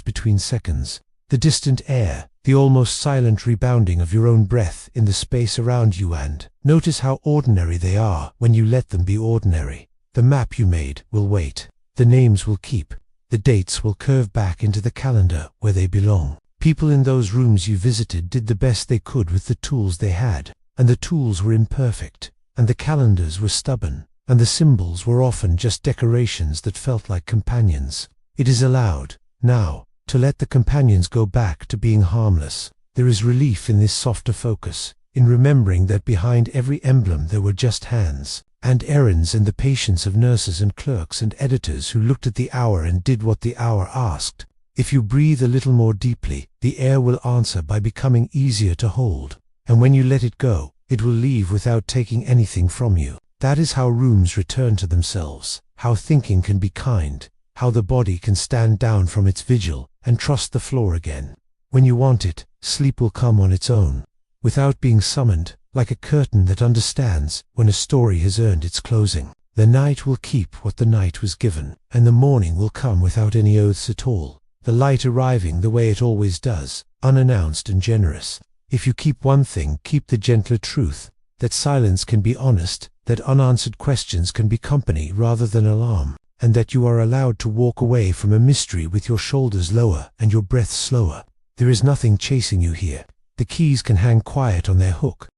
between seconds, the distant air, the almost silent rebounding of your own breath in the space around you, and notice how ordinary they are when you let them be ordinary. The map you made will wait. The names will keep. The dates will curve back into the calendar where they belong. People in those rooms you visited did the best they could with the tools they had, and the tools were imperfect, and the calendars were stubborn, and the symbols were often just decorations that felt like companions. It is allowed, now, to let the companions go back to being harmless. There is relief in this softer focus, in remembering that behind every emblem there were just hands, and errands, and the patience of nurses and clerks and editors who looked at the hour and did what the hour asked. If you breathe a little more deeply, the air will answer by becoming easier to hold, and when you let it go, it will leave without taking anything from you. That is how rooms return to themselves, how thinking can be kind, how the body can stand down from its vigil and trust the floor again. When you want it, sleep will come on its own, without being summoned, like a curtain that understands when a story has earned its closing. The night will keep what the night was given, and the morning will come without any oaths at all, the light arriving the way it always does, unannounced and generous. If you keep one thing, keep the gentler truth, that silence can be honest, that unanswered questions can be company rather than alarm, and that you are allowed to walk away from a mystery with your shoulders lower and your breath slower. There is nothing chasing you here. The keys can hang quiet on their hook,